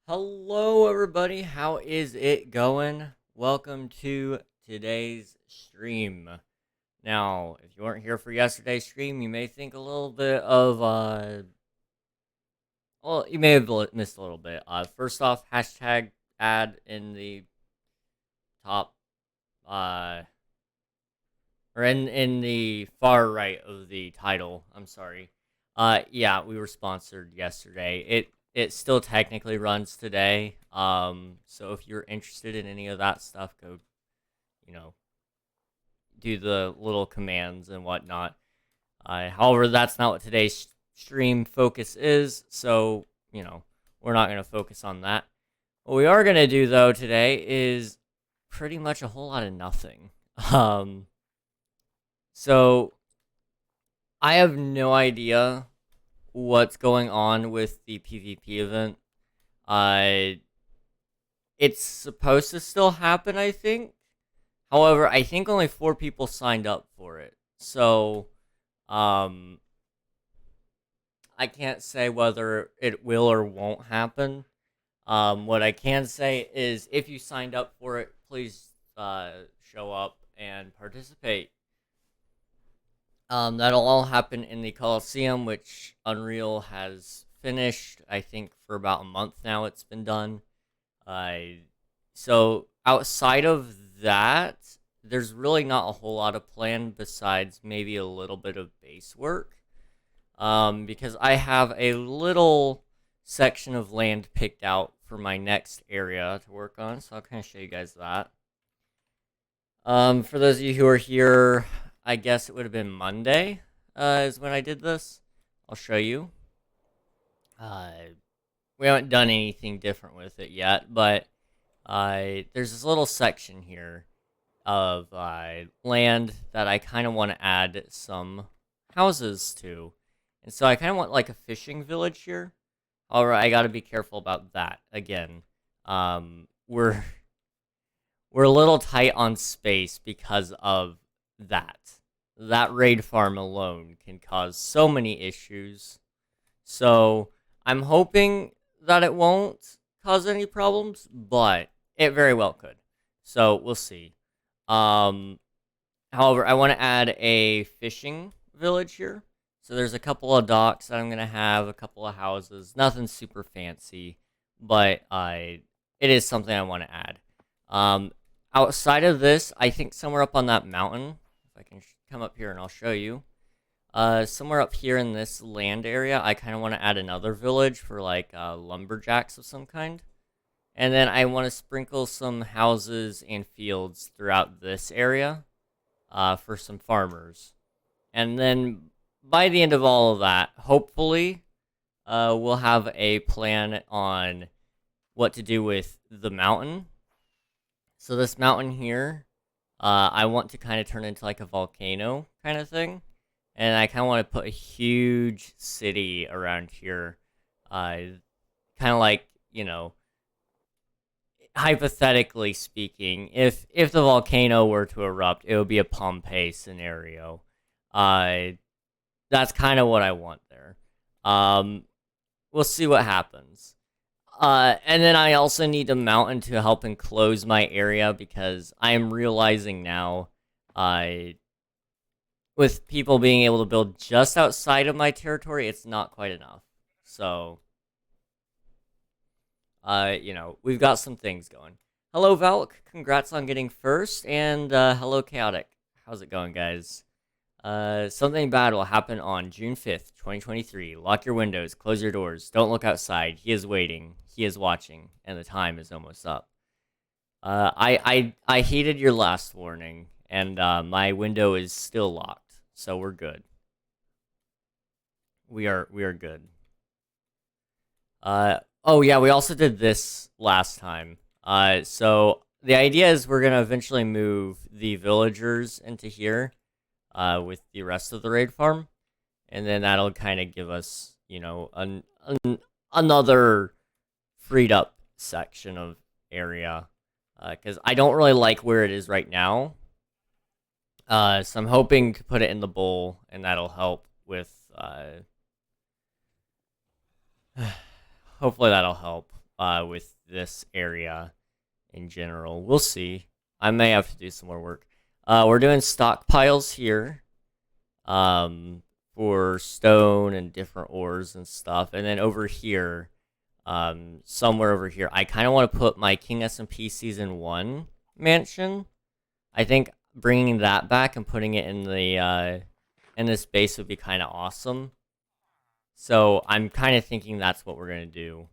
Hello, everybody. How is it going? Welcome to today's stream. Now, if you weren't here for yesterday's stream, you may think a little bit of, well, you may have missed a little bit. First off, hashtag ad in the top, uh, or in the far right of the title. I'm sorry. Yeah, we were sponsored yesterday. It still technically runs today. So if you're interested in any of that stuff, go, you know, do the little commands and whatnot. However, that's not what today's stream focus is. So, we're not going to focus on that. What we are going to do, though, today is pretty much a whole lot of nothing. So I have no idea what's going on with the PvP event. It's supposed to still happen, I think. However, I think only 4 people signed up for it. So, I can't say whether it will or won't happen. What I can say is if you signed up for it, please show up and participate. That'll all happen in the Coliseum, which Unreal has finished. I think for about a month now it's been done. So outside of that, there's really not a whole lot of plan besides maybe a little bit of base work. Because I have a little section of land picked out for my next area to work on, so I'll kind of show you guys that. For those of you who are here, I guess it would have been Monday, is when I did this. I'll show you. We haven't done anything different with it yet, but there's this little section here of land that I kind of want to add some houses to. And so I kind of want like a fishing village here. Alright, I gotta be careful about that. Again, we're a little tight on space because of that. That raid farm alone can cause so many issues. So I'm hoping that it won't cause any problems, but it very well could. So we'll see. However, I want to add a fishing village here. So there's a couple of docks that I'm going to have, a couple of houses. Nothing super fancy, but it is something I want to add. Outside of this, I think somewhere up on that mountain, if I can come up here and I'll show you. Somewhere up here in this land area, I kind of want to add another village for like lumberjacks of some kind. And then I want to sprinkle some houses and fields throughout this area for some farmers. And then by the end of all of that, hopefully, we'll have a plan on what to do with the mountain. So this mountain here, I want to kind of turn into like a volcano kind of thing. And I kind of want to put a huge city around here. Kind of like, hypothetically speaking, if the volcano were to erupt, it would be a Pompeii scenario. That's kind of what I want there. We'll see what happens. And then I also need a mountain to help enclose my area because I am realizing now, with people being able to build just outside of my territory, it's not quite enough. So, we've got some things going. Hello, Valk. Congrats on getting first. And hello, Chaotic. How's it going, guys? Something bad will happen on June 5th, 2023. Lock your windows, close your doors, don't look outside. He is waiting, he is watching, and the time is almost up. I heeded your last warning, and my window is still locked, so we're good. We are good. Oh yeah, we also did this last time. So the idea is we're gonna eventually move the villagers into here. With the rest of the raid farm, and then that'll kind of give us, another freed up section of area, because I don't really like where it is right now. So I'm hoping to put it in the bowl, and that'll help with, hopefully that'll help. with this area in general. We'll see. I may have to do some more work. We're doing stockpiles here, for stone and different ores and stuff. And then over here, somewhere over here, I kind of want to put my King SMP Season 1 mansion. I think bringing that back and putting it in the in this base would be kind of awesome. So I'm kind of thinking that's what we're gonna do.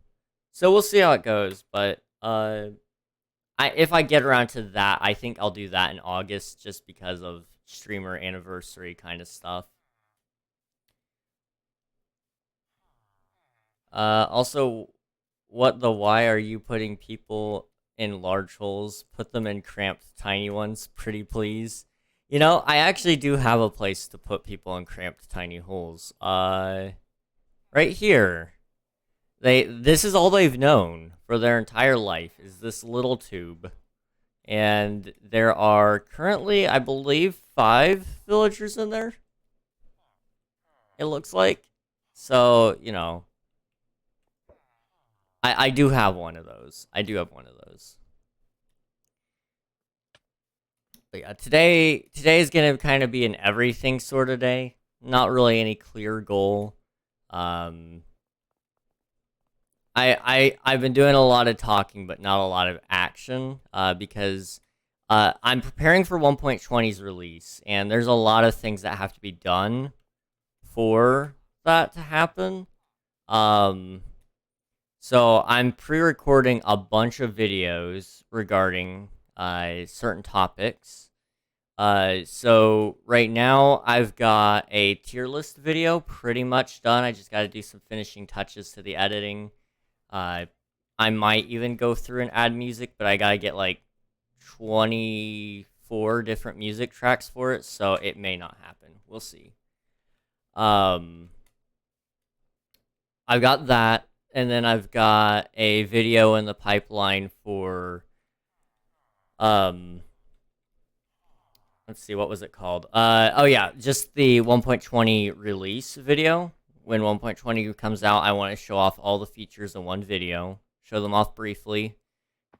So we'll see how it goes. But if I get around to that, I think I'll do that in August, just because of streamer anniversary kind of stuff. Also, why are you putting people in large holes? Put them in cramped, tiny ones, pretty please. You know, I actually do have a place to put people in cramped, tiny holes. Right here. This is all they've known for their entire life, is this little tube. And there are currently, I believe, 5 villagers in there. It looks like. So, you know, I do have one of those. I do have one of those. But yeah, today is gonna kind of be an everything sort of day. Not really any clear goal. I've been doing a lot of talking, but not a lot of action. Because I'm preparing for 1.20's release, and there's a lot of things that have to be done for that to happen. So I'm pre-recording a bunch of videos regarding certain topics. So right now I've got a tier list video pretty much done. I just got to do some finishing touches to the editing. I might even go through and add music, but I gotta get like 24 different music tracks for it, so it may not happen. We'll see. I've got that, and then I've got a video in the pipeline for let's see, what was it called? Oh yeah, just the 1.20 release video. When 1.20 comes out, I want to show off all the features in one video, show them off briefly,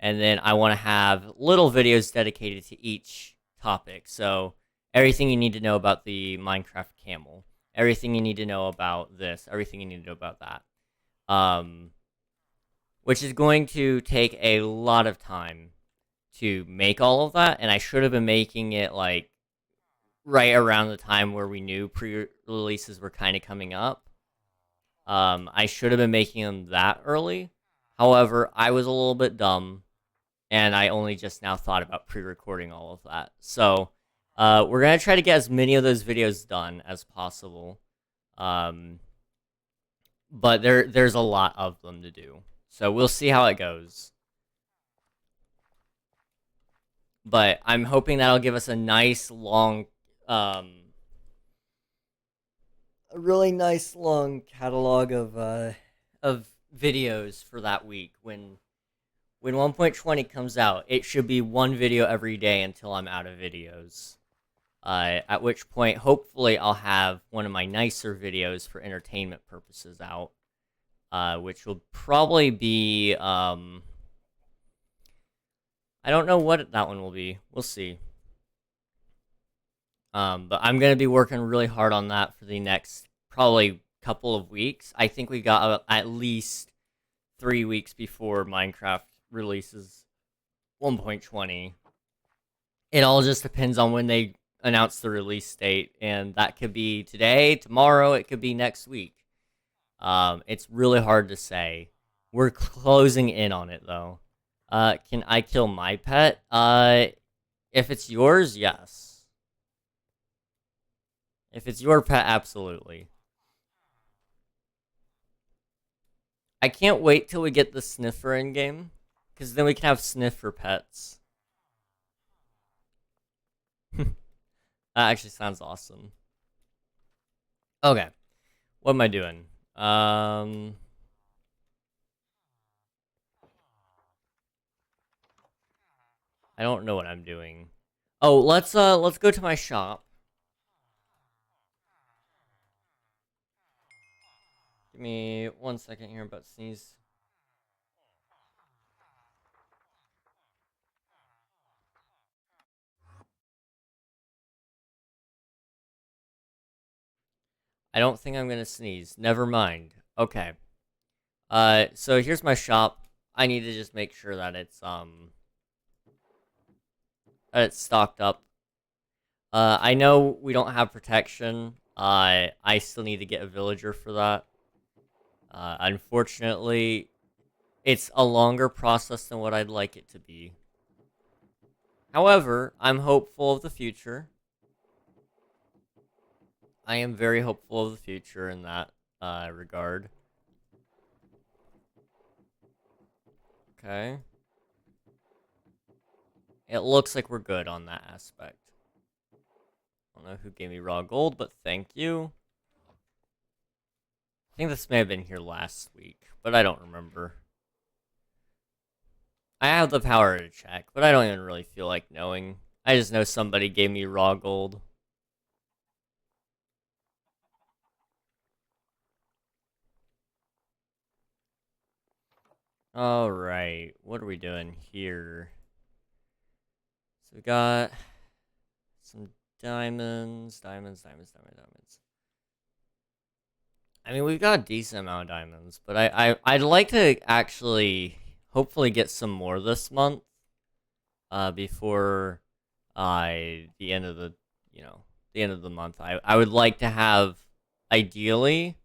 and then I want to have little videos dedicated to each topic. So everything you need to know about the Minecraft camel, everything you need to know about this, everything you need to know about that. Which is going to take a lot of time to make all of that, and I should have been making it like right around the time where we knew pre-releases were kind of coming up. I should have been making them that early. However, I was a little bit dumb, and I only just now thought about pre-recording all of that. So, we're gonna try to get as many of those videos done as possible. But there's a lot of them to do. So we'll see how it goes. But I'm hoping that'll give us a nice long, a really nice long catalog of videos for that week. When 1.20 comes out, it should be one video every day until I'm out of videos. At which point, hopefully, I'll have one of my nicer videos for entertainment purposes out, which will probably be, I don't know what that one will be. We'll see. But I'm going to be working really hard on that for the next probably couple of weeks. I think we got at least 3 weeks before Minecraft releases 1.20. It all just depends on when they announce the release date, and that could be today, tomorrow, it could be next week. It's really hard to say. We're closing in on it, though. Can I kill my pet? If it's yours, yes. If it's your pet, absolutely. I can't wait till we get the sniffer in game, because then we can have sniffer pets. That actually sounds awesome. Okay. What am I doing? I don't know what I'm doing. Oh, let's go to my shop. Give me 1 second here, but sneeze. I don't think I'm gonna sneeze. Never mind. Okay. So here's my shop. I need to just make sure that it's stocked up. I know we don't have protection. I still need to get a villager for that. Unfortunately, it's a longer process than what I'd like it to be. However, I'm hopeful of the future. I am very hopeful of the future in that regard. Okay. It looks like we're good on that aspect. I don't know who gave me raw gold, but thank you. I think this may have been here last week, but I don't remember. I have the power to check, but I don't even really feel like knowing. I just know somebody gave me raw gold. Alright, what are we doing here? So we got some diamonds. I mean, we've got a decent amount of diamonds, but I'd like to actually hopefully get some more this month. Before the end of the end of the month. I would like to have ideally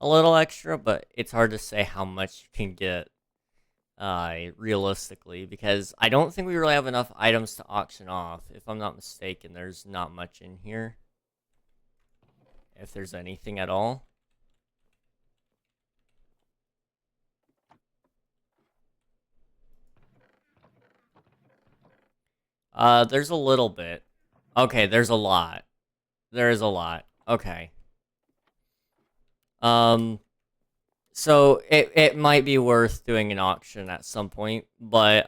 a little extra, but it's hard to say how much you can get realistically, because I don't think we really have enough items to auction off. If I'm not mistaken, there's not much in here, if there's anything at all. There's a little bit. Okay, there's a lot. There is a lot. Okay. Um, So it might be worth doing an auction at some point, but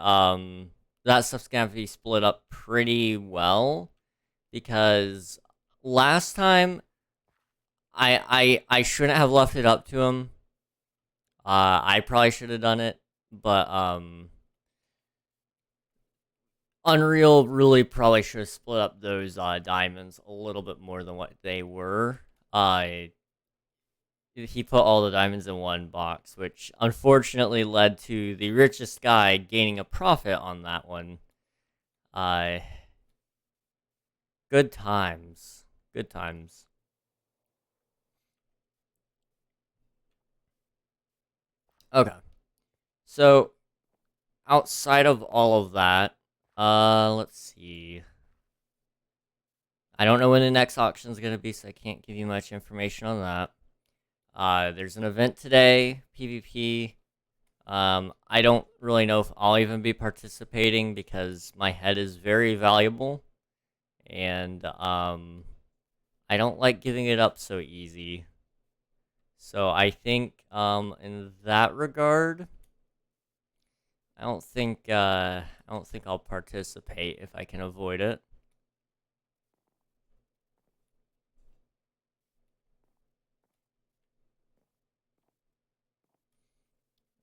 that stuff's gonna have to be split up pretty well, because last time I shouldn't have left it up to him. I probably should have done it, but Unreal really probably should have split up those diamonds a little bit more than what they were. He put all the diamonds in one box, which unfortunately led to the richest guy gaining a profit on that one. Uh, Good times. Good times. Okay. So, outside of all of that, let's see. I don't know when the next auction is going to be, so I can't give you much information on that. There's an event today, PvP. I don't really know if I'll even be participating because my head is very valuable, and I don't like giving it up so easy. So I think in that regard, I don't think I'll participate if I can avoid it.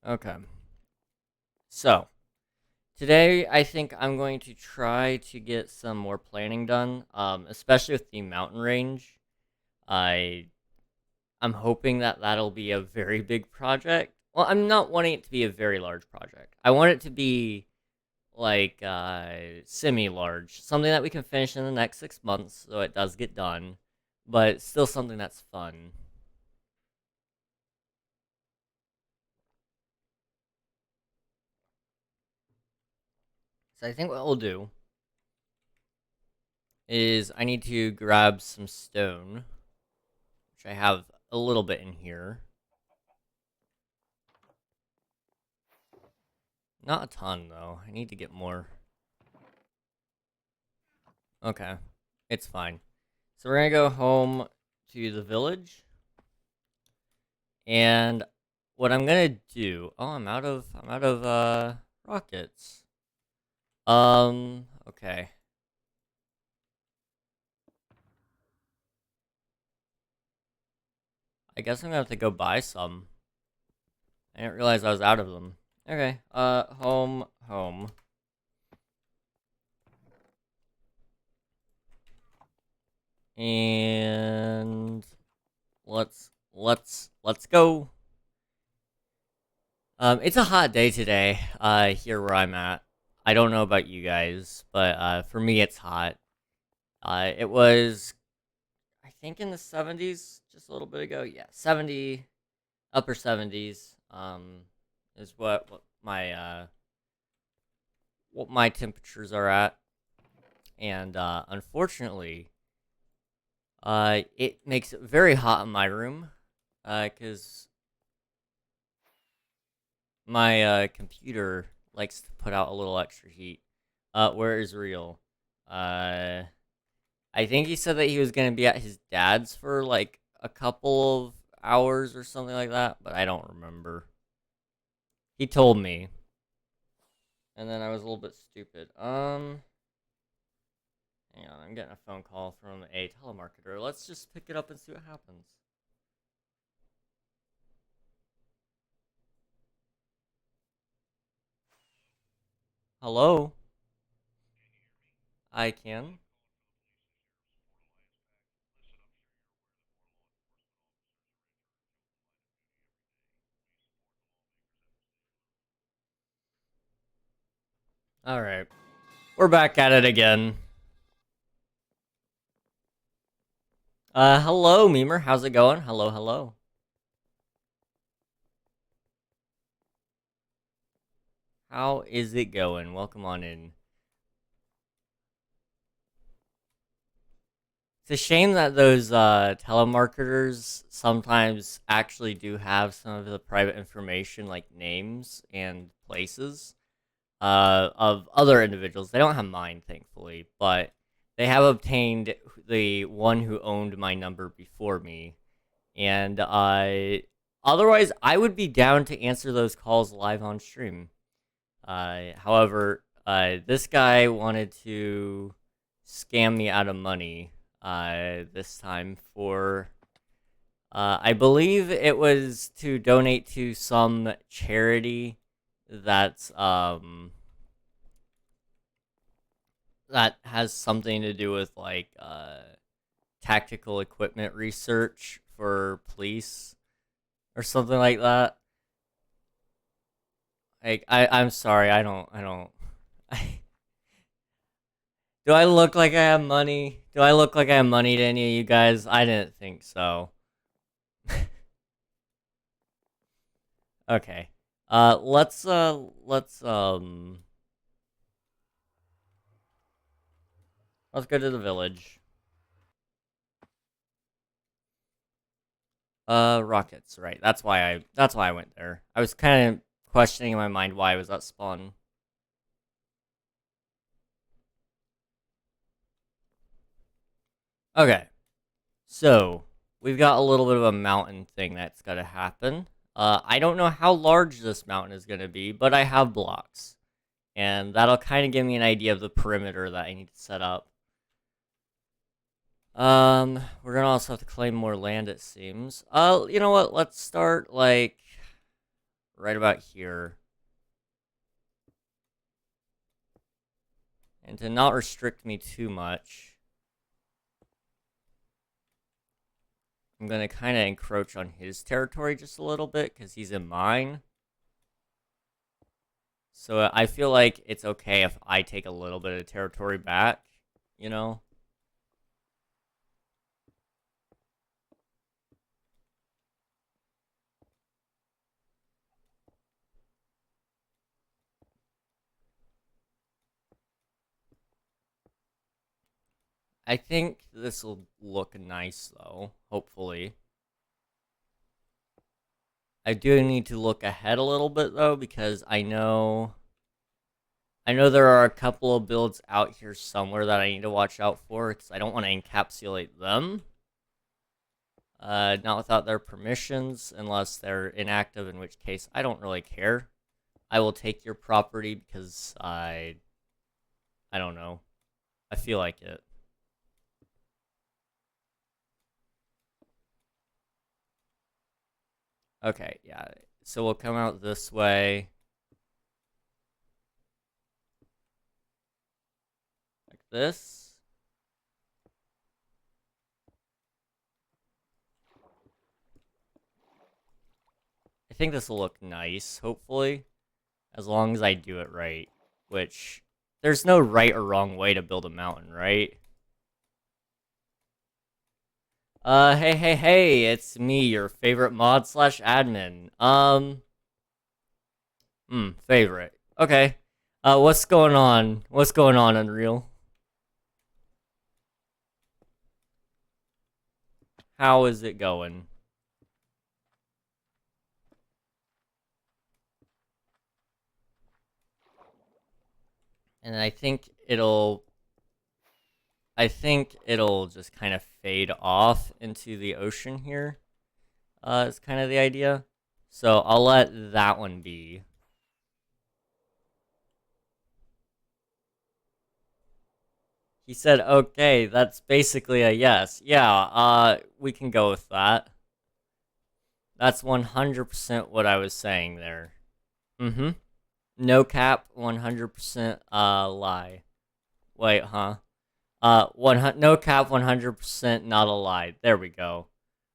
Okay. So, today I think I'm going to try to get some more planning done, especially with the mountain range. I I'm hoping that that'll be a very big project. Well, I'm not wanting it to be a very large project. I want it to be like semi-large, something that we can finish in the next 6 months, so it does get done, but still something that's fun. So I think what we'll do is I need to grab some stone, which I have a little bit in here. Not a ton, though. I need to get more. Okay, it's fine. So we're gonna go home to the village, and what I'm gonna do. Oh, I'm out of rockets. Okay. I guess I'm gonna have to go buy some. I didn't realize I was out of them. Okay. Home. And let's go. It's a hot day today, here where I'm at. I don't know about you guys, but for me it's hot. It was, I think, in the 70s just a little bit ago. Yeah, 70, upper 70s. Is what my temperatures are at, and unfortunately, it makes it very hot in my room, because my computer likes to put out a little extra heat. Where is real? Uh, I think he said that he was gonna be at his dad's for like a couple of hours or something like that, but I don't remember. He told me, and then I was a little bit stupid. Hang on, I'm getting a phone call from a telemarketer. Let's just pick it up and see what happens. Hello, I can. All right, we're back at it again. Hello, Memer. How's it going? Hello, hello. How is it going? Welcome on in. It's a shame that those telemarketers sometimes actually do have some of the private information, like names and places, of other individuals. They don't have mine, thankfully, but they have obtained the one who owned my number before me. And otherwise, I would be down to answer those calls live on stream. However, this guy wanted to scam me out of money this time for, I believe it was to donate to some charity that's that has something to do with like tactical equipment research for police or something like that. Like, I'm sorry, I don't. Do I look like I have money? Do I look like I have money to any of you guys? I didn't think so. Okay. Let's go to the village. Rockets, right. That's why I went there. I was kind of questioning in my mind why I was at spawn. Okay. So, we've got a little bit of a mountain thing that's got to happen. I don't know how large this mountain is going to be, but I have blocks. And that'll kind of give me an idea of the perimeter that I need to set up. We're gonna also have to claim more land, it seems. You know what? Let's start, like, right about here. And to not restrict me too much, I'm gonna kind of encroach on his territory just a little bit, because he's in mine. So I feel like it's okay if I take a little bit of territory back, you know? I think this will look nice, though, hopefully. I do need to look ahead a little bit, though, because I know there are a couple of builds out here somewhere that I need to watch out for, because I don't want to encapsulate them. Not without their permissions, unless they're inactive, in which case I don't really care. I will take your property because I don't know. I feel like it. Okay, yeah. So we'll come out this way. Like this. think this will look nice, hopefully, as long as I do it right, which there's no right or wrong way to build a mountain, right? Hey, it's me, your favorite mod slash admin. Favorite. Okay. What's going on? What's going on, Unreal? How is it going? And I think it'll just kind of fade off into the ocean here. Is kind of the idea. So I'll let that one be. He said, okay, that's basically a yes. Yeah, we can go with that. That's 100% what I was saying there. Mm-hmm. No cap, 100% lie. Wait, huh? No cap, 100% not a lie. There we go.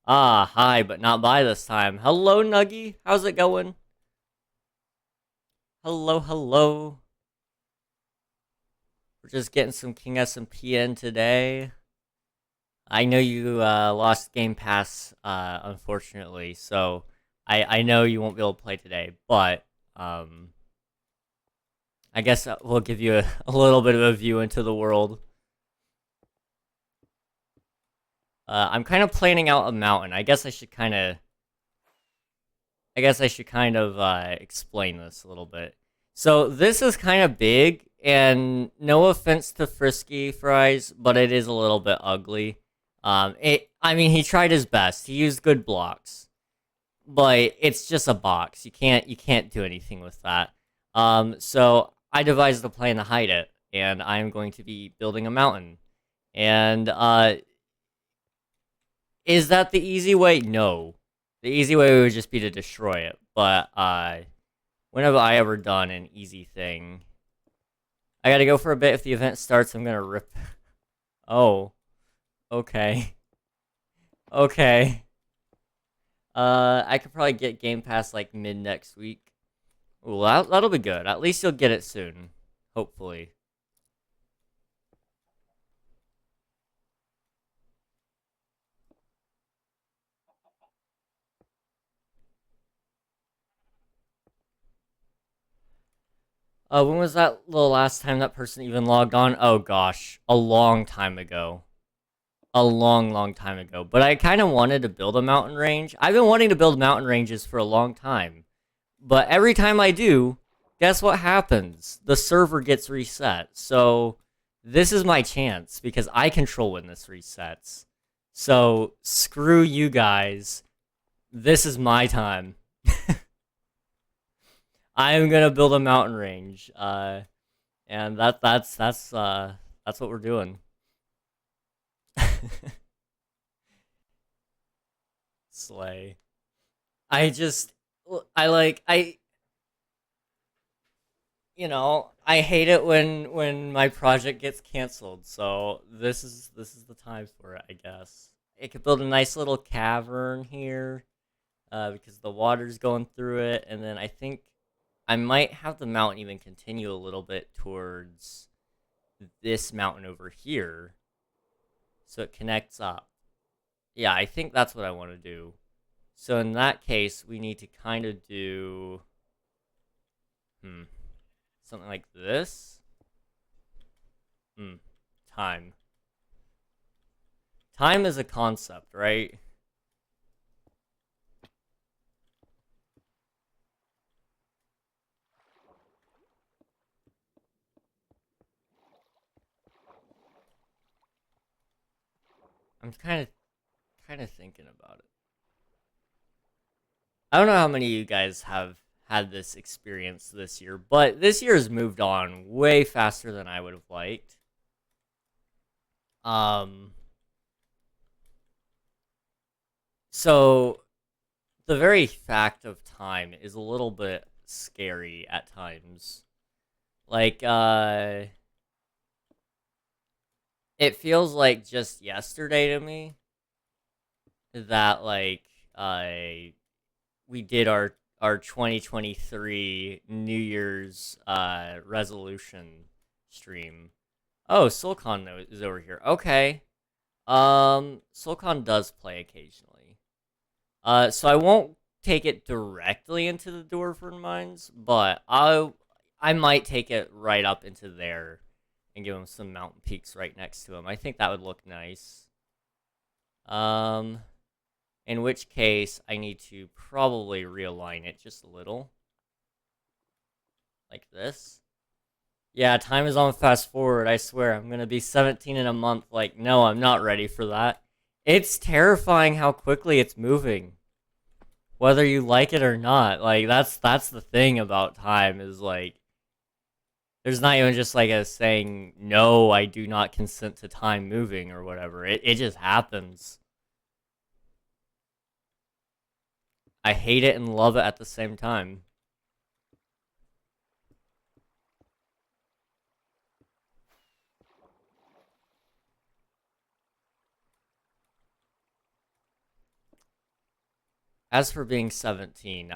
Ah, hi, but not by this time. Hello, Nuggy. How's it going? Hello. We're just getting some King SMP in today. I know you lost Game Pass, unfortunately, so I know you won't be able to play today, but I guess we'll give you a little bit of a view into the world. I'm kind of planning out a mountain. I guess I should kind of explain this a little bit. So this is kind of big, and no offense to Frisky Fries, but it is a little bit ugly. I mean, he tried his best. He used good blocks, but it's just a box. You can't do anything with that. So I devised a plan to hide it, and I'm going to be building a mountain. And is that the easy way? No. The easy way would just be to destroy it. But when have I ever done an easy thing? I gotta go for a bit. If the event starts, I'm gonna rip. Oh. Okay. Okay. I could probably get Game Pass like mid next week. Ooh, that'll be good. At least you'll get it soon. Hopefully. When was that the last time that person even logged on? Oh gosh, a long time ago. A long time ago. But I kind of wanted to build a mountain range. I've been wanting to build mountain ranges for a long time. But every time I do, guess what happens? The server gets reset. So this is my chance because I control when this resets. So screw you guys. This is my time. I am gonna build a mountain range. And that's what we're doing. Slay. I just I like I I hate it when my project gets canceled. So this is the time for it, I guess. It could build a nice little cavern here, because the water's going through it, and then I think I might have the mountain even continue a little bit towards this mountain over here, so it connects up. Yeah, I think that's what I want to do. So in that case, we need to kind of do something like this. Time. Time is a concept, right? I'm kind of thinking about it. I don't know how many of you guys have had this experience this year, but this year has moved on way faster than I would have liked. Um, so the very fact of time is a little bit scary at times. Like, it feels like just yesterday to me that like we did our 2023 New Year's resolution stream. Oh, Sulcon is over here. Okay. Sulcon does play occasionally. So I won't take it directly into the Dwarven Mines, but I might take it right up into there and give him some mountain peaks right next to him. I think that would look nice. Um, in which case I need to probably realign it just a little, like this. Yeah, time is on fast forward. I swear, I'm gonna be 17 in a month. Like, no, I'm not ready for that. It's terrifying how quickly it's moving, whether you like it or not. Like, that's the thing about time is like, there's not even just like a saying, no, I do not consent to time moving or whatever. It just happens. I hate it and love it at the same time. As for being 17,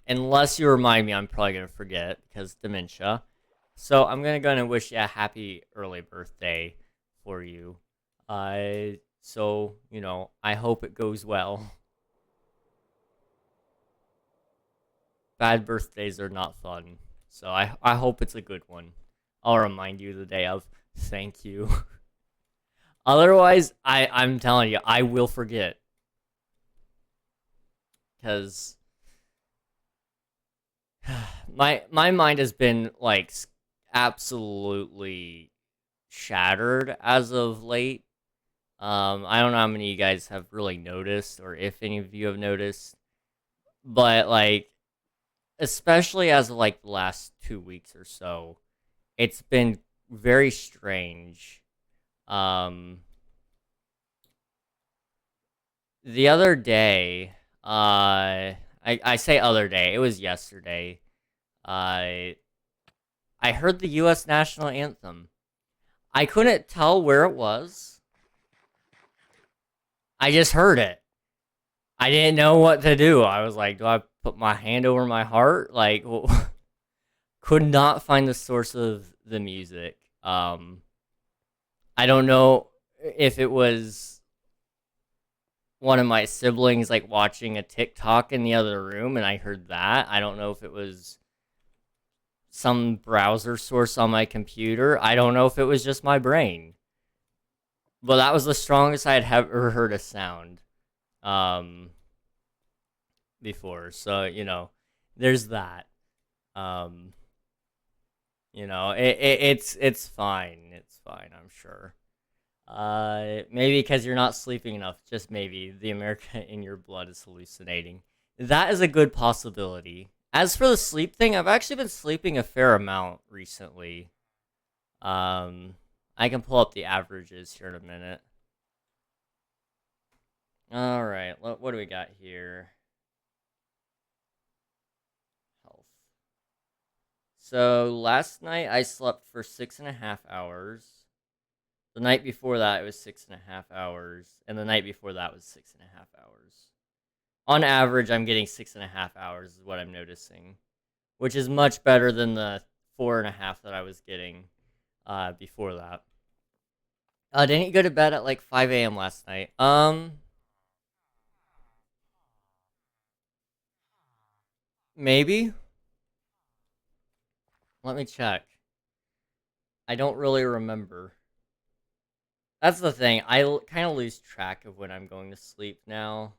unless you remind me, I'm probably going to forget because dementia. So I'm going to go and wish you a happy early birthday for you. So, I hope it goes well. Bad birthdays are not fun. So I hope it's a good one. I'll remind you the day of. Thank you. Otherwise, I'm telling you, I will forget. Because my mind has been like absolutely shattered as of late. I don't know how many of you guys have really noticed, or if any of you have noticed, but like, especially as of like the last 2 weeks or so, it's been very strange. The other day, I say other day, it was yesterday. I I heard the U.S. national anthem. I couldn't tell where it was. I just heard it. I didn't know what to do. I was like, do I put my hand over my heart? Like, could not find the source of the music. I don't know if it was one of my siblings like watching a TikTok in the other room and I heard that. I don't know if it was some browser source on my computer. I don't know if it was just my brain. But that was the strongest I had ever heard a sound before. So, there's that. Um, it's fine. It's fine, I'm sure. Maybe because you're not sleeping enough. Just maybe the America in your blood is hallucinating. That is a good possibility. As for the sleep thing, I've actually been sleeping a fair amount recently. Um, I can pull up the averages here in a minute. All right, what do we got here? Health. So last night I slept for 6.5 hours. The night before that it was 6.5 hours, and the night before that was 6.5 hours. On average, I'm getting 6.5 hours is what I'm noticing, which is much better than the 4.5 that I was getting before that. Didn't you go to bed at like 5 a.m. last night? Maybe. Let me check. I don't really remember. That's the thing. I kind of lose track of when I'm going to sleep now.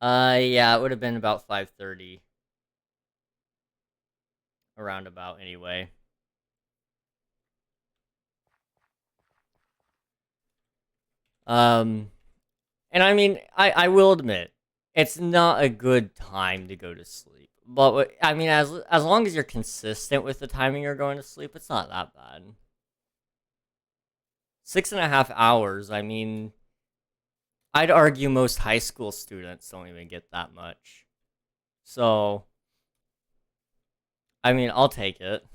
Yeah, it would have been about 5:30, around about anyway. Um, and I mean, I will admit, it's not a good time to go to sleep. But I mean, as long as you're consistent with the timing you're going to sleep, it's not that bad. 6.5 hours. I mean, I'd argue most high school students don't even get that much. So, I mean, I'll take it.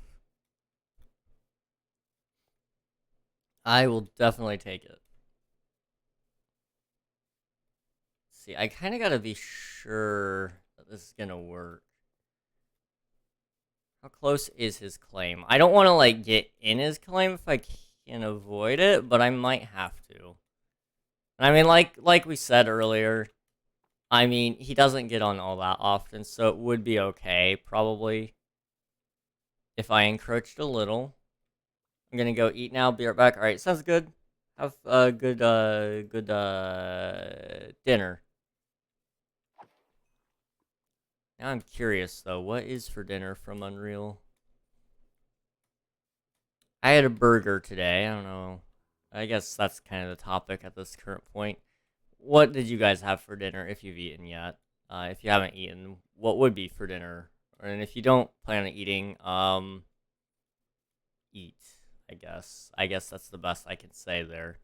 I will definitely take it. See, I kind of gotta be sure that this is gonna work. How close is his claim? I don't want to, like, get in his claim if I can avoid it, but I might have to. And I mean, like we said earlier, I mean, he doesn't get on all that often, so it would be okay, probably, if I encroached a little. I'm gonna go eat now, be right back. Alright, sounds good. Have a good dinner. Now I'm curious, though. What is for dinner from Unreal? I had a burger today. I don't know. I guess that's kind of the topic at this current point. What did you guys have for dinner, if you've eaten yet? If you haven't eaten, what would be for dinner? And if you don't plan on eating, eat, I guess. I guess that's the best I can say there.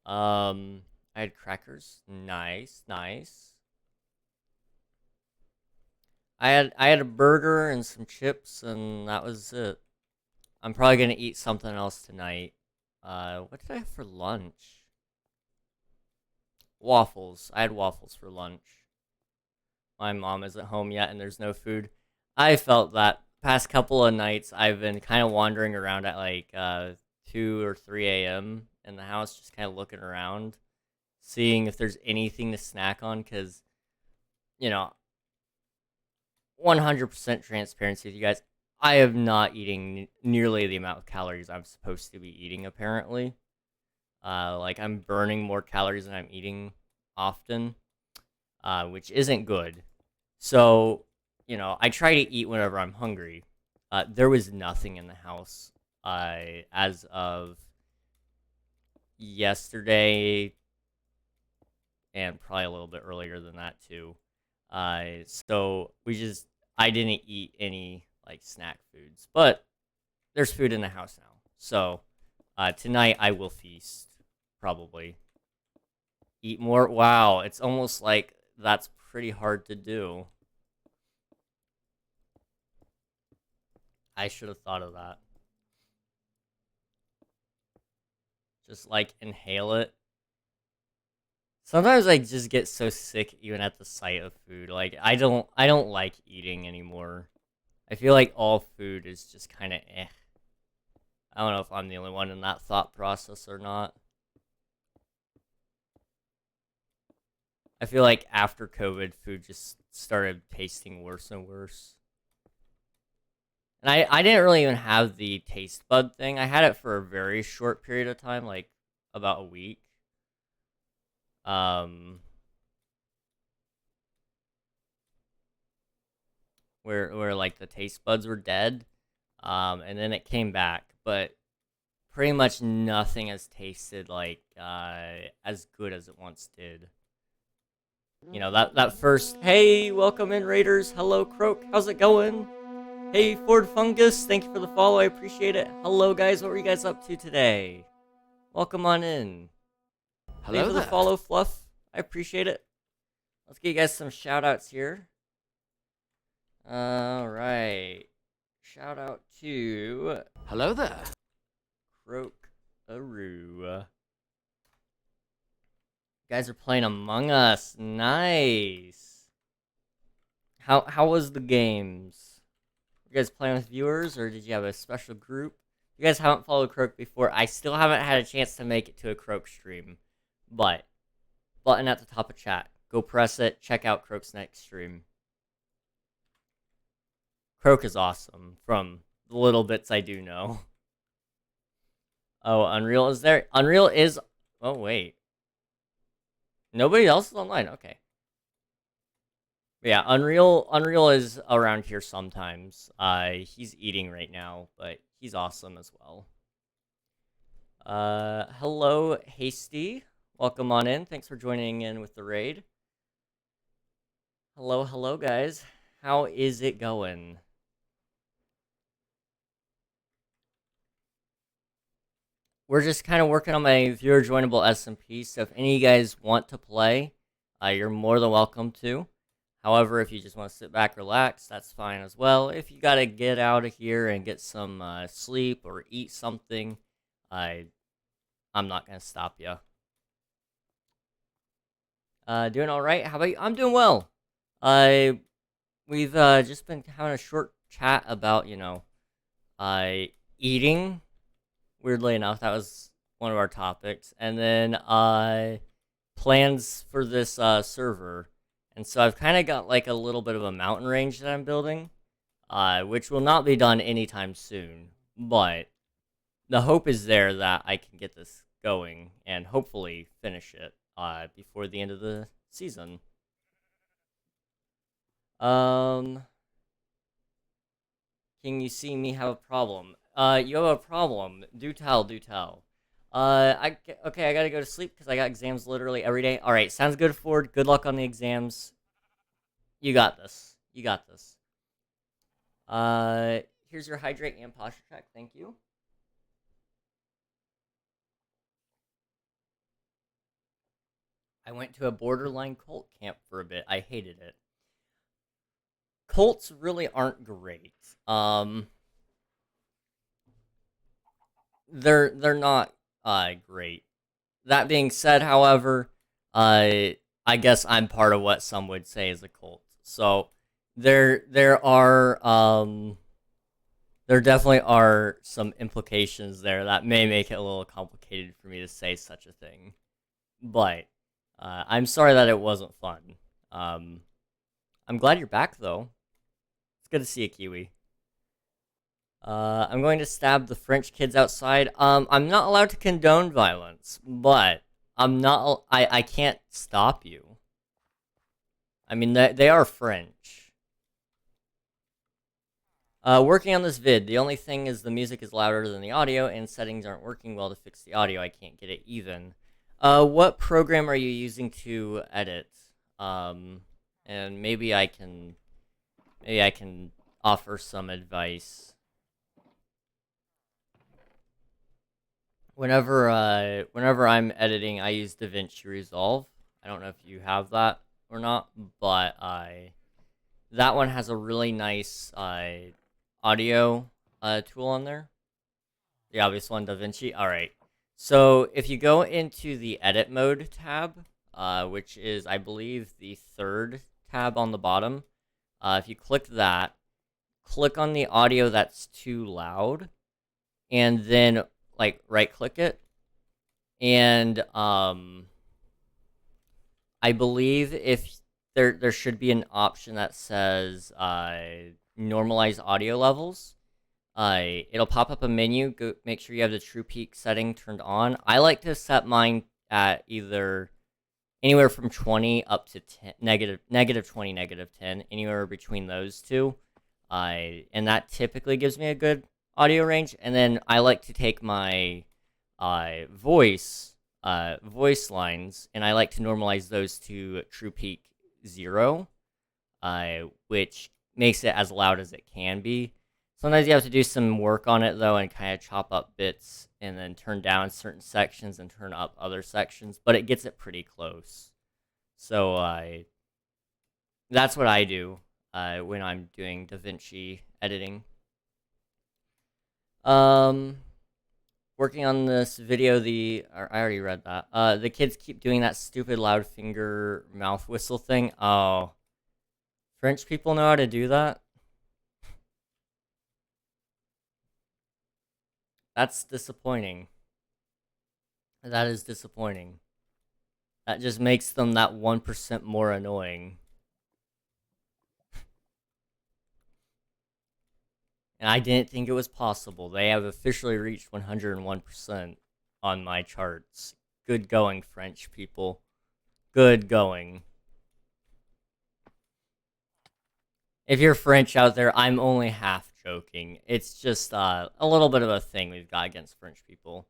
I had crackers. Nice, nice. I had a burger and some chips, and that was it. I'm probably gonna eat something else tonight. What did I have for lunch? Waffles. I had waffles for lunch. My mom isn't home yet, and there's no food. I felt that past couple of nights I've been kind of wandering around at like 2 or 3 a.m. in the house, just kind of looking around, seeing if there's anything to snack on, because, you know, 100% transparency with you guys, I am not eating nearly the amount of calories I'm supposed to be eating, apparently. Like, I'm burning more calories than I'm eating often, which isn't good. So, I try to eat whenever I'm hungry. There was nothing in the house as of yesterday, and probably a little bit earlier than that, too. So I didn't eat any, like, snack foods, but there's food in the house now. So, tonight I will feast, probably. Eat more? Wow, it's almost like that's pretty hard to do. I should have thought of that. Just, like, inhale it. Sometimes I just get so sick even at the sight of food. Like, I don't like eating anymore. I feel like all food is just kind of eh. I don't know if I'm the only one in that thought process or not. I feel like after COVID, food just started tasting worse and worse. And I didn't really even have the taste bud thing. I had it for a very short period of time, like about a week. Um, where like the taste buds were dead. And then it came back, but pretty much nothing has tasted like as good as it once did. That first, hey, welcome in, Raiders. Hello, Croak. How's it going? Hey, Ford Fungus. Thank you for the follow. I appreciate it. Hello, guys. What were you guys up to today? Welcome on in. Hello. Thank you for the follow, Fluff. I appreciate it. Let's get you guys some shout outs here. All right. Shout out to. Hello there. Croak-a-roo. You guys are playing Among Us. Nice. How was the games? You guys playing with viewers, or did you have a special group? If you guys haven't followed Croak before, I still haven't had a chance to make it to a Croak stream. But, button at the top of chat. Go press it. Check out Croak's next stream. Croak is awesome, from the little bits I do know. Oh, Unreal is there? Unreal is... Oh, wait. Nobody else is online? Okay. Yeah, Unreal is around here sometimes. He's eating right now, but he's awesome as well. Hello, Hasty. Welcome on in. Thanks for joining in with the raid. Hello, guys. How is it going? We're just kind of working on my viewer joinable SMP, so if any of you guys want to play, you're more than welcome to. However, if you just want to sit back, relax, that's fine as well. If you got to get out of here and get some sleep or eat something, I'm not going to stop you. Doing all right? How about you? I'm doing well. I we've just been having a short chat about uh eating. Weirdly enough, that was one of our topics, and then plans for this server. And so I've kind of got like a little bit of a mountain range that I'm building, which will not be done anytime soon. But the hope is there that I can get this going and hopefully finish it before the end of the season. Um, Can you see me have a problem? You have a problem. Do tell, do tell. Okay, I gotta go to sleep because I got exams literally every day. All right, sounds good, Ford. Good luck on the exams. You got this. You got this. Uh, Here's your hydrate and posture check. Thank you. I went to a borderline cult camp for a bit. I hated it. Cults really aren't great. Um, they're not great. That being said, however, I guess I'm part of what some would say is a cult. So there definitely are some implications there that may make it a little complicated for me to say such a thing. But I'm sorry that it wasn't fun. Um, I'm glad you're back though. It's good to see you, Kiwi. I'm going to stab the French kids outside. I'm not allowed to condone violence, but I'm not. I can't stop you. I mean, they are French. Working on this vid, the only thing is the music is louder than the audio, and settings aren't working well to fix the audio. I can't get it even. What program are you using to edit? Um, and maybe I can offer some advice. Whenever I'm editing, I use DaVinci Resolve. I don't know if you have that or not, but that one has a really nice audio tool on there. The obvious one, DaVinci. All right. So if you go into the edit mode tab, which is I believe the third tab on the bottom, if you click that, click on the audio that's too loud, and then like right click it, and I believe if there should be an option that says normalize audio levels. It'll pop up a menu. Go make sure you have the true peak setting turned on. I like to set mine at either anywhere from 20 up to 10, negative 20, negative 10, anywhere between those two. And that typically gives me a good audio range. And then I like to take my voice lines, and I like to normalize those to true peak 0, which makes it as loud as it can be. Sometimes you have to do some work on it though, and kind of chop up bits, and then turn down certain sections and turn up other sections, but it gets it pretty close. So that's what I do when I'm doing DaVinci editing. Um, Working on this video, I already read that. The kids keep doing that stupid loud finger mouth whistle thing. Oh, French people know how to do that? That's disappointing. That is disappointing. That just makes them that 1% more annoying. And I didn't think it was possible. They have officially reached 101% on my charts. Good going, French people. Good going. If you're French out there, I'm only half joking. It's just a little bit of a thing we've got against French people.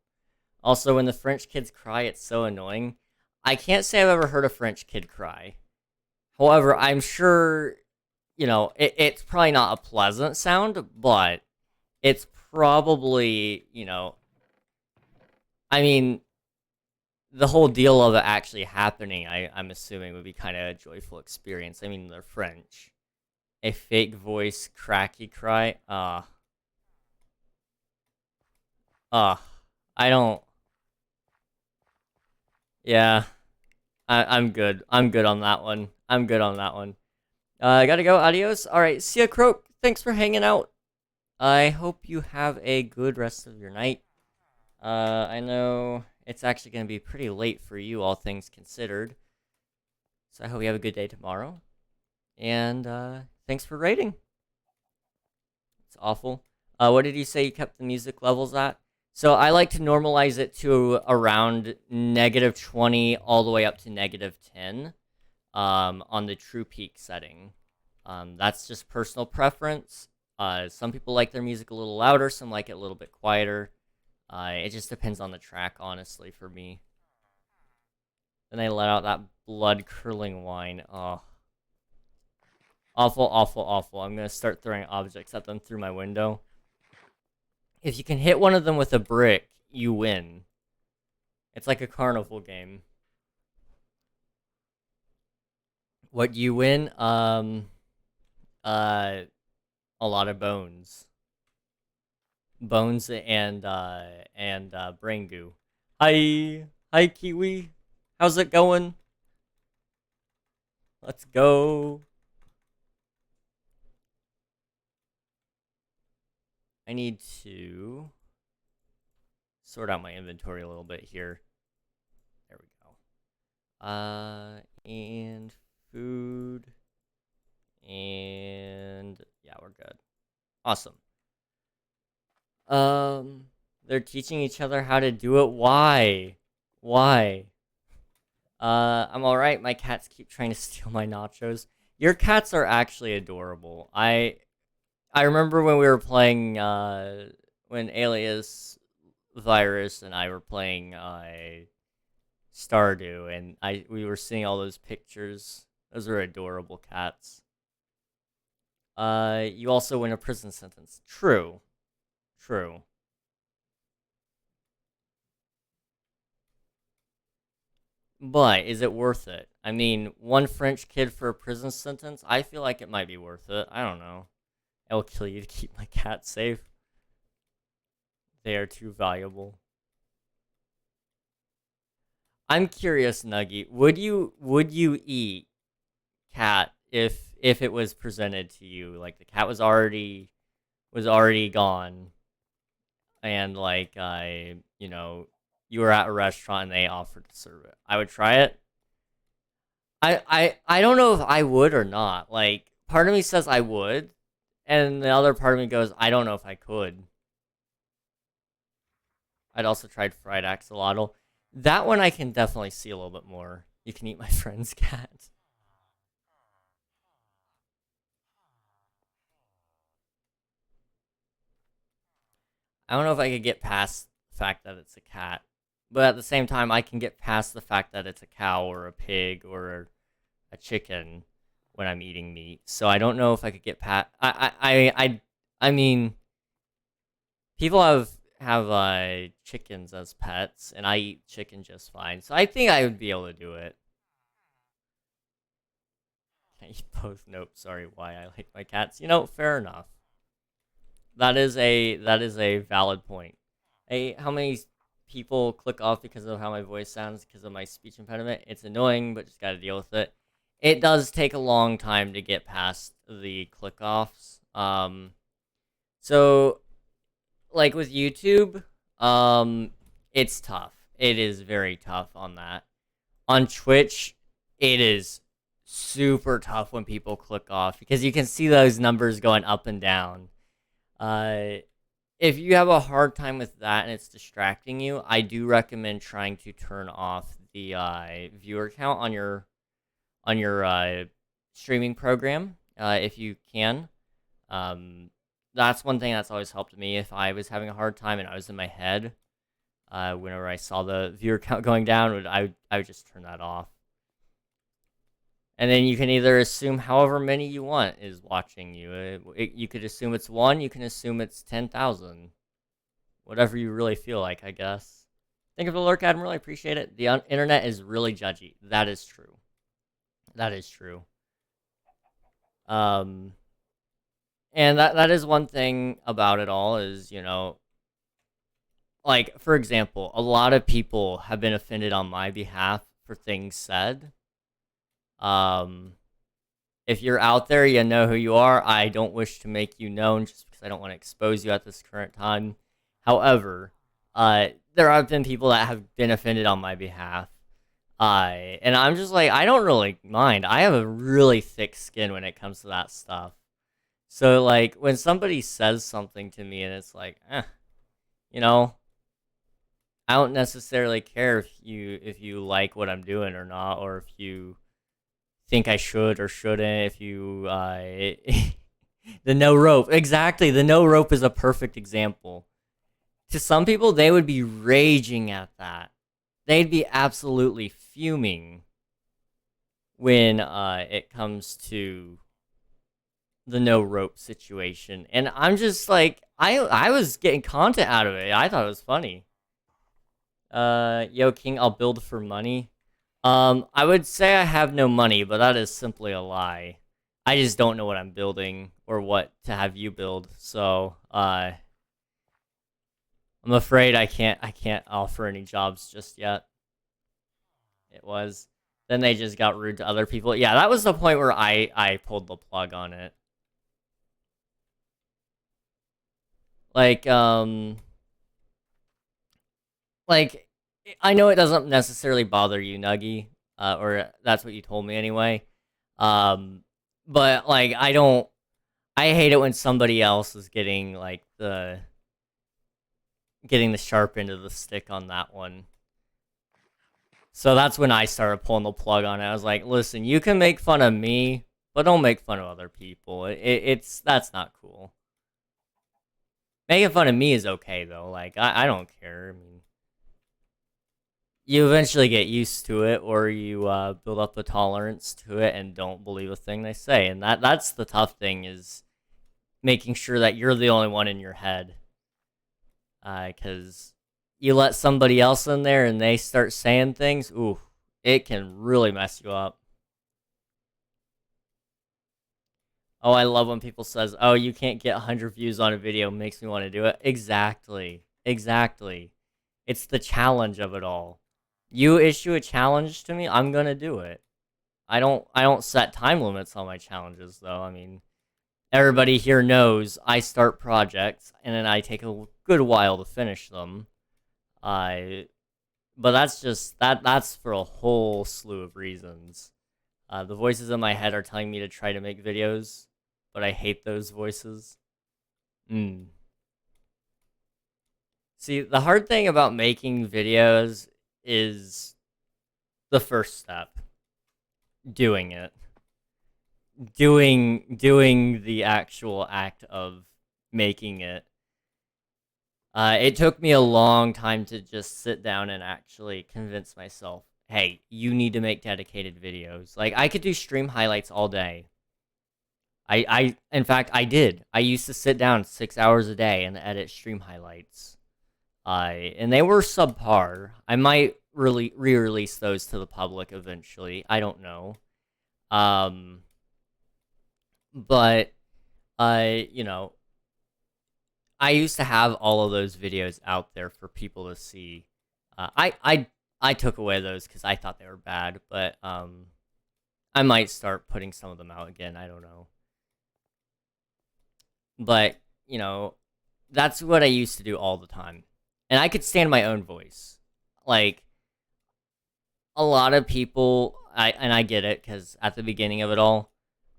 Also, when the French kids cry, it's so annoying. I can't say I've ever heard a French kid cry. However, I'm sure, it's probably not a pleasant sound, but it's probably, I mean, the whole deal of it actually happening, I'm assuming, would be kind of a joyful experience. I mean, they're French. A fake voice cracky cry. Uh, I don't. Yeah, I'm good. I'm good on that one. I'm good on that one. I gotta go. Adios. All right. See ya, Croak. Thanks for hanging out. I hope you have a good rest of your night. I know it's actually gonna be pretty late for you, all things considered. So I hope you have a good day tomorrow. And thanks for rating. It's awful. What did you say you kept the music levels at? So I like to normalize it to around -20 all the way up to -10 on the true peak setting. That's just personal preference. Some people like their music a little louder, some like it a little bit quieter. It just depends on the track, honestly, for me. Then I let out that blood curdling whine. Oh, awful, awful, awful. I'm gonna start throwing objects at them through my window. If you can hit one of them with a brick, you win. It's like a carnival game. What do you win? A lot of bones. Bones and brain goo. Hi Kiwi. How's it going? Let's go. I need to sort out my inventory a little bit here. There we go. And food. And yeah, we're good. Awesome. They're teaching each other how to do it. Why? Why? I'm all right. My cats keep trying to steal my nachos. Your cats are actually adorable. I remember when we were playing when Alias Virus and I were playing Stardew, and we were seeing all those pictures. Those are adorable cats. You also win a prison sentence. True. True. But is it worth it? I mean, one French kid for a prison sentence? I feel like it might be worth it. I don't know. I'll kill you to keep my cat safe. They are too valuable. I'm curious, Nuggy. Would you eat cat if it was presented to you? Like the cat was already gone, and like you were at a restaurant and they offered to serve it. I would try it. I don't know if I would or not. Like part of me says I would, and the other part of me goes, I don't know if I could. I'd also tried fried axolotl. That one I can definitely see a little bit more. You can eat my friend's cat. I don't know if I could get past the fact that it's a cat, but at the same time, I can get past the fact that it's a cow or a pig or a chicken when I'm eating meat. So I don't know if I could get past. I mean, people have chickens as pets, and I eat chicken just fine. So I think I would be able to do it. I eat both. Nope. Sorry. Why I like my cats? Fair enough. That is a valid point. Hey, how many people click off because of how my voice sounds because of my speech impediment? It's annoying, but just gotta deal with it. It does take a long time to get past the click offs. So like with YouTube, it's tough. It is very tough on that. On Twitch, it is super tough when people click off because you can see those numbers going up and down. Uh, if you have a hard time with that and it's distracting you, I do recommend trying to turn off the viewer count on your streaming program if you can. Um, that's one thing that's always helped me if I was having a hard time and I was in my head. Whenever I saw the viewer count going down, I would just turn that off. And then you can either assume however many you want is watching you. You could assume it's one. You can assume it's 10,000. Whatever you really feel like, I guess. Thank you for the lurk, Admiral. I appreciate it. The internet is really judgy. That is true. That is true. Um, and that is one thing about it all is like for example, a lot of people have been offended on my behalf for things said. Um, If you're out there, you know who you are. I don't wish to make you known just because I don't want to expose you at this current time. However, there have been people that have been offended on my behalf. And I'm just like, I don't really mind. I have a really thick skin when it comes to that stuff. So like when somebody says something to me and it's like, you know, I don't necessarily care if you like what I'm doing or not, or if you think I should or shouldn't. If you the no rope, exactly. The no rope is a perfect example. To some people, they would be raging at that. They'd be absolutely fuming when it comes to the no rope situation, and I'm just like, I was getting content out of it. I thought it was funny. Yo, King, I'll build for money. I would say I have no money, but that is simply a lie. I just don't know what I'm building or what to have you build. So, I'm afraid I can't offer any jobs just yet. It was. Then they just got rude to other people. Yeah, that was the point where I pulled the plug on it. Like, like I know it doesn't necessarily bother you, Nuggy, or that's what you told me anyway. Um, but like I don't. I hate it when somebody else is getting like the sharp end of the stick on that one. So that's when I started pulling the plug on it. I was like, listen, you can make fun of me, but don't make fun of other people. It's that's not cool. Making fun of me is okay though. Like I don't care. I mean, you eventually get used to it, or you build up a tolerance to it and don't believe a thing they say. And that's the tough thing, is making sure that you're the only one in your head. Because you let somebody else in there and they start saying things, ooh, it can really mess you up. Oh, I love when people says, "Oh, you can't get 100 views on a video." Makes me want to do it. Exactly, exactly. It's the challenge of it all. You issue a challenge to me, I'm gonna do it. I don't set time limits on my challenges though. I mean, everybody here knows I start projects and then I take a good while to finish them. I But that's just that's for a whole slew of reasons. The voices in my head are telling me to try to make videos, but I hate those voices. Mm. See, the hard thing about making videos is the first step, doing it. Doing the actual act of making it. It took me a long time to just sit down and actually convince myself, hey, you need to make dedicated videos. Like, I could do stream highlights all day. In fact, I did. I used to sit down 6 hours a day and edit stream highlights. And they were subpar. I might really re-release those to the public eventually. I don't know. Um, but you know, I used to have all of those videos out there for people to see. I took away those because I thought they were bad, but I might start putting some of them out again. I don't know, but you know, that's what I used to do all the time, and I could stand my own voice. Like a lot of people, I get it, because at the beginning of it all,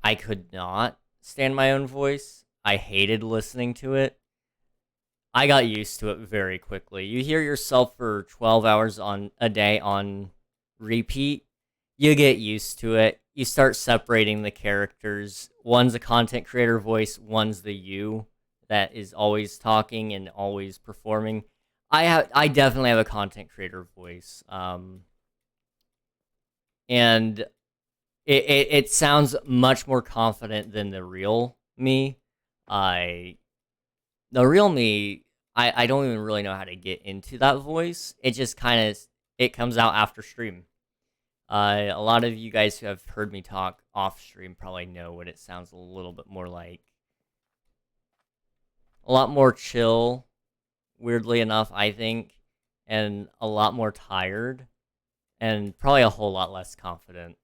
I could not stand my own voice. I hated listening to it. I got used to it very quickly. You hear yourself for 12 hours on a day on repeat, you get used to it. You start separating the characters. One's a content creator voice, one's the you that is always talking and always performing. I definitely have a content creator voice. And it sounds much more confident than the real me. I The real me, I don't even really know how to get into that voice. It just kind of it comes out after stream. A lot of you guys who have heard me talk off stream probably know what it sounds a little bit more like. A lot more chill, weirdly enough, I think, and a lot more tired, and probably a whole lot less confident.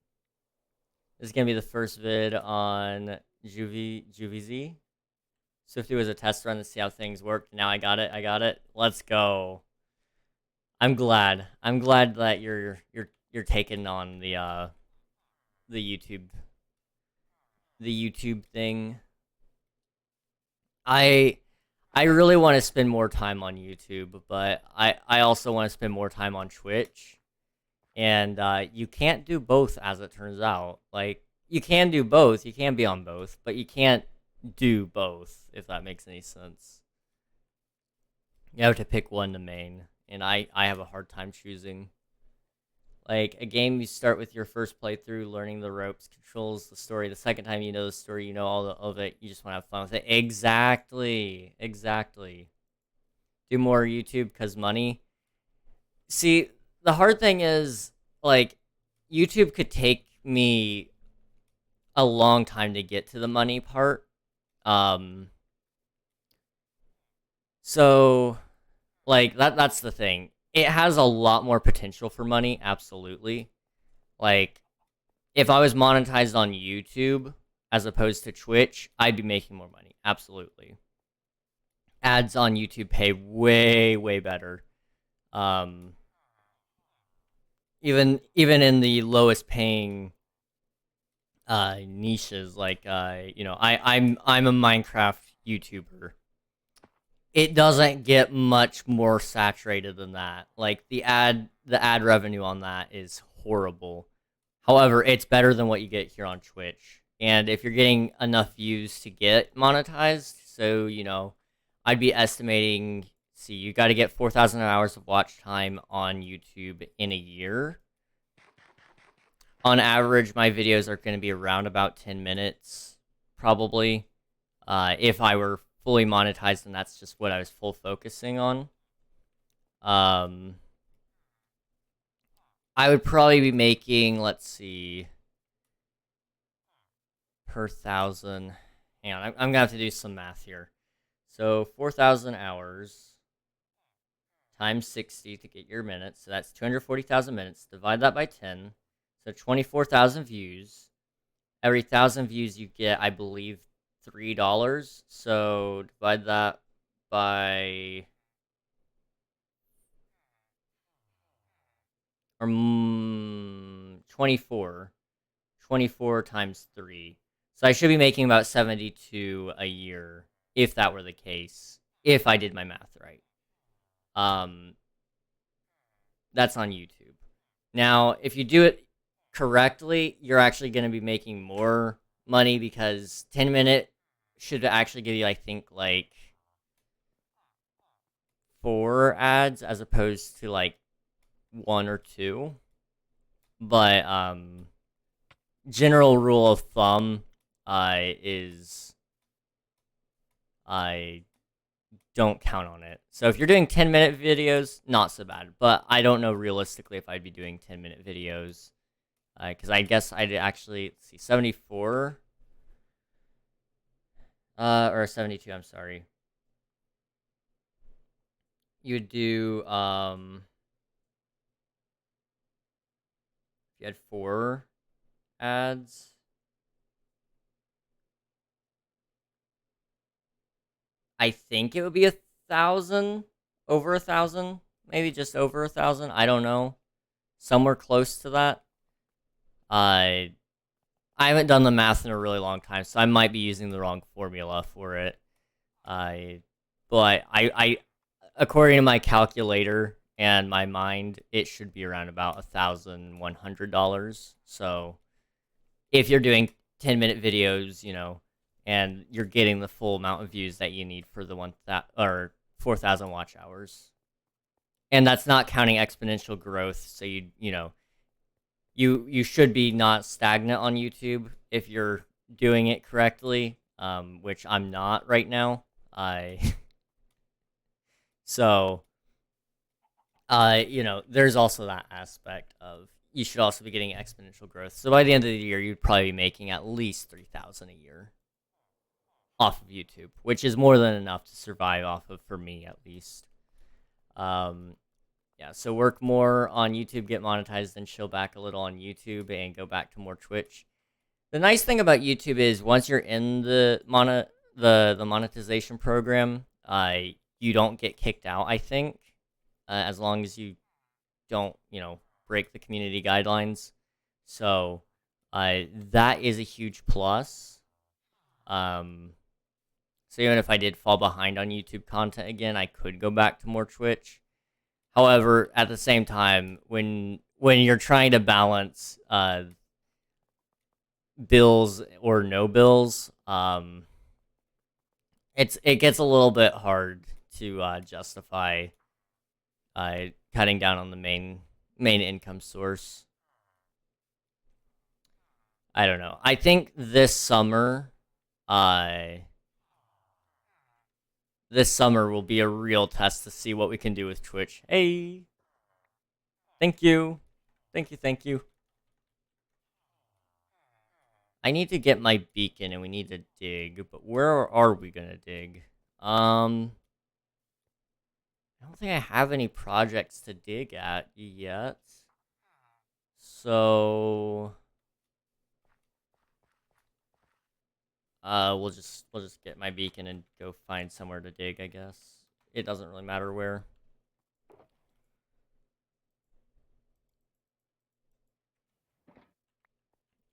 This is gonna be the first vid on JuviZ. Swifty was a test run to see how things worked. Now I got it. I got it. Let's go. I'm glad. I'm glad that you're taking on the YouTube thing. I really want to spend more time on YouTube, but I also want to spend more time on Twitch. And you can't do both, as it turns out. Like, you can do both, you can be on both, but you can't do both, if that makes any sense. You have to pick one to main, and I have a hard time choosing. Like, a game you start with your first playthrough, learning the ropes, controls, the story. The second time you know the story, you know all of it, you just want to have fun with it. Exactly. Do more YouTube, because money. See, the hard thing is, like, YouTube could take me a long time to get to the money part. So, like, that's the thing. It has a lot more potential for money, absolutely. Like, if I was monetized on YouTube as opposed to Twitch, I'd be making more money, absolutely. Ads on YouTube pay way better. Even in the lowest paying niches, like I'm a Minecraft YouTuber. It doesn't get much more saturated than that. Like, the ad revenue on that is horrible. However, it's better than what you get here on Twitch. And if you're getting enough views to get monetized, so I'd be estimating, see, you got to get 4,000 hours of watch time on YouTube in a year. On average, my videos are going to be around about 10 minutes, probably. If I were fully monetized, and that's just what I was full focusing on. I would probably be making, let's see, per 1,000. Hang on, I'm going to have to do some math here. So 4,000 hours times 60 to get your minutes. So that's 240,000 minutes. Divide that by 10. So 24,000 views. Every 1,000 views you get, I believe, $3. So divide that by 24. 24 times 3. So I should be making about 72 a year, if that were the case, if I did my math right. That's on YouTube. Now, if you do it correctly, you're actually going to be making more money, because 10-minute should actually give you, I think, like 4 ads as opposed to like 1 or 2. But general rule of thumb is I don't count on it. So if you're doing 10-minute videos, not so bad. But I don't know realistically if I'd be doing 10-minute videos, because I guess I'd actually, let's see, 74 or 72. I'm sorry. You would do if you had 4 ads. I think it would be 1,000, over 1,000, maybe just over 1,000. I don't know, somewhere close to that. I haven't done the math in a really long time, so I might be using the wrong formula for it. But I according to my calculator and my mind, it should be around about $1,100. So if you're doing 10-minute videos, and you're getting the full amount of views that you need for the 4,000 watch hours, and that's not counting exponential growth. So you should be not stagnant on YouTube if you're doing it correctly, which I'm not right now. So there's also that aspect of, you should also be getting exponential growth. So by the end of the year, you'd probably be making at least 3,000 a year off of YouTube, which is more than enough to survive off of, for me at least. Yeah, so work more on YouTube, get monetized, then chill back a little on YouTube and go back to more Twitch. The nice thing about YouTube is once you're in the monetization program, you don't get kicked out. I think, as long as you don't, break the community guidelines. So, that is a huge plus. Um, so even if I did fall behind on YouTube content again, I could go back to more Twitch. However, at the same time, when you're trying to balance bills or no bills, it gets a little bit hard to justify cutting down on the main income source. I don't know. I think uh, this summer will be a real test to see what we can do with Twitch. Hey, thank you, thank you. I need to get my beacon and we need to dig, but where are we gonna dig? I don't think I have any projects to dig at yet. So we'll just get my beacon and go find somewhere to dig, I guess. It doesn't really matter where.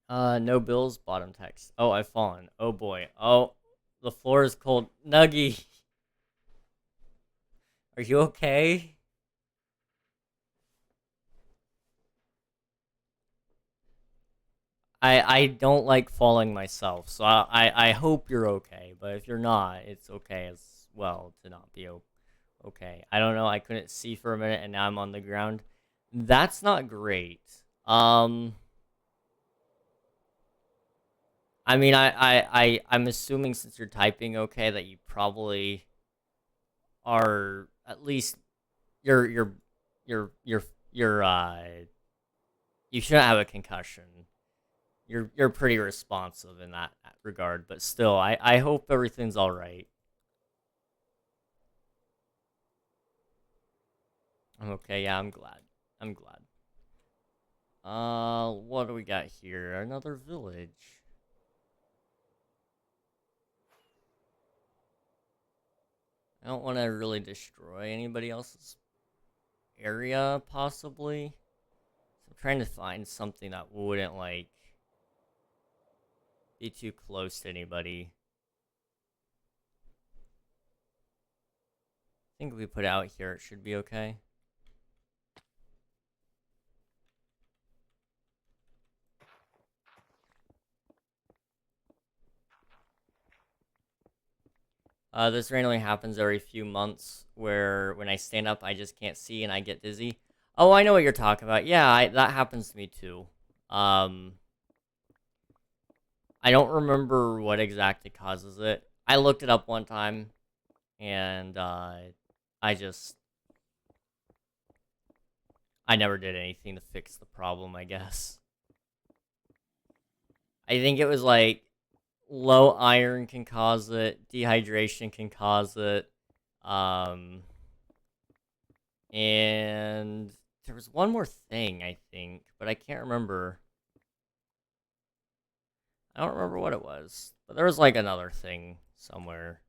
No bills, bottom text. Oh, I've fallen. Oh boy. Oh, the floor is cold. Nuggy, are you okay? I don't like falling myself, so I hope you're okay. But if you're not, it's okay as well to not be okay. I don't know. I couldn't see for a minute, and now I'm on the ground. That's not great. Um, I mean, I'm assuming since you're typing okay that you probably are at least you're you're you're you shouldn't have a concussion. You're pretty responsive in that regard, but still, I hope everything's all right. I'm okay. Yeah, I'm glad. I'm glad. What do we got here? Another village. I don't want to really destroy anybody else's area, possibly. So I'm trying to find something that wouldn't, like, be too close to anybody. I think if we put it out here, it should be okay. This randomly happens every few months where when I stand up, I just can't see and I get dizzy. Oh, I know what you're talking about. Yeah, that happens to me too. Um, I don't remember what exactly causes it. I looked it up one time, and I just I never did anything to fix the problem, I guess. I think it was like low iron can cause it, dehydration can cause it, um, and there was one more thing I think, but I can't remember. I don't remember what it was, but there was like another thing somewhere.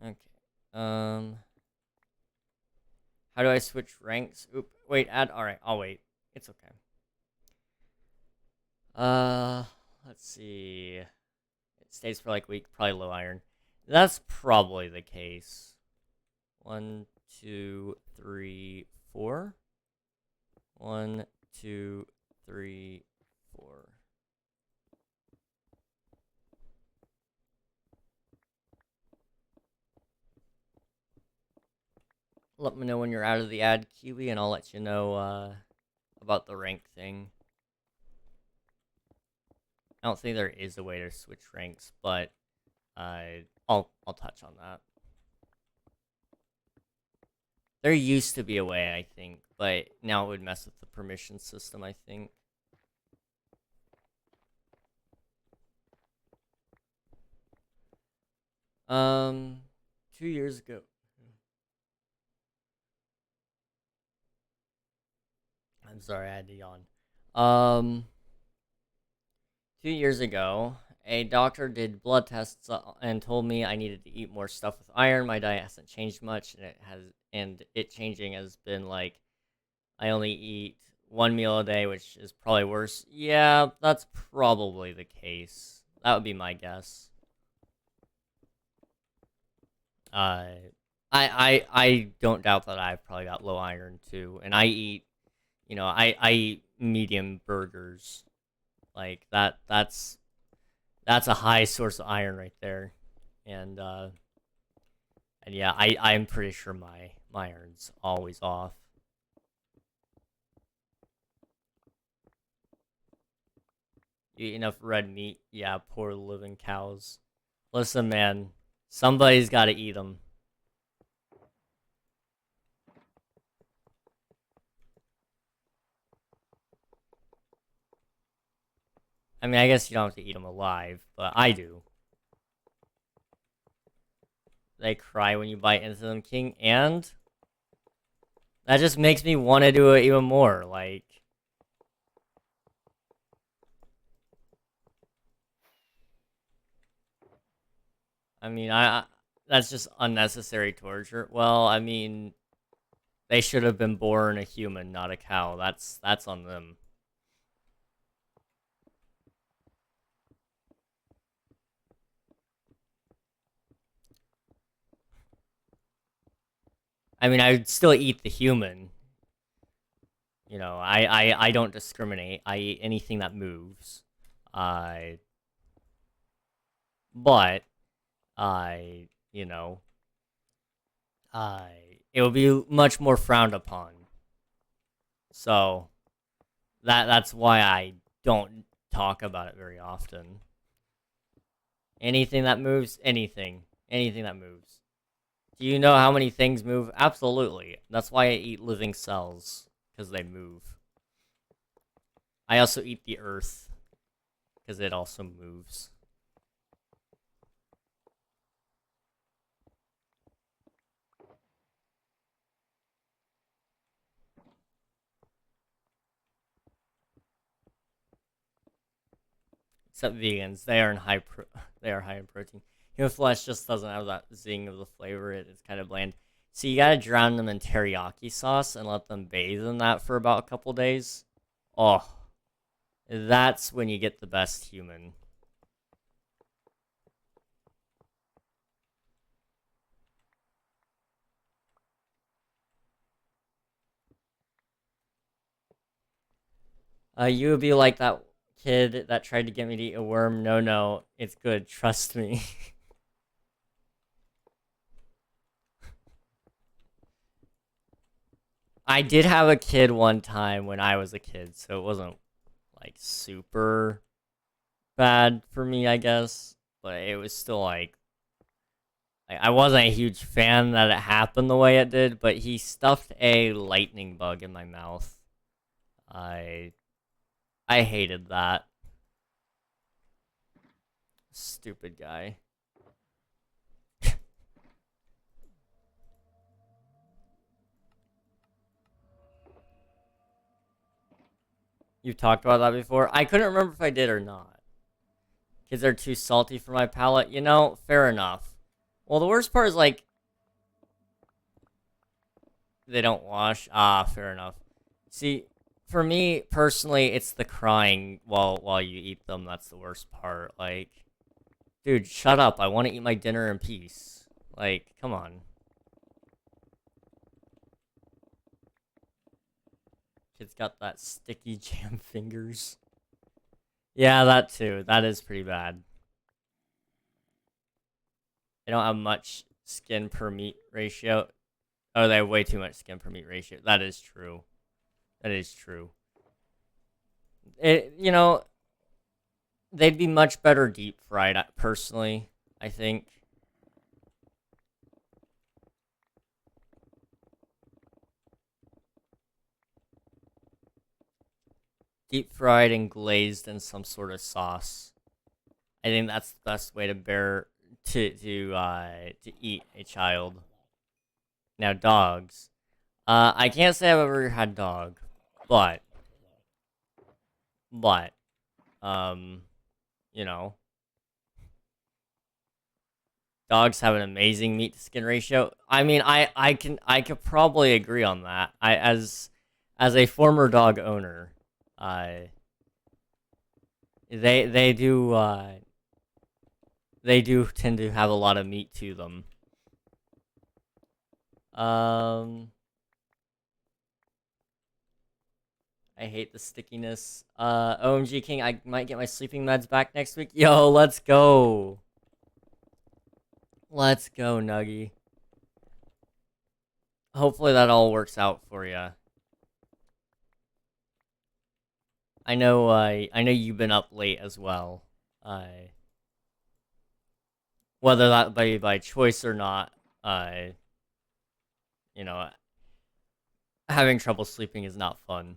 Okay. Um, how do I switch ranks? Oop. Wait. Add. All right. I'll wait. It's okay. Uh, let's see. It stays for like a week. Probably low iron. That's probably the case. 1, 2, 3, 4. 1, 2, 3, 4. Let me know when you're out of the ad, Kiwi, and I'll let you know about the rank thing. I don't think there is a way to switch ranks, but I'll touch on that. There used to be a way, I think, but now it would mess with the permission system, I think. Um, 2 years ago. I'm sorry, I had to yawn. Um, 2 years ago, a doctor did blood tests and told me I needed to eat more stuff with iron. My diet hasn't changed much, and it changing has been like I only eat one meal a day, which is probably worse. Yeah, that's probably the case. That would be my guess. Uh, I don't doubt that I've probably got low iron too, and I eat, I eat medium burgers like that. That's a high source of iron right there, and yeah, I'm pretty sure my iron's always off. You eat enough red meat, yeah. Poor living cows. Listen, man, somebody's got to eat them. I mean, I guess you don't have to eat them alive, but I do. They cry when you bite into them, King, and that just makes me want to do it even more. Like, I mean, that's just unnecessary torture. Well, I mean, they should have been born a human, not a cow. That's on them. I mean, I'd still eat the human. I don't discriminate. I eat anything that moves. I, but I, I, it would be much more frowned upon. So that's why I don't talk about it very often. Anything that moves, anything that moves. Do you know how many things move? Absolutely. That's why I eat living cells, because they move. I also eat the earth, because it also moves. Except vegans, they are they are high in protein. Human flesh just doesn't have that zing of the flavor. It's kind of bland. So you gotta drown them in teriyaki sauce and let them bathe in that for about a couple days. Oh, that's when you get the best human. You would be like that kid that tried to get me to eat a worm. No, no, it's good. Trust me. I did have a kid one time when I was a kid, so it wasn't like super bad for me, I guess. But it was still like I wasn't a huge fan that it happened the way it did. But he stuffed a lightning bug in my mouth. I I hated that. Stupid guy. You talked about that before. I couldn't remember if I did or not. Kids are too salty for my palate. Fair enough. Well, the worst part is like they don't wash. Ah, fair enough. See, for me personally, it's the crying while you eat them that's the worst part. Like, dude, shut up. I want to eat my dinner in peace. Like, come on. Kid's got that sticky jam fingers. Yeah, that too. That is pretty bad. They don't have much skin per meat ratio. Oh, they have way too much skin per meat ratio. That is true. That is true. It, they'd be much better deep fried, personally, I think. Deep fried and glazed in some sort of sauce. I think that's the best way to bear to eat a child. Now dogs. I can't say I've ever had dog, but but um, you know, dogs have an amazing meat to skin ratio. I mean, I could probably agree on that. I as a former dog owner, uh, they do they do tend to have a lot of meat to them. Um, I hate the stickiness. OMG King, I might get my sleeping meds back next week. Yo, let's go. Let's go, Nuggy. Hopefully that all works out for you. I know you've been up late as well. Whether that be by choice or not, you know, having trouble sleeping is not fun.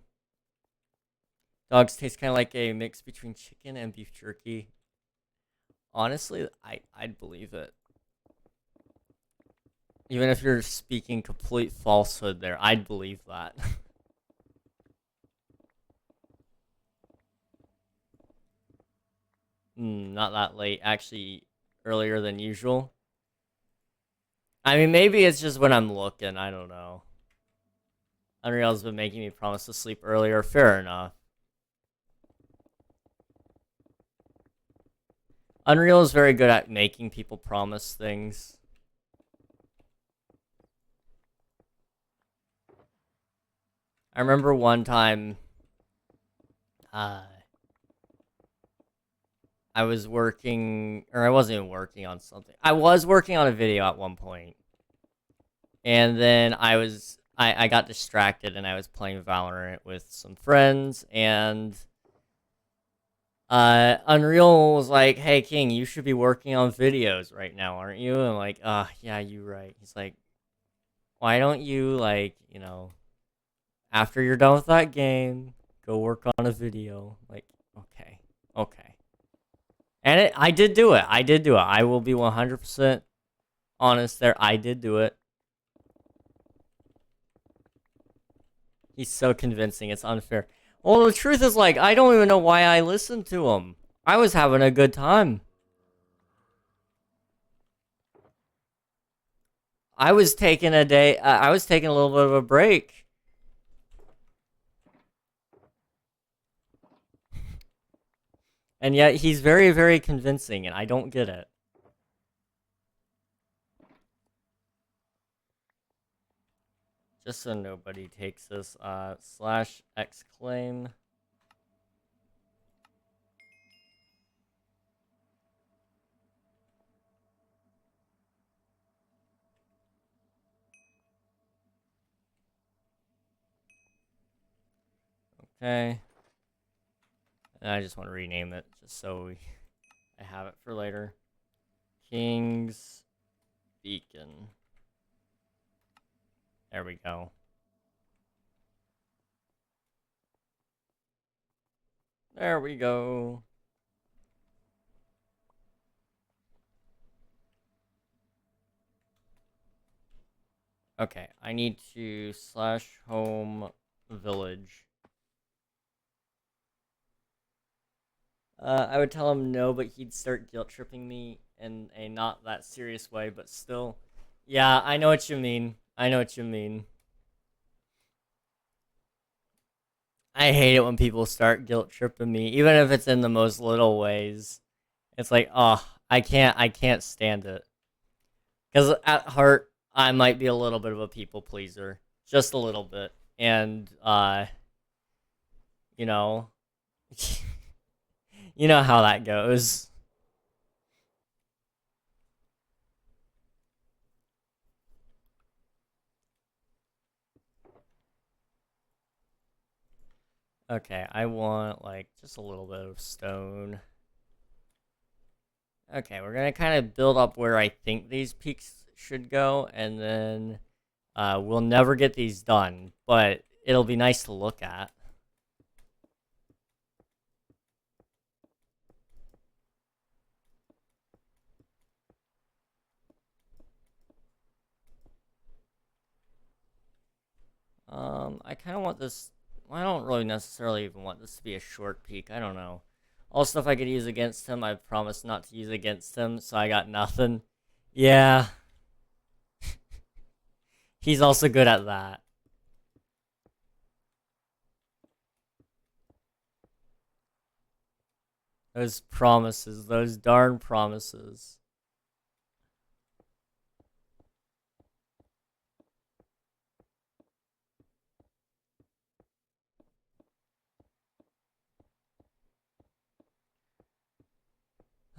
Dogs taste kind of like a mix between chicken and beef jerky. Honestly, I'd believe it. Even if you're speaking complete falsehood there, I'd believe that. Not that late, actually earlier than usual. I mean, maybe it's just when I'm looking, I don't know. Unreal's been making me promise to sleep earlier, fair enough. Unreal is very good at making people promise things. I remember one time, uh, I was working, or I wasn't even working on something. I was working on a video at one point, and then I got distracted and I was playing Valorant with some friends, and Unreal was like, "Hey King, you should be working on videos right now, aren't you?" And I'm like, yeah, you're right." He's like, "Why don't you, like, after you're done with that game, go work on a video?" Like, okay, okay. And I did do it. I did do it. I will be 100% honest there. I did do it. He's so convincing. It's unfair. Well, the truth is, like, I don't even know why I listened to him. I was having a good time. I was taking a day. I was taking a little bit of a break. And yet he's very, very convincing, and I don't get it. Just so nobody takes this, slash exclaim. Okay. And I just want to rename it, just so I have it for later. King's Beacon. There we go. There we go. Okay, I need to slash home village. I would tell him no, but he'd start guilt tripping me in a not that serious way, but still. Yeah, I know what you mean. I know what you mean. I hate it when people start guilt tripping me, even if it's in the most little ways. It's like, oh, I can't stand it. Because at heart, I might be a little bit of a people pleaser, just a little bit, and you know, you know how that goes. Okay, I want like just a little bit of stone. Okay, we're gonna kind of build up where I think these peaks should go, and then we'll never get these done, but it'll be nice to look at. I kind of want this. I don't really necessarily even want this to be a short peek. I don't know. All stuff I could use against him, I've promised not to use against him, so I got nothing. Yeah, he's also good at that. Those promises, those darn promises.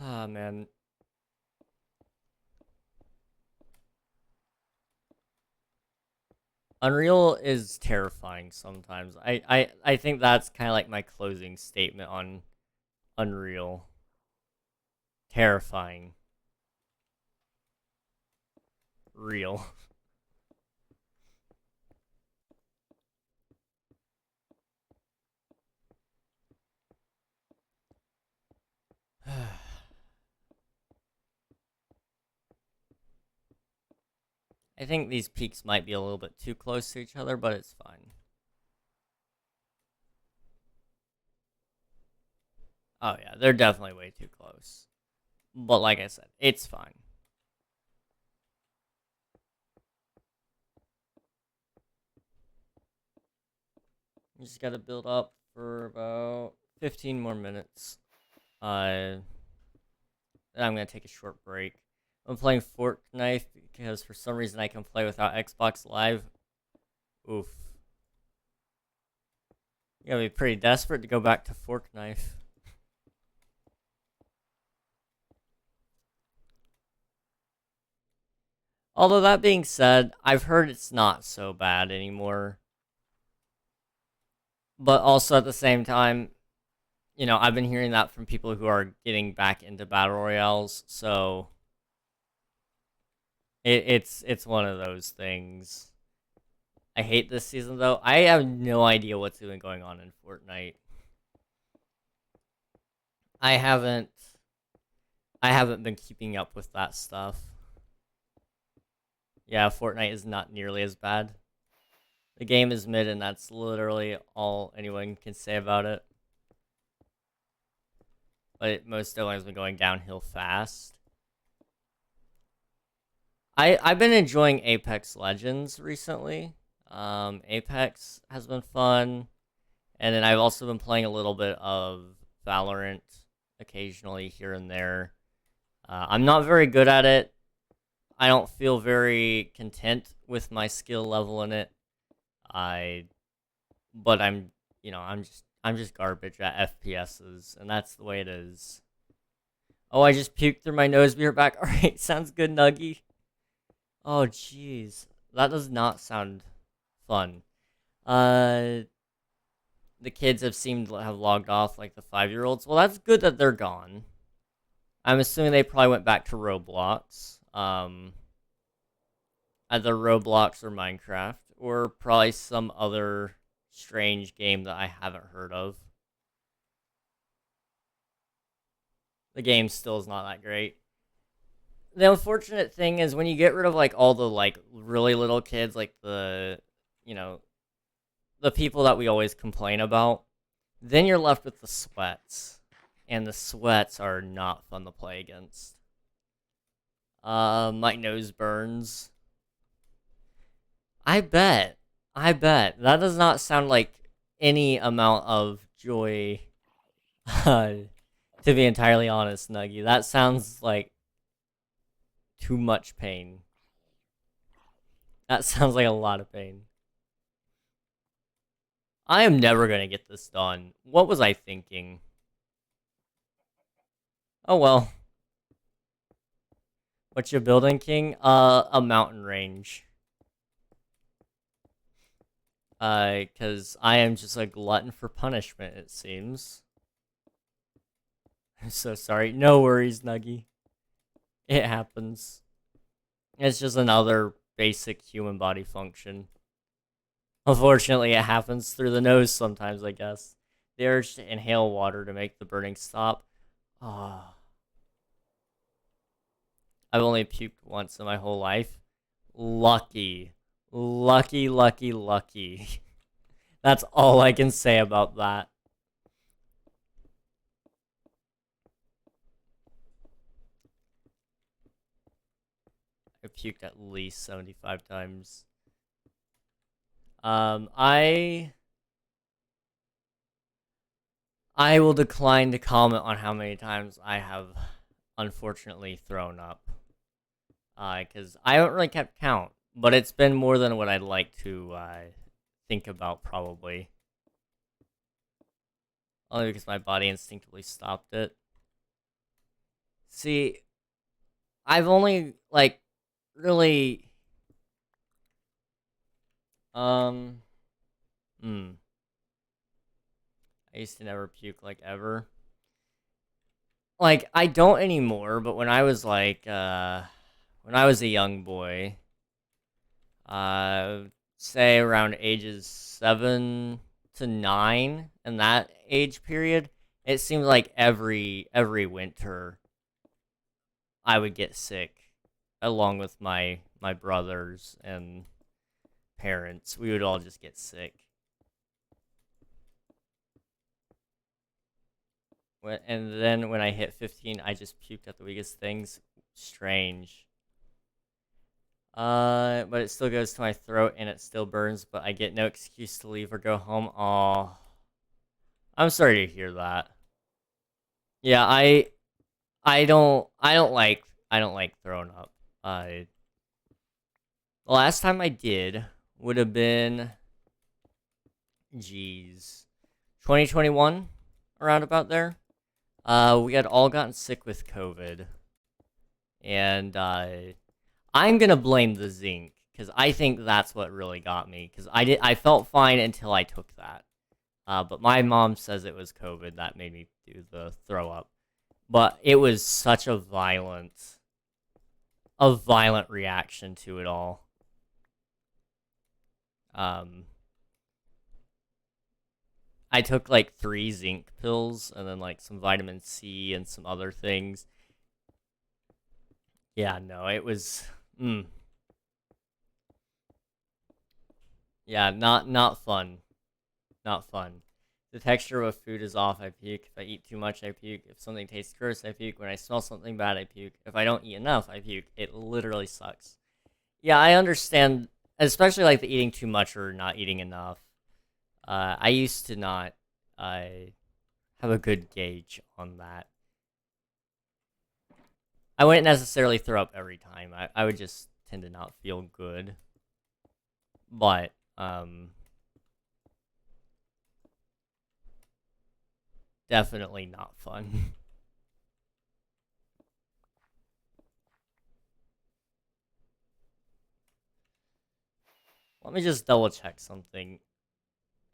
Ah, man. Unreal is terrifying sometimes. I think that's kind of like my closing statement on Unreal. Terrifying. Real. I think these peaks might be a little bit too close to each other, but it's fine. Oh yeah, they're definitely way too close. But like I said, it's fine. You just gotta build up for about 15 more minutes. Then I'm gonna take a short break. I'm playing Fortnite because for some reason I can play without Xbox Live. Oof. You gotta be pretty desperate to go back to Fortnite. Although that being said, I've heard it's not so bad anymore. But also at the same time, I've been hearing that from people who are getting back into battle royales, so it's one of those things. I hate this season though. I have no idea what's even going on in Fortnite. I haven't I haven't been keeping up with that stuff. Yeah, Fortnite is not nearly as bad. The game is mid and that's literally all anyone can say about it. But it most definitely has been going downhill fast. I've been enjoying Apex Legends recently. Apex has been fun, and then I've also been playing a little bit of Valorant occasionally here and there. I'm not very good at it. I don't feel very content with my skill level in it. I, but I'm just garbage at FPSs, and that's the way it is. Oh, I just puked through my nose. Be right back. All right, sounds good, Nuggy. Oh, jeez, that does not sound fun. Uh, the kids have seemed to have logged off, like the 5-year-olds. Well, that's good that they're gone. I'm assuming they probably went back to Roblox. Either Roblox or Minecraft, or probably some other strange game that I haven't heard of. The game still is not that great. The unfortunate thing is when you get rid of like all the like really little kids, like you know, the people that we always complain about, then you're left with the sweats. And the sweats are not fun to play against. My nose burns. I bet. I bet. That does not sound like any amount of joy. To be entirely honest, Nuggy. That sounds like too much pain. That sounds like a lot of pain. I am never going to get this done. What was I thinking? Oh well. What you building, King? A mountain range. Because I am just a glutton for punishment, it seems. I'm so sorry. No worries, Nuggy. It happens. It's just another basic human body function. Unfortunately, it happens through the nose sometimes, I guess. The urge to inhale water to make the burning stop. Ah. I've only puked once in my whole life. Lucky. Lucky, lucky, lucky. That's all I can say about that. I puked at least 75 times. I will decline to comment on how many times I have unfortunately thrown up. Because I haven't really kept count, but it's been more than what I'd like to think about, probably. Only because my body instinctively stopped it. See, I've only, like, really... Um... Hmm. I used to never puke, like, ever. Like, I don't anymore, but when I was, like, when I was a young boy, say around ages 7 to 9, in that age period, it seemed like every winter I would get sick, along with my brothers and parents. We would all just get sick. And then when I hit 15, I just puked at the weakest things. Strange. But it still goes to my throat and it still burns, but I get no excuse to leave or go home. Aw. I'm sorry to hear that. Yeah, I don't like throwing up. The last time I did would have been, geez, 2021, around about there. We had all gotten sick with COVID, and I'm gonna blame the zinc because I think that's what really got me. Because I felt fine until I took that. But my mom says it was COVID that made me do the throw up. But it was such a violent reaction to it all. Um, I took like 3 zinc pills and then like some vitamin C and some other things. Yeah, no, it was, yeah, not fun, not fun. The texture of food is off, I puke. If I eat too much, I puke. If something tastes gross, I puke. When I smell something bad, I puke. If I don't eat enough, I puke. It literally sucks. Yeah, I understand, especially like the eating too much or not eating enough. I used to not have a good gauge on that. I wouldn't necessarily throw up every time. I would just tend to not feel good. But, definitely not fun. Let me just double check something.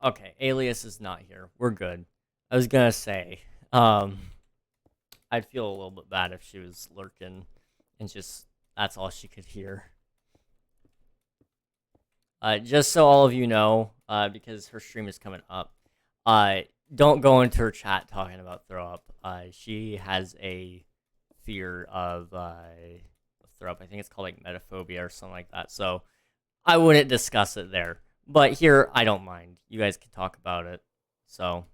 Okay, Alias is not here. We're good. I was gonna say, um, I'd feel a little bit bad if she was lurking and just that's all she could hear. Just so all of you know, because her stream is coming up, uh, don't go into her chat talking about throw up. She has a fear of throw up. I think it's called like metaphobia or something like that. So I wouldn't discuss it there. But here, I don't mind. You guys can talk about it. So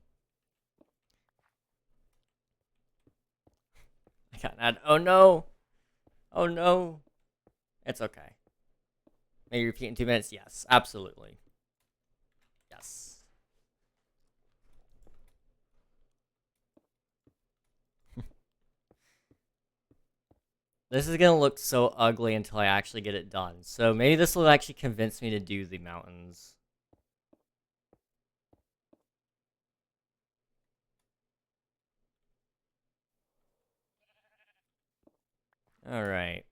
I got an ad. Oh no! Oh no! It's okay. Maybe repeat in 2 minutes. Yes, absolutely. Yes. This is gonna look so ugly until I actually get it done. So maybe this will actually convince me to do the mountains. Alright.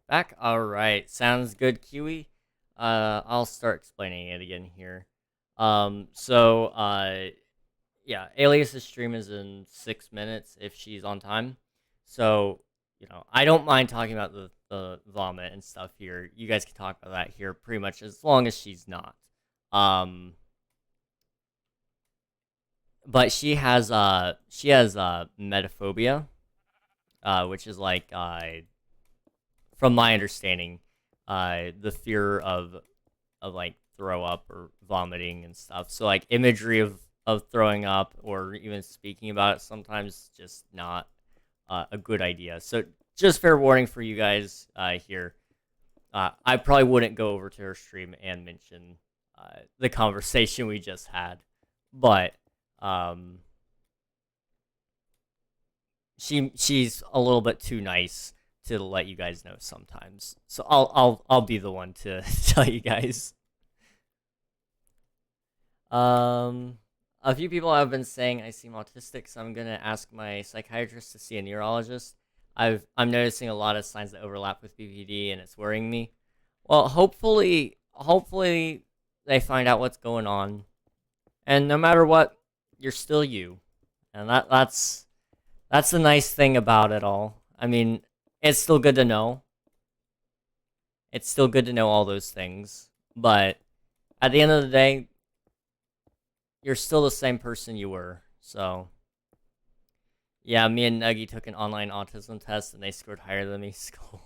Back? Alright. Sounds good, Kiwi. I'll start explaining it again here. Yeah, Alias's stream is in 6 minutes if she's on time. So, I don't mind talking about the vomit and stuff here. You guys can talk about that here pretty much as long as she's not. But she has metaphobia, which is like from my understanding, the fear of like throw up or vomiting and stuff. So like imagery of throwing up or even speaking about it sometimes just not a good idea. So just fair warning for you guys here. I probably wouldn't go over to her stream and mention the conversation we just had, but she's a little bit too nice to let you guys know sometimes. So I'll be the one to tell you guys. A few people have been saying I seem autistic, so I'm gonna ask my psychiatrist to see a neurologist. I'm noticing a lot of signs that overlap with BPD, and it's worrying me. Well, hopefully they find out what's going on, and no matter what, you're still you, and that's the nice thing about it all. I mean, it's still good to know. It's still good to know all those things, but at the end of the day, you're still the same person you were. So, yeah, me and Nuggy took an online autism test, and they scored higher than me. School.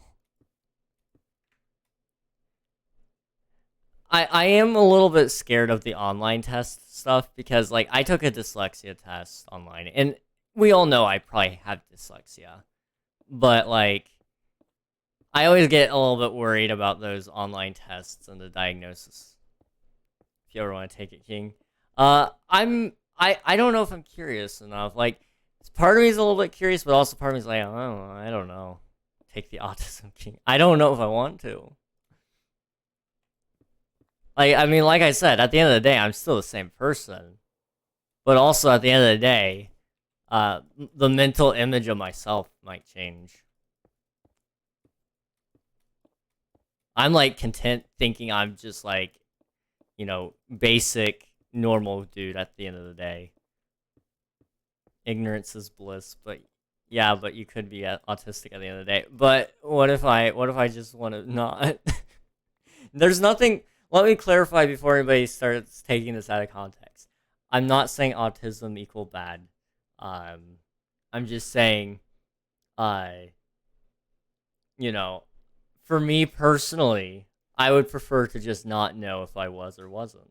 I am a little bit scared of the online test stuff because, like, I took a dyslexia test online, and we all know I probably have dyslexia. But, like, I always get a little bit worried about those online tests and the diagnosis. If you ever want to take it, King. I don't know if I'm curious enough. Like, part of me is a little bit curious, but also part of me is like, I don't know. Take the autism King. I don't know if I want to. Like, I mean, like I said, at the end of the day, I'm still the same person. But also, at the end of the day, the mental image of myself might change. I'm, like, content thinking I'm just, like, basic, normal dude at the end of the day. Ignorance is bliss, but yeah, but you could be autistic at the end of the day. But what if I just want to not? There's nothing. Let me clarify before anybody starts taking this out of context. I'm not saying autism equal bad. I'm just saying, for me personally, I would prefer to just not know if I was or wasn't.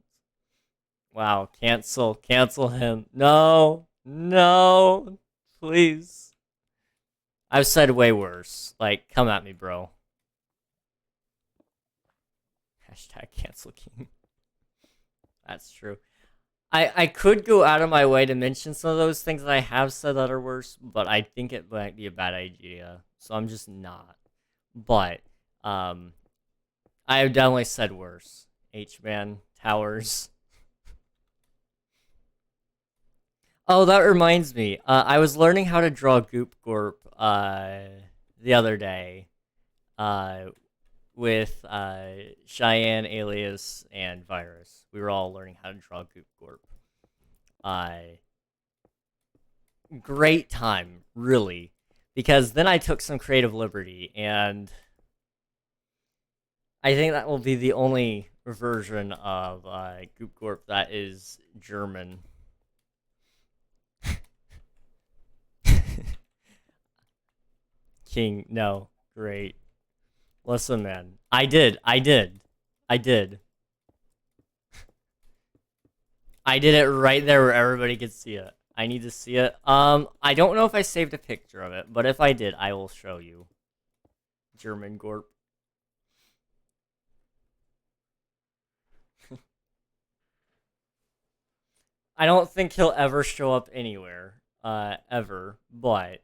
Wow, cancel him. No, please. I've said way worse. Like, come at me, bro. Hashtag cancel King. That's true. I could go out of my way to mention some of those things that I have said that are worse, but I think it might be a bad idea. So I'm just not. But, I have definitely said worse. H-Man, Towers. Oh, that reminds me. I was learning how to draw Goop Gorp the other day with Cheyenne, Alias, and Virus. We were all learning how to draw Goop Gorp. Great time, really. Because then I took some creative liberty, and I think that will be the only version of Goop Gorp that is German. King, no. Great. Listen, man. I did. I did it right there where everybody could see it. I need to see it. I don't know if I saved a picture of it, but if I did, I will show you. German Gorp. I don't think he'll ever show up anywhere, ever, but,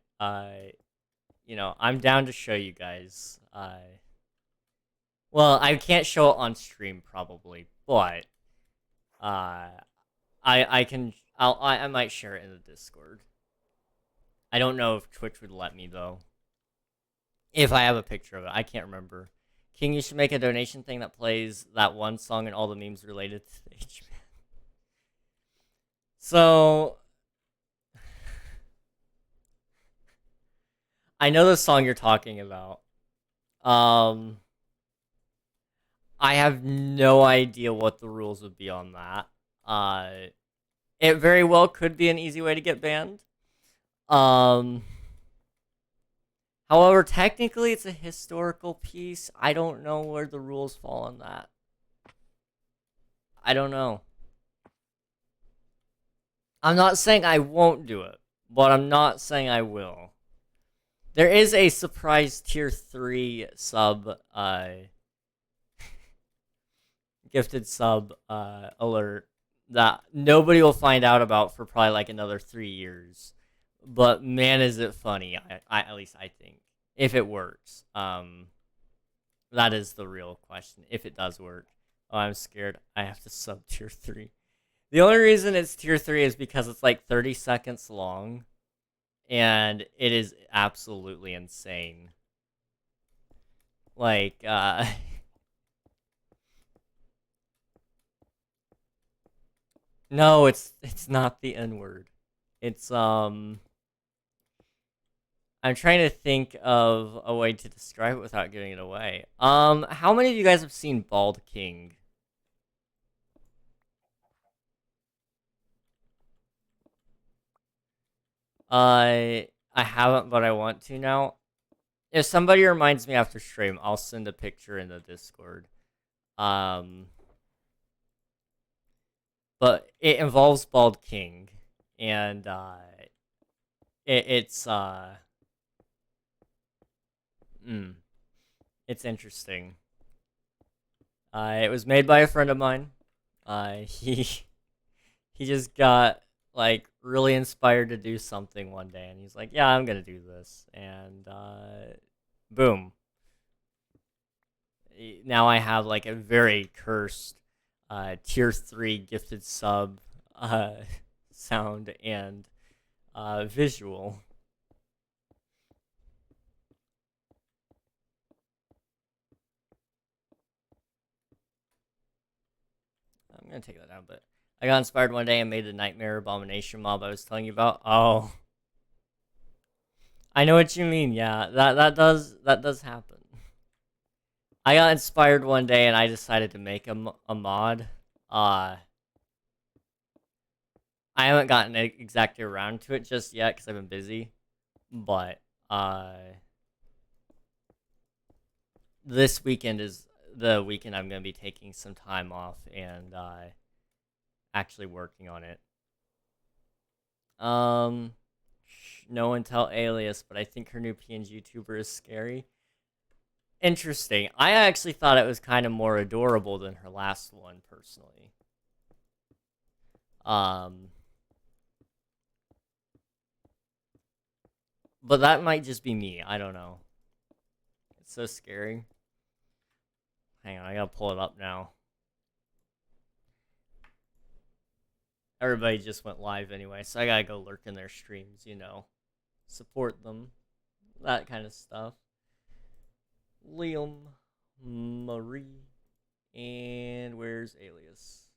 I'm down to show you guys. Well, I can't show it on stream probably, but I might share it in the Discord. I don't know if Twitch would let me though. If I have a picture of it, I can't remember. King, you should make a donation thing that plays that one song and all the memes related to the H-Man. So I know the song you're talking about. Um, I have no idea what the rules would be on that. It very well could be an easy way to get banned. Um, However, technically it's a historical piece. I don't know where the rules fall on that. I don't know. I'm not saying I won't do it, but I'm not saying I will. There is a surprise tier 3 sub, gifted sub, alert that nobody will find out about for probably like another 3 years. But man, is it funny. At least I think. If it works. That is the real question. If it does work. Oh, I'm scared. I have to sub tier 3. The only reason it's tier 3 is because it's like 30 seconds long. And it is absolutely insane. Like, no, it's not the N-word. It's, I'm trying to think of a way to describe it without giving it away. How many of you guys have seen Bald King? I haven't, but I want to now. If somebody reminds me after stream, I'll send a picture in the Discord. Um, but it involves Bald King, and it's mm, it's interesting. It was made by a friend of mine. He he just got like really inspired to do something one day, and he's like, "Yeah, I'm gonna do this," and boom. Now I have like a very cursed tier 3 gifted sub uh, sound and visual. I'm gonna take that down, but I got inspired one day and made the nightmare abomination mob I was telling you about. Oh, I know what you mean. Yeah, that does happen. I got inspired one day and I decided to make a mod. Uh, I haven't gotten exactly around to it just yet because I've been busy. But this weekend is the weekend I'm gonna be taking some time off and actually working on it. Um, no one tell Alias, but I think her new PNG YouTuber is scary. Interesting. I actually thought it was kind of more adorable than her last one, personally. Um, but that might just be me. I don't know. It's so scary. Hang on, I gotta pull it up now. Everybody just went live anyway, so I gotta go lurk in their streams, support them, that kind of stuff. Liam, Marie, and where's Alias?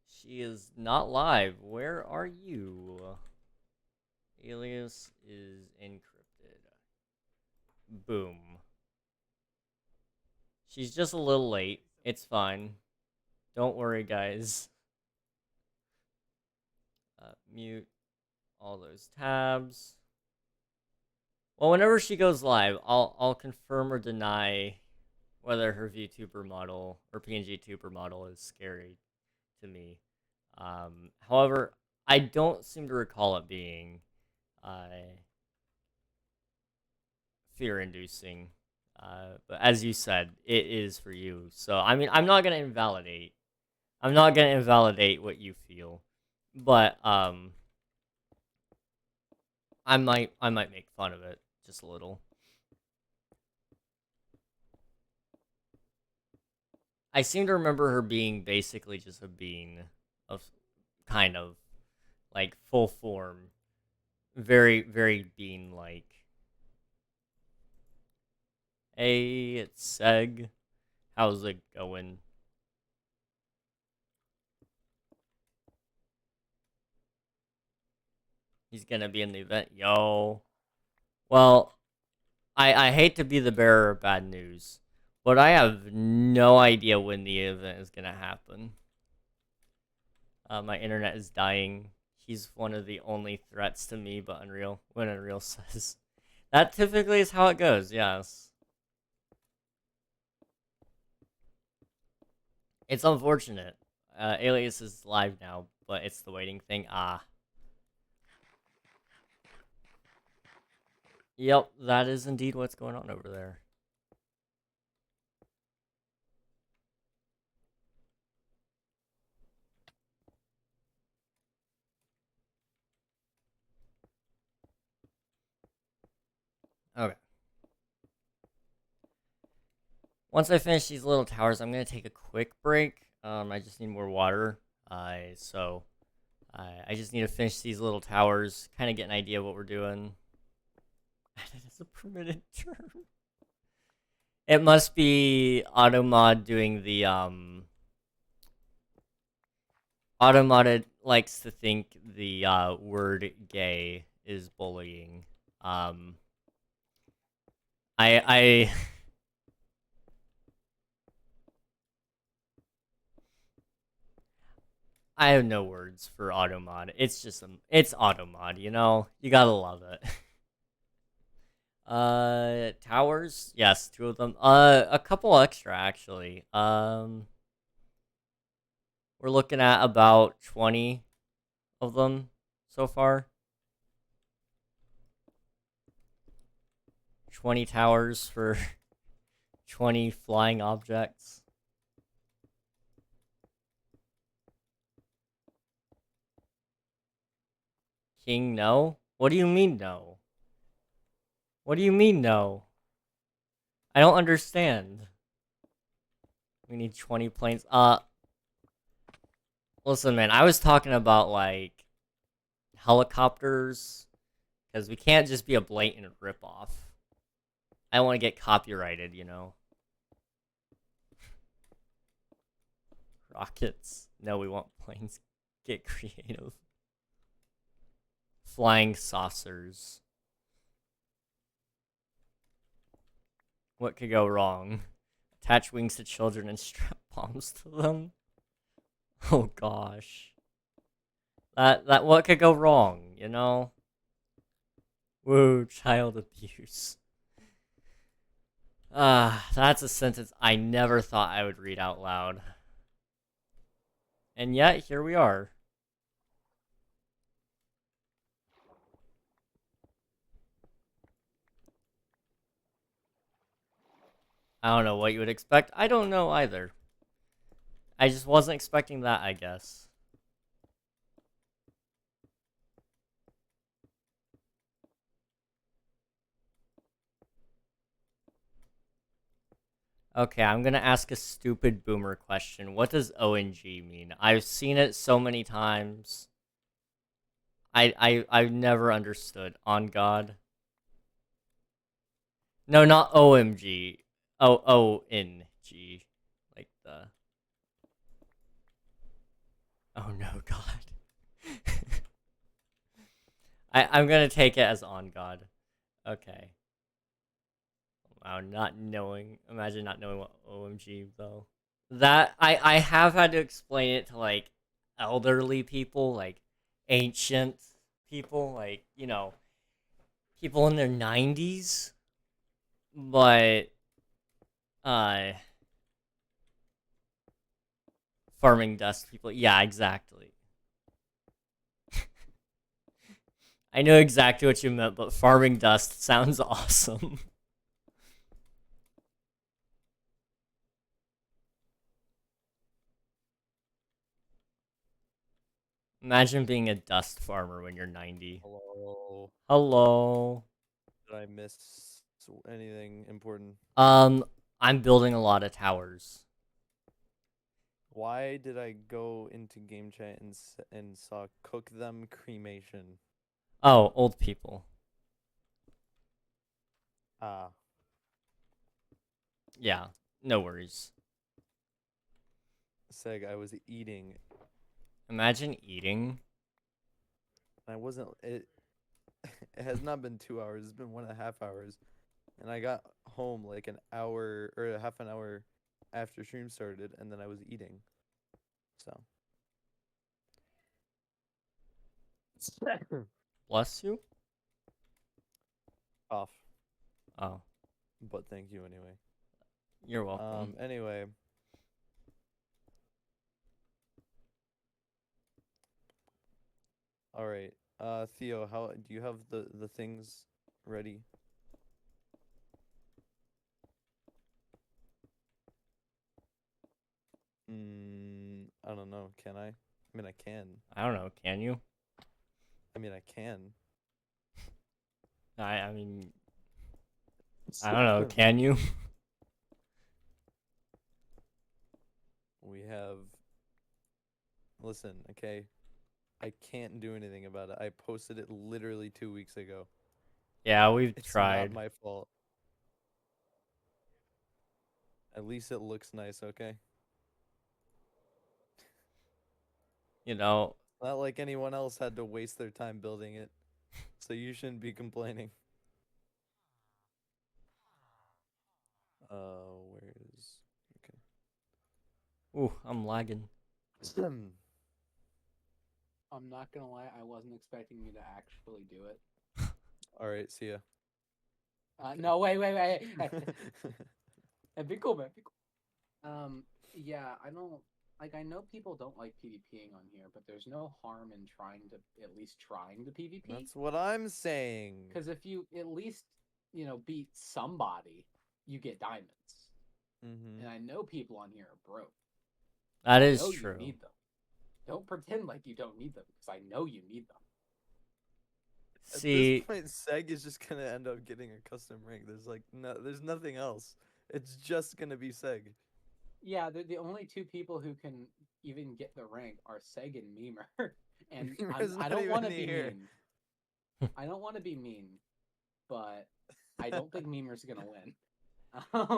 She is not live. Where are you? Alias is encrypted. Boom. She's just a little late. It's fine. Don't worry, guys. Mute all those tabs. Well, whenever she goes live, I'll confirm or deny whether her VTuber model or PNG tuber model is scary to me. However, I don't seem to recall it being fear-inducing. But as you said, it is for you. So I mean, I'm not gonna invalidate. I'm not gonna invalidate what you feel, but I might make fun of it just a little. I seem to remember her being basically just a being of kind of like full form, very very being like. Hey, it's Seg. How's it going? He's gonna be in the event, yo. Well, I hate to be the bearer of bad news, but I have no idea when the event is gonna happen. My internet is dying. He's one of the only threats to me, but Unreal, when Unreal says. That typically is how it goes, yes. It's unfortunate. Alias is live now, but it's the waiting thing. Ah. Yep, that is indeed what's going on over there. Okay. Once I finish these little towers, I'm going to take a quick break. I just need more water. So I just need to finish these little towers, kind of get an idea of what we're doing. It is a permitted term. It must be Automod doing the Automod likes to think the word gay is bullying. I I have no words for Automod. It's just it's Automod, you know? You gotta love it. Towers? Yes, two of them. A couple extra actually. We're looking at about 20 of them so far. 20 towers for 20 flying objects. King, no? What do you mean, no? What do you mean, no? I don't understand. We need 20 planes. Listen, man, I was talking about, like, helicopters, because we can't just be a blatant ripoff. I don't want to get copyrighted, you know? Rockets. No, we want planes. Get creative. Flying saucers. What could go wrong? Attach wings to children and strap bombs to them? Oh gosh. That what could go wrong, you know? Woo, child abuse. That's a sentence I never thought I would read out loud. And yet, here we are. I don't know what you would expect. I don't know either. I just wasn't expecting that, I guess. Okay, I'm gonna ask a stupid boomer question. What does ONG mean? I've seen it so many times. I've never understood. On God. No, not OMG. ONG. Like the. Oh no, God. I'm gonna take it as on God. Okay. Wow, not knowing. Imagine not knowing what OMG though. That I have had to explain it to like elderly people, like ancient people, like you know, people in their 90s. But uh, farming dust people. Yeah, exactly. I know exactly what you meant, but farming dust sounds awesome. Imagine being a dust farmer when you're 90. Hello. Hello. Did I miss anything important? I'm building a lot of towers. Why did I go into game chat and saw cook them cremation? Oh, old people. Ah, Yeah, no worries. Seg, I was eating. Imagine eating. I wasn't. It. It has not been 2 hours. It's been 1.5 hours. and I got home like an hour or a half an hour after stream started, and then I was eating. So Bless you. off, Oh, but thank you anyway. you're welcome. Anyway, all right. Theo, how do you have the things ready? I don't know. Can I? I mean, I can. I don't know. Can you? I mean, I can. I mean, I don't know. Can you? We have. Listen, okay. I can't do anything about it. I posted it literally 2 weeks ago. Yeah, we've It's not tried. my fault. At least it looks nice, okay? You know, Not like anyone else had to waste their time building it. So you shouldn't be complaining. Where is ooh, I'm lagging. okay. I'm not gonna lie, I wasn't expecting you to actually do it. All right, see ya. No, wait. Be cool, man. Be cool. Yeah, I don't like. I know people don't like PvPing on here, but there's no harm in trying to at least trying the PvP. That's what I'm saying. Because if you at least beat somebody, you get diamonds. And I know people on here are broke. That is You true. need them. Don't pretend like you don't need them, because I know you need them. See, at this point, Seg is just gonna end up getting a custom ring. There's nothing else. It's just gonna be Seg. Yeah, the only two people who can even get the rank are Seg and Memer. And I don't want to be mean. I don't want to be mean, but I don't think Memer's gonna win.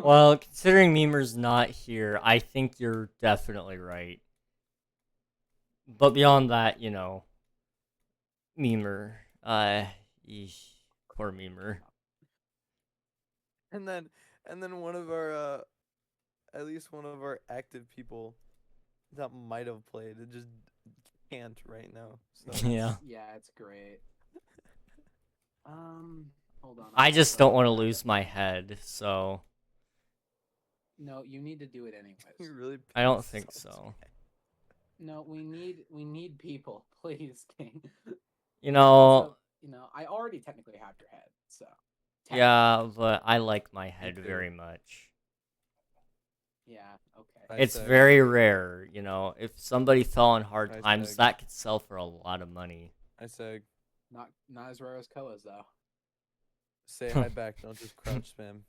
well, considering Memer's not here, I think you're definitely right. But beyond that, Memer, poor Memer. And then one of our at least one of our active people that might have played it just can't right now. So Yeah. Yeah, it's great. Hold on. I just don't want to lose my head, so No, you need to do it anyways. you really I don't think so. No, we need people, please, King. Also, I already technically have your head, so. Yeah, but I like my head too. very much. Yeah, okay. It's very rare, if somebody fell on hard times, Seg. that could sell for a lot of money. I Seg. Not as rare as Koa's though. Say hi back, don't just crouch spam.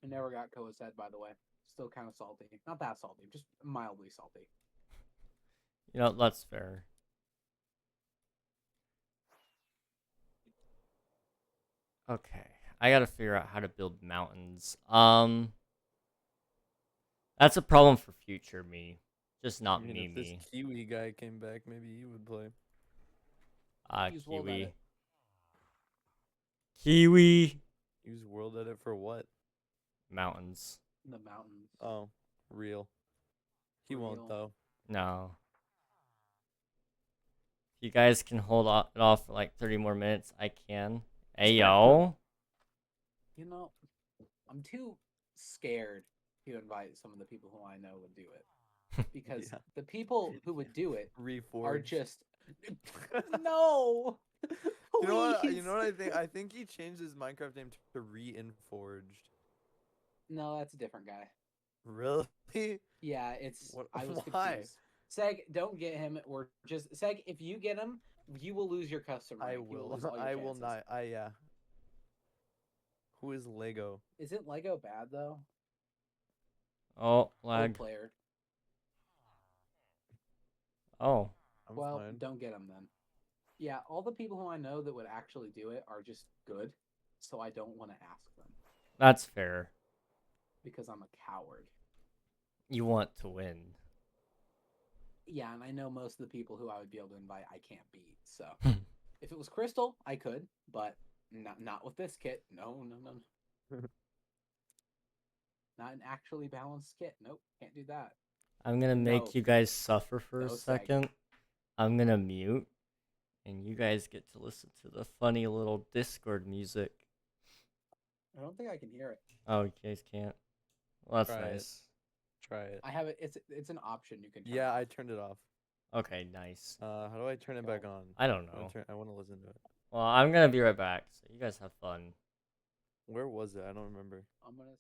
I never got Koa's head, by the way. Still kind of salty. Not that salty, just mildly salty. That's fair. Okay, I gotta figure out how to build mountains. That's a problem for future me, just not me. If this Kiwi guy came back, maybe he would play. Kiwi. Kiwi. Use world edit for what? Mountains. The mountains. Oh, real. He won't though. No. If you guys can hold it off for like 30 more minutes, I can. Hey, yo. I'm too scared to invite some of the people who I know would do it. Because the people who would do it are just... No! You know what I think? I think he changed his Minecraft name to Reinforged. No, that's a different guy. Really? Yeah, it's... I was Why? confused. Seg, don't get him. Or just... Seg, if you get him, you will lose your custom rank. I will. I will not. Yeah. Who is Lego? Isn't Lego bad, though? Oh, lag. Player. Oh. Well, don't get him then. Yeah, all the people who I know that would actually do it are just good, so I don't want to ask them. That's fair. Because I'm a coward. You want to win. Yeah, and I know most of the people who I would be able to invite I can't beat, so If it was crystal, I could, but not with this kit. No. Not an actually balanced kit. Nope, can't do that. I'm gonna make No. you guys suffer for a No seg. second. I'm gonna mute, and you guys get to listen to the funny little Discord music. I don't think I can hear it. Oh, you guys can't? Well, that's Try it. nice. Try it. I have it. It's an option you can turn Yeah, off. I turned it off. Okay, nice. How do I turn it back on? I don't know. I want to listen to it. Well, I'm gonna be right back, so you guys have fun. Where was it? I don't remember. I'm gonna.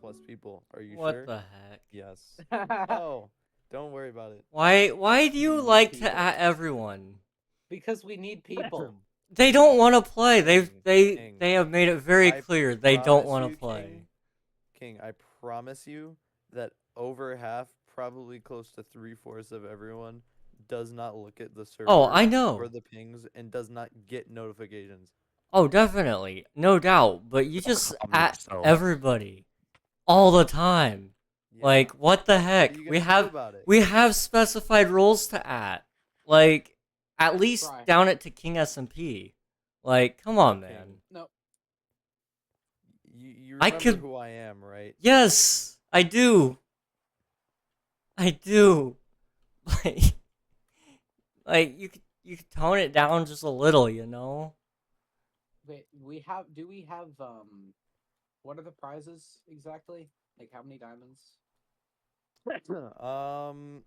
Plus people. Are you What sure? the heck? Yes. Oh, don't worry about it. Why do you We need like to people. at everyone? Because we need people. They don't want to play. King, They have made it very I clear they don't promise want you, to play. King, I promise you that over half, probably close to 3/4 of everyone, does not look at the server Oh, I know. or the pings and does not get notifications. Oh, definitely. No doubt. But you just at yourself. everybody all the time. Yeah. Like, what the What heck? are you We gonna do have about it? we have specified rules to at. Like, at least Try. down it to King SMP. Like, come on, man. King. No. You I remember could- who I am, right? Yes, I do. I do. Like you could tone it down just a little, you know? Wait, do we have what are the prizes exactly? Like how many diamonds? I don't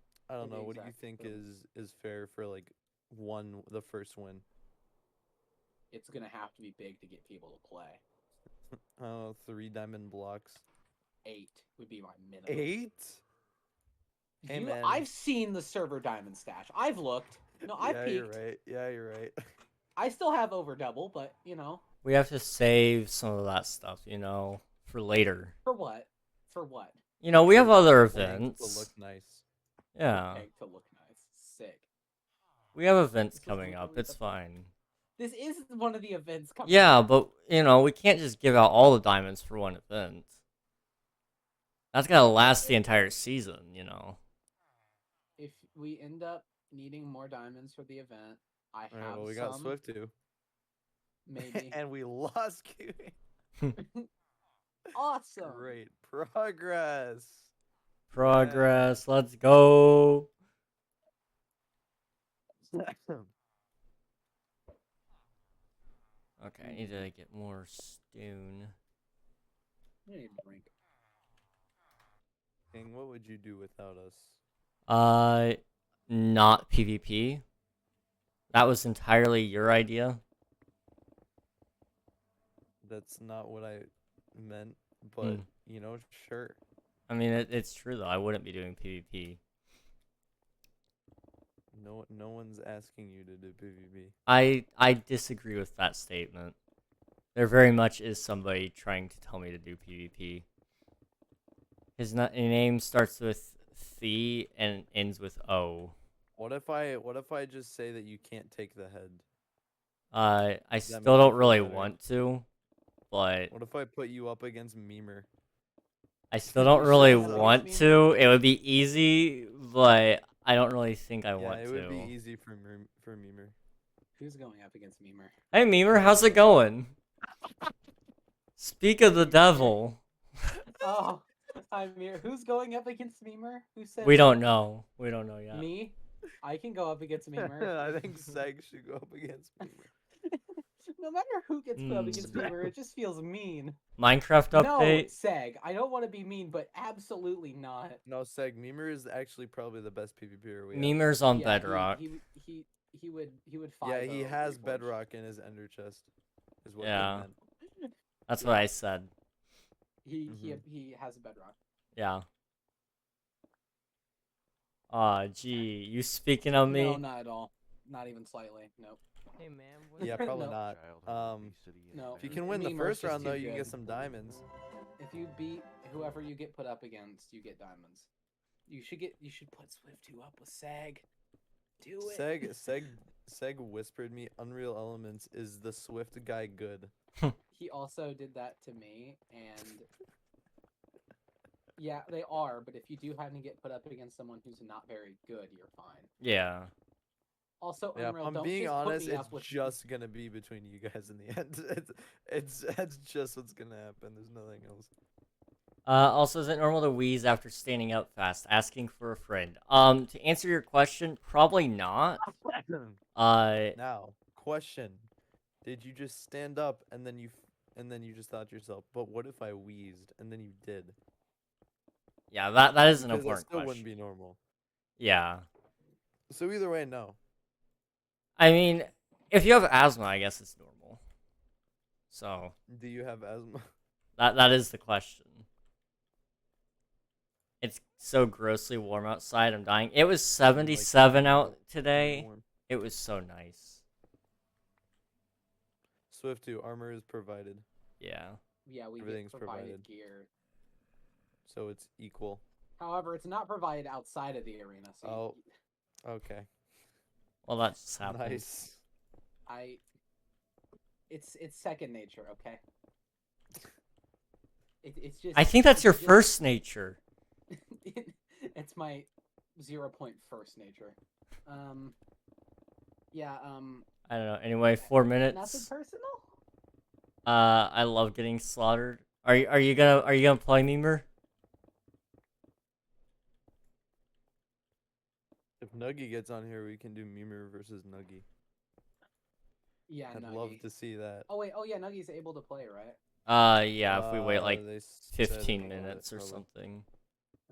Maybe know. What do you exact think for- is fair for like won the first win? It's gonna have to be big to get people to play. Oh, 3 diamond blocks. 8 would be my minimum. 8? Hey, man. I've seen the server diamond stash. I've looked. No, I've Yeah, peeked. you're right. Yeah, you're right. I still have over double, but you know. We have to save some of that stuff, you know, for later. For what? For what? You know, we have other Playing events. to look nice. Yeah. Peg to look nice. Sick. We have events This was coming up. literally It's the- fine. This is one of the events coming. Yeah, up. but, you know, we can't just give out all the diamonds for one event. That's gotta last the entire season, you know. If we end up needing more diamonds for the event, I have Alright, well, we some. got Swift too. Maybe. And we lost Q. Awesome. Great progress. Progress, let's go. Okay, I need to get more stone. I need a drink. King, what would you do without us? Not PvP. That was entirely your idea. That's not what I meant, but you know, sure. I mean, it's true though. I wouldn't be doing PvP. No one's asking you to do PvP. I disagree with that statement. There very much is somebody trying to tell me to do PvP. His name starts with Th and ends with O. What if I just say that you can't take the head? I that still make you don't feel really better? want to, but What if I put you up against Memer? I still don't really Shut up. want to. It would be easy, but I don't really think I want it to. would be easy for Memer. Who's going up against Memer? Hey, Memer, how's it going? Speak of the devil. Oh, I'm here. Who's going up against Memer? Who said We don't know. We don't know yet. Me? I can go up against Memer. I think Seg should go up against Memer. No matter who gets put up against Memer, it just feels mean. Minecraft No, update? Seg. I don't want to be mean, but absolutely not. No, Seg, Memer is actually probably the best PvPer we have. Memer's on Yeah, Bedrock. He would fight. Yeah, he has Bedrock in his Ender chest. Is what Yeah. he meant. That's what I said. He has a Bedrock. Yeah. Aw, gee. You speaking of me? No, not at all. Not even slightly. Nope. Hey man, Yeah, probably No. not. No. If you can win the Memer's first just round, though, too you can good. get some diamonds. If you beat whoever you get put up against, you get diamonds. You should put Swift 2 up with Sag. Do it. Seg whispered me, Unreal Elements is the Swift guy good. He also did that to me, and yeah, they are. But if you do happen to get put up against someone who's not very good, you're fine. Yeah. Also, Yeah, Unreal, I'm don't being just put honest, me it's up with just gonna be between you guys in the end. That's just what's gonna happen. There's nothing else. Also, is it normal to wheeze after standing up fast? Asking for a friend. To answer your question, probably not. Now, question: did you just stand up and then you just thought to yourself, but what if I wheezed and then you did? Yeah, that is an Because that important still question. wouldn't be normal. Yeah. So either way, no. I mean, if you have asthma, I guess it's normal. So Do you have asthma? that is the question. It's so grossly warm outside. I'm dying. It was 77 out today. Warm. It was so nice. Swift 2 armor is provided, Yeah, we Everything's get provided provided. gear. so it's equal. However, it's not provided outside of the arena. So Okay. Well, that just happened. Nice. it's second nature. Okay. It's just. I think that's it's your just- first nature. It's my 0.1 nature. Yeah. I don't know. Anyway, 4 Nothing minutes. personal. I love getting slaughtered. Are you gonna play Memer? If Nuggy gets on here, we can do Memer versus Nuggy. Yeah, I'd Nuggy. love to see that. Oh wait, yeah, Nuggy's able to play, right? Yeah, if we wait like They said 15 it, minutes or probably. something.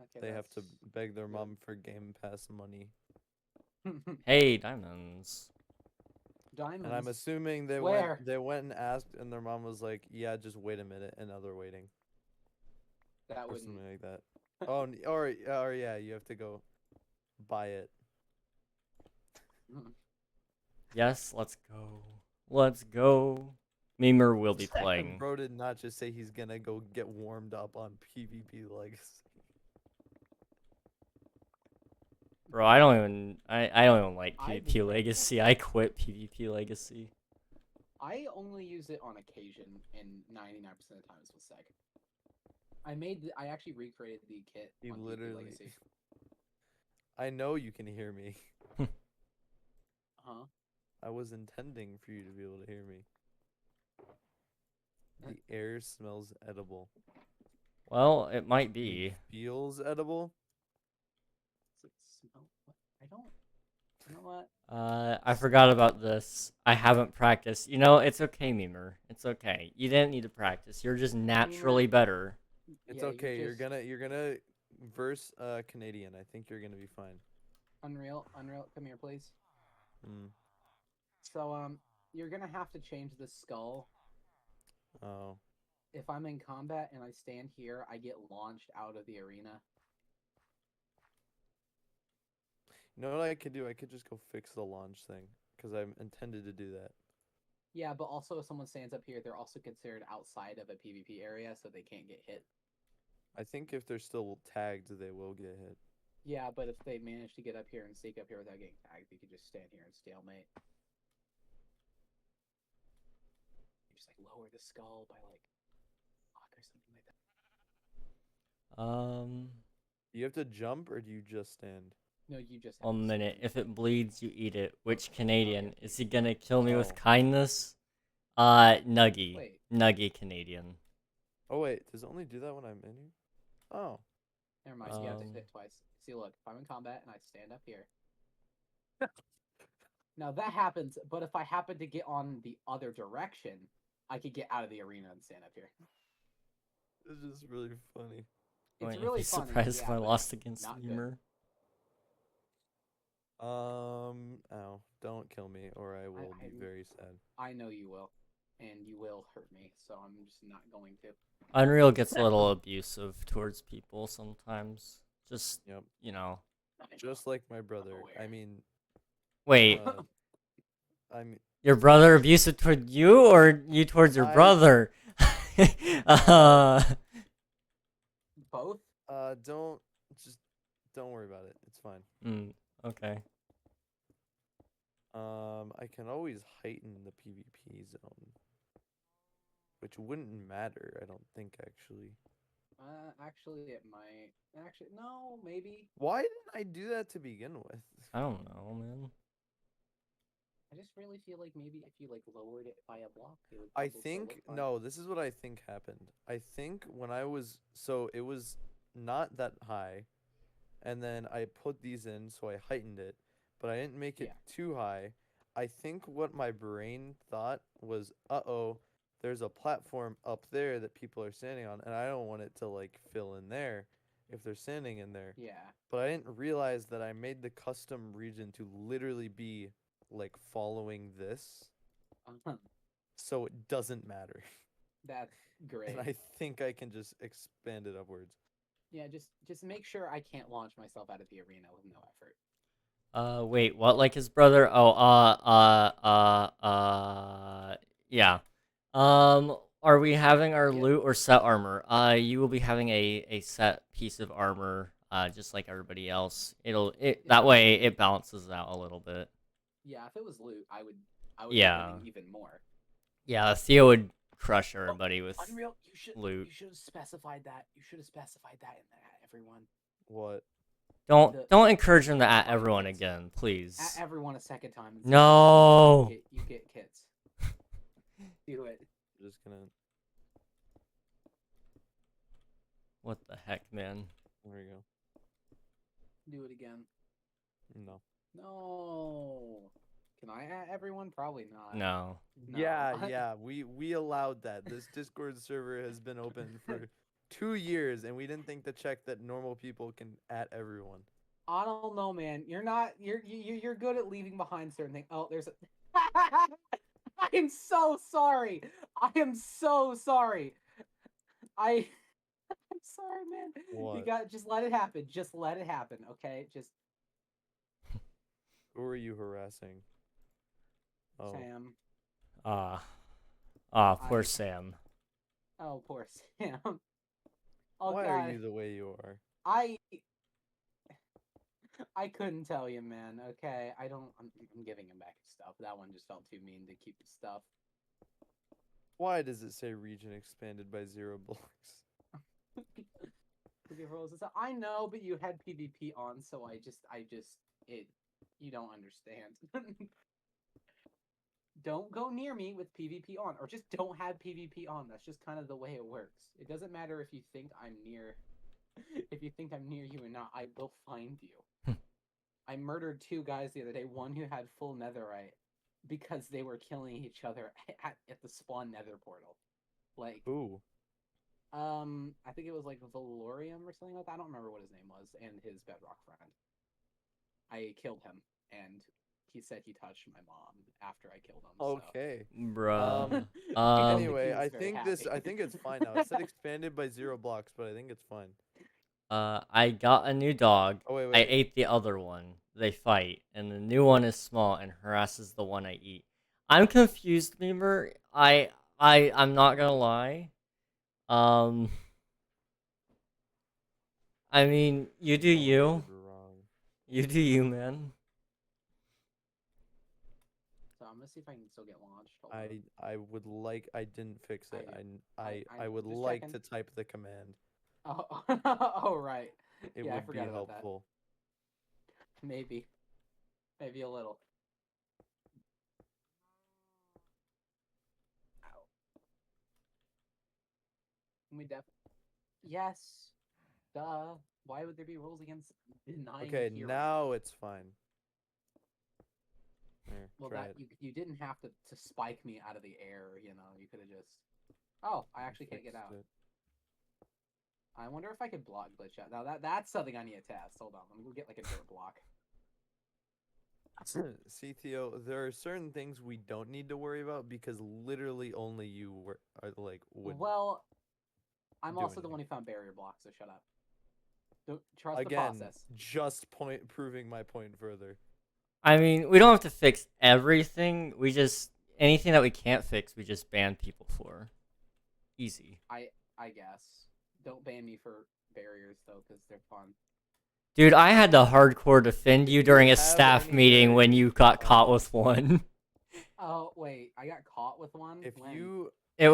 Okay, They have to that's beg their good. mom for Game Pass money. Hey, diamonds. Diamonds. And I'm assuming they Where? went and asked, and their mom was like, "Yeah, just wait a minute," and now they're waiting, That or wouldn't. something like that. Oh, or yeah, you have to go buy it. Yes, let's go. Let's go. Memer will be Second, playing. bro did not just say he's gonna go get warmed up on PvP Legacy. Bro, I don't even like I've PvP Legacy. I quit PvP Legacy. I only use it on occasion, and 99% of the time it's with Seg. I actually recreated the kit He on PvP literally. Legacy. I know you can hear me. Huh? I was intending for you to be able to hear me. The air smells edible. Well, it might It be. feels edible. Does it smell? What? I don't. You know what? I forgot about this. I haven't practiced. You know, it's okay, Memer. It's okay. You didn't need to practice. You're just naturally better. It's Yeah, okay. You're gonna verse Canadian. I think you're gonna be fine. Unreal. Come here, please. Mm. So you're gonna have to change the skull. Oh. If I'm in combat and I stand here, I get launched out of the arena. You know what I could do? I could just go fix the launch thing because I intended to do that. Yeah, but also if someone stands up here, they're also considered outside of a PvP area, so they can't get hit. I think if they're still tagged, they will get hit. Yeah, but if they manage to get up here and sneak up here without getting tagged, you could just stand here and stalemate. You just like lower the skull by like block or something like that. Do you have to jump or do you just stand? No, you just. 1 minute. stand. If it bleeds, you eat it. Which Canadian? Is he gonna kill me Oh. with kindness? Nuggy. Wait. Nuggy Canadian. Oh wait, does it only do that when I'm in here? Oh. Never mind. You have to hit it twice. See, look, if I'm in combat and I stand up here. Now that happens, but if I happen to get on the other direction, I could get out of the arena and stand up here. It's just really funny. It's I'd really be funny. surprised if Yeah, I but lost it's against not good. Memer. Ow, don't kill me or I will be very sad. I know you will, and you will hurt me, so I'm just not going to. Unreal gets a little abusive towards people sometimes. Just, Yep. you know. Just like my brother. I mean, Wait, I mean, your brother abusive toward you or you towards your brother? Both? Don't worry about it. It's fine. Okay. I can always heighten the PvP zone, which wouldn't matter, I don't think, actually. Actually, it might. Actually, no, maybe. Why didn't I do that to begin with? I don't know, man. I just really feel like maybe if you like lowered it by a block, it would. I probably still think look fine. no, this is what I think happened. I think when I was it was not that high, and then I put these in, so I heightened it, but I didn't make it too high. I think what my brain thought was, uh-oh, there's a platform up there that people are standing on, and I don't want it to like fill in there if they're standing in there. Yeah. But I didn't realize that I made the custom region to literally be like following this, so it doesn't matter. That's great. And I think I can just expand it upwards. Yeah, just make sure I can't launch myself out of the arena with no effort. Wait, what? Like his brother? Oh, yeah. Are we having our loot or set armor? You will be having a set piece of armor, just like everybody else. That way it balances out a little bit. Yeah, if it was loot, I would Yeah. be winning even more. Yeah, Theo would crush everybody with Unreal, loot. You should have specified that. You should have specified that in that, everyone. What? Don't encourage him to at everyone again, please. At everyone a second time. No. You get kits. Do it. I'm just gonna. What the heck, man? There we go. Do it again. No. No. Can I at everyone? Probably not. No. Yeah. We allowed that. This Discord server has been open for 2 years, and we didn't think to check that normal people can at everyone. I don't know, man. You're not. You're good at leaving behind certain things. Oh, there's a. I am so sorry. I am so sorry. I. I'm sorry, man. You What? got just let it happen. Just let it happen, okay? Just Who are you harassing? Oh. Sam. Poor I. Sam. Oh, poor Sam. Oh Why are God. you the way you are? I. I couldn't tell you, man. Okay, I don't. I'm giving him back his stuff. That one just felt too mean to keep his stuff. Why does it say region expanded by 0 blocks? I know, but you had PvP on, so it. You don't understand. Don't go near me with PvP on, or just don't have PvP on. That's just kind of the way it works. It doesn't matter if you think I'm near. If you think I'm near you or not, I will find you. I murdered 2 guys the other day. One who had full netherite because they were killing each other at the spawn nether portal. Like, Ooh. I think it was like Valorium or something like that. I don't remember what his name was, and his bedrock friend. I killed him, and he said he touched my mom after I killed him. Okay. Bruh. Anyway, I think it's fine now. It said expanded by 0 blocks, but I think it's fine. I got a new dog. Oh, wait. I ate the other one. They fight, and the new one is small and harasses the one I eat. I'm confused, Memer. I'm not gonna lie. Um, I mean, you do you. Wrong. You do you, man. So I'm gonna see if I can still get launched. Hold I would like. I didn't fix it. I would just like checking. to type the command. Oh, oh right. It Yeah, I would be forgot about that. helpful. Maybe a little. Ow. We definitely. Yes. Duh. Why would there be rules against denying Okay, hearing? now it's fine. Here, Well, try that it. you didn't have to spike me out of the air. You know, you could have just. Oh, I actually can't get out. It. I wonder if I could block glitch out. Now that's something I need to test. Hold on, let me go get like a dirt block. CTO, there are certain things we don't need to worry about because literally only you are like would. Well, I'm do also the anything. one who found barrier blocks, so shut up. Don't trust Again, the process. just proving my point further. I mean, we don't have to fix everything. We just anything that we can't fix, we just ban people for. Easy. I guess. Don't ban me for barriers though, because they're fun. Dude, I had to hardcore defend you during a have staff any meeting when you got caught barriers, with one. Oh wait, I got caught with one. If When? you It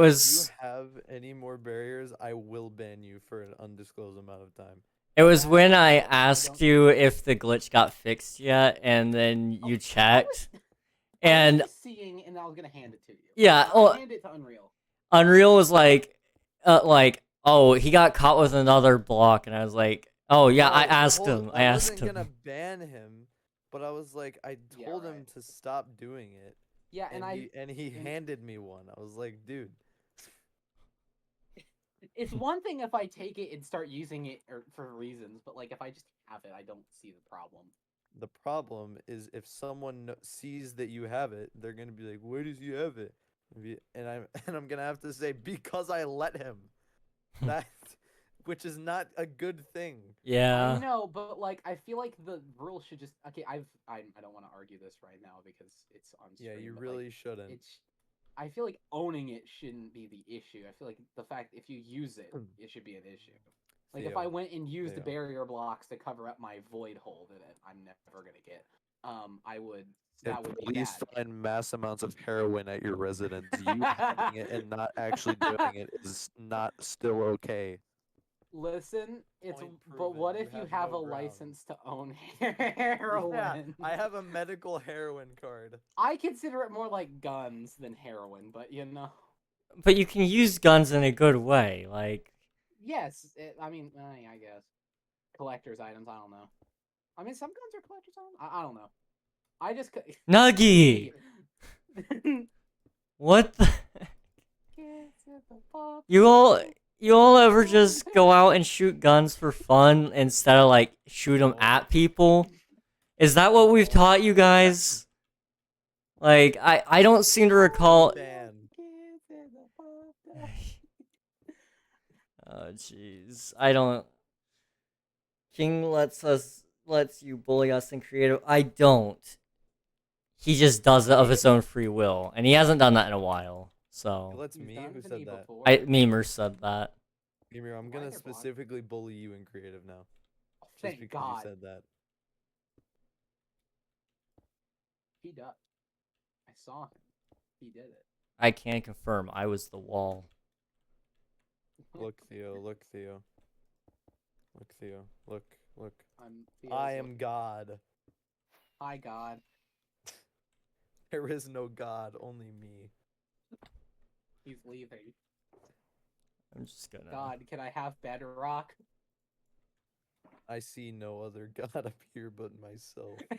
have any more barriers, I will ban you for an undisclosed amount of time. was when I don't- asked you if the glitch got fixed yet, and then you checked. I And was just seeing, and I was gonna hand it to you. yeah, I well, hand it to Unreal. Unreal was like, oh, he got caught with another block, and I was like, oh yeah, I asked him. I asked wasn't gonna him. ban him, but I was like, I Yeah, told him right. to stop doing it. Yeah, and he handed me one. I was like, dude. It's one thing if I take it and start using it for reasons, but like if I just have it, I don't see the problem. The problem is if someone sees that you have it, they're gonna be like, "Where does he have it?" And I'm gonna have to say because I let him. That, which is not a good thing. Yeah. I know, but like I feel like the rule should just okay. I don't want to argue this right now because it's on stream. Yeah, you but, really like, shouldn't. I feel like owning it shouldn't be the issue. I feel like the fact if you use it, it should be an issue. Like if I went and used the barrier blocks to cover up my void hole that I'm never gonna get, I would. That would be please bad. find mass amounts of heroin at your residence. You having it and not actually doing it is not still okay. Listen, it's Point but proven. what You if you have have no a grounds. license to own heroin? Yeah, I have a medical heroin card. I consider it more like guns than heroin, but you know. But you can use guns in a good way, like. Yes, I mean, I guess collector's items. I don't know. I mean, some guns are collector's items. I don't know. I just Nuggy! What the? You all. You all ever just go out and shoot guns for fun instead of like shoot them at people? Is that what we've taught you guys? Like I don't seem to recall. Dan. Oh jeez, I don't. King lets you bully us in creative. I don't. He just does it of his own free will, and he hasn't done that in a while. So That's me. Who said that? Memer said that. Memer, I'm gonna specifically bully you in creative now. Just because you said that. He does. I saw him. He did it. I can confirm. I was the wall. Look, Theo. Look, Theo. Look, Theo. Look. Theo's I am God. Hi, God. There is no God, only me. He's leaving. I'm just gonna. God, can I have bedrock? I see no other God up here but myself. He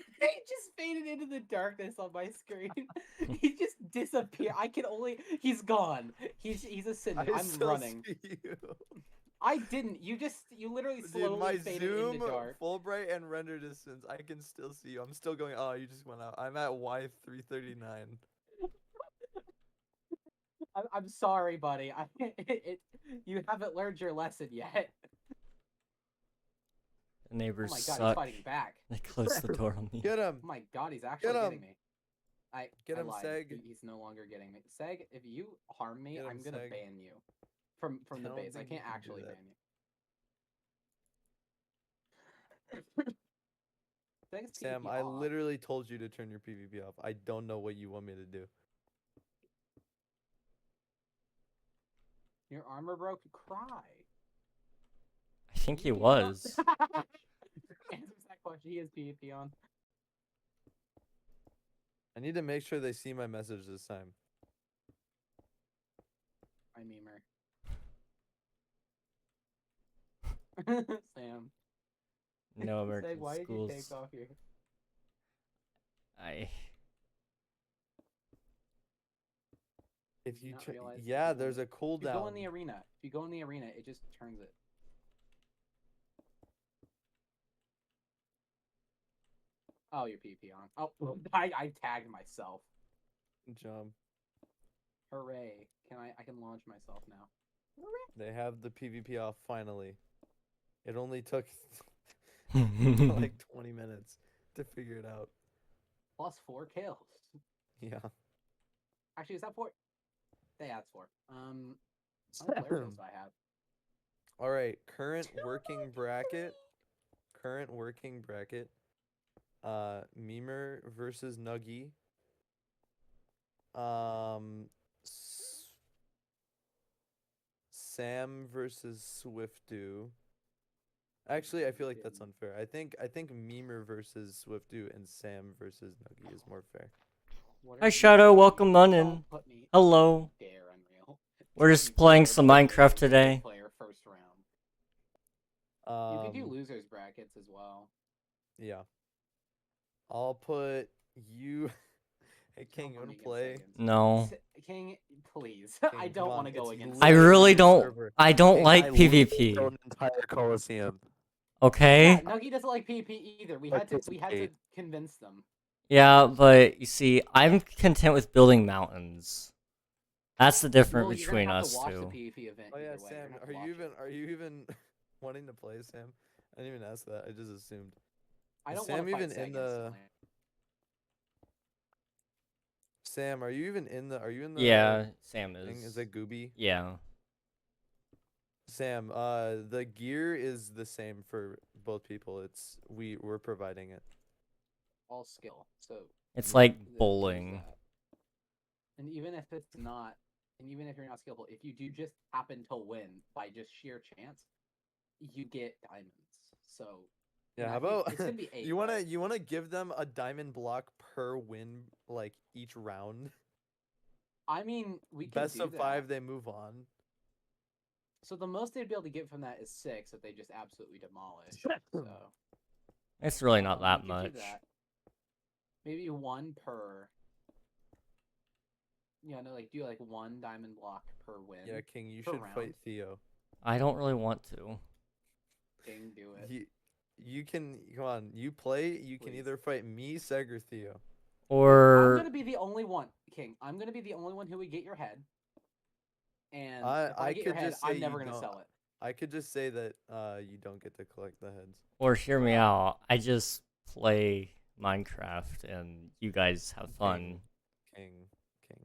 just faded into the darkness on my screen. He just disappeared. I can only. He's gone. He's a sin. I'm running. See you. I didn't. You literally slowly faded into dark. Full bright and render distance. I can still see you. I'm still going. Oh, you just went out. I'm at Y339. I'm sorry, buddy. You haven't learned your lesson yet. The neighbors oh my god, suck. he's fighting back. They closed the door on me. Get him. Oh my god, he's actually getting me. Get him, lied. Seg. He's no longer getting me. Seg, if you harm me, I'm gonna Seg. ban you from the base. I can't actually ban you. Sam, I literally told you to turn your PvP off. I don't know what you want me to do. Your armor broke? Cry. I think he was. Answers that question. He has PvP on. I need to make sure they see my message this time. I memer. Sam. No American Say, why schools. did you take off your... If you there's a cooldown. If you go in the arena, it just turns it. Oh, your PP on. Oh, I tagged myself. Good job. Hooray! I can launch myself now. They have the PvP off finally. It only took like 20 minutes to figure it out. Plus 4 kills. Yeah. Actually, is that 4? Yeah, that's 4. How many player kills do I have? All right, current working bracket. Memer versus Nuggy. Sam versus Swiftu. Actually, I feel like that's unfair. I think Memer versus Swiftu and Sam versus Nuggy is more fair. Hi Shadow, welcome on in. Hello. We're just playing some Minecraft today. First round. You can do losers brackets as well. Yeah. I'll put you. Hey King, you wanna play? No. King, please. King, I don't want to go against. I really don't. Server. I don't King, like PvP. An entire Coliseum. Okay. Yeah, Nuggy doesn't like PvP either. We had to convince them. Yeah, but you see, I'm content with building mountains. That's the difference between us two. Oh yeah, Sam, are you even wanting to play, Sam? I didn't even ask that. I just assumed. I don't Sam want to even in the. Sam, are you even in the? Are you in the? Yeah, Sam thing? is. Is it Gooby? Yeah. Sam, the gear is the same for both people. We're providing it. All skill. So it's like bowling. And even if it's not, and even if you're not skillful, if you do just happen to win by just sheer chance, you get diamonds. So yeah, how about you wanna give them a diamond block per win, like each round? I mean, we can best of 5, they move on. So the most they'd be able to get from that is 6 that they just absolutely demolish. So it's really not that much. Maybe 1 per. Yeah, no, like do like 1 diamond block per win. Yeah, King, you should fight Theo. I don't really want to. King, do it. You can come on. You play. You can Please. either fight me, Seg, or Theo. Or I'm gonna be the only one, King. I'm gonna be the only one who would get your head. And if I get your could head, just say I'm never you gonna don't. sell it. I could just say that you don't get to collect the heads. or hear me Bruh. out. I just play Minecraft and you guys have fun. King.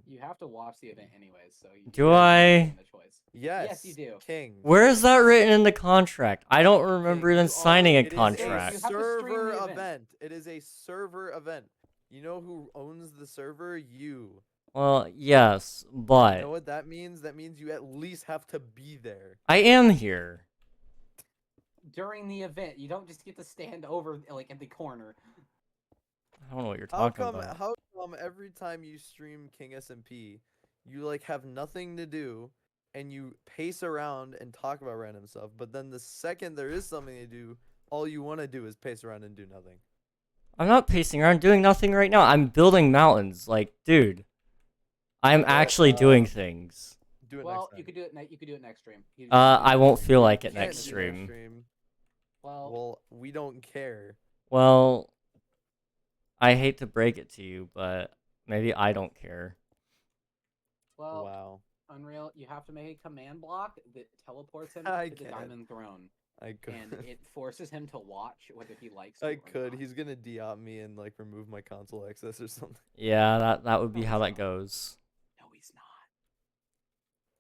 You have to watch the event anyways, so you Do have I? the choice. Yes, you do. King. Where is that written in the contract? I don't remember King, even signing a It is contract. You a have to stream server the event. event. It is a server event. You know who owns the server? You. Well, yes, You but know what that means? That means you at least have to be there. I am here. During the event, you don't just get to stand over like at the corner. I don't know what you're talking about. How come every time you stream King SMP, you like have nothing to do and you pace around and talk about random stuff, but then the second there is something to do, all you want to do is pace around and do nothing. I'm not pacing around doing nothing right now. I'm building mountains. Like, dude, I'm actually doing things. Do it Well, next time. you could do it. You could do it next stream. I won't feel like it Can't next do it stream. Well, we don't care. Well, I hate to break it to you, but maybe I don't care. well, Wow. Unreal, you have to make a command block that teleports him I to the can't. Diamond Throne, I could. and it forces him to watch whether he likes. I it or could. not. He's gonna de-op me and like remove my console access or something. Yeah, that would be No, how he's that not. goes. No, he's not.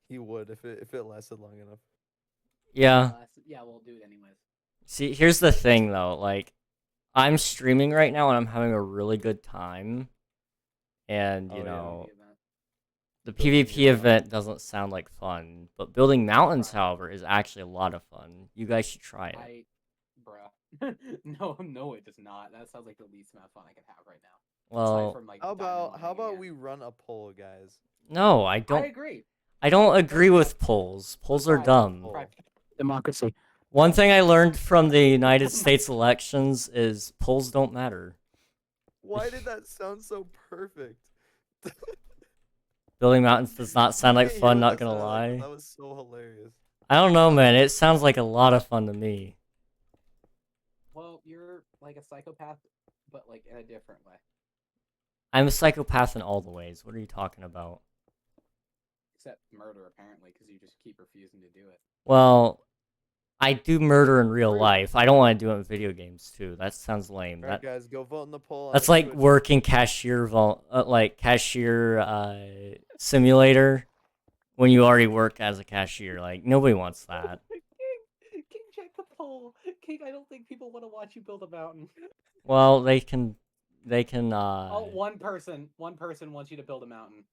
He would if it lasted long enough. Yeah. Yeah, we'll do it anyways. See, here's the thing though, like I'm streaming right now and I'm having a really good time. And, you know, the Building PvP your event doesn't sound like fun, but building mountains, however, is actually a lot of fun. You guys should try it. Bruh. no, it does not. That sounds like the least amount of fun I can have right now. Well, from, like, how about again. we run a poll, guys? no, I don't. I agree. I don't agree with polls. Polls are dumb. Democracy. One thing I learned from the United States elections is polls don't matter. Why did that sound so perfect? Building mountains does not sound like Can't hear fun, what not that gonna sounded like, but lie. that was so hilarious. I don't know, man. It sounds like a lot of fun to me. Well, you're like a psychopath, but like in a different way. I'm a psychopath in all the ways. What are you talking about? Except murder, apparently, because you just keep refusing to do it. Well, I do murder in real Rude. life. I don't want to do it in video games too. That sounds lame. Alright, guys, go vote in the poll. That's on like Twitch. working cashier simulator when you already work as a cashier. Like nobody wants that. King, check the poll. King, I don't think people want to watch you build a mountain. Well, they can. Oh, one person wants you to build a mountain.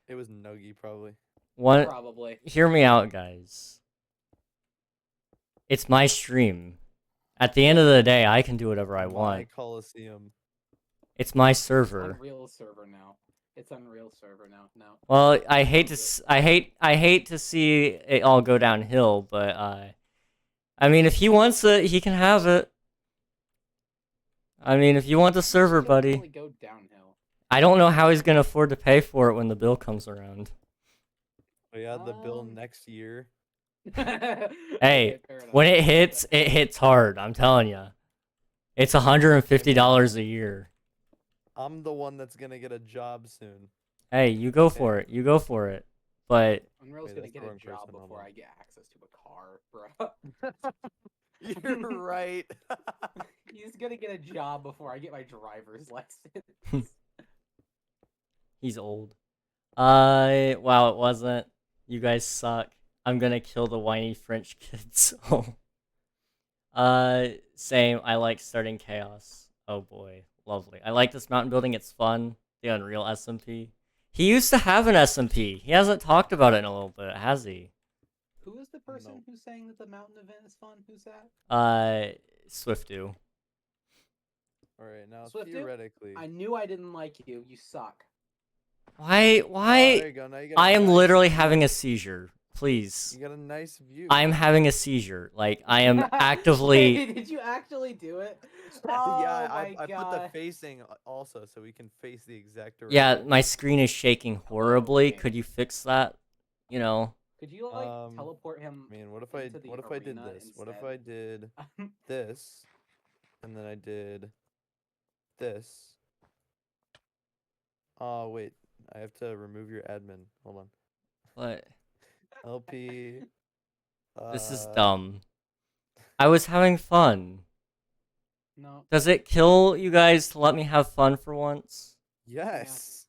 It was Nuggy, probably. Probably. Hear me out, guys. It's my stream. At the end of the day, I can do whatever I want. My Coliseum. It's my server. Unreal server now. It's Unreal server now. No. Well, I hate to see it all go downhill, but I mean, if he wants it, he can have it. I mean, if you want the server, buddy. Really go downhill. I don't know how he's gonna afford to pay for it when the bill comes around. Oh yeah, the bill next year. Hey, when it hits hard. I'm telling you, it's $150 a year. I'm the one that's gonna get a job soon. Hey, you go for it. You go for it. But Unreal's gonna get a job before I get access to a car, bro. You're right. He's gonna get a job before I get my driver's license. He's old. Wow, it wasn't. You guys suck. I'm gonna kill the whiny French kids. Same. I like starting chaos. Oh boy, lovely. I like this mountain building. It's fun. The Unreal SMP. He used to have an SMP. He hasn't talked about it in a little bit, has he? Who is the person who's saying that the mountain event is fun? Who's that? Swiftu. Alright, now Swiftu? theoretically. I knew I didn't like you. You suck. Why? There you go. Now you got I am nice literally view. having a seizure. Please. You got a nice view. I'm having a seizure. Like, I am actively... Wait, did you actually do it? Yeah, Oh I my put the God. facing also so we can face the exact direction. Yeah, my screen is shaking horribly. okay. Could you fix that? You know? Could you like teleport him? I mean, what if into the I did arena this? What if instead? I did this, and then I did this? Oh wait, I have to remove your admin. Hold on. What? LP. This is dumb. I was having fun. No. Does it kill you guys to let me have fun for once? Yes.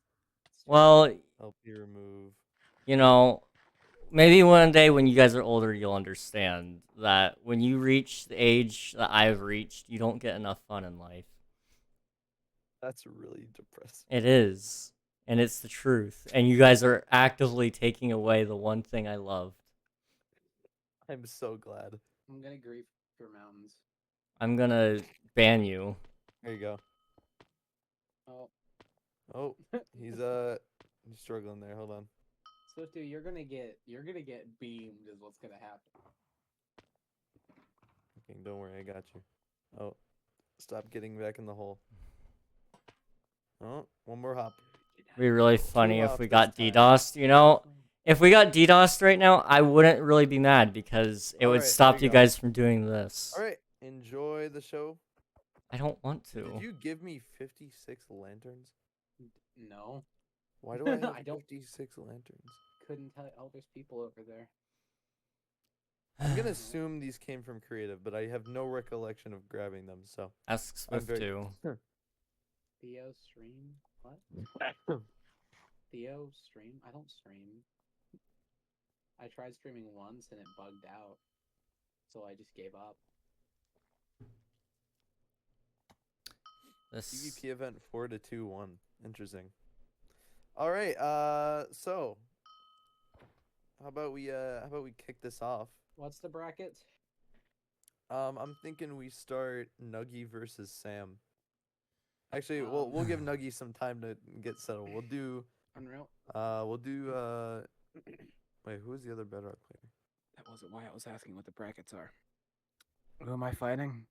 Well, LP remove. you know, maybe one day when you guys are older, you'll understand that when you reach the age that I've reached, you don't get enough fun in life. That's really depressing. It is. And it's the truth. And you guys are actively taking away the one thing I loved. I'm so glad. I'm gonna grief your mountains. I'm gonna ban you. There you go. Oh. Oh, he's struggling there. Hold on. Swifty, you're gonna get beamed is what's gonna happen. Okay, don't worry, I got you. Oh, stop getting back in the hole. Oh, one more hop. It'd be really funny if hops we this got time. DDoSed, you know? If we got DDoSed right now, I wouldn't really be mad because it would Alright, stop there you you go. guys from doing this. Alright, enjoy the show. I don't want to. Did you give me 56 lanterns? No. Why do I have I don't- 56 lanterns? Couldn't tell. Oh, there's people over there. I'm gonna assume these came from creative, but I have no recollection of grabbing them, so. Ask I'm Swift very- too. Theo stream? What? Theo stream? I don't stream. I tried streaming once and it bugged out. So I just gave up. This PvP event 4 to 2-1. Interesting. Alright, so how about we kick this off? What's the bracket? I'm thinking we start Nuggy versus Sam. Actually, we'll give Nuggy some time to get settled. We'll do Unreal. wait, who is the other Bedrock player? That wasn't why I was asking what the brackets are. Who am I fighting?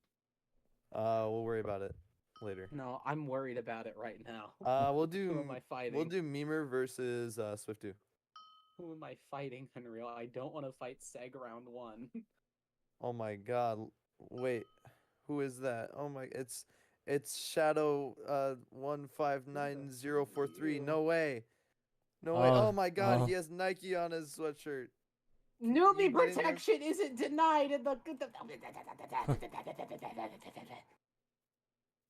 We'll worry about it later. No, I'm worried about it right now. We'll do Who am I fighting? We'll do Memer versus Swiftu. Who am I fighting, Unreal? I don't want to fight Seg round 1. Oh my god. Wait. Who is that? Oh my, it's Shadow 159043. No way. No way. Oh my god, he has Nike on his sweatshirt. Newbie You getting this? protection isn't denied in the.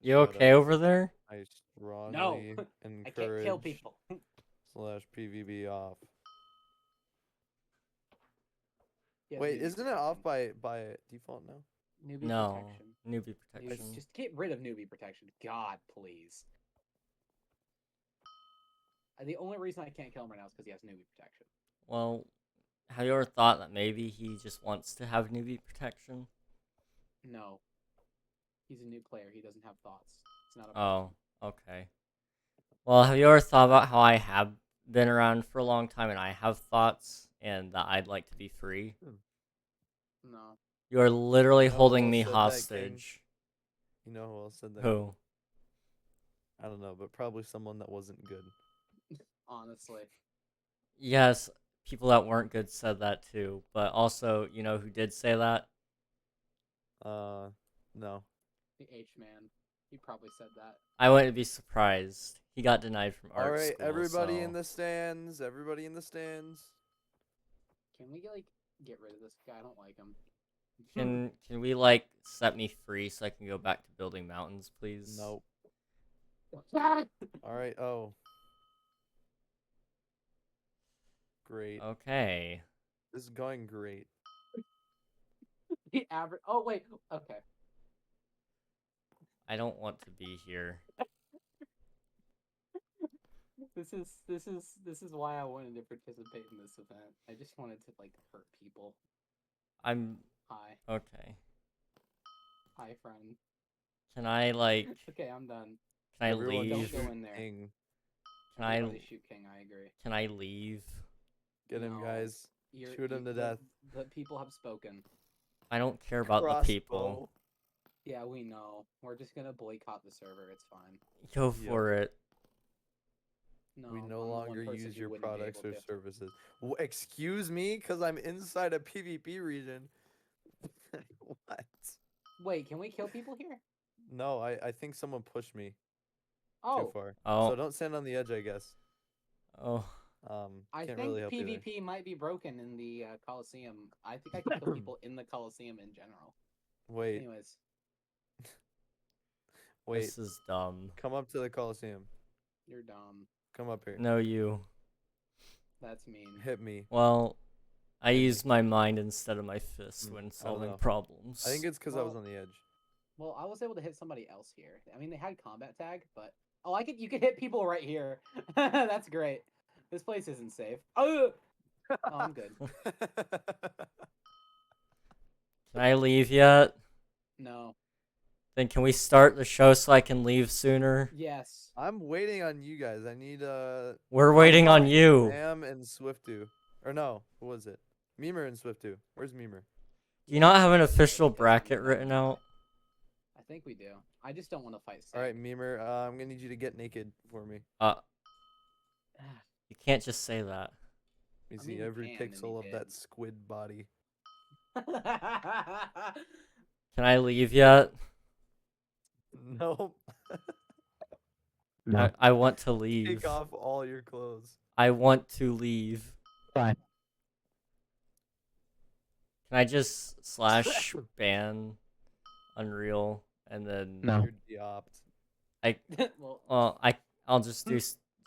You okay over there? I strongly No, encourage I can't kill people. /PVB off. Yes, Wait, newbie isn't it protection. off by default now? Newbie No. protection? Newbie protection. Just get rid of newbie protection. God, please. The only reason I can't kill him right now is because he has newbie protection. Well, have you ever thought that maybe he just wants to have newbie protection? No. He's a new player. He doesn't have thoughts. It's not a Oh, okay. Well, have you ever thought about how I have been around for a long time and I have thoughts and that I'd like to be free? No. You are literally You know who holding else me said that, King? hostage. You know who else said that? Who? I don't know, but probably someone that wasn't good. Honestly. Yes, people that weren't good said that too. But also, you know who did say that? No. The H-man. He probably said that. I wouldn't be surprised. He got denied from art Alright, school. everybody in so- the stands. Everybody in the stands. Can we, like, get rid of this guy? I don't like him. Can we like set me free so I can go back to building mountains, please? Nope. Alright, oh. Great. Okay. This is going great. The average. Oh wait. Okay. I don't want to be here. This is why I wanted to participate in this event. I just wanted to like hurt people. I'm Hi. okay. Hi, friend. Can I like Okay, I'm done. can I Everyone leave? Don't go shoot in there. King. Can I Everybody shoot King. I agree. can I leave? Get him, No, guys. You're, Shoot him to death. The people have spoken. I don't care about the people. Crossbow. Yeah, we know. We're just gonna boycott the server. It's fine. Go Yep. for it. No, We no I'm the one longer person use who your wouldn't be products able or to. services. Excuse me, because I'm inside a PvP region. What? Wait, can we kill people here? No, I think someone pushed me too Oh, far. Oh. So don't stand on the edge, I guess. Oh. I Can't think really help you there. PvP might be broken in the Coliseum. I think I can kill people in the Coliseum in general. Wait, Anyways, wait. This is dumb. Come up to the Coliseum. you're dumb. Come up here. No, you. That's mean. Hit me. Well, I Hit me. use my mind instead of my fist when I don't solving know. problems. I think it's because I was Well- on the edge. Well, I was able to hit somebody else here. I mean, they had combat tag, but oh, you could hit people right here. That's great. This place isn't safe. Oh, I'm good. Can I leave yet? No. Then can we start the show so I can leave sooner? Yes. I'm waiting on you guys. I need We're waiting on you. Sam and Swiftu. Or no, who was it? Memer and Swiftu. Where's Memer? Do you not have an I think official we did. bracket written out? I think we do. I just don't want to fight. All right, Memer. I'm gonna need you to get naked for me. You can't just say that. You I see mean, you every can, and pixel you of that did. squid body. Can I leave yet? Nope. No. I want to leave. Take off all your clothes. I want to leave. Fine. Can I just slash ban Unreal and then No. You're deopt. Well, I'll just do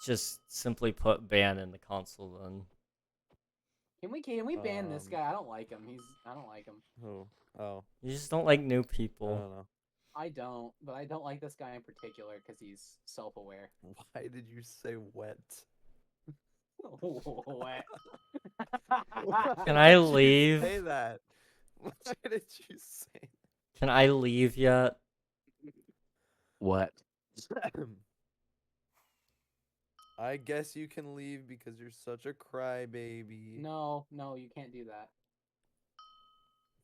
just simply put ban in the console then. can we ban this guy? I don't like him. I don't like him. Who? Oh, You just don't like new I people. don't know. I don't, but I don't like this guy in particular because he's self-aware. Why did you say wet? What? Can I Why did you leave? say that? Why did you say Can I leave yet? What? that? I guess you can leave because you're such a crybaby. No, you can't do that.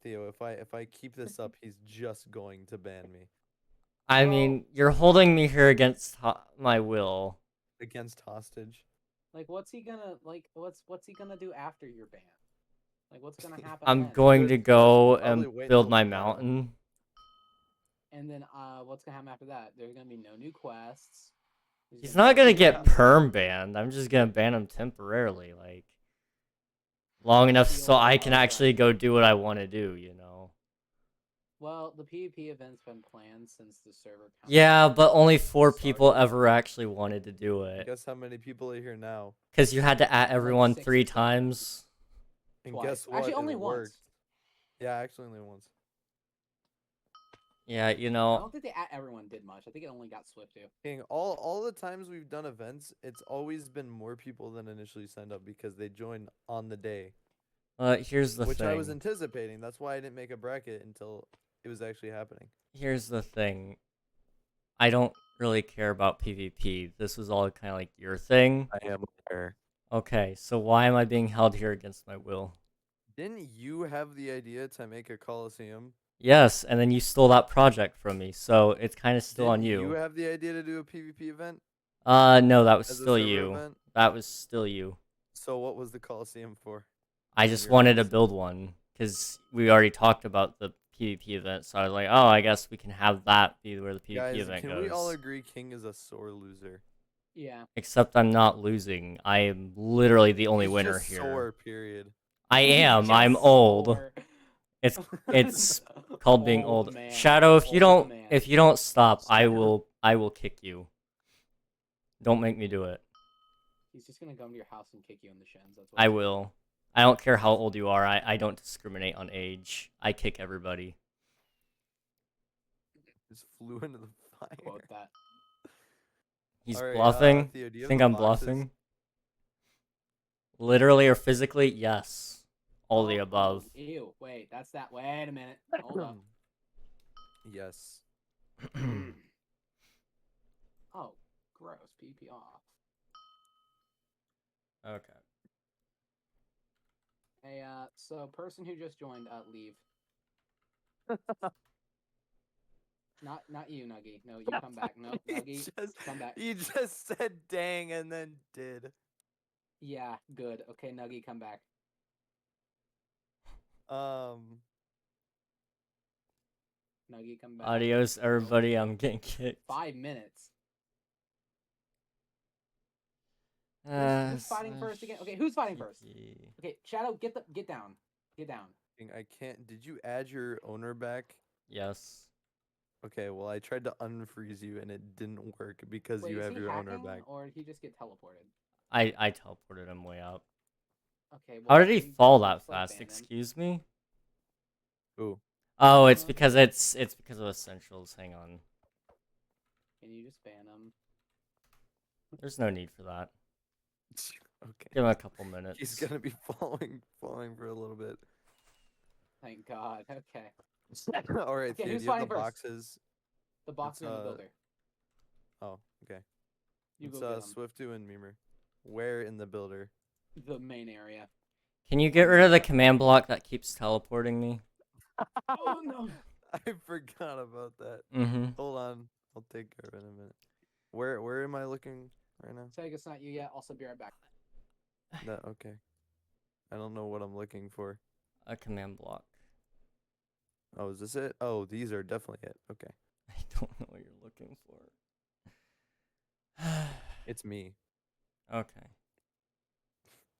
Theo, if I keep this up, he's just going to ban me. I Well- mean, you're holding me here against my will. Against hostage. Like, what's he gonna do after your ban? Like, what's gonna happen? I'm then? going Good to stuff. go Probably and wait build till my tomorrow. mountain. And then, what's gonna happen after that? There's gonna be no new quests. He's not gonna be get no- perm banned. I'm just gonna ban him temporarily, like long enough so I can actually go do what I want to do. You know. Well, the PvP event's been planned since the server. Yeah, but only 4 Sorry. people ever actually wanted to do it. Guess how many people are here now? Because you had to at everyone 6 or 3 7. times. And Twice. guess what? Actually, It only once. worked. Yeah, actually only once. Yeah, you I know. don't think the at everyone did much. I think it only got Swift to. King, all the times we've done events, it's always been more people than initially signed up because they joined on the day. Here's the Which thing. I was anticipating. That's why I didn't make a bracket until it was actually happening. Here's the thing. I don't really care about PvP. This was all kind of like your thing. I am aware. Okay, so why am I being held here against my will? Didn't you have the idea to make a Coliseum? Yes, and then you stole that project from me, so it's kind of still on Didn't you. you have the idea to do a PvP event? No, that was As a still server you. event? That was still you. So what was the Coliseum for? I in just your wanted to eyes? build one because we already talked about the PvP event, so I was like, oh, I guess we can have that be where the PvP Guys, event can goes. we all agree King is a sore loser? Yeah. Except I'm not losing. I am literally the only He's winner just here. Sore, period. I am. Just I'm old. sore. It's called being old. man. Shadow, if you Old don't man. stop, I Shadow. will kick you. Don't make me do it. He's just gonna come to your house and kick you in the shins. That's what I he's gonna will. I don't care how old you are. I don't discriminate on age. I kick everybody. Just flew into the do. fire. Quote that. He's Alright, bluffing. Theo, do you have Think the I'm boxes? bluffing? Literally or physically? Yes. All the Oh, above. Ew. Wait, that's that. Wait a minute. Hold up. Yes. Oh, gross. PP off. Okay. Hey, so person who just joined, leave. Not you, Nuggy. No, you come back. No, Nuggy, come back. You just said dang and then did. Yeah, good. Okay, Nuggy, come back. Nuggy, come back. Adios, everybody. I'm getting kicked. 5 minutes. Who's fighting first again? Okay, who's fighting first? Okay, Shadow, get down. Get down. I can't. Did you add your owner back? Yes. Okay, well, I tried to unfreeze you and it didn't work because Wait, you is have he your owner hacking, back. or did he just get teleported? I teleported him way up. Okay. How Well, did he can you fall that just, like, fast? ban him? Excuse me? Ooh. Oh, it's because it's because of essentials. Hang on. Can you just ban him? There's no need for that. Okay. Give him a couple minutes. He's gonna be falling for a little bit. Thank God. Okay. All right, Okay, Theo, who's do you have fighting the first? boxes? The box It's, in the builder. Oh, okay. You It's go get him. Swiftu and Memer. Where in the builder? The main area. Can you get rid of the command block that keeps teleporting me? Oh no! I forgot about that. Mm-hmm. Hold on, I'll take care of it in a minute. Where am I looking right now? Sega, it's not you yet. Also, be right back. No, okay. I don't know what I'm looking for. A command block. Oh, is this it? Oh, these are definitely it. Okay. I don't know what you're looking for. It's me. Okay.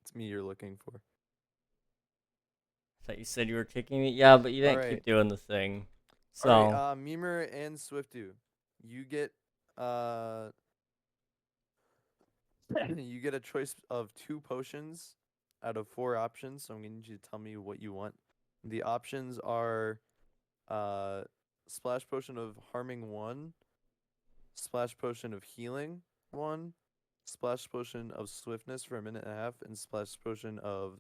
It's me you're looking for. I thought you said you were kicking me. Yeah, but you didn't Alright. keep doing the thing. So. Alright, Memer and Swiftu. You get you get a choice of 2 potions out of 4 options, so I'm gonna need you to tell me what you want. The options are splash potion of harming 1, splash potion of healing 1, splash potion of swiftness for a minute and a half, and splash potion of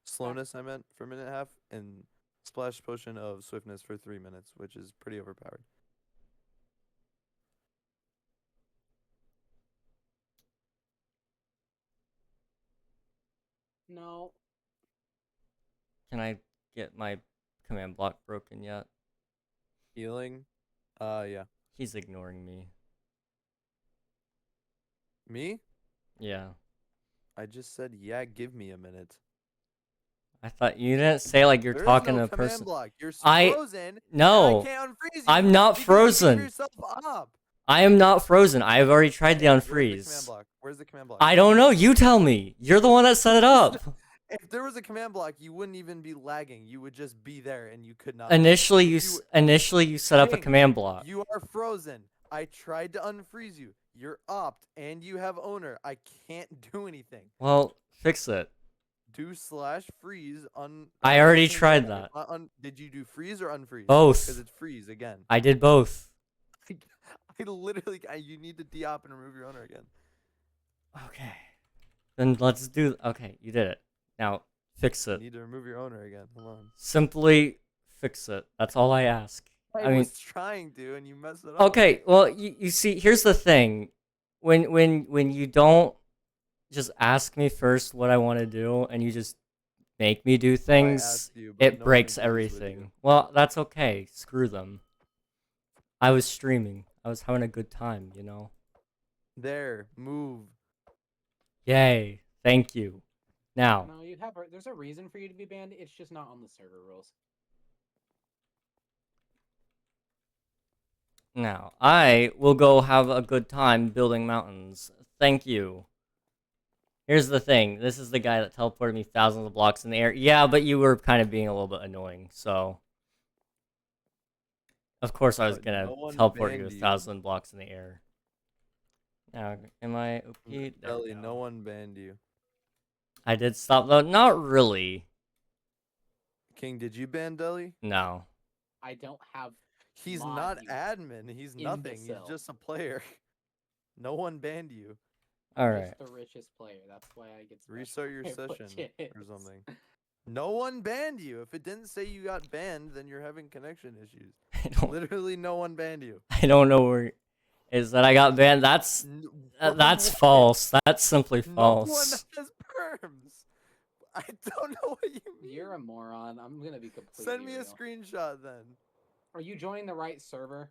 slowness I meant for a minute and a half, and splash potion of swiftness for 3 minutes, which is pretty overpowered. No. Can I get my command block broken yet? Healing? Yeah. He's ignoring me. Me? Yeah. I just said, yeah, give me a minute. I thought you didn't say like you're There talking is no to a command person. block. You're I- frozen. No. And I can't unfreeze you. I'm not because frozen. You gave yourself up. I am not frozen. I have already tried the Where's the command unfreeze. block? Where's the command block? I don't know. You tell me. You're the one that set it up. If there was a command block, you wouldn't even be lagging. You would just be there, and you could not. Initially, you set up a King, command block. You are frozen. I tried to unfreeze you. You're opt, and you have owner. I can't do anything. Well, fix it. Do /freeze on. I already tried that. Did you do freeze or unfreeze? Both. Because it's freeze again. I did both. I literally. You need to de-op and remove your owner again. Okay. Then let's do. Okay, you did it. Now fix You it. need to remove your owner again. Hold on. Simply fix it. That's all I ask. I mean, was trying to, and you messed it up. okay. Well, you see, here's the thing. When you don't just ask me first what I want to do, and you just make me do things, it breaks everything. Well, that's okay. Screw them. I was streaming. I was having a good time, you know? There. Move. Yay. Thank you. Now. No, there's a reason for you to be banned. It's just not on the server rules. Now, I will go have a good time building mountains. Thank you. Here's the thing. This is the guy that teleported me thousands of blocks in the air. Yeah, but you were kind of being a little bit annoying, so... Of course I was gonna teleport you 1,000 blocks in the air. Now, am I OP? Ellie, no one banned you. I did stop though. Not really. King, did you ban Deli? No. I don't have. He's not admin. He's nothing. He's just a player. No one banned you. All right. Just the richest player. That's why I get. Restart your session or something. No one banned you. If it didn't say you got banned, then you're having connection issues. Literally, no one banned you. I don't know where. Is that I got banned? That's false. That's simply false. No one has perms. I don't know what you mean. You're a moron. I'm gonna be completely. Send me a real. screenshot then. Are you joining the right server?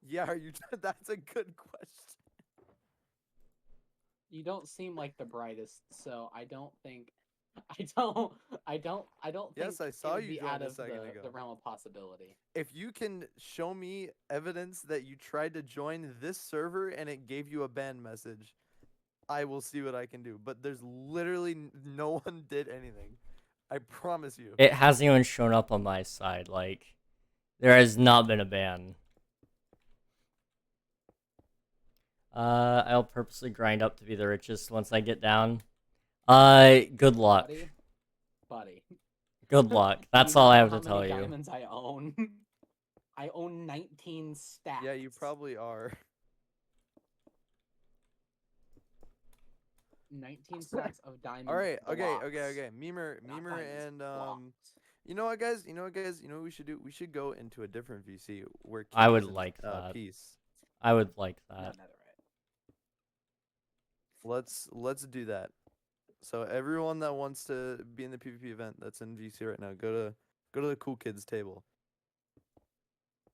Yeah, are you? That's a good question. You don't seem like the brightest, so I don't think. I don't think Yes, I it saw would you be join out a of second the ago. realm of possibility. If you can show me evidence that you tried to join this server and it gave you a ban message, I will see what I can do. But there's literally no one did anything. I promise you. It hasn't even shown up on my side. Like, there has not been a ban. I'll purposely grind up to be the richest once I get down. Good luck. Buddy. Good luck. Do That's you all I know have how to tell many you. diamonds I own? I own 19 stacks. Yeah, you probably are. 19 stacks of diamond All right. Okay. blocks. Memer, Not Memer, diamonds, and blocks. You know what, guys? You know what we should do? We should go into a different VC where King I would is in like that. peace. I would like No, that. Let's do that. So everyone that wants to be in the PvP event that's in VC right now, go to the cool kids table.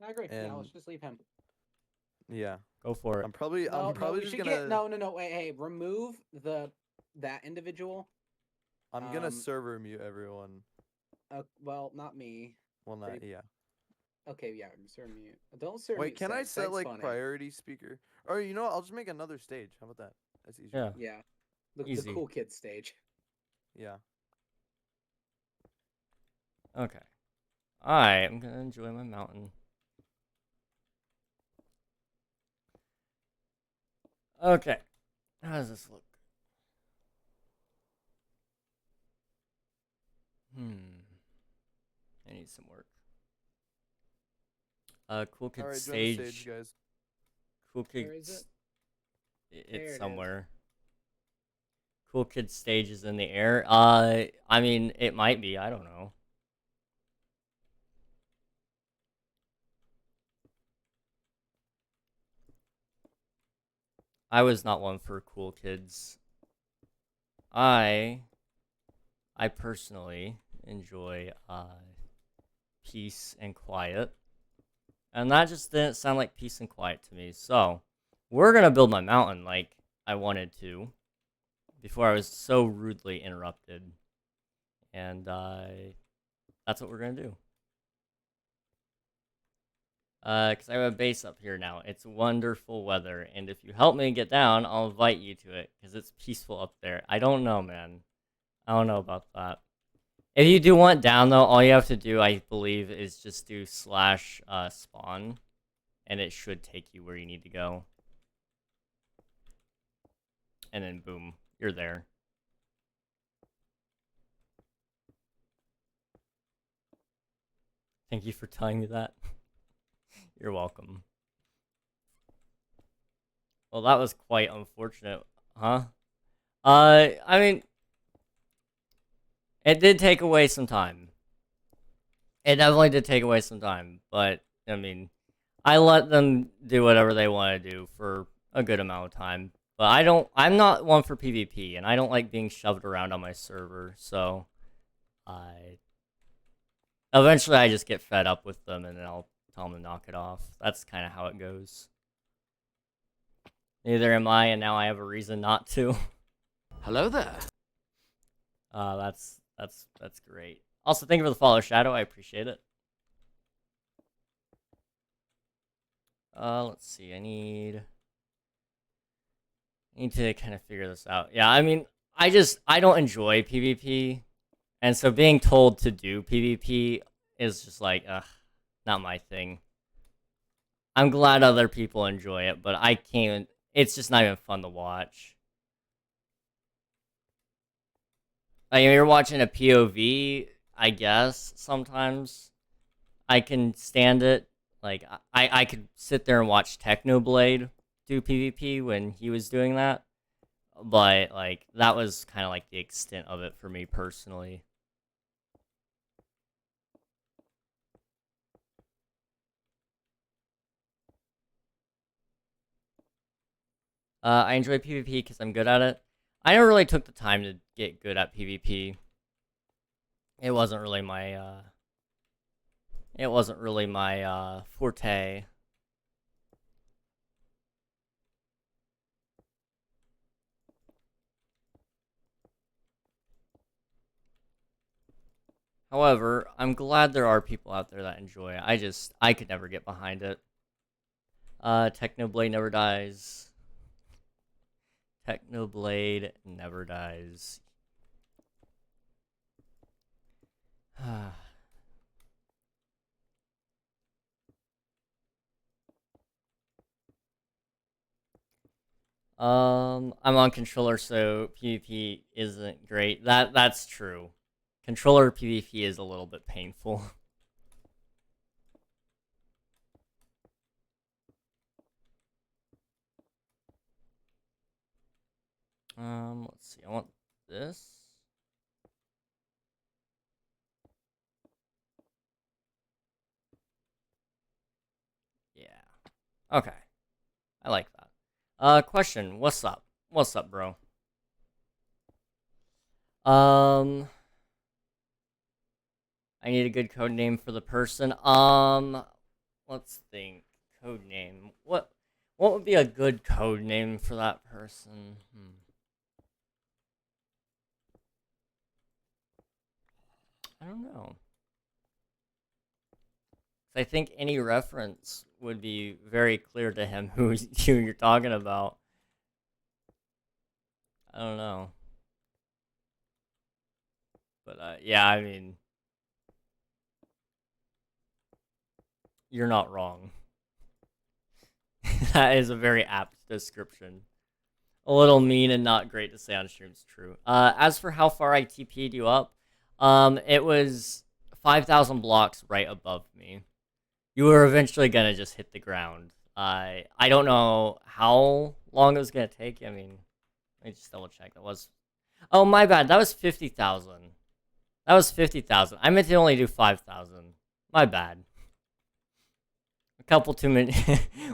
I agree. Yeah, And let's just leave him. yeah, Go for it. I'm probably we just should gonna get no. Wait, hey, remove that individual. I'm gonna server mute everyone. Well, not me. Well, not yeah. Okay, yeah, server mute. Don't server Wait, mute. can I set Seg's like funny. priority speaker? Or you know what? I'll just make another stage. How about that? That's easier. Yeah. Yeah. The Easy. cool kid stage. Yeah. Okay. Alright, I'm gonna enjoy my mountain. Okay. How does this look? I need some work. Cool kid Alright, stage. join the stage, guys. Cool kid. Where is it? It's There it is. somewhere. Cool kid stage is in the air. I mean, it might be. I don't know. I was not one for cool kids. I personally enjoy peace and quiet. And that just didn't sound like peace and quiet to me. So, we're going to build my mountain like I wanted to before I was so rudely interrupted. And that's what we're going to do. Because I have a base up here now. It's wonderful weather. And if you help me get down, I'll invite you to it. Because it's peaceful up there. I don't know, man. I don't know about that. If you do want down, though, all you have to do, I believe, is just do / spawn. And it should take you where you need to go. And then, boom, you're there. Thank you for telling me that. You're welcome. Well, that was quite unfortunate, huh? I mean, it did take away some time. It definitely did take away some time, but, I mean, I let them do whatever they want to do for a good amount of time. But I'm not one for PvP, and I don't like being shoved around on my server, so eventually I just get fed up with them, and then I'll tell them to knock it off. That's kind of how it goes. Neither am I, and now I have a reason not to. Hello there. That's great. Also, thank you for the follow, Shadow. I appreciate it. Let's see. I need to kind of figure this out. Yeah, I mean, I don't enjoy PvP, and so being told to do PvP is just like, not my thing. I'm glad other people enjoy it, but I can't. It's just not even fun to watch. Like, if you're watching a POV, I guess sometimes I can stand it. Like, I could sit there and watch Technoblade do PvP when he was doing that. But, like, that was kind of like the extent of it for me personally. I enjoy PvP because I'm good at it. I never really took the time to get good at PvP. It wasn't really my It wasn't really my forte. However, I'm glad there are people out there that enjoy it. I could never get behind it. Technoblade never dies. Technoblade never dies. I'm on controller, so PvP isn't great. That's true. Controller PvP is a little bit painful. Let's see. I want this. Yeah. Okay. I like that. Question. What's up? What's up, bro? I need a good code name for the person. Let's think. Code name. What would be a good code name for that person? I don't know. I think any reference would be very clear to him who you're talking about. I don't know. But yeah, I mean, you're not wrong. That is a very apt description. A little mean and not great to say on stream is true. As for how far I TP'd you up, it was 5,000 blocks right above me. You were eventually gonna just hit the ground. I don't know how long it was gonna take. I mean, let me just double check. That was, oh my bad. That was 50,000. That was 50,000. I meant to only do 5,000. My bad. A couple too many,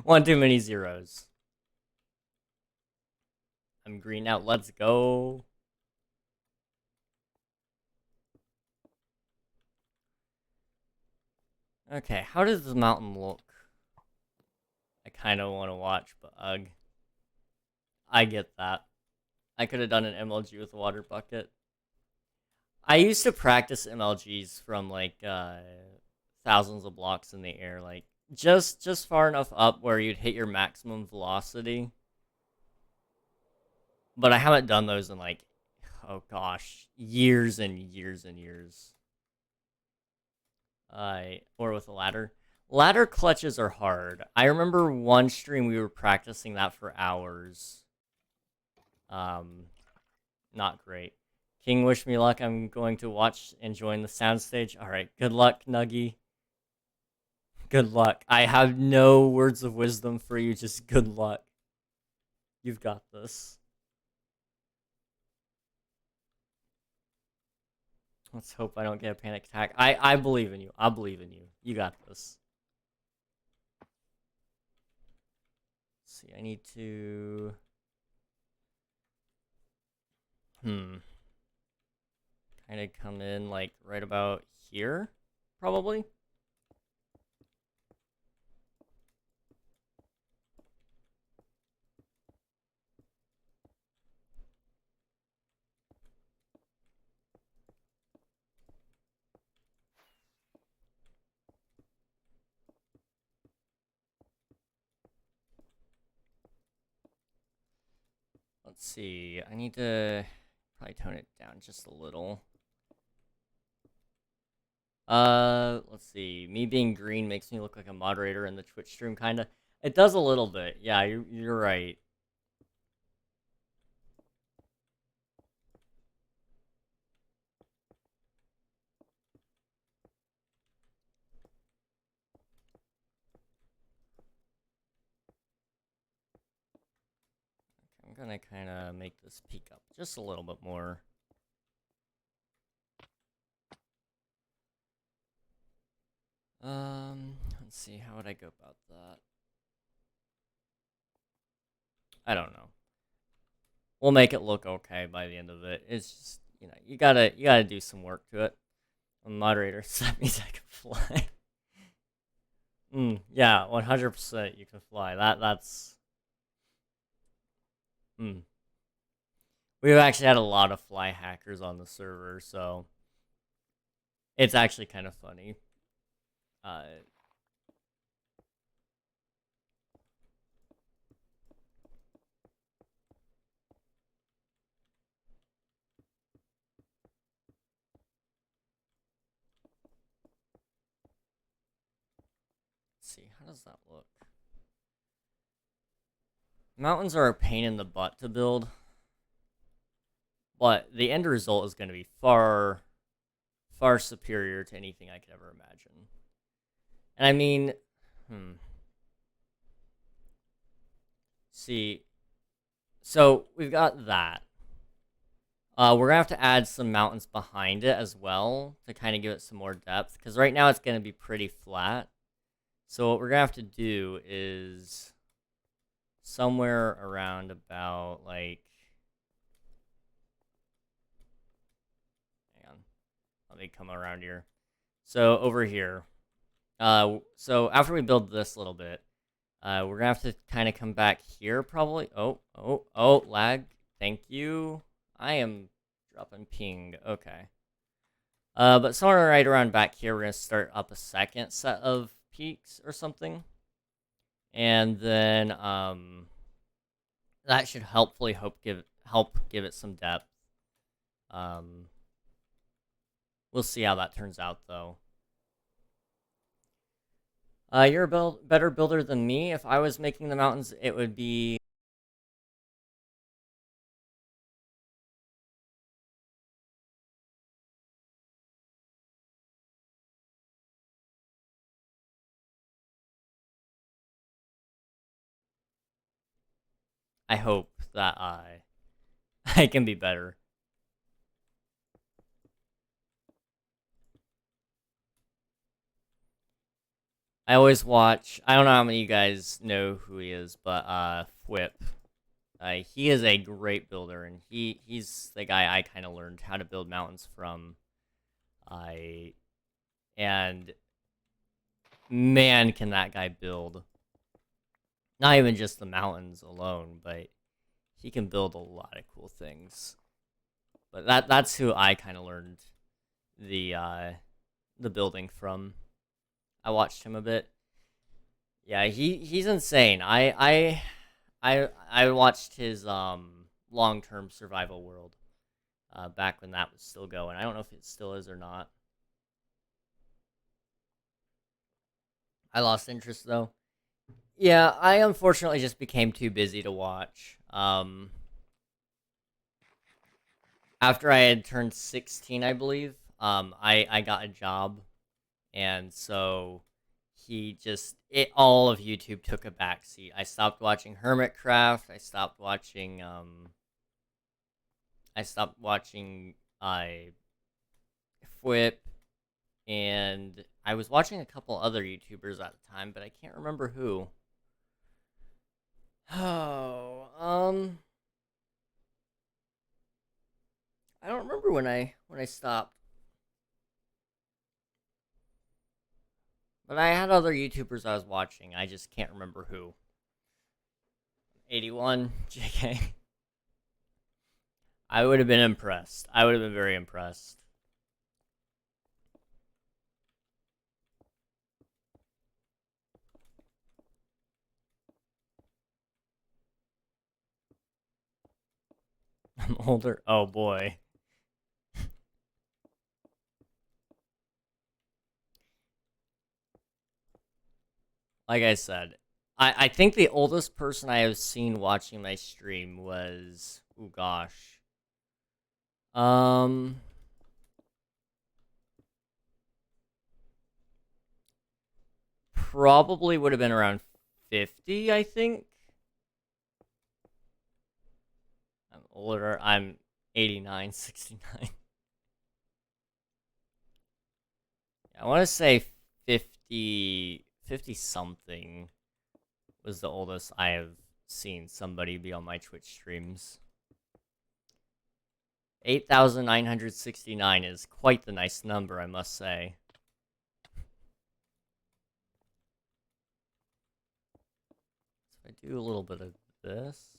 one too many zeros. I'm green out. Let's go. Okay, how does the mountain look? I kind of want to watch, but ugh. I get that. I could have done an MLG with a water bucket. I used to practice MLGs from like thousands of blocks in the air, like just far enough up where you'd hit your maximum velocity. But I haven't done those in like, oh gosh, years and years and years. Or with a ladder. Ladder clutches are hard. I remember one stream we were practicing that for hours. Not great. King, wish me luck. I'm going to watch and join the soundstage. Alright, good luck, Nuggy. Good luck. I have no words of wisdom for you, just good luck. You've got this. Let's hope I don't get a panic attack. I believe in you. I believe in you. You got this. Let's see, I need to... Kind of come in, like, right about here? Probably? Let's see, I need to probably tone it down just a little. Let's see, me being green makes me look like a moderator in the Twitch stream, kinda. It does a little bit, yeah, you're right. I'm gonna kind of make this peak up just a little bit more. Let's see, how would I go about that? I don't know. We'll make it look okay by the end of it. It's just, you know, you gotta do some work to it. A moderator, so that means I can fly. Yeah, 100% you can fly. That's... We've actually had a lot of fly hackers on the server, so it's actually kind of funny. Let's see, how does that look? Mountains are a pain in the butt to build, but the end result is going to be far, far superior to anything I could ever imagine. And I mean, see, so we've got that. We're going to have to add some mountains behind it as well to kind of give it some more depth, because right now it's going to be pretty flat. So what we're going to have to do is somewhere around about, like, hang on, let me come around here. So over here, so after we build this little bit, we're going to have to kind of come back here probably. Oh, lag. Thank you. I am dropping ping. Okay. But somewhere right around back here, we're going to start up a second set of peaks or something. And then that should helpfully help give it some depth. We'll see how that turns out, though. You're a better builder than me. If I was making the mountains, it would be... I hope that I can be better. I always watch... I don't know how many of you guys know who he is, but Whip. He is a great builder, and he's the guy I kind of learned how to build mountains from. And man, can that guy build. Not even just the mountains alone, but he can build a lot of cool things. But that's who I kind of learned the building from. I watched him a bit. Yeah, he's insane. I watched his long-term survival world back when that was still going. I don't know if it still is or not. I lost interest though. Yeah, I unfortunately just became too busy to watch. After I had turned 16, I believe, I got a job, and so all of YouTube took a backseat. I stopped watching Hermitcraft. I stopped watching Whip, and I was watching a couple other YouTubers at the time, but I can't remember who. Oh, I don't remember when I stopped. But I had other YouTubers I was watching. I just can't remember who. 81, JK. I would have been impressed. I would have been very impressed. I'm older. Oh boy. Like I said, I think the oldest person I have seen watching my stream was, oh gosh, probably would have been around 50, I think. I'm older. I'm 89, 69. I want to say 50 something was the oldest I have seen somebody be on my Twitch streams. 8,969 is quite the nice number, I must say. do a little bit of this.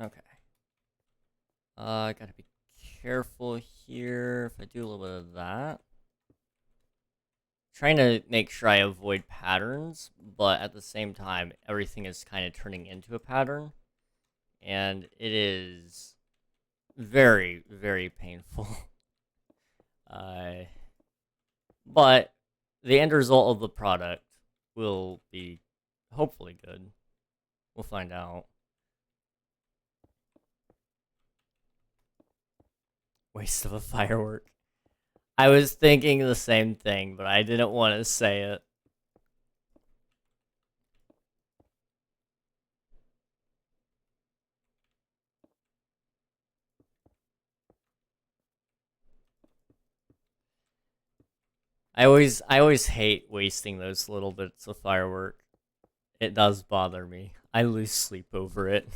Okay. I gotta be careful here if I do a little bit of that. Trying to make sure I avoid patterns, but at the same time, everything is kind of turning into a pattern. And it is very, very painful. But the end result of the product will be hopefully good. We'll find out. Waste of a firework. I was thinking the same thing, but I didn't want to say it. I always hate wasting those little bits of firework. It does bother me. I lose sleep over it.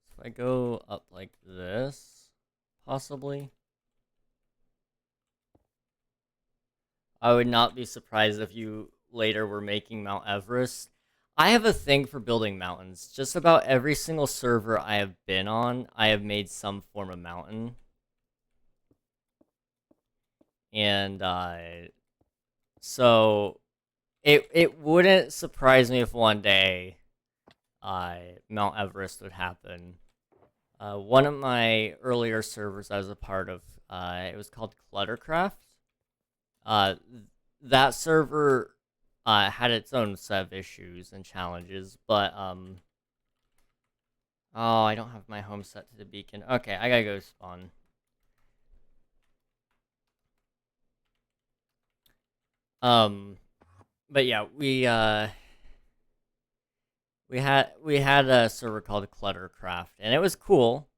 So if I go up like this, possibly. I would not be surprised if you later were making Mount Everest. I have a thing for building mountains. Just about every single server I have been on, I have made some form of mountain. And so it wouldn't surprise me if one day Mount Everest would happen. One of my earlier servers I was a part of, it was called Cluttercraft. Uh, that server had its own set of issues and challenges, but oh, I don't have my home set to the beacon. Okay, I gotta go spawn. But yeah, we had a server called Cluttercraft, and it was cool.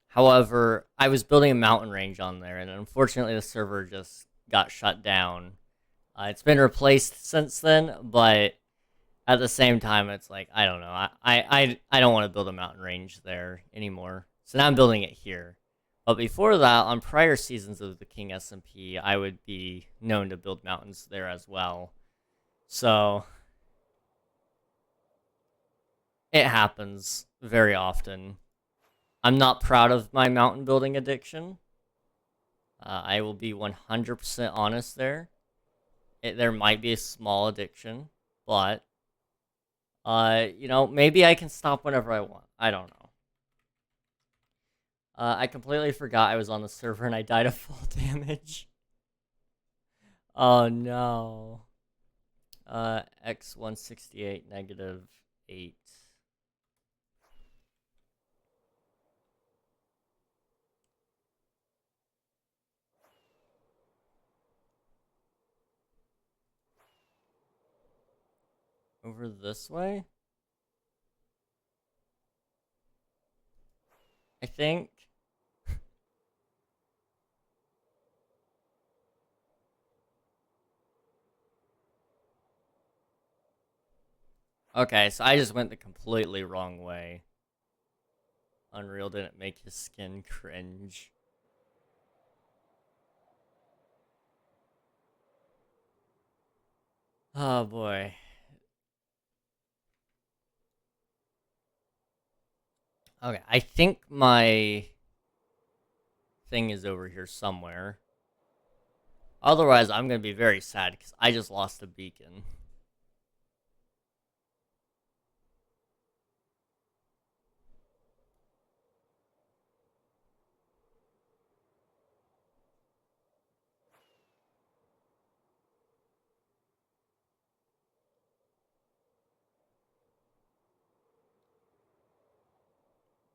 However, I was building a mountain range on there, and unfortunately, the server just got shut down. It's been replaced since then, but at the same time, it's like I don't know. I don't want to build a mountain range there anymore. So now I'm building it here. But before that, on prior seasons of the King SMP, I would be known to build mountains there as well. So it happens very often. I'm not proud of my mountain building addiction. I will be 100% honest there. There might be a small addiction, but maybe I can stop whenever I want. I don't know. I completely forgot I was on the server and I died of fall damage. Oh no. X168 -8. Over this way? I think. Okay, so I just went the completely wrong way. Unreal didn't make his skin cringe. Oh boy. Okay, I think my thing is over here somewhere. Otherwise, I'm going to be very sad because I just lost a beacon.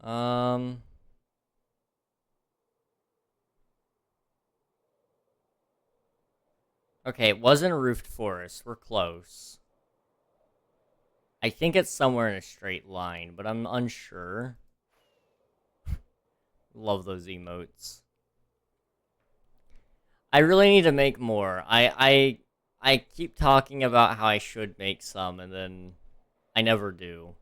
Um... Okay, it wasn't a roofed forest. We're close. I think it's somewhere in a straight line, but I'm unsure. Love those emotes. I really need to make more. I keep talking about how I should make some, and then I never do.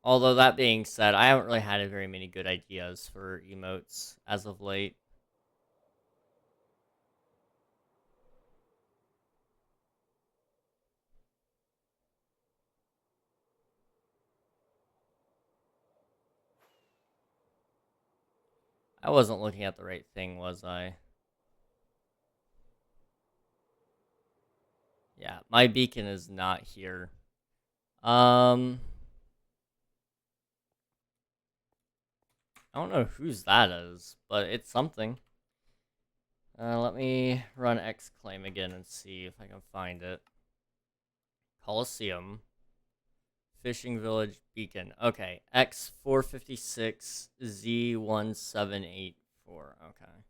Although that being said, I haven't really had very many good ideas for emotes as of late. I wasn't looking at the right thing, was I? Yeah, my beacon is not here. I don't know whose that is, but it's something. Let me run exclaim again and see if I can find it. Coliseum. Fishing Village Beacon. Okay, X456Z1784. Okay.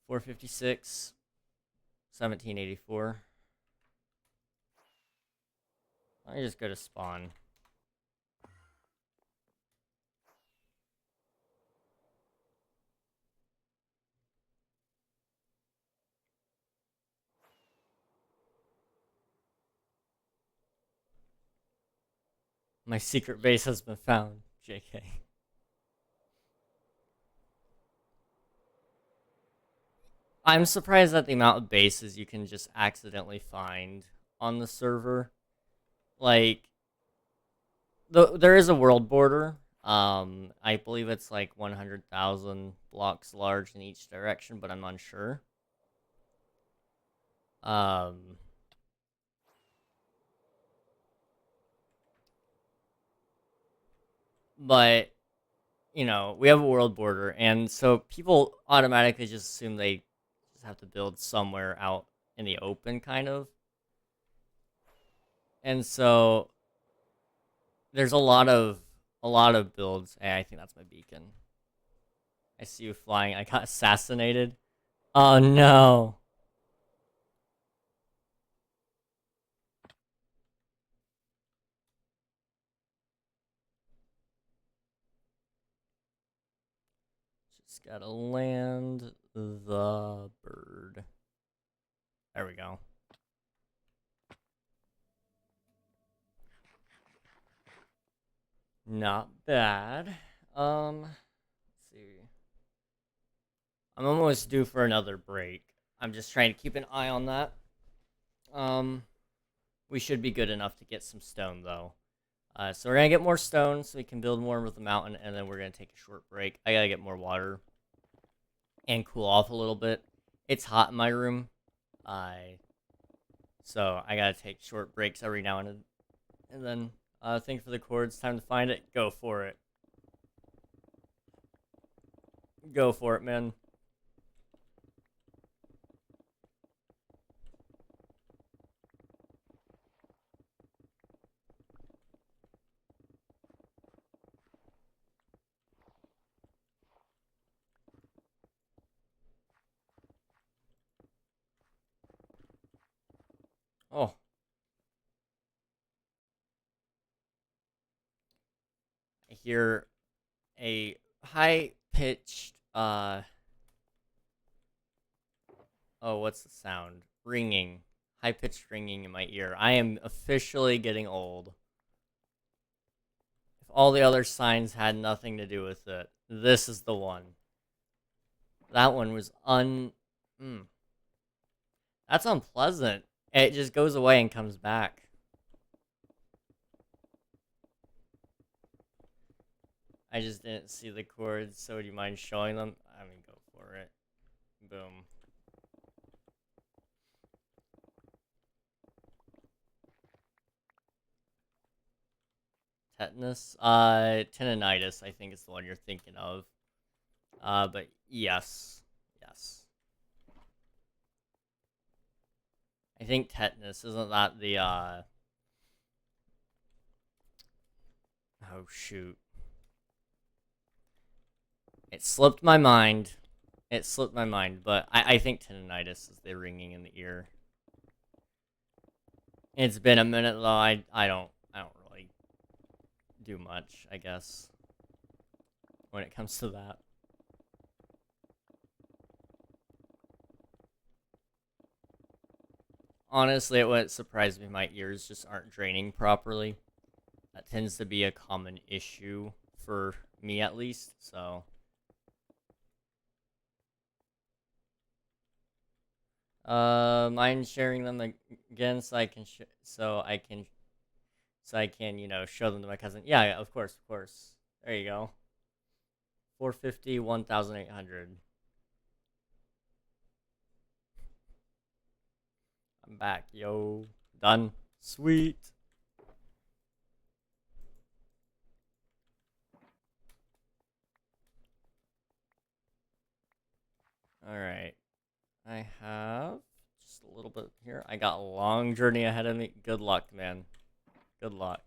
456, 1784. Let me just go to spawn. My secret base has been found. JK. I'm surprised at the amount of bases you can just accidentally find on the server. Like, there is a world border. I believe it's like 100,000 blocks large in each direction, but I'm unsure. But you know, we have a world border, and so people automatically just assume they just have to build somewhere out in the open, kind of. And so there's a lot of builds. Hey, I think that's my beacon. I see you flying. I got assassinated. Oh no. Just gotta land the bird. There we go. Not bad. Let's see. I'm almost due for another break. I'm just trying to keep an eye on that. We should be good enough to get some stone, though. So we're going to get more stone so we can build more with the mountain, and then we're going to take a short break. I got to get more water and cool off a little bit. It's hot in my room, so I got to take short breaks every now and then. And then, thank you for the chords. Time to find it. Go for it. Go for it, man. Oh. I hear a high-pitched, oh, what's the sound? Ringing. High-pitched ringing in my ear. I am officially getting old. If all the other signs had nothing to do with it, this is the one. That one was That's unpleasant. It just goes away and comes back. I just didn't see the chords, so do you mind showing them? I mean, go for it. Boom. Tetanus? Tendinitis, I think is the one you're thinking of. But yes. Yes. I think tetanus, isn't that the, oh shoot. It slipped my mind. It slipped my mind, but I think tinnitus is the ringing in the ear. It's been a minute though. I don't really do much, I guess, when it comes to that. Honestly, it wouldn't surprise me my ears just aren't draining properly. That tends to be a common issue for me, at least, so. Mind sharing them again so I can you know, show them to my cousin. Yeah, of course, of course. There you go. 450, 1,800. I'm back, yo. Done. Sweet. Alright. I have just a little bit here. I got a long journey ahead of me. Good luck, man. Good luck.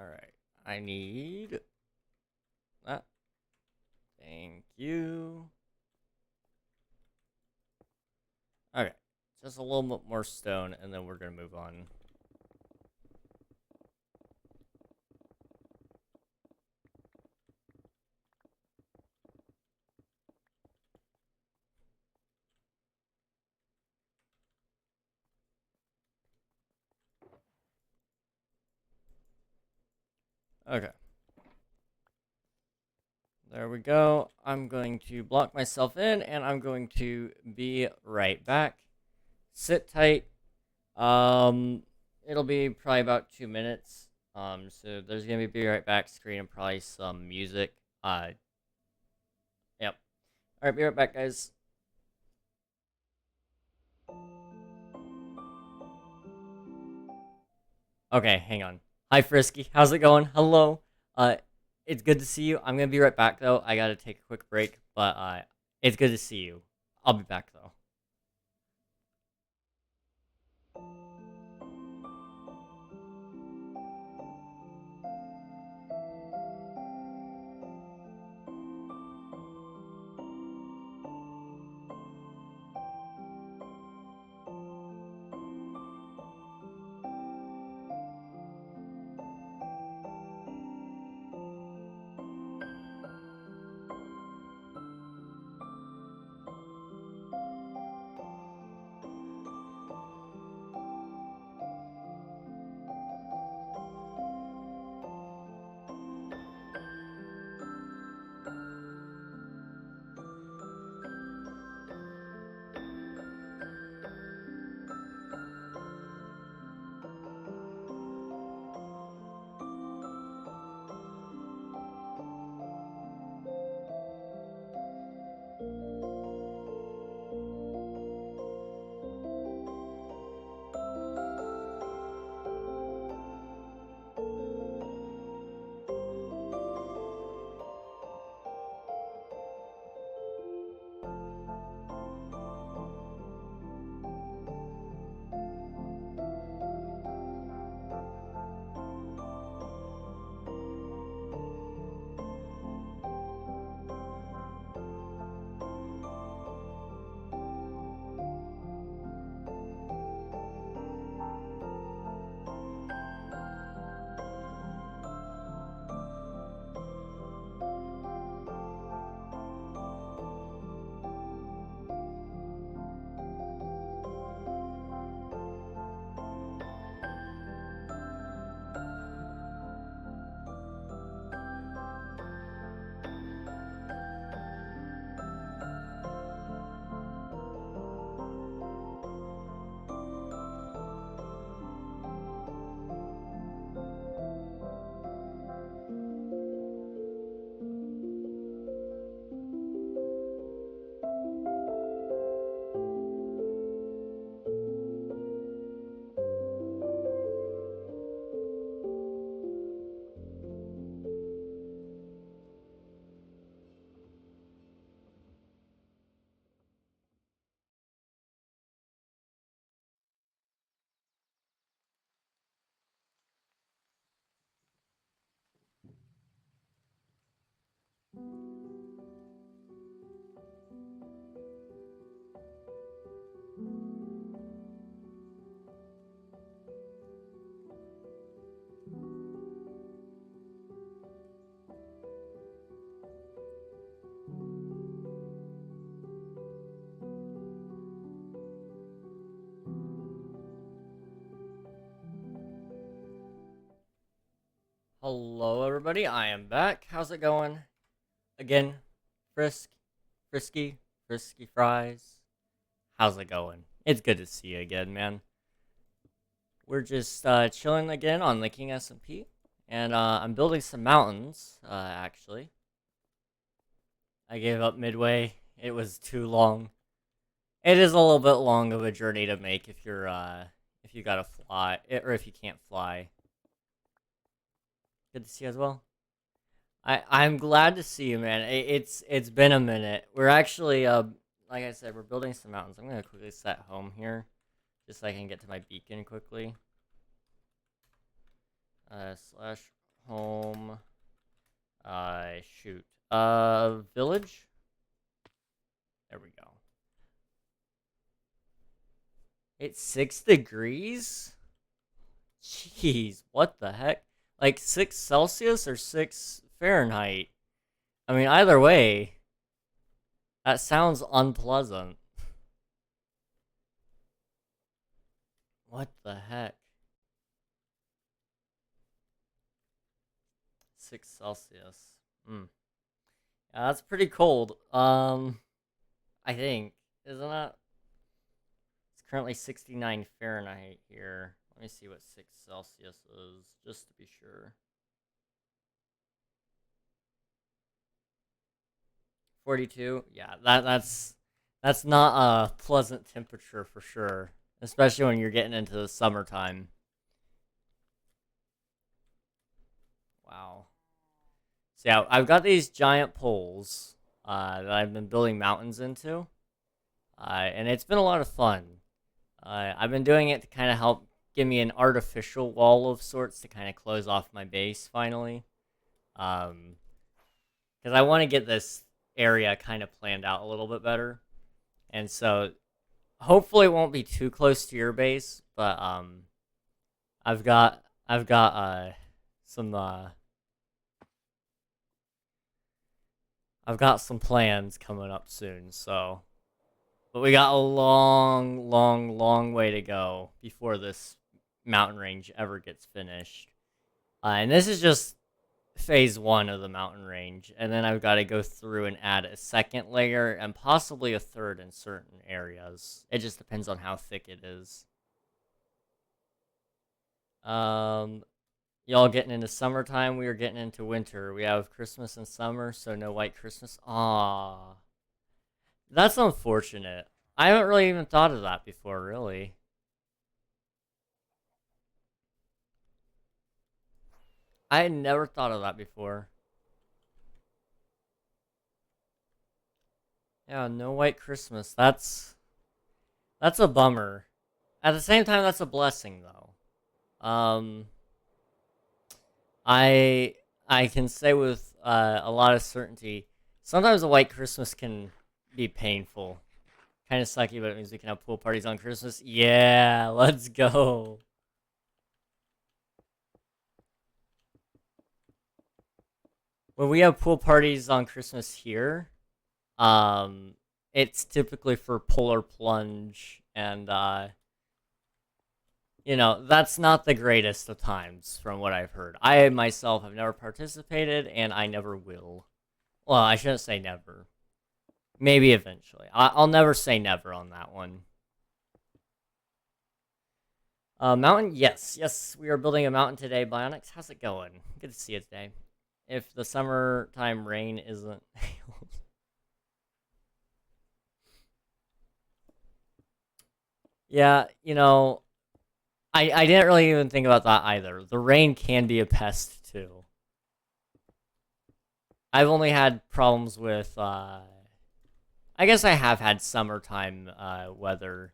Alright. I need that. Thank you. Okay. Just a little bit more stone, and then we're going to move on. Okay. There we go. I'm going to block myself in, and I'm going to be right back. Sit tight. It'll be probably about 2 minutes. So there's gonna be right back screen and probably some music. Yep. All right, be right back, guys. Okay, hang on. Hi, Frisky. How's it going? Hello. It's good to see you. I'm gonna be right back though. I gotta take a quick break, but it's good to see you. I'll be back though. Hello, everybody. I am back. How's it going? Again, Frisky Fries. How's it going? It's good to see you again, man. We're just chilling again on the King SMP, and I'm building some mountains. Actually, I gave up midway. It was too long. It is a little bit long of a journey to make if you gotta fly, or if you can't fly. Good to see you as well. I'm glad to see you, man. It's been a minute. We're actually like I said, we're building some mountains. I'm gonna quickly set home here, just so I can get to my beacon quickly. Slash home. Shoot. Village. There we go. It's 6 degrees. Jeez, what the heck? Like 6 Celsius or 6 Fahrenheit? I mean, either way, that sounds unpleasant. What the heck? 6 Celsius. Yeah, that's pretty cold. I think. Isn't that? It's currently 69 Fahrenheit here. Let me see what 6 Celsius is, just to be sure. 42? Yeah, that's not a pleasant temperature for sure. Especially when you're getting into the summertime. Wow. So yeah, I've got these giant poles that I've been building mountains into. And it's been a lot of fun. I've been doing it to kind of help give me an artificial wall of sorts to kind of close off my base finally. Because I want to get this area kind of planned out a little bit better. And so hopefully it won't be too close to your base, but I've got some I've got some plans coming up soon, so. But we got a long way to go before this mountain range ever gets finished. And this is just phase 1 of the mountain range, and then I've got to go through and add a second layer and possibly a third in certain areas. It just depends on how thick it is. Y'all getting into summertime, we are getting into winter. We have Christmas and summer, so no white Christmas. Aww. That's unfortunate. I haven't really even thought of that before, really. I had never thought of that before. Yeah, no white Christmas. That's a bummer. At the same time, that's a blessing, though. I can say with a lot of certainty, sometimes a white Christmas can be painful. Kind of sucky, but it means we can have pool parties on Christmas. Yeah, let's go. When we have pool parties on Christmas here, it's typically for polar plunge, and you know, that's not the greatest of times from what I've heard. I myself have never participated, and I never will. Well, I shouldn't say never. Maybe eventually. I'll never say never on that one. Mountain? Yes, we are building a mountain today. Bionics, how's it going? Good to see you today. If the summertime rain isn't... Yeah, you know, I didn't really even think about that either. The rain can be a pest, too. I've only had problems with, I guess I have had summertime weather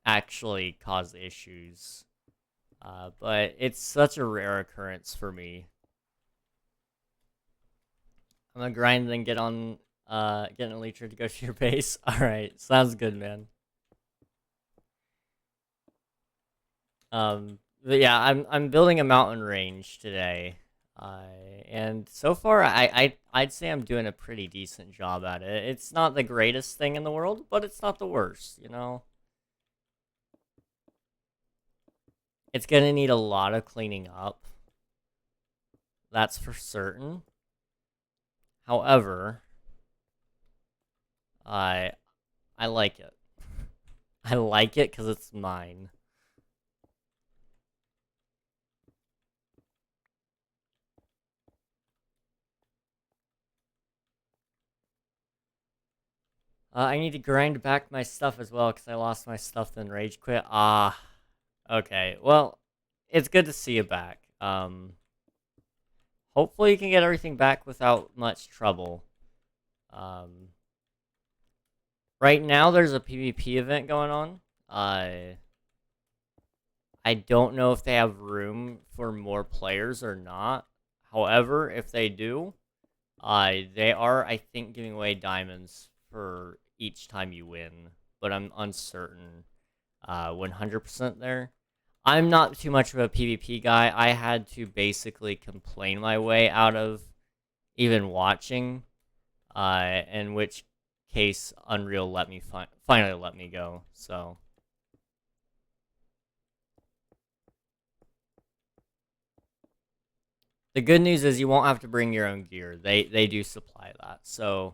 actually cause issues. But it's such a rare occurrence for me. I'm gonna grind and then get on, get an Elytra to go to your base. Alright, sounds good, man. But yeah, I'm building a mountain range today. And so far, I'd say I'm doing a pretty decent job at it. It's not the greatest thing in the world, but it's not the worst, you know? It's gonna need a lot of cleaning up. That's for certain. However, I like it. I like it because it's mine. I need to grind back my stuff as well because I lost my stuff then rage quit. Ah, okay. Well, it's good to see you back. Hopefully you can get everything back without much trouble. Right now there's a PvP event going on. I don't know if they have room for more players or not. However, if they do, they are, I think, giving away diamonds for each time you win. But I'm uncertain 100% there. I'm not too much of a PvP guy. I had to basically complain my way out of even watching, in which case Unreal let me finally let me go. So the good news is you won't have to bring your own gear. They do supply that. So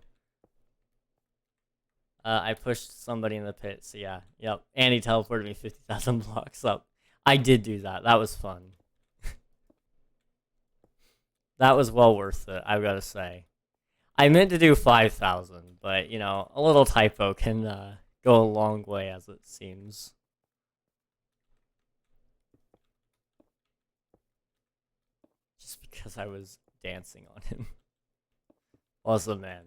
I pushed somebody in the pit. So yeah, yep. And he teleported me 50,000 blocks up. I did do that. That was fun. That was well worth it, I've got to say. I meant to do 5,000, but, you know, a little typo can go a long way, as it seems. Just because I was dancing on him. Listen, man.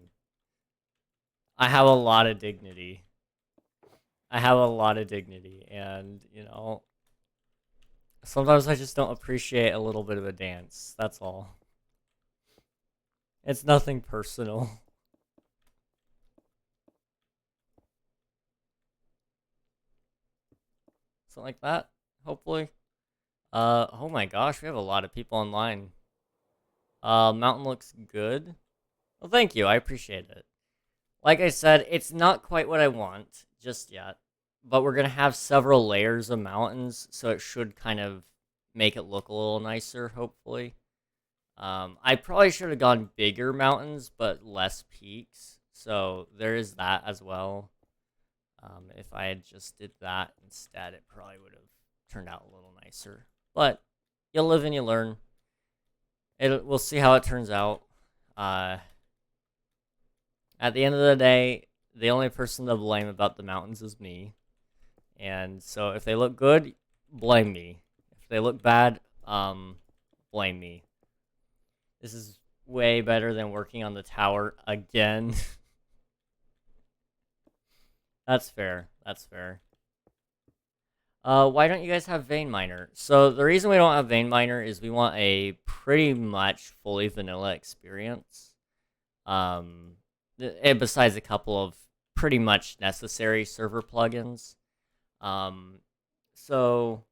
I have a lot of dignity. I have a lot of dignity, and, you know, sometimes I just don't appreciate a little bit of a dance. That's all. It's nothing personal. Something like that, hopefully. Oh my gosh, we have a lot of people online. Mountain looks good. Well, thank you, I appreciate it. Like I said, it's not quite what I want just yet, but we're gonna have several layers of mountains, so it should kind of make it look a little nicer, hopefully. I probably should have gone bigger mountains, but less peaks, so there is that as well. If I had just did that instead, it probably would have turned out a little nicer. But you live and you learn. We'll see how it turns out. At the end of the day, the only person to blame about the mountains is me. And so if they look good, blame me. If they look bad, blame me. This is way better than working on the tower again. That's fair. That's fair. Why don't you guys have Vein Miner? So the reason we don't have Vein Miner is we want a pretty much fully vanilla experience. And besides a couple of pretty much necessary server plugins. So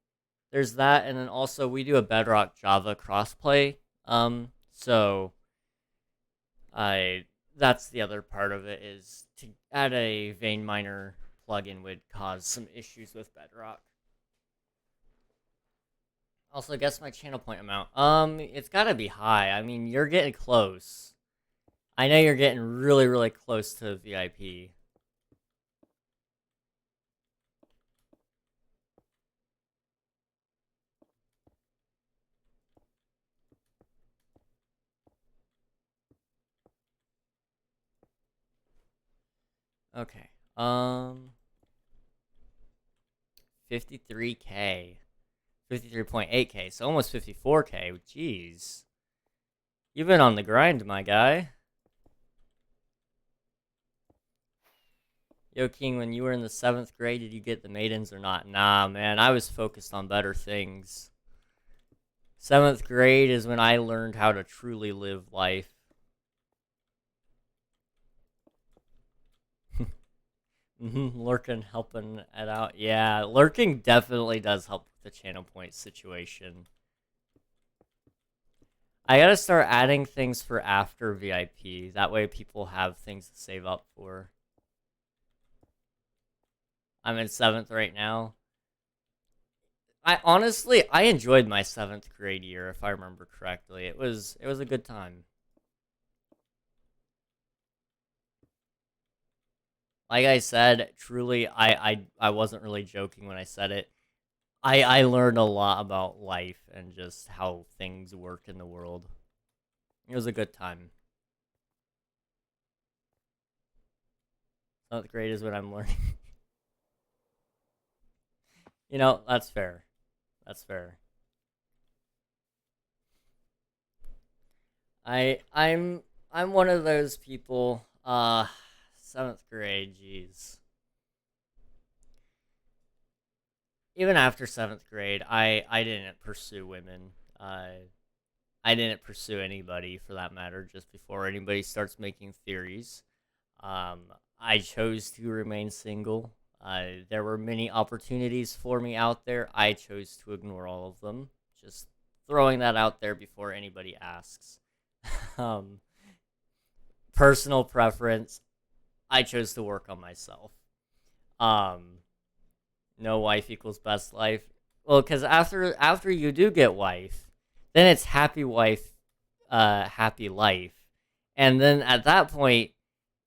there's that, and then also we do a Bedrock Java crossplay. So that's the other part of it, is to add a Vein Miner plugin would cause some issues with Bedrock. Also, guess my channel point amount. It's gotta be high. I mean, you're getting close. I know you're getting really, really close to VIP. Okay. 53K. 53.8K, so almost 54K. Jeez. You've been on the grind, my guy. Yo, King, when you were in the 7th grade, did you get the maidens or not? Nah, man, I was focused on better things. 7th grade is when I learned how to truly live life. Lurking helping it out. Yeah, lurking definitely does help with the channel point situation. I gotta start adding things for after VIP. That way people have things to save up for. I'm in 7th right now. I enjoyed my 7th grade year, if I remember correctly. It was a good time. Like I said, truly, I wasn't really joking when I said it. I learned a lot about life and just how things work in the world. It was a good time. 7th grade is what I'm learning. That's fair. That's fair. I'm one of those people. 7th grade, jeez. Even after 7th grade, I didn't pursue women. I didn't pursue anybody for that matter. Just before anybody starts making theories, I chose to remain single. There were many opportunities for me out there. I chose to ignore all of them. Just throwing that out there before anybody asks. um, Personal preference. I chose to work on myself. Um, no wife equals best life. Well, because after you do get wife, then it's happy wife, happy life, and then at that point,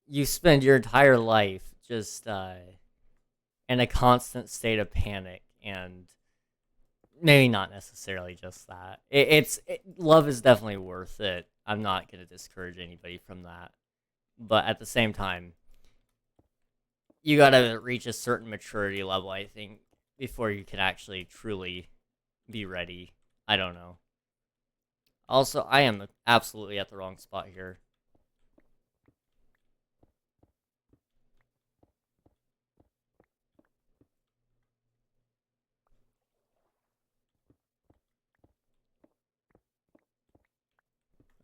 you spend your entire life just in a constant state of panic, and maybe not necessarily just that. Love is definitely worth it. I'm not gonna discourage anybody from that, but at the same time, you gotta reach a certain maturity level, I think, before you can actually truly be ready. I don't know. Also, I am absolutely at the wrong spot here.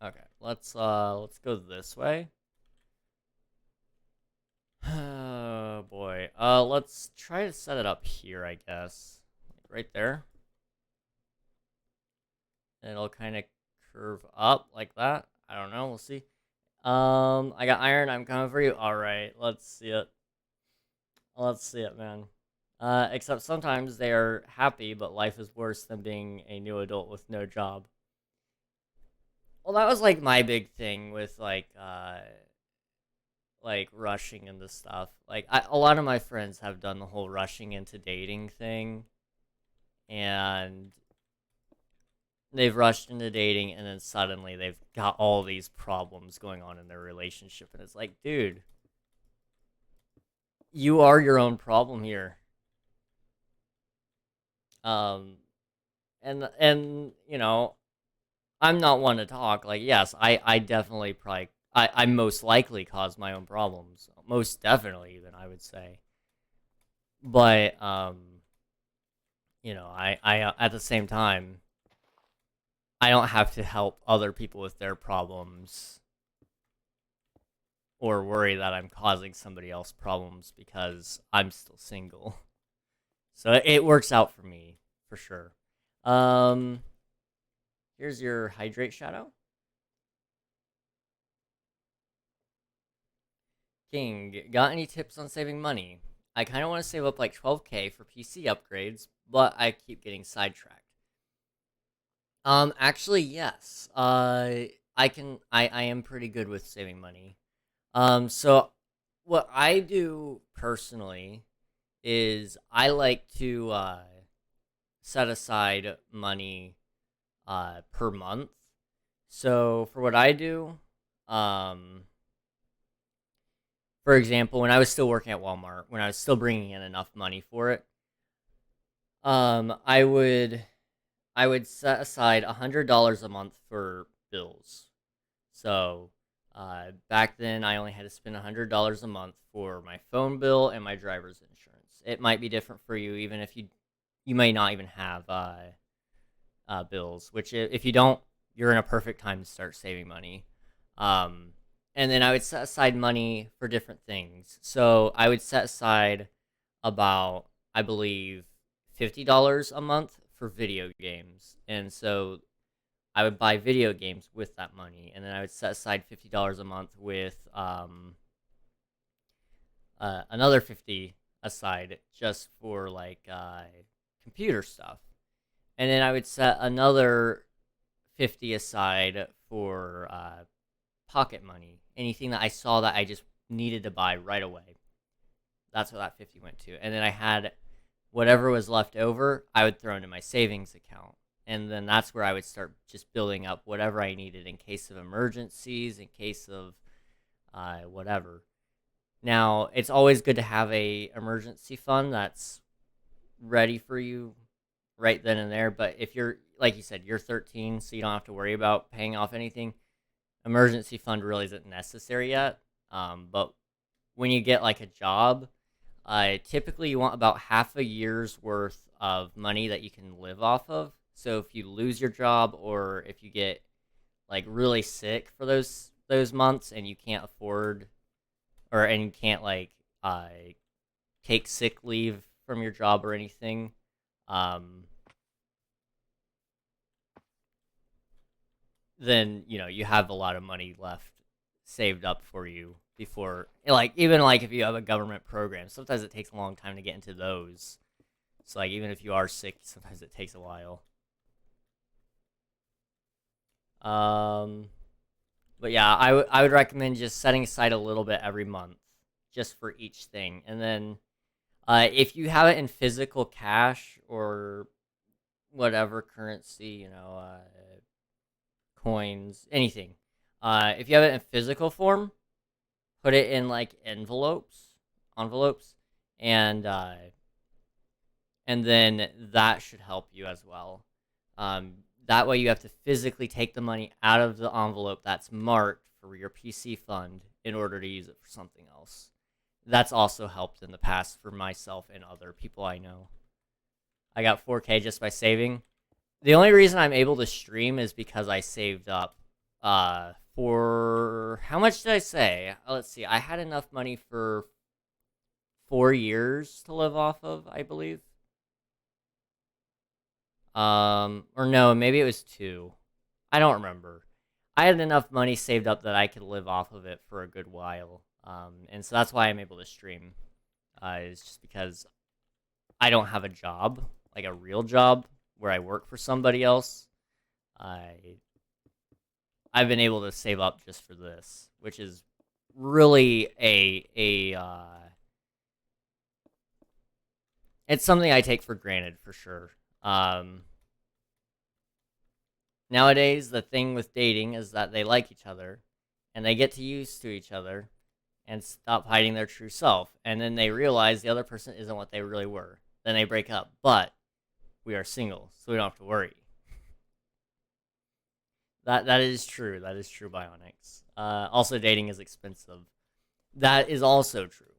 Okay, let's go this way. Oh boy. Let's try to set it up here, I guess. Like right there. And it'll kind of curve up like that. I don't know, we'll see. I got iron, I'm coming for you. Alright, let's see it. Let's see it, man. Except sometimes they are happy, but life is worse than being a new adult with no job. Well, that was like my big thing with like rushing into stuff. Like a lot of my friends have done the whole rushing into dating thing, and they've rushed into dating, and then suddenly they've got all these problems going on in their relationship, and it's like, dude, you are your own problem here. Um, and I'm not one to talk. Like, yes, I definitely probably I most likely cause my own problems. Most definitely, even I would say. But I at the same time, I don't have to help other people with their problems or worry that I'm causing somebody else problems because I'm still single. So it works out for me for sure. Um, Here's your hydrate shadow. King, got any tips on saving money? I kind of want to save up like 12K for PC upgrades, but I keep getting sidetracked. Actually, yes. I am pretty good with saving money. So what I do personally is I like to set aside money per month. So for what I do, um for example, when I was still working at Walmart, when I was still bringing in enough money for it, um, I would I would set aside $100 a month for bills. So back then, I only had to spend $100 a month for my phone bill and my driver's insurance. It might be different for you, even if you may not even have bills. Which if you don't, you're in a perfect time to start saving money. Um, and then I would set aside money for different things. So I would set aside about, I believe, $50 a month for video games. And so I would buy video games with that money. And then I would set aside $50 a month with another 50 aside just for like computer stuff. and then I would set another 50 aside for pocket money. Anything that I saw that I just needed to buy right away. That's what that 50 went to. And then I had whatever was left over, I would throw into my savings account. And then that's where I would start just building up whatever I needed in case of emergencies, in case of whatever. Now, it's always good to have a emergency fund that's ready for you right then and there. But if you're, like you said, you're 13, so you don't have to worry about paying off anything, emergency fund really isn't necessary yet. But when you get like a job, typically you want about half a year's worth of money that you can live off of. So if you lose your job or if you get like really sick for those months and you can't afford and you can't like take sick leave from your job or anything, then you have a lot of money left saved up for you before, like, even like if you have a government program, sometimes it takes a long time to get into those. So like even if you are sick, sometimes it takes a while. But yeah, I would recommend just setting aside a little bit every month just for each thing. And then if you have it in physical cash or whatever currency, coins, anything. If you have it in physical form, put it in like envelopes, and then that should help you as well. That way you have to physically take the money out of the envelope that's marked for your PC fund in order to use it for something else. That's also helped in the past for myself and other people I know. I got 4K just by saving. The only reason I'm able to stream is because I saved up for, how much did I say? Let's see. I had enough money for 4 years to live off of, I believe. Or no, maybe it was 2. I don't remember. I had enough money saved up that I could live off of it for a good while. And so that's why I'm able to stream. It's just because I don't have a job, like a real job where I work for somebody else. I've been able to save up just for this, which is really it's something I take for granted for sure. Nowadays, the thing with dating is that they like each other, and they get used to each other, and stop hiding their true self, and then they realize the other person isn't what they really were. Then they break up, but we are single, so we don't have to worry. That is true. That is true, Bionics. Also, dating is expensive. That is also true.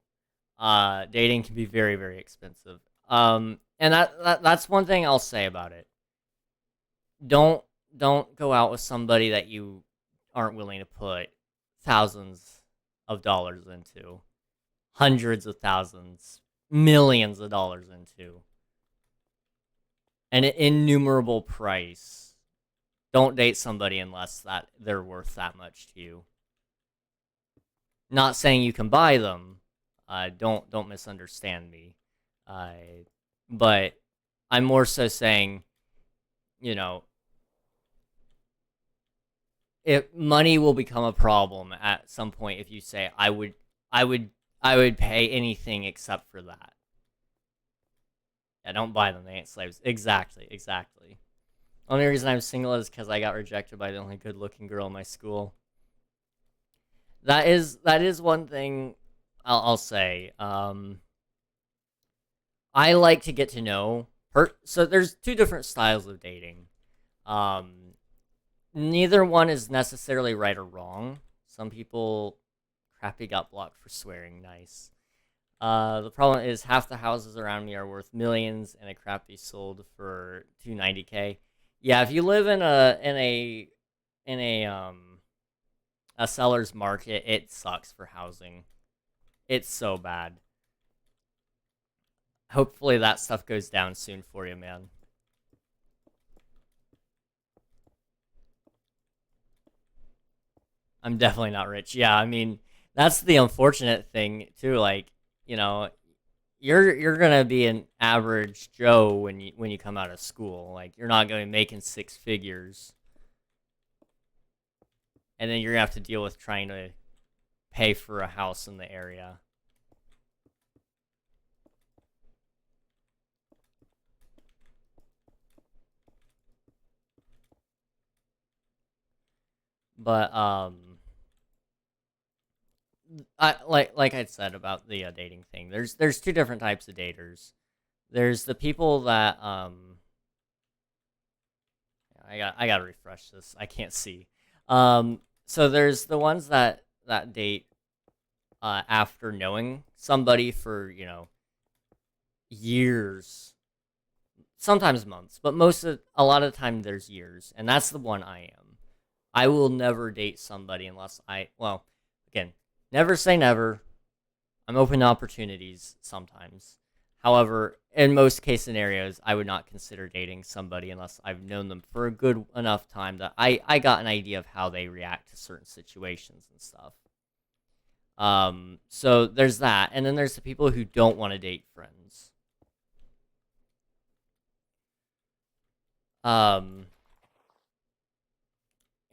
Dating can be very, very expensive. And that's one thing I'll say about it. Don't go out with somebody that you aren't willing to put thousands of dollars into, hundreds of thousands, millions of dollars into, an innumerable price. Don't date somebody unless that they're worth that much to you. Not saying you can buy them. Don't misunderstand me. But I'm more so saying, if money will become a problem at some point if you say I would pay anything except for that. Yeah, don't buy them. They ain't slaves. Exactly. Only reason I'm single is because I got rejected by the only good-looking girl in my school. That is one thing I'll say. I like to get to know her. So there's 2 different styles of dating. Neither one is necessarily right or wrong. Some people, crappy got blocked for swearing. Nice. The problem is half the houses around me are worth millions, and a crappy sold for $290K. Yeah, if you live in a seller's market, it sucks for housing. It's so bad. Hopefully that stuff goes down soon for you, man. I'm definitely not rich. Yeah, I mean, that's the unfortunate thing too. Like, you're gonna be an average Joe when you come out of school. Like, you're not gonna be making six figures, and then you're gonna have to deal with trying to pay for a house in the area. But I like I said about the dating thing. There's two different types of daters. There's the people that I gotta refresh this. I can't see. So there's the ones that date after knowing somebody for years, sometimes months, but a lot of the time there's years, and that's the one I am. I will never date somebody unless again, never say never. I'm open to opportunities sometimes. However, in most case scenarios, I would not consider dating somebody unless I've known them for a good enough time that I got an idea of how they react to certain situations and stuff. So there's that, and then there's the people who don't want to date friends.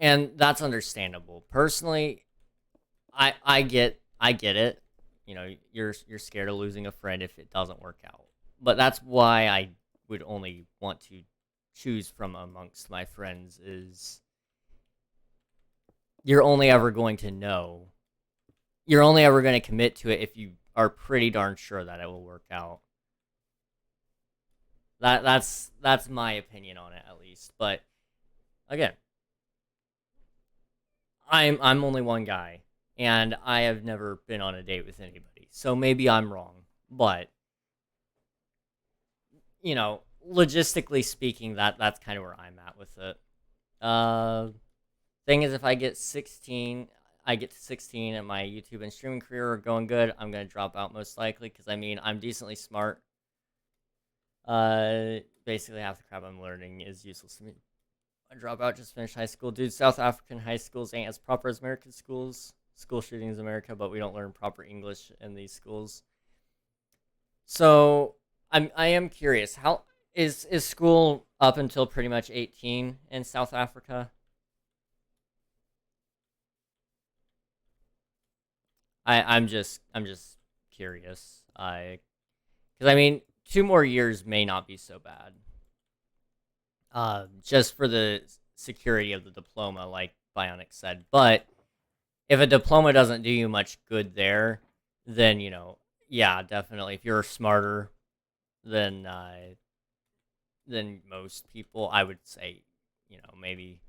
And that's understandable. Personally, I get it. You're scared of losing a friend if it doesn't work out. But that's why I would only want to choose from amongst my friends is you're only ever going to know. You're only ever going to commit to it if you are pretty darn sure that it will work out. That's my opinion on it, at least. But again, I'm only one guy, and I have never been on a date with anybody. So maybe I'm wrong, but logistically speaking, that's kind of where I'm at with it. Thing is, if I get 16, I get to 16 and my YouTube and streaming career are going good, I'm gonna drop out most likely because I'm decently smart. Basically half the crap I'm learning is useless to me. I drop out, just finished high school. Dude, South African high schools ain't as proper as American schools. School shootings in America, but we don't learn proper English in these schools. So I am curious, how is school up until pretty much 18 in South Africa? I'm just curious. Because 2 more years may not be so bad. Just for the security of the diploma, like Bionic said. But if a diploma doesn't do you much good there, then yeah, definitely. If you're smarter than most people, I would say, maybe.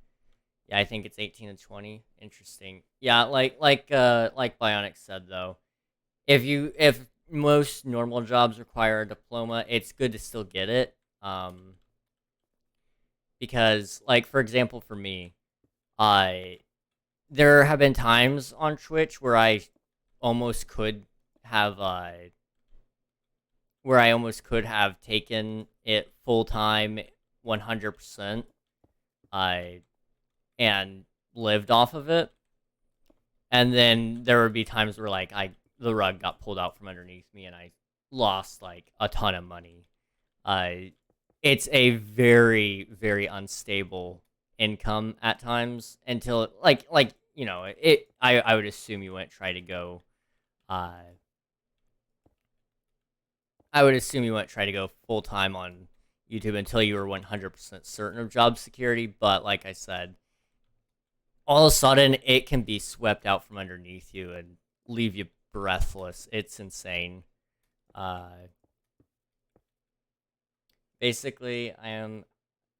Yeah, I think it's 18 and 20. Interesting. Yeah, like Bionic said though, if most normal jobs require a diploma, it's good to still get it. Because, like, for example, for me, there have been times on Twitch where I almost could have taken it full time, 100%, and lived off of it. And then there would be times where the rug got pulled out from underneath me and I lost like a ton of money. It's a very, very unstable income at times until I would assume you wouldn't try to go full time on YouTube until you were 100% certain of job security. But like I said, all of a sudden it can be swept out from underneath you and leave you breathless. It's insane. Basically, I am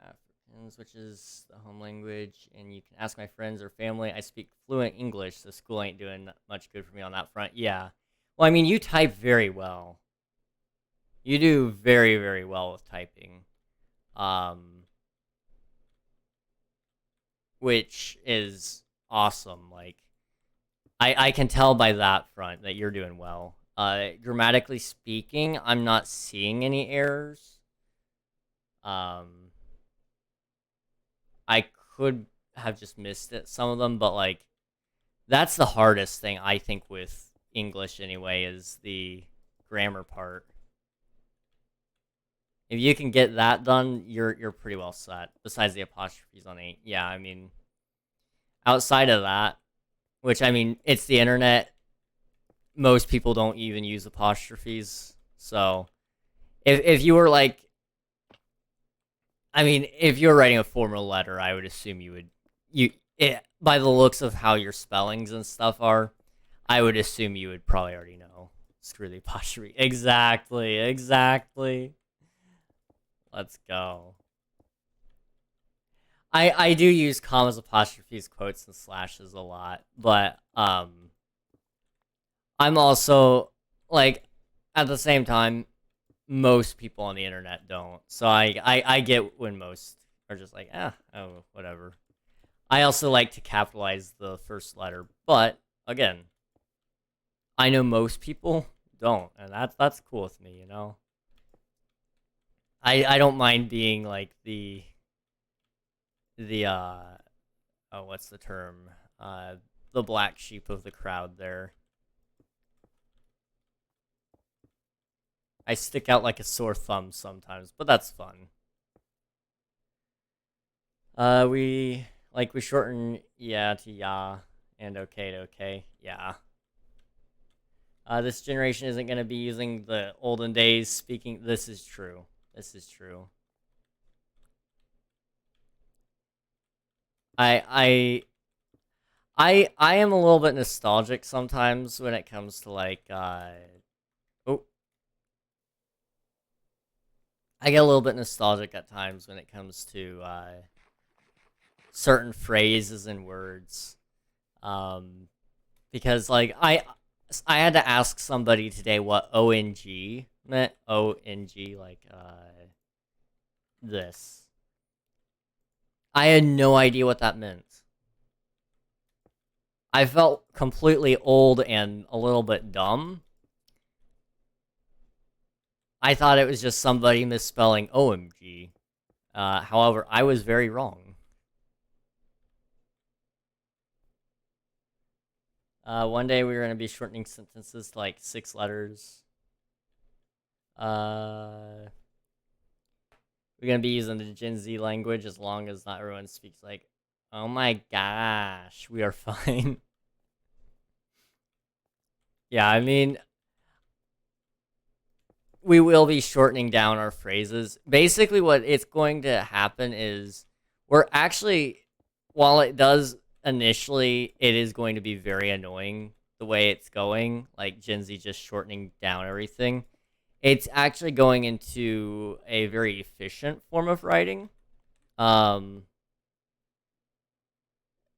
Afrikaans, which is the home language, and you can ask my friends or family. I speak fluent English, so school ain't doing much good for me on that front. Yeah. Well, you type very well. You do very, very well with typing. Which is awesome. Like, I can tell by that front that you're doing well. Grammatically speaking, I'm not seeing any errors. I could have just missed it, some of them, but like that's the hardest thing I think with English anyway is the grammar part. If you can get that done, you're pretty well set. Besides the apostrophes on 8. Yeah, I mean, outside of that, which, I mean, it's the internet. Most people don't even use apostrophes. So, if you were like, I mean, if you're writing a formal letter, I would assume by the looks of how your spellings and stuff are, I would assume you would probably already know. Screw the apostrophe. Exactly. Let's go. I do use commas, apostrophes, quotes, and slashes a lot, but I'm also, like, at the same time, most people on the internet don't. So I get when most are just like, oh, whatever. I also like to capitalize the first letter, but again, I know most people don't, and that's cool with me, you know. I don't mind being like the oh, what's the term? The black sheep of the crowd there. I stick out like a sore thumb sometimes, but that's fun. We shorten yeah to ya and okay to okay. Yeah. This generation isn't going to be using the olden days speaking. This is true. I I am a little bit nostalgic sometimes when it comes to like oh, I get a little bit nostalgic at times when it comes to certain phrases and words. Because like I had to ask somebody today what ONG meant. ONG, like this. I had no idea what that meant. I felt completely old and a little bit dumb. I thought it was just somebody misspelling OMG. However, I was very wrong. One day we were going to be shortening sentences to like 6 letters. We're going to be using the Gen Z language as long as not everyone speaks like, oh my gosh, we are fine. Yeah, I mean, we will be shortening down our phrases. Basically, what it's going to happen is we're actually, while it does initially, it is going to be very annoying the way it's going, like Gen Z just shortening down everything. It's actually going into a very efficient form of writing.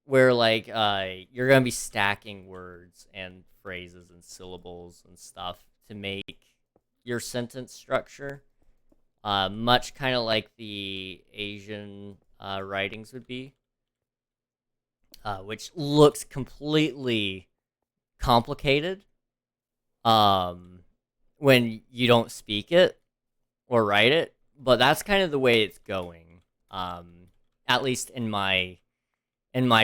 Where like you're gonna be stacking words and phrases and syllables and stuff to make your sentence structure much kind of like the Asian writings would be, which looks completely complicated when you don't speak it or write it, but that's kind of the way it's going, at least in my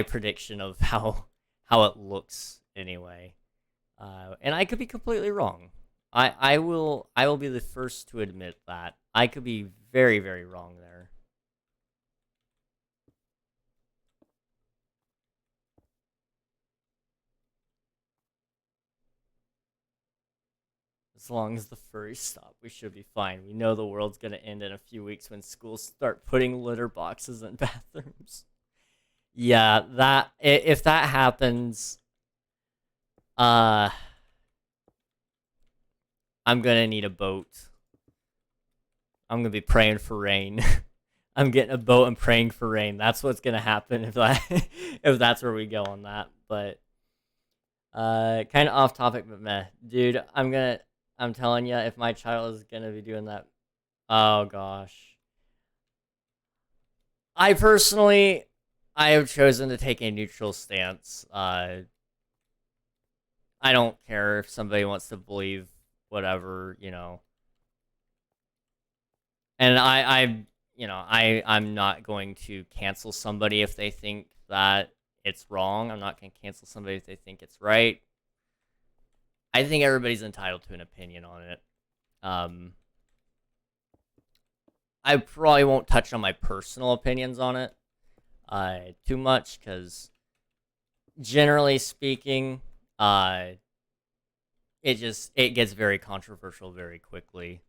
prediction of how it looks anyway. And I could be completely wrong. I will be the first to admit that I could be very, very wrong there. As long as the furries stop, we should be fine. We know the world's gonna end in a few weeks when schools start putting litter boxes in bathrooms. Yeah, that if that happens, I'm gonna need a boat. I'm gonna be praying for rain. I'm getting a boat and praying for rain. That's what's gonna happen if if that's where we go on that. But kind of off topic, but meh, dude. I'm telling you, if my child is gonna be doing that, oh gosh. I personally, I have chosen to take a neutral stance. I don't care if somebody wants to believe whatever, you know. And I'm not going to cancel somebody if they think that it's wrong. I'm not going to cancel somebody if they think it's right. I think everybody's entitled to an opinion on it. I probably won't touch on my personal opinions on it too much, because generally speaking, it gets very controversial very quickly.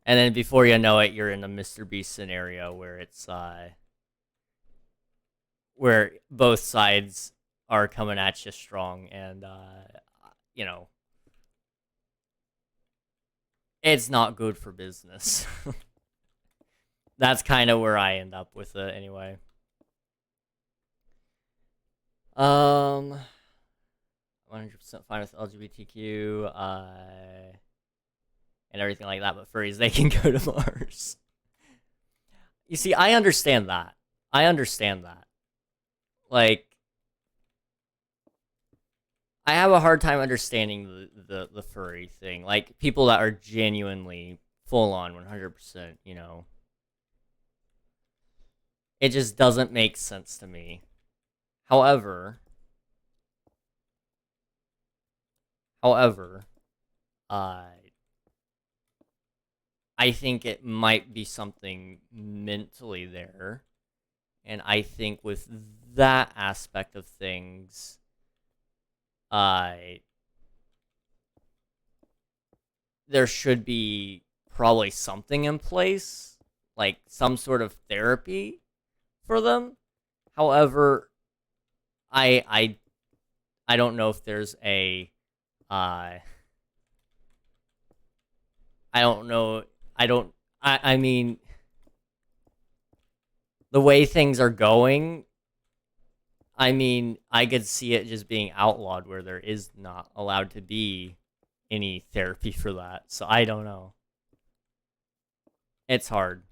And then before you know it, you're in a Mr. Beast scenario where it's where both sides are coming at you strong, and you know, it's not good for business. That's kind of where I end up with it anyway. 100% fine with LGBTQ and everything like that, but furries, they can go to Mars. You see, I understand that. Like, I have a hard time understanding the furry thing. Like, people that are genuinely full on 100%, you know. It just doesn't make sense to me. However, I think it might be something mentally there. And I think with that aspect of things, there should be probably something in place, like some sort of therapy for them. However, I don't know if there's a I don't know. I mean, the way things are going, I mean, I could see it just being outlawed where there is not allowed to be any therapy for that. So I don't know. It's hard.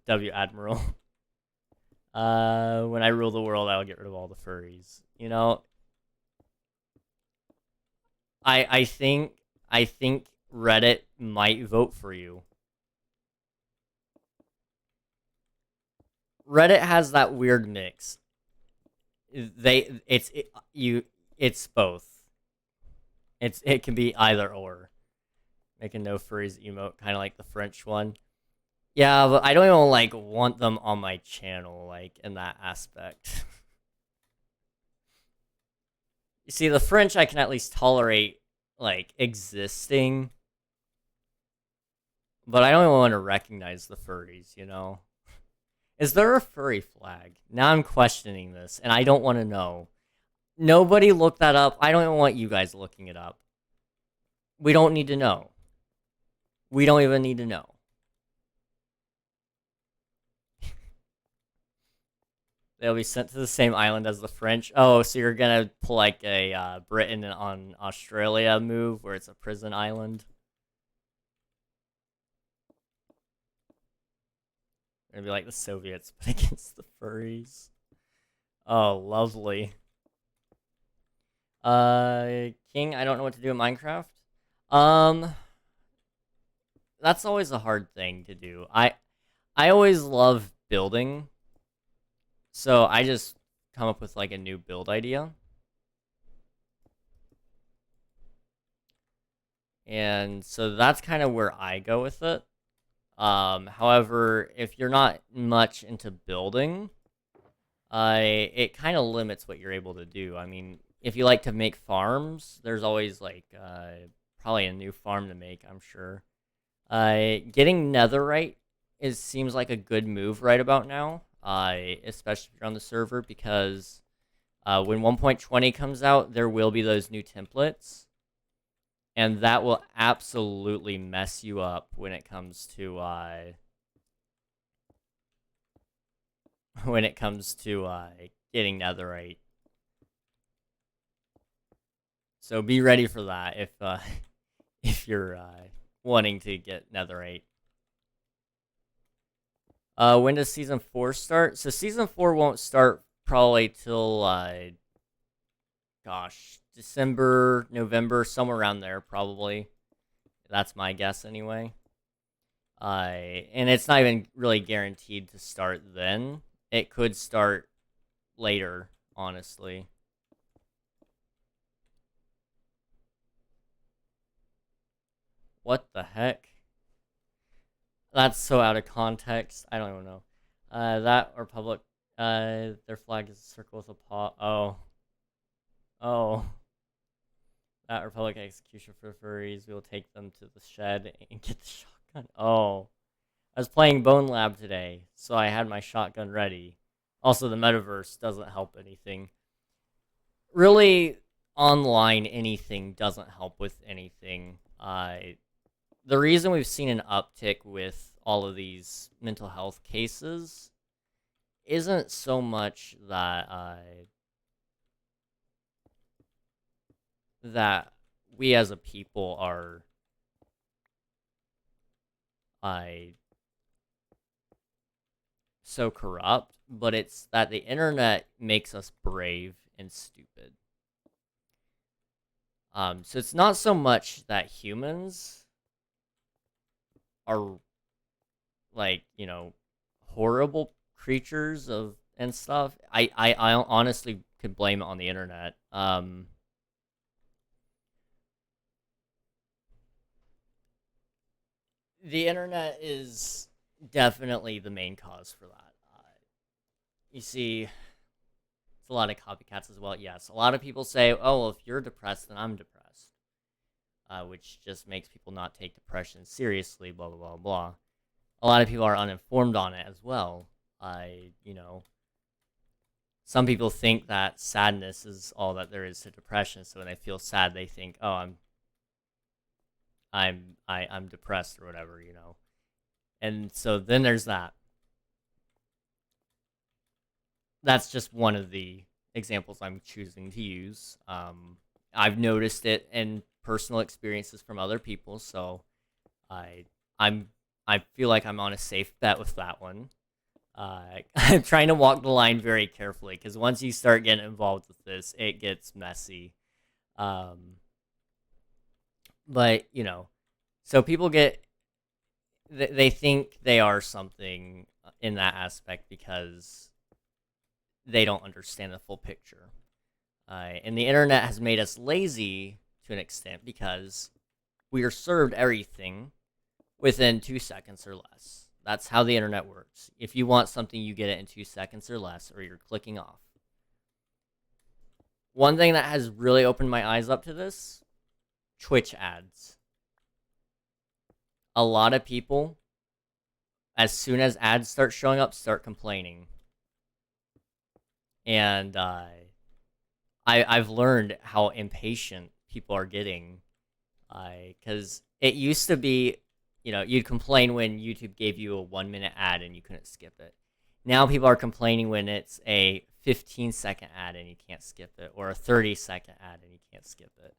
W Admiral. When I rule the world, I'll get rid of all the furries. You know, I think Reddit might vote for you. Reddit has that weird mix. It's both. It can be either or. Make a no furries emote, kind of like the French one. Yeah, but I don't even like want them on my channel, like in that aspect. You see, the French I can at least tolerate, like, existing, but I don't even want to recognize the furries, you know? Is there a furry flag? Now I'm questioning this, and I don't want to know. Nobody looked that up. I don't even want you guys looking it up. We don't need to know. We don't even need to know. They'll be sent to the same island as the French. Oh, so you're gonna pull like a Britain on Australia move where it's a prison island? It'd be like the Soviets, but against the furries. Oh, lovely. King, I don't know what to do in Minecraft. That's always a hard thing to do. I always love building, so I just come up with like a new build idea. And so that's kind of where I go with it. However, if you're not much into building, it kind of limits what you're able to do. I mean, if you like to make farms, there's always like probably a new farm to make, I'm sure. Getting netherite seems like a good move right about now, especially if you're on the server, because when 1.20 comes out, there will be those new templates, and that will absolutely mess you up when it comes to getting netherite. So be ready for that if you're wanting to get netherite. When does season 4 start? So season 4 won't start probably till gosh, December, November, somewhere around there probably. That's my guess anyway. And it's not even really guaranteed to start then. It could start later, honestly. What the heck? That's so out of context. I don't even know. That or public. Their flag is a circle with a paw. Oh. Oh. That or public execution for furries. We will take them to the shed and get the shotgun. Oh. I was playing Bone Lab today, so I had my shotgun ready. Also, the metaverse doesn't help anything. Really, online anything doesn't help with anything. The reason we've seen an uptick with all of these mental health cases isn't so much that we as a people are so corrupt, but it's that the internet makes us brave and stupid. So it's not so much that humans are like, horrible creatures of and stuff. I honestly could blame it on the internet. The internet is definitely the main cause for that. You see, it's a lot of copycats as well. Yes, a lot of people say, "Oh, well, if you're depressed, then I'm depressed," which just makes people not take depression seriously. Blah blah blah blah. A lot of people are uninformed on it as well. Some people think that sadness is all that there is to depression. So when they feel sad, they think, "Oh, I'm depressed or whatever," And so then there's that. That's just one of the examples I'm choosing to use. I've noticed it in personal experiences from other people, so I'm I feel like I'm on a safe bet with that one. I'm trying to walk the line very carefully because once you start getting involved with this, it gets messy. But so people they think they are something in that aspect because they don't understand the full picture. And the internet has made us lazy to an extent because we are served everything within 2 seconds or less. That's how the internet works. If you want something, you get it in 2 seconds or less, or you're clicking off. One thing that has really opened my eyes up to this, Twitch ads. A lot of people, as soon as ads start showing up, start complaining. And I've learned how impatient people are getting. Because it used to be, you'd complain when YouTube gave you a 1-minute ad and you couldn't skip it. Now people are complaining when it's a 15-second ad and you can't skip it, or a 30-second ad and you can't skip it.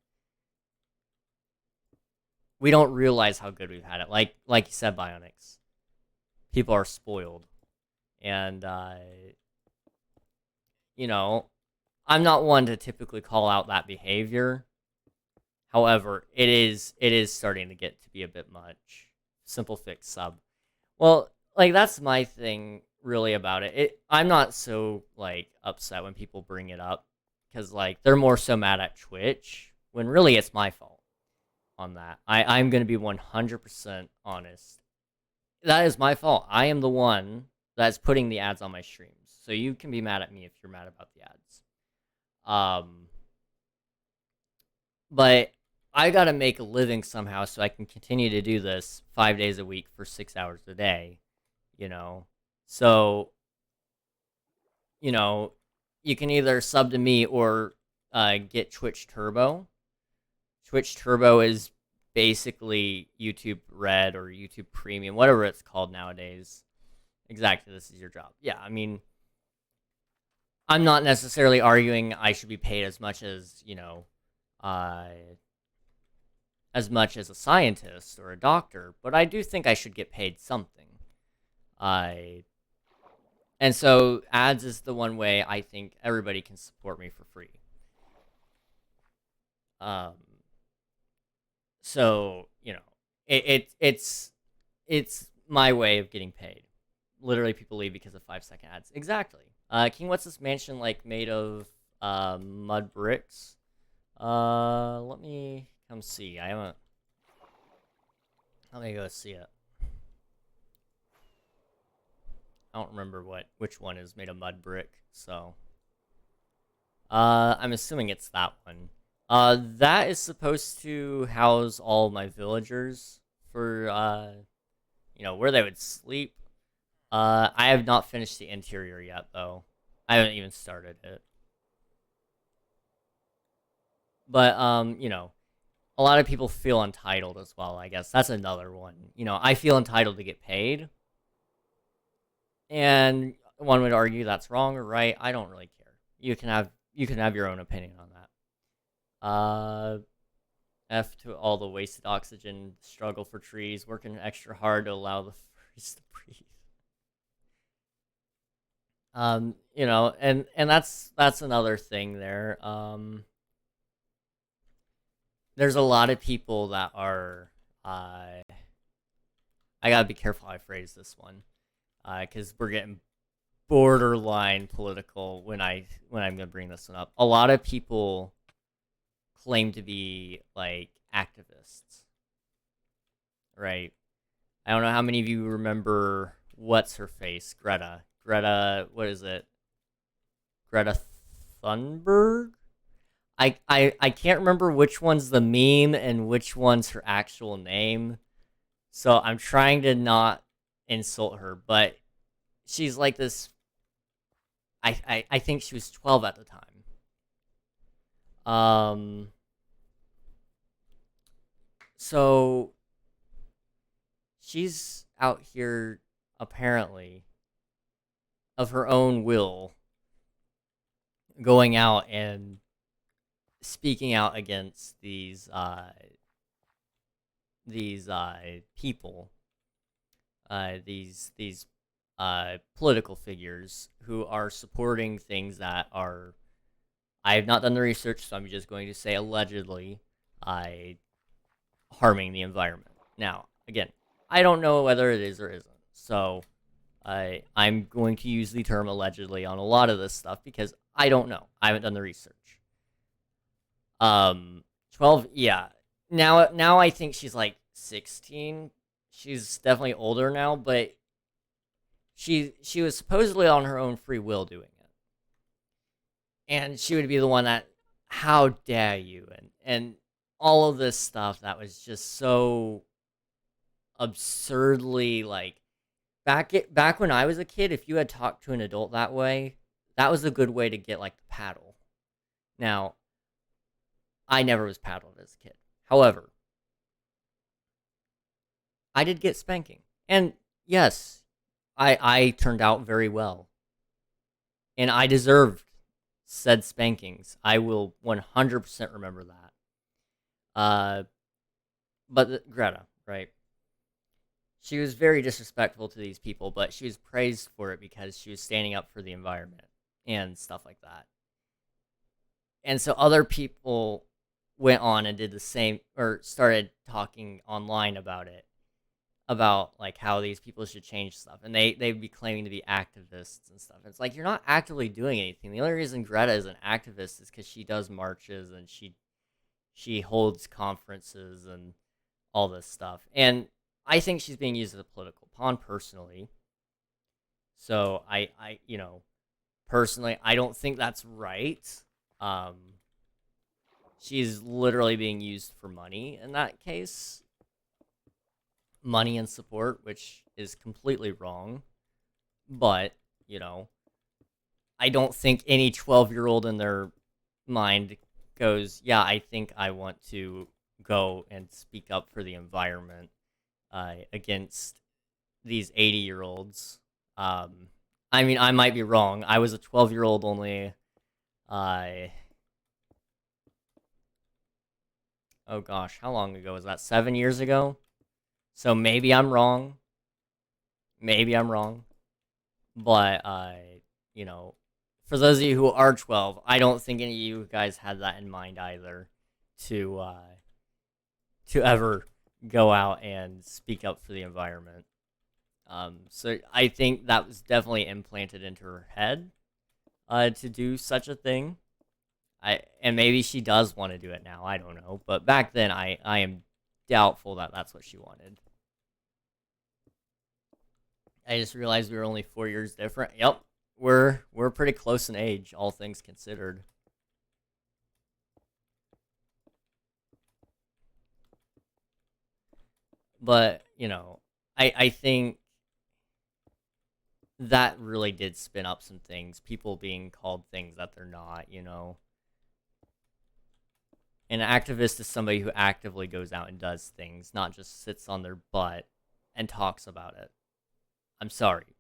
We don't realize how good we've had it. Like you said, Bionics. People are spoiled. And, I'm not one to typically call out that behavior. However, it is starting to get to be a bit much. Simple fix sub. Well, that's my thing really about it. I'm not so upset when people bring it up because they're more so mad at Twitch when really it's my fault on that. I'm going to be 100% honest. That is my fault. I am the one that's putting the ads on my streams. So you can be mad at me if you're mad about the ads. But I gotta make a living somehow so I can continue to do this 5 days a week for 6 hours a day, So, you can either sub to me or get Twitch Turbo. Twitch Turbo is basically YouTube Red or YouTube Premium, whatever it's called nowadays. Exactly, this is your job. Yeah, I mean, I'm not necessarily arguing I should be paid as much as, as much as a scientist or a doctor, but I do think I should get paid something. And so ads is the one way I think everybody can support me for free. So, it's my way of getting paid. Literally, people leave because of 5-second ads. Exactly. King, what's this mansion made of mud bricks? Let me come see. I haven't. Let me go see it. I don't remember which one is made of mud brick, so I'm assuming it's that one. That is supposed to house all my villagers for where they would sleep. I have not finished the interior yet, though. I haven't even started it. But a lot of people feel entitled as well, I guess. That's another one. I feel entitled to get paid. And one would argue that's wrong or right. I don't really care. You can have your own opinion on that. F to all the wasted oxygen, struggle for trees, working extra hard to allow the forest to breathe. And that's another thing there. There's a lot of people that are I gotta be careful how I phrase this one, because we're getting borderline political when I'm gonna bring this one up. A lot of people claim to be like activists, right? I don't know how many of you remember what's her face, Greta, what is it? Greta Thunberg? I can't remember which one's the meme and which one's her actual name. So I'm trying to not insult her, but she's like this. I think she was 12 at the time. So she's out here apparently of her own will going out and speaking out against these people, these political figures who are supporting things that are, I have not done the research, so I'm just going to say allegedly, harming the environment. Now, again, I don't know whether it is or isn't, so I'm going to use the term allegedly on a lot of this stuff because I don't know. I haven't done the research. 12, yeah. Now I think she's like 16. She's definitely older now, but she was supposedly on her own free will doing it. And she would be the one that, how dare you, and all of this stuff that was just so absurdly, like, back when I was a kid, if you had talked to an adult that way, that was a good way to get like the paddle. Now, I never was paddled as a kid. However, I did get spanking. And yes, I turned out very well. And I deserved said spankings. I will 100% remember that. But Greta, right? She was very disrespectful to these people, but she was praised for it because she was standing up for the environment and stuff like that. And so other people went on and did the same, or started talking online about it, about like how these people should change stuff, and they'd be claiming to be activists and stuff. It's like, you're not actively doing anything. The only reason Greta is an activist is because she does marches and she holds conferences and all this stuff. And I think she's being used as a political pawn personally. So I personally, I don't think that's right. She's literally being used for money in that case. Money and support, which is completely wrong. But, I don't think any 12-year-old in their mind goes, yeah, I think I want to go and speak up for the environment against these 80-year-olds. I mean, I might be wrong. I was a 12-year-old only. Oh gosh, how long ago was that? 7 years ago? So maybe I'm wrong. But, for those of you who are 12, I don't think any of you guys had that in mind either, to ever go out and speak up for the environment. So I think that was definitely implanted into her head, to do such a thing. And maybe she does want to do it now, I don't know. But back then, I am doubtful that that's what she wanted. I just realized we were only 4 years different. Yep, we're pretty close in age, all things considered. But I think that really did spin up some things. People being called things that they're not. An activist is somebody who actively goes out and does things, not just sits on their butt and talks about it. I'm sorry.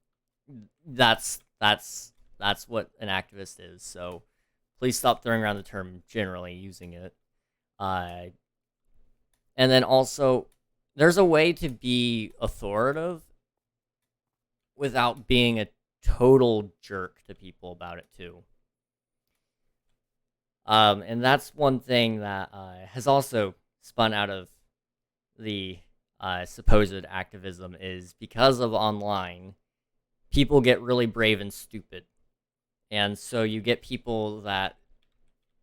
That's what an activist is. So please stop throwing around the term generally using it. And then also, there's a way to be authoritative without being a total jerk to people about it too. And that's one thing that has also spun out of the supposed activism, is because of online, people get really brave and stupid. And so you get people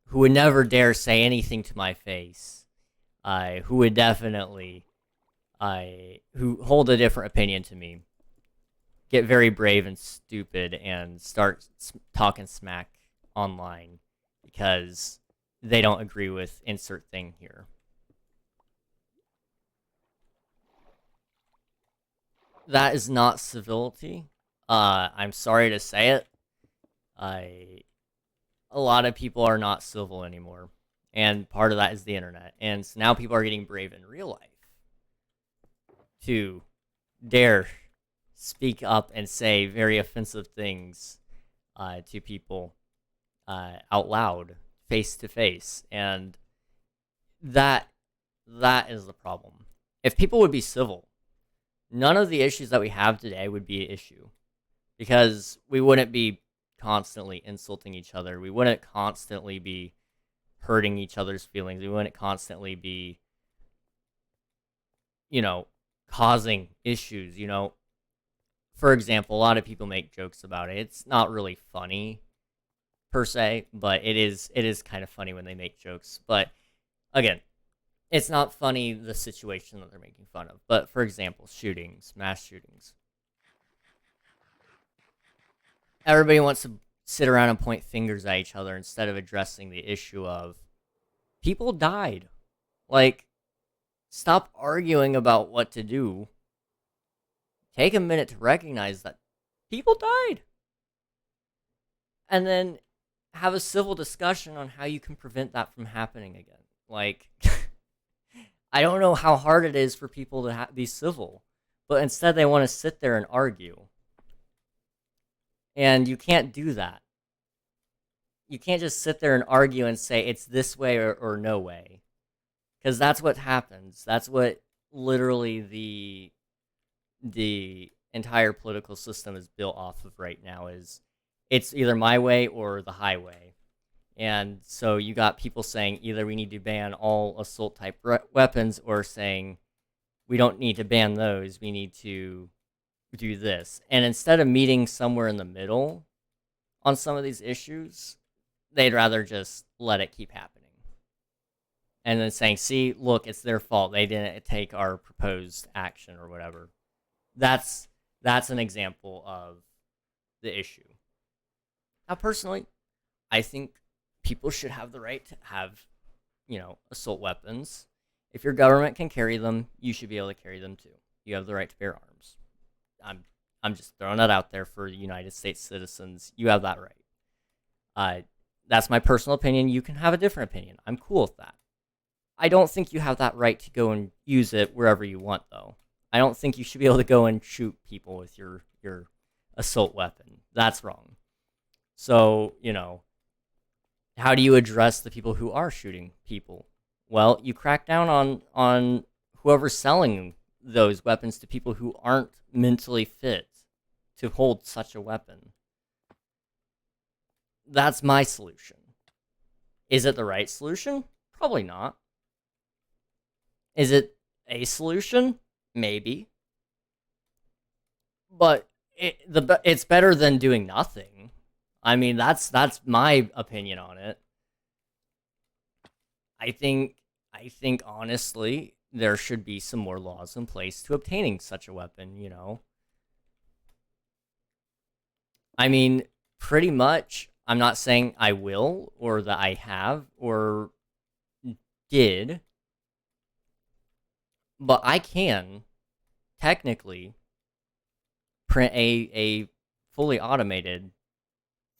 who would never dare say anything to my face, who would definitely, who hold a different opinion to me, get very brave and stupid and start talking smack online because they don't agree with insert thing here. That is not civility. I'm sorry to say it. A lot of people are not civil anymore, and part of that is the internet. And so now people are getting brave in real life to dare speak up and say very offensive things to people out loud, face to face, and that is the problem. If people would be civil, none of the issues that we have today would be an issue, because we wouldn't be constantly insulting each other. We wouldn't constantly be hurting each other's feelings. We wouldn't constantly be, causing issues. For example, a lot of people make jokes about it. It's not really funny per se, but it is kind of funny when they make jokes. But again, it's not funny the situation that they're making fun of. But for example, mass shootings. Everybody wants to sit around and point fingers at each other instead of addressing the issue of people died. Like, stop arguing about what to do. Take a minute to recognize that people died. And then have a civil discussion on how you can prevent that from happening again. Like, I don't know how hard it is for people to be civil, but instead they want to sit there and argue. And you can't do that. You can't just sit there and argue and say it's this way or no way. Because that's what happens. That's what literally the entire political system is built off of right now, is it's either my way or the highway. And so you got people saying either we need to ban all assault type weapons, or saying we don't need to ban those, we need to do this. And instead of meeting somewhere in the middle on some of these issues, they'd rather just let it keep happening. And then saying, see, look, it's their fault. They didn't take our proposed action or whatever. That's an example of the issue. Now, personally, I think people should have the right to have, assault weapons. If your government can carry them, you should be able to carry them too. You have the right to bear arms. I'm just throwing that out there for United States citizens. You have that right. That's my personal opinion. You can have a different opinion. I'm cool with that. I don't think you have that right to go and use it wherever you want, though. I don't think you should be able to go and shoot people with your assault weapon. That's wrong. So, how do you address the people who are shooting people? Well, you crack down on whoever's selling those weapons to people who aren't mentally fit to hold such a weapon. That's my solution. Is it the right solution? Probably not. Is it a solution? Maybe. But it's better than doing nothing. I mean, that's my opinion on it. I think honestly there should be some more laws in place to obtaining such a weapon, I mean, pretty much. I'm not saying I will or that I have or did, but I can technically print a fully automated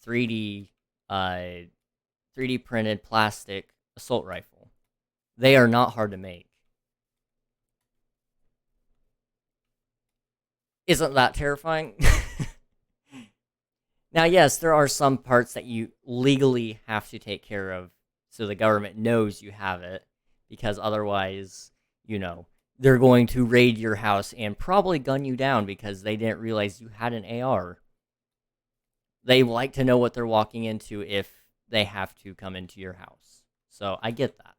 3D 3D printed plastic assault rifle. They are not hard to make. Isn't that terrifying? Now, yes, there are some parts that you legally have to take care of so the government knows you have it, because otherwise, they're going to raid your house and probably gun you down because they didn't realize you had an AR. They like to know what they're walking into if they have to come into your house. So I get that.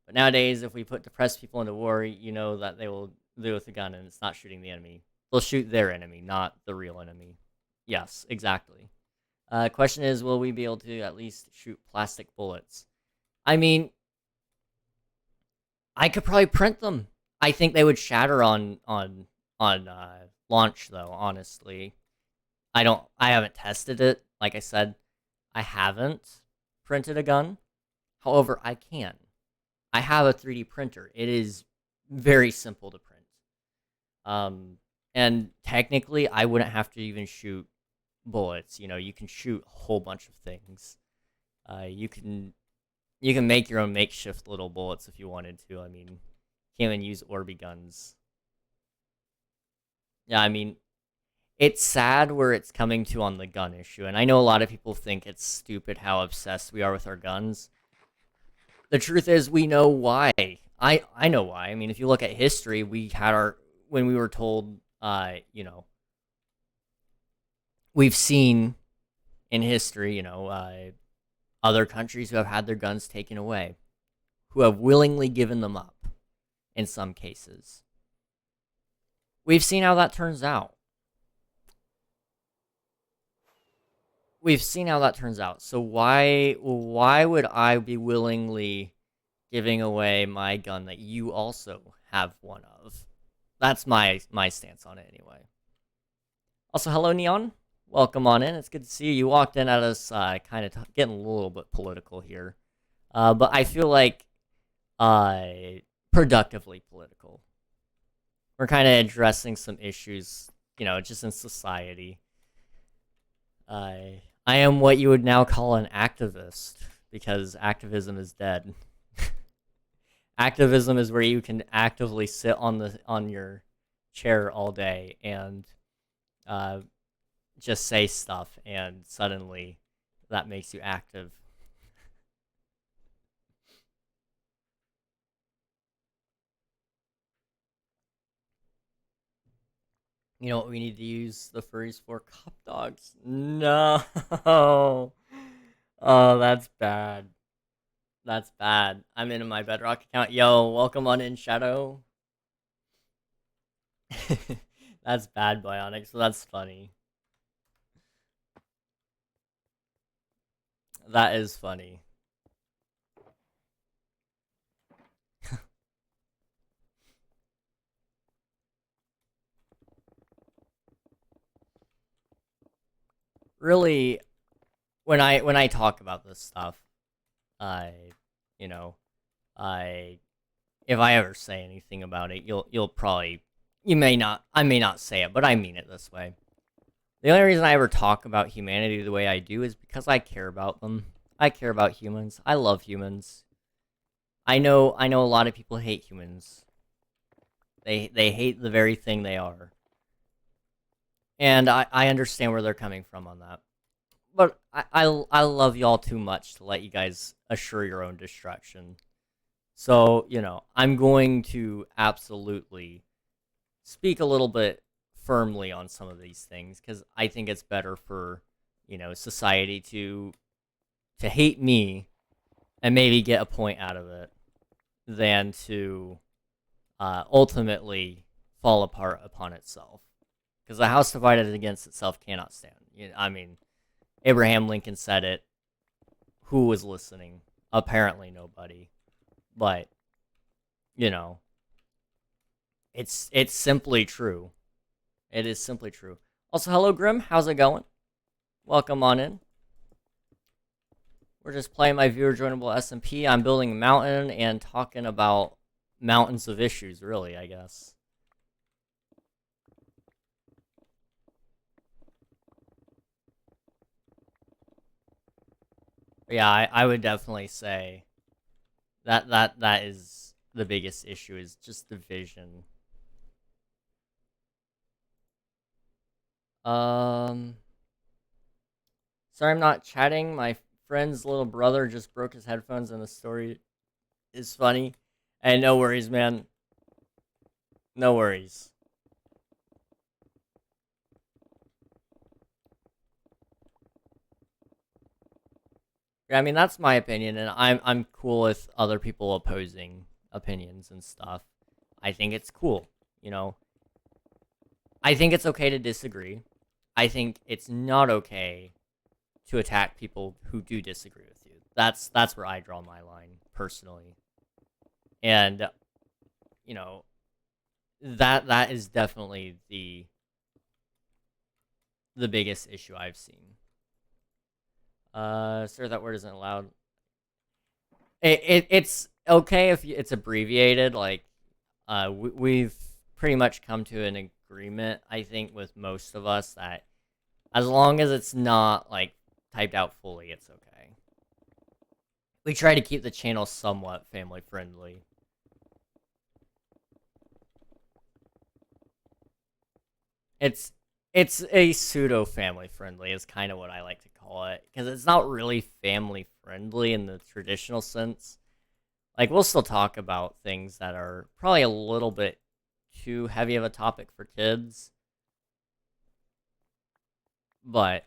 But nowadays, if we put depressed people into war, you know that they will do with a gun and it's not shooting the enemy. They'll shoot their enemy, not the real enemy. Yes, exactly. Question is, will we be able to at least shoot plastic bullets? I mean, I could probably print them. I think they would shatter on launch, though. Honestly, I haven't tested it. Like I said, I haven't printed a gun. However, I can. I have a 3D printer. It is very simple to print. And technically, I wouldn't have to even shoot bullets. You can shoot a whole bunch of things. You can make your own makeshift little bullets if you wanted to. I mean, you can't even use Orby guns. Yeah, I mean, it's sad where it's coming to on the gun issue, and I know a lot of people think it's stupid how obsessed we are with our guns. The truth is, we know why. I know why. I mean, if you look at history, when we were told, we've seen in history, other countries who have had their guns taken away, who have willingly given them up in some cases. We've seen how that turns out. So why would I be willingly giving away my gun that you also have one of? That's my stance on it anyway. Also, hello, Neon. Welcome on in. It's good to see you. You walked in at us kind of getting a little bit political here. But I feel like productively political. We're kind of addressing some issues, just in society. I am what you would now call an activist, because activism is dead. Activism is where you can actively sit on your chair all day and just say stuff, and suddenly that makes you active. You know what we need to use the furries for? Cup dogs. No. Oh, that's bad. That's bad. I'm in my Bedrock account. Yo, welcome on in, Shadow. That's bad, Bionic, so that's funny. That is funny. Really, when I talk about this stuff, I, you know, if I ever say anything about it, you'll probably, I may not say it, but I mean it this way. The only reason I ever talk about humanity the way I do is because I care about them. I care about humans. I love humans. I know a lot of people hate humans. They hate the very thing they are. And I understand where they're coming from on that. But I love y'all too much to let you guys assure your own destruction. So, I'm going to absolutely speak a little bit firmly on some of these things, because I think it's better for, society to hate me and maybe get a point out of it than to ultimately fall apart upon itself. Because a house divided against itself cannot stand. I mean, Abraham Lincoln said it. Who was listening? Apparently nobody. But, it's simply true. It is simply true. Also, hello, Grim. How's it going? Welcome on in. We're just playing my viewer joinable SMP. I'm building a mountain and talking about mountains of issues, really, I guess. But yeah, I would definitely say that is the biggest issue, is just the vision. Sorry I'm not chatting. My friend's little brother just broke his headphones and the story is funny. And no worries, man. No worries. Yeah, I mean, that's my opinion, and I'm cool with other people opposing opinions and stuff. I think it's cool, you know. I think it's okay to disagree. I think it's not okay to attack people who do disagree with you. That's where I draw my line personally. And you know, that is definitely the biggest issue I've seen. Sir, that word isn't allowed. It's okay if it's abbreviated. Like, we've pretty much come to an agreement, I think, with most of us, that as long as it's not like typed out fully, it's okay. We try to keep the channel somewhat family friendly. It's a pseudo family friendly is kind of what I like to call it, because it's not really family friendly in the traditional sense. Like, we'll still talk about things that are probably a little bit too heavy of a topic for kids, but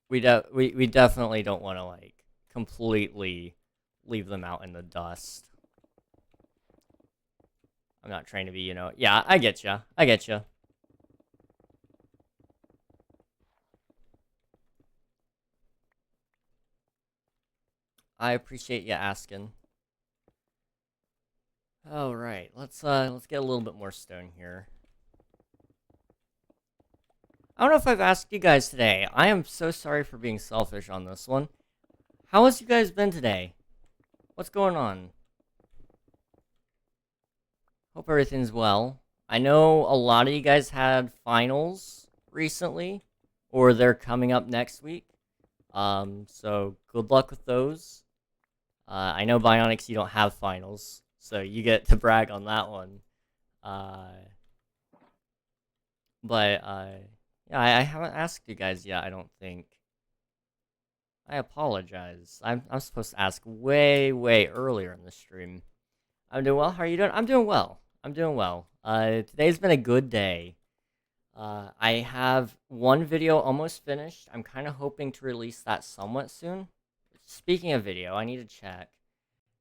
we definitely don't want to like completely leave them out in the dust. I'm not trying to be, yeah, I get you. I get you. I appreciate you asking. All right, let's get a little bit more stone here. I don't know if I've asked you guys today. I am so sorry for being selfish on this one. How has you guys been today? What's going on? Hope everything's well. I know a lot of you guys had finals recently, or they're coming up next week. So good luck with those. I know Bionics, you don't have finals, so you get to brag on that one. But yeah, I haven't asked you guys yet, I don't think. I apologize. I'm supposed to ask way earlier in the stream. I'm doing well. How are you doing? I'm doing well. I'm doing well. Today's been a good day. I have one video almost finished. I'm kind of hoping to release that somewhat soon. Speaking of video, I need to check.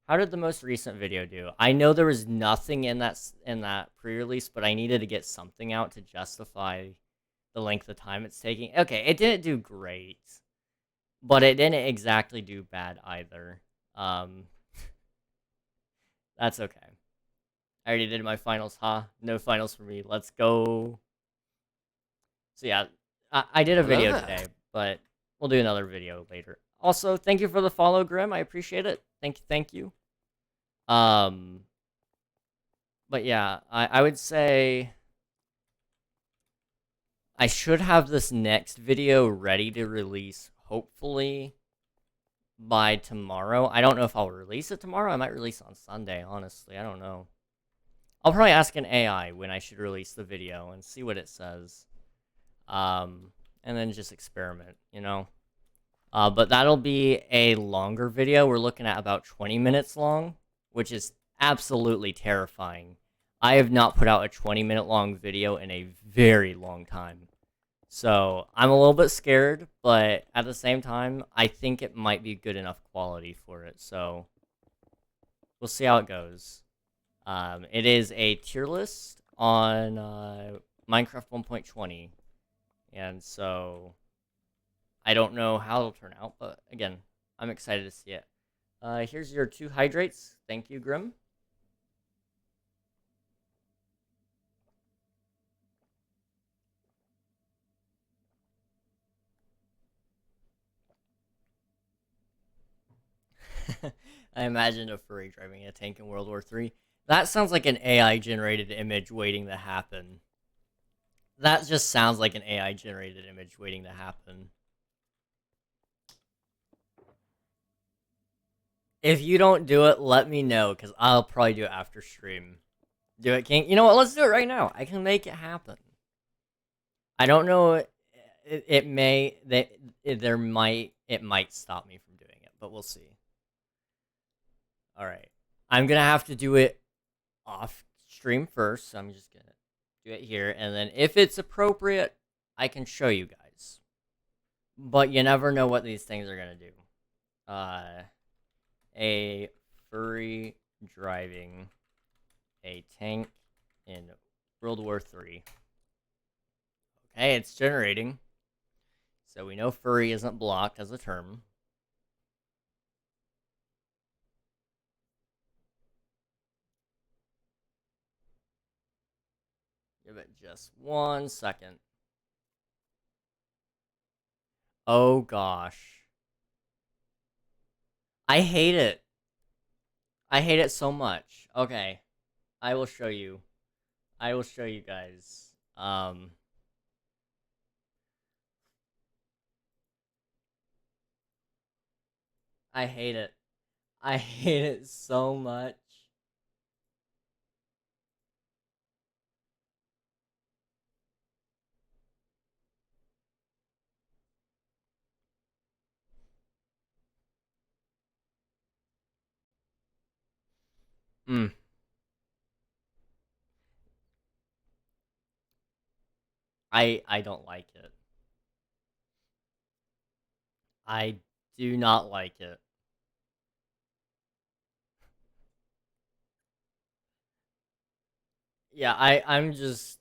How did the most recent video do? I know there was nothing in that pre-release, but I needed to get something out to justify the length of time it's taking. Okay, it didn't do great, but it didn't exactly do bad either. That's okay. I already did my finals, huh? No finals for me. Let's go. So yeah, I did a video today, but we'll do another video later. Also, thank you for the follow, Grim. I appreciate it. Thank you. But yeah, I would say I should have this next video ready to release, hopefully, by tomorrow. I don't know if I'll release it tomorrow. I might release it on Sunday, honestly. I don't know. I'll probably ask an AI when I should release the video and see what it says. And then just experiment, But that'll be a longer video. We're looking at about 20 minutes long, which is absolutely terrifying. I have not put out a 20-minute long video in a very long time. So I'm a little bit scared, but at the same time, I think it might be good enough quality for it. So we'll see how it goes. It is a tier list on Minecraft 1.20. And so I don't know how it'll turn out, but again, I'm excited to see it. Here's your 2 hydrates. Thank you, Grim. I imagined a furry driving a tank in World War III. That sounds like an AI-generated image waiting to happen. That just sounds like an AI-generated image waiting to happen. If you don't do it, let me know, because I'll probably do it after stream. Do it, King. You know what? Let's do it right now. I can make it happen. I don't know. It might stop me from doing it, but we'll see. All right. I'm going to have to do it off stream first, so I'm just going to do it here. And then if it's appropriate, I can show you guys. But you never know what these things are going to do. A furry driving a tank in World War III. Okay, it's generating. So we know furry isn't blocked as a term. Give it just 1 second. Oh gosh. I hate it. I hate it so much. Okay. I will show you. I will show you guys. I hate it. I hate it so much. I don't like it. I do not like it. Yeah, I'm just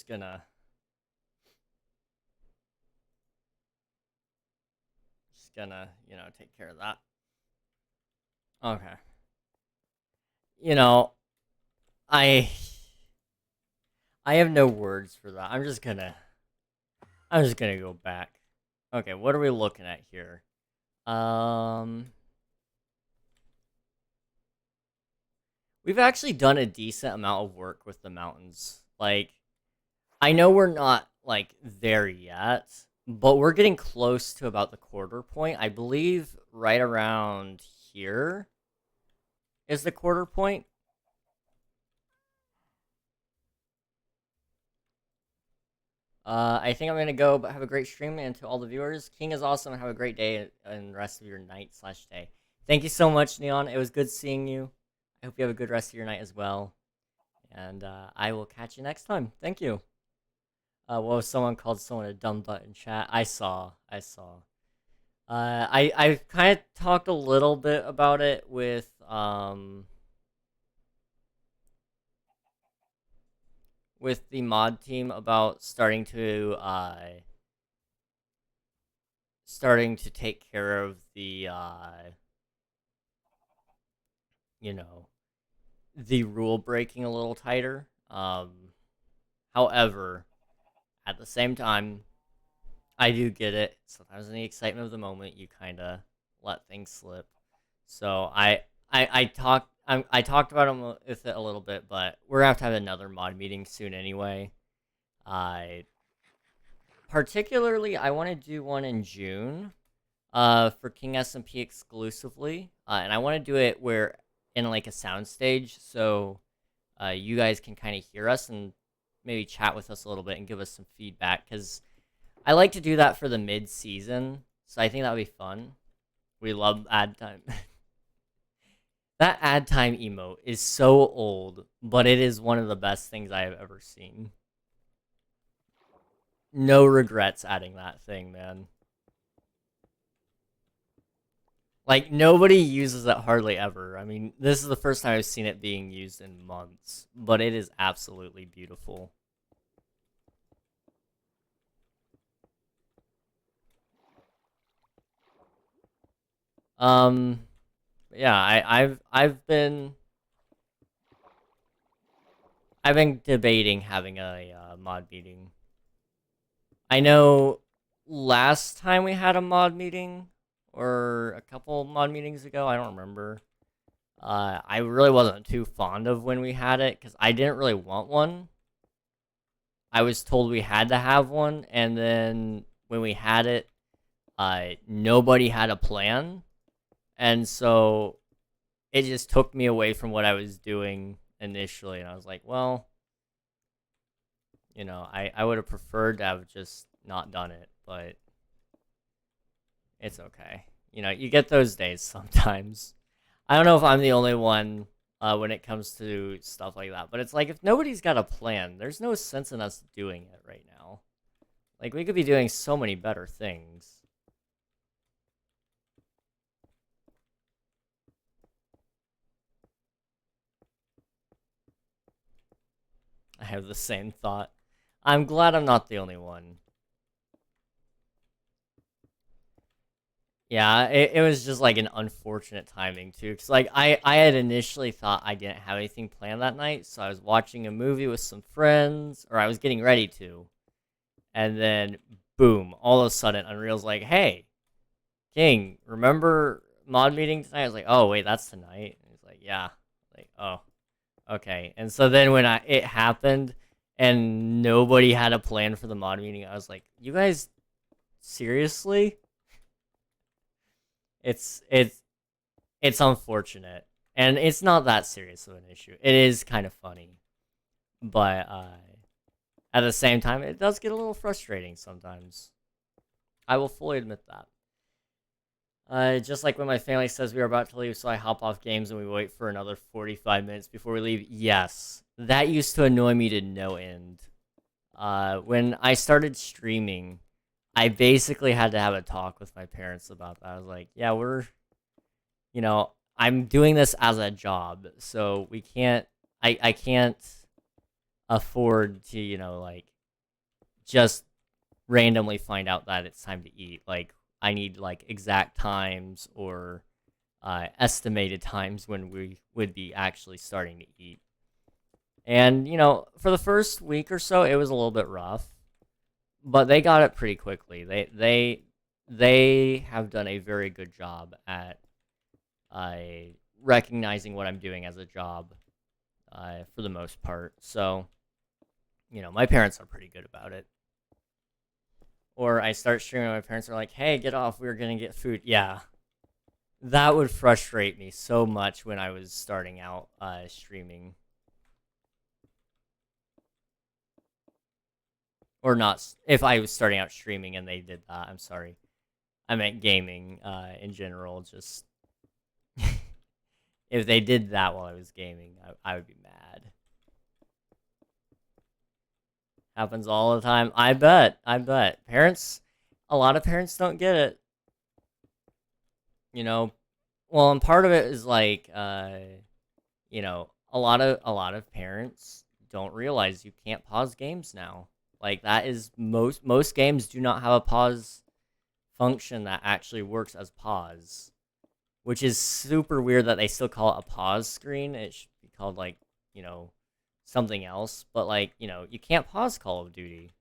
gonna take care of that. Okay. I I have no words for that. I'm just gonna go back. Okay, what are we looking at here? We've actually done a decent amount of work with the mountains. Like, I know we're not, like, there yet, but we're getting close to about the quarter point. I believe right around here is the quarter point. I think I'm gonna go, but have a great stream, and to all the viewers, King is awesome, and have a great day and rest of your night/day. Thank you so much, Neon. It was good seeing you. I hope you have a good rest of your night as well, and I will catch you next time. Thank you. What was someone called someone a dumb butt in chat? I saw. I kind of talked a little bit about it with the mod team about starting to take care of the the rule breaking a little tighter. However, at the same time, I do get it. Sometimes in the excitement of the moment, you kind of let things slip. So I talked about it with it a little bit, but we're gonna have to have another mod meeting soon anyway. Particularly, I want to do one in June, for King SMP exclusively, and I want to do it where in like a soundstage, so you guys can kind of hear us and maybe chat with us a little bit and give us some feedback, because I like to do that for the mid-season, so I think that would be fun. We love ad time. That ad time emote is so old, but it is one of the best things I have ever seen. No regrets adding that thing, man. Like, nobody uses it hardly ever. I mean, this is the first time I've seen it being used in months, but it is absolutely beautiful. Yeah, I've been debating having a mod meeting. I know last time we had a mod meeting, or a couple mod meetings ago. I don't remember. I really wasn't too fond of when we had it because I didn't really want one. I was told we had to have one, and then when we had it, nobody had a plan, and so it just took me away from what I was doing initially, and I was like, well, you know, I would have preferred to have just not done it, but it's okay. You know, you get those days sometimes. I don't know if I'm the only one when it comes to stuff like that, but it's like if nobody's got a plan, there's no sense in us doing it right now. Like, we could be doing so many better things. I have the same thought. I'm glad I'm not the only one. Yeah, it was just like an unfortunate timing too, because like I had initially thought I didn't have anything planned that night, so I was watching a movie with some friends, or I was getting ready to, and then boom, all of a sudden Unreal's like, "Hey, King, remember mod meeting tonight?" I was like, "Oh wait, that's tonight." And he's like, "Yeah." Like, "Oh, okay." And so then when it happened, and nobody had a plan for the mod meeting, I was like, "You guys, seriously?" It's it's unfortunate, and it's not that serious of an issue. It is kind of funny, but at the same time, it does get a little frustrating sometimes. I will fully admit that. Just like when my family says we are about to leave, so I hop off games and we wait for another 45 minutes before we leave. Yes, that used to annoy me to no end. When I started streaming, I basically had to have a talk with my parents about that. I was like, yeah, you know, I'm doing this as a job, so we can't, I can't afford to, you know, like, just randomly find out that it's time to eat. Like, I need, like, exact times or estimated times when we would be actually starting to eat. And, you know, for the first week or so, it was a little bit rough, but they got it pretty quickly. They have done a very good job at recognizing what I'm doing as a job for the most part. So, you know, my parents are pretty good about it. Or I start streaming, and my parents are like, "Hey, get off! We're gonna get food." Yeah, that would frustrate me so much when I was starting out streaming, or not. If I was starting out streaming and they did that, I'm sorry. I meant gaming in general. Just if they did that while I was gaming, I would be mad. Happens all the time. I bet. I bet. Parents, a lot of parents don't get it. You know, well, and part of it is like, you know, a lot of parents don't realize you can't pause games now. Like, that is most games do not have a pause function that actually works as pause, which is super weird that they still call it a pause screen. It should be called, like, you know, something else. But, like, you know, you can't pause Call of Duty.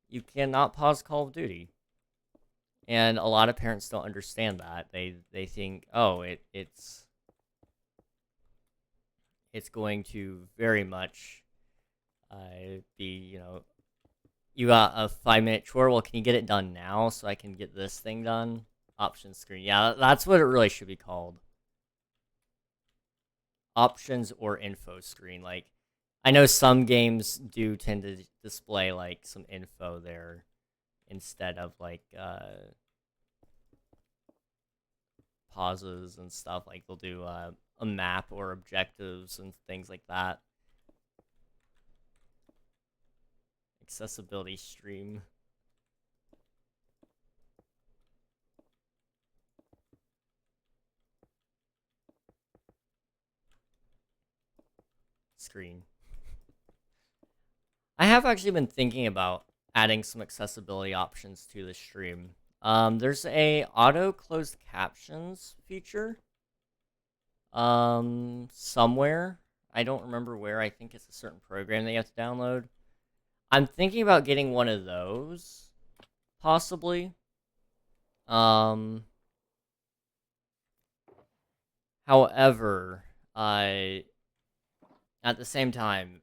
You cannot pause Call of Duty. And a lot of parents don't understand that. They think, oh, it's going to very much be, you know, you got a 5-minute chore. Well, can you get it done now so I can get this thing done? Options screen. Yeah, that's what it really should be called. Options or info screen. Like, I know some games do tend to display like some info there instead of like pauses and stuff. Like, they'll do a map or objectives and things like that. Accessibility stream. Screen. I have actually been thinking about adding some accessibility options to the stream. There's a auto closed captions feature. Somewhere. I don't remember where. I think it's a certain program that you have to download. I'm thinking about getting one of those, possibly. However, at the same time,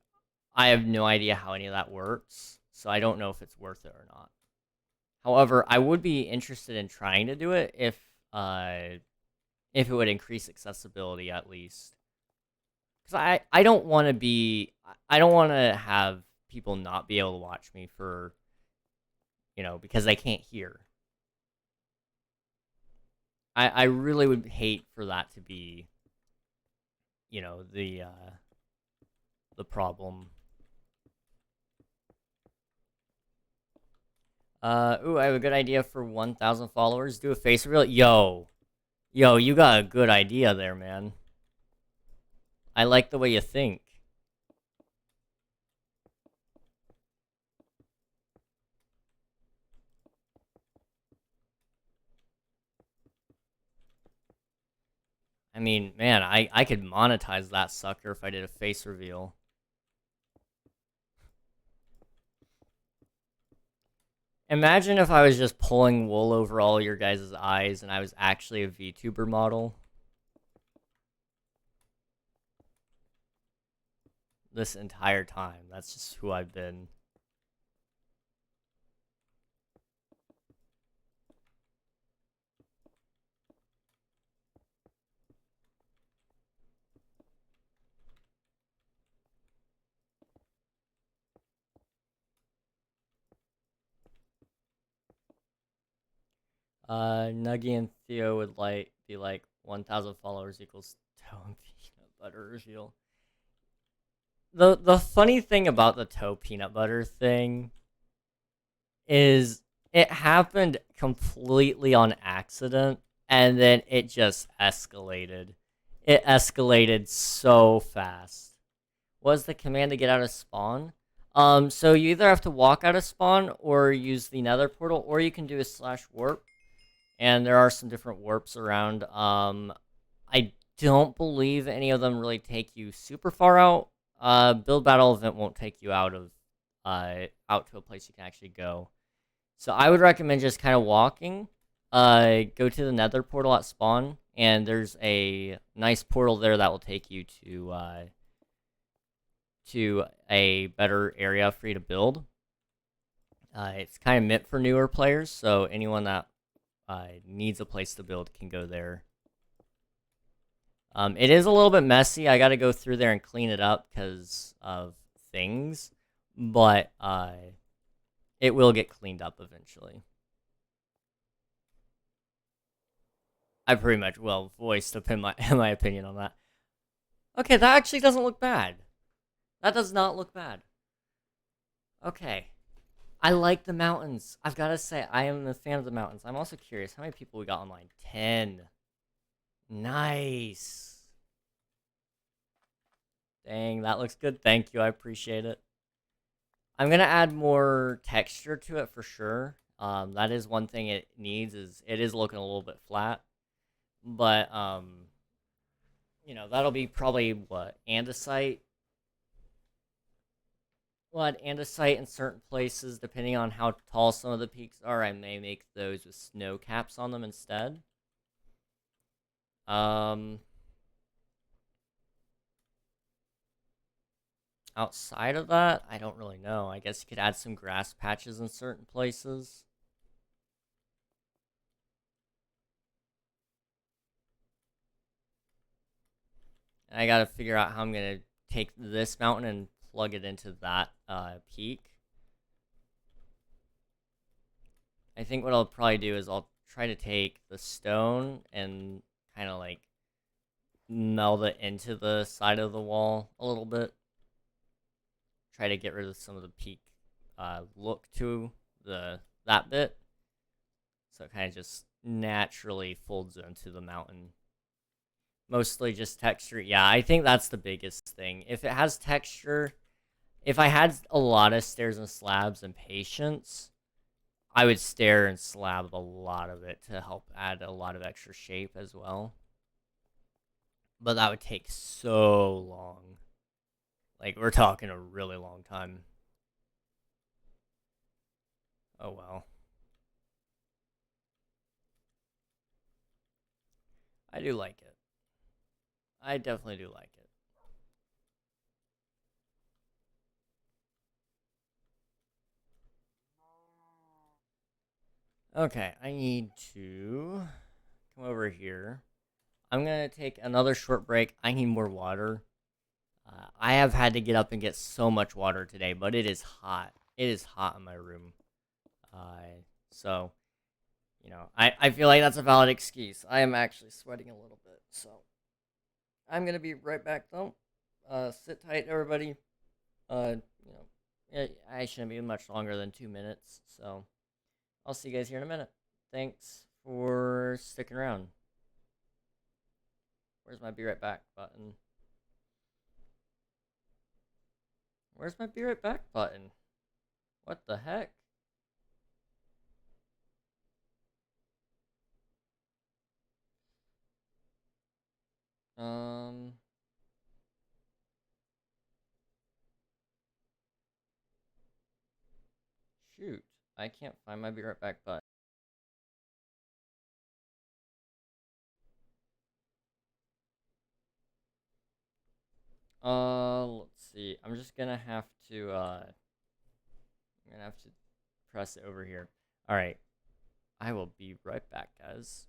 I have no idea how any of that works, so I don't know if it's worth it or not. However, I would be interested in trying to do it if it would increase accessibility at least. Because I don't want to be, I don't want to have people not be able to watch me for, because they can't hear. I really would hate for that to be, the problem. Ooh, I have a good idea for 1,000 followers. Do a face reveal. Yo, you got a good idea there, man. I like the way you think. I mean, man, I could monetize that sucker if I did a face reveal. Imagine if I was just pulling wool over all your guys' eyes and I was actually a VTuber model. This entire time. That's just who I've been. Nuggy and Theo would be like 1,000 followers equals toe and peanut butter reveal. The funny thing about the toe peanut butter thing is it happened completely on accident and then it just escalated. It escalated so fast. What's the command to get out of spawn? So you either have to walk out of spawn or use the nether portal, or you can do a /warp. And there are some different warps around. I don't believe any of them really take you super far out. Build battle event won't take you out to a place you can actually go. So I would recommend just kind of walking. Go to the nether portal at spawn, and there's a nice portal there that will take you to a better area for you to build. It's kind of meant for newer players, so anyone that needs a place to build can go there. It is a little bit messy. I got to go through there and clean it up because of things, but it will get cleaned up eventually. I pretty much voiced my opinion on that. Okay, that actually doesn't look bad. That does not look bad. Okay. I like the mountains. I've got to say, I am a fan of the mountains. I'm also curious, how many people we got online? 10. Nice. Dang, that looks good. Thank you. I appreciate it. I'm going to add more texture to it for sure. That is one thing it needs, is it is looking a little bit flat. But, that'll be probably, andesite? Andesite in certain places, depending on how tall some of the peaks are. I may make those with snow caps on them instead. Outside of that, I don't really know. I guess you could add some grass patches in certain places. And I gotta figure out how I'm gonna take this mountain and plug it into that peak. I think what I'll probably do is I'll try to take the stone and kind of like meld it into the side of the wall a little bit. Try to get rid of some of the peak look to that bit. So it kind of just naturally folds into the mountain. Mostly just texture. Yeah, I think that's the biggest thing. If it has texture, if I had a lot of stairs and slabs and patience, I would stair and slab a lot of it to help add a lot of extra shape as well. But that would take so long. Like, we're talking a really long time. Oh well. I do like it. I definitely do like it. Okay, I need to come over here. I'm going to take another short break. I need more water. I have had to get up and get so much water today, but it is hot. It is hot in my room. So, you know, I feel like that's a valid excuse. I am actually sweating a little bit, so I'm going to be right back, though. Sit tight, everybody. I shouldn't be much longer than 2 minutes, so I'll see you guys here in a minute. Thanks for sticking around. Where's my be right back button? Where's my be right back button? What the heck? Shoot. I can't find my be right back button. Let's see. I'm just gonna have to, press it over here. Alright. I will be right back, guys.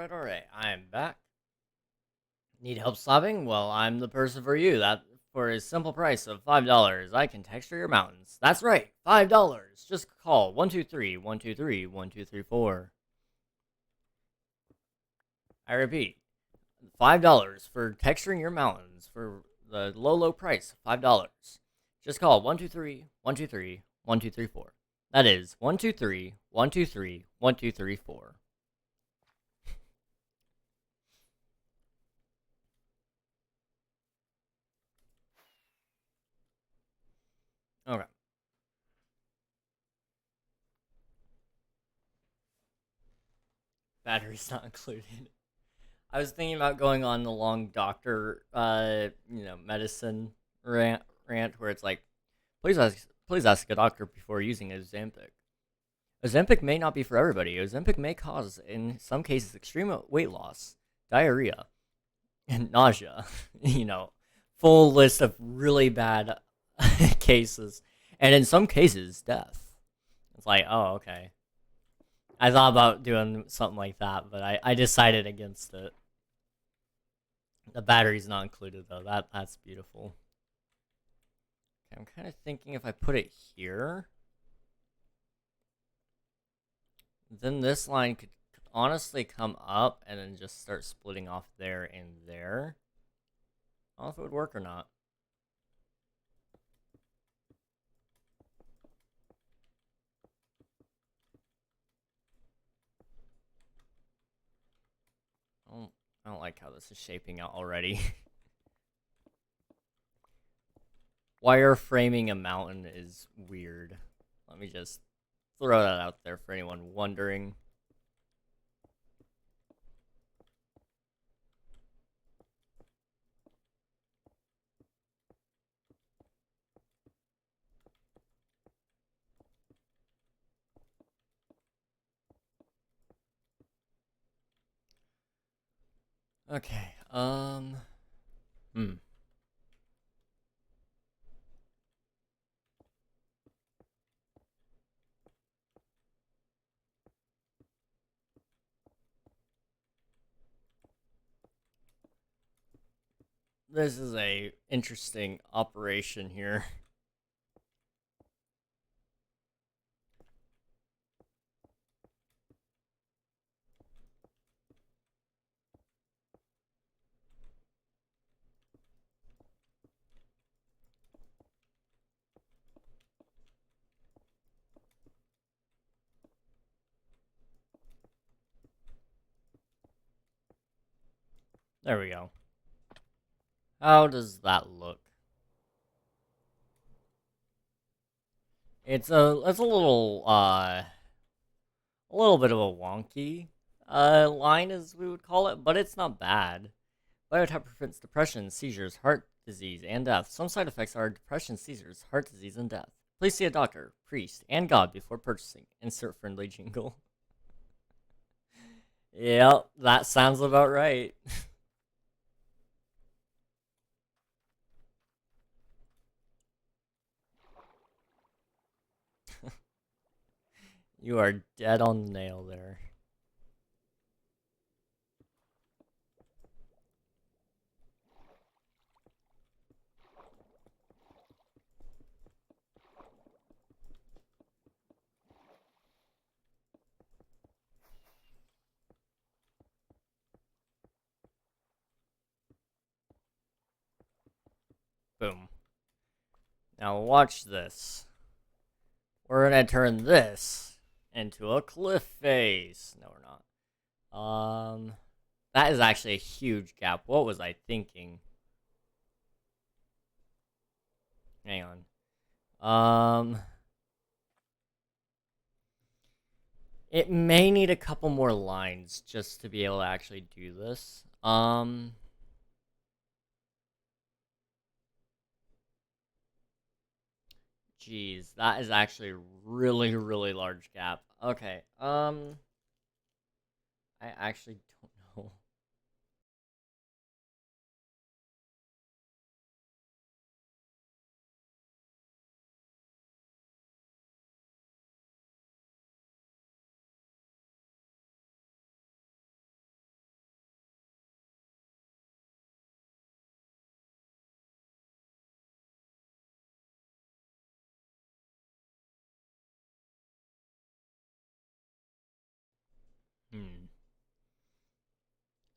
Alright. I'm back. Need help stopping? Well, I'm the person for you. That for a simple price of $5, I can texture your mountains. That's right, $5. Just call 123-123-1234. I repeat, $5 for texturing your mountains for the low price of $5. Just call 123-123-1234. That is 123-123-1234. Okay. Batteries not included. I was thinking about going on the long doctor, medicine rant where it's like, please ask a doctor before using Ozempic. Ozempic may not be for everybody. Ozempic may cause, in some cases, extreme weight loss, diarrhea, and nausea. Full list of really bad cases, and in some cases, death. It's like, oh, okay. I thought about doing something like that, but I decided against it. The battery's not included though. That's beautiful. Okay, I'm kind of thinking if I put it here, then this line could honestly come up and then just start splitting off there and there. I don't know if it would work or not. I don't like how this is shaping out already. Wireframing a mountain is weird. Let me just throw that out there for anyone wondering. Okay, This is a interesting operation here. There we go. How does that look? It's a little bit of a wonky line as we would call it, but it's not bad. Biotype prevents depression, seizures, heart disease, and death. Some side effects are depression, seizures, heart disease, and death. Please see a doctor, priest, and God before purchasing. Insert friendly jingle. Yep, that sounds about right. You are dead on the nail there. Boom. Now watch this. We're gonna turn this into a cliff face. No, we're not. That is actually a huge gap. What was I thinking? Hang on. It may need a couple more lines just to be able to actually do this. Jeez, that is actually a really, really large gap. Okay, I actually don't know.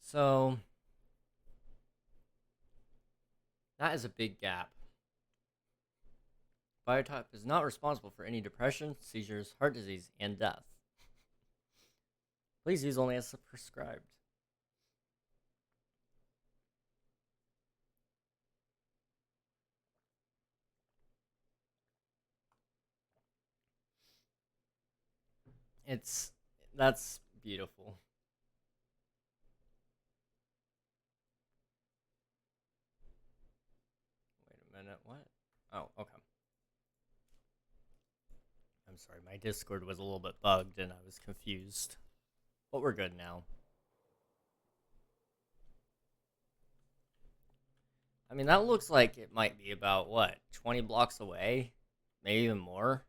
So, that is a big gap. Biotype is not responsible for any depression, seizures, heart disease, and death. Please use only as prescribed. That's beautiful. Wait a minute, what? Oh, okay. I'm sorry, my Discord was a little bit bugged and I was confused. But we're good now. I mean, that looks like it might be about, what, 20 blocks away? Maybe even more?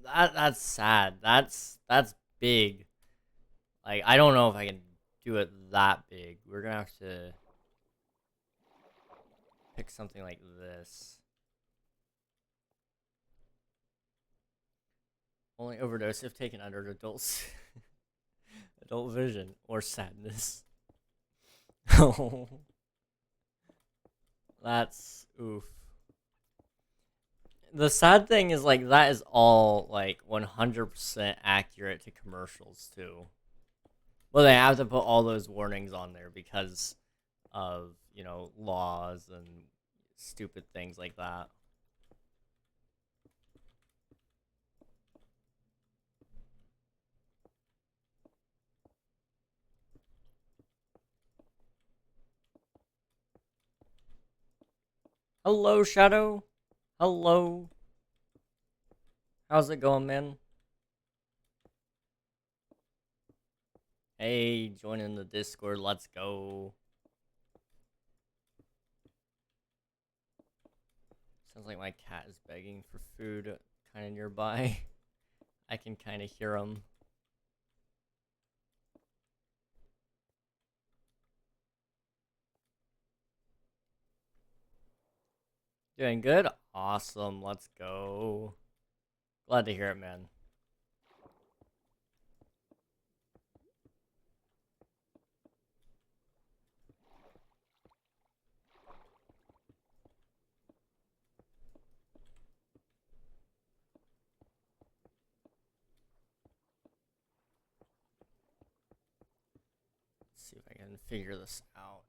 That's sad. That's big. Like, I don't know if I can do it that big. We're gonna have to pick something like this. Only overdose if taken under adults. Adult vision or sadness. Oh, that's oof. The sad thing is, like, that is all, like, 100% accurate to commercials, too. Well, they have to put all those warnings on there because of, you know, laws and stupid things like that. Hello, Shadow. Hello. How's it going, man? Hey, joining the Discord. Let's go. Sounds like my cat is begging for food kind of nearby. I can kind of hear him. Doing good? Awesome. Let's go. Glad to hear it, man. Let's see if I can figure this out.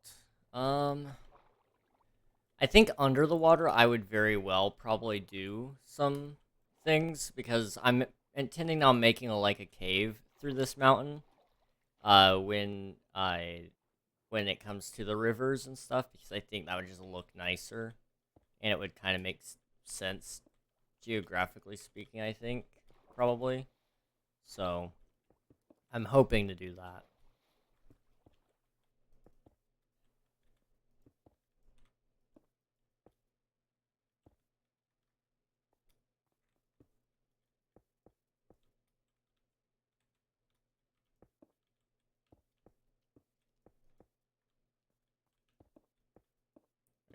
I think under the water I would very well probably do some things because I'm intending on making like a cave through this mountain. When when it comes to the rivers and stuff, because I think that would just look nicer, and it would kind of make sense geographically speaking. I think probably. So I'm hoping to do that.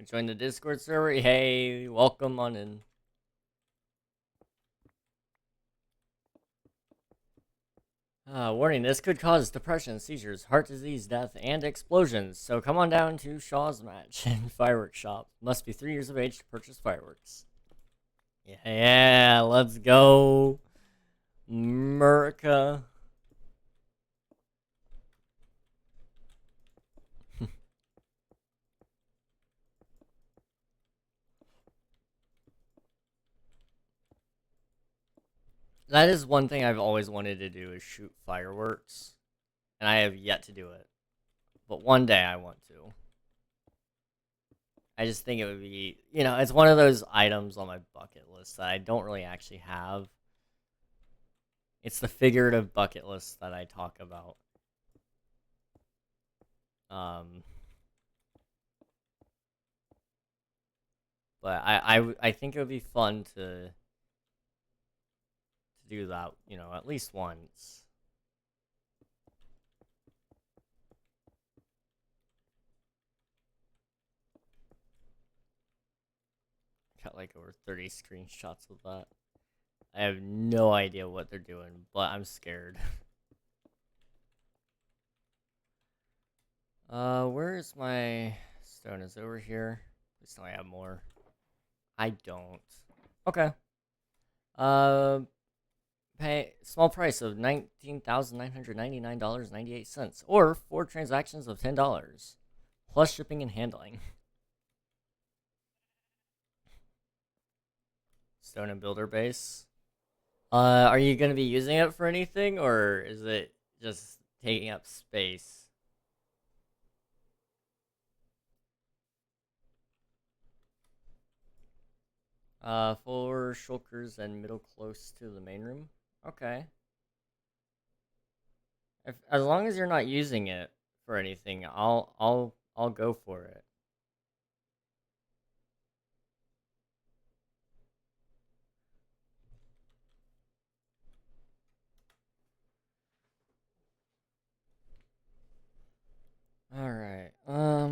Join the Discord server. Hey, welcome on in. Warning, this could cause depression, seizures, heart disease, death, and explosions. So come on down to Shaw's Match and Fireworks Shop. Must be 3 years of age to purchase fireworks. Yeah, let's go. America. That is one thing I've always wanted to do is shoot fireworks. And I have yet to do it. But one day I want to. I just think it would be, you know, it's one of those items on my bucket list that I don't really actually have. It's the figurative bucket list that I talk about. But I think it would be fun to do that, you know, at least once. Got like over 30 screenshots of that. I have no idea what they're doing, but I'm scared. Where is my stone? Is it over here? Please tell me I have more. I don't. Okay. Pay small price of $19,999.98, or 4 transactions of $10, plus shipping and handling. Stone and builder base. Are you gonna be using it for anything, or is it just taking up space? Four shulkers and middle close to the main room. Okay. As long as you're not using it for anything, I'll go for it. All right.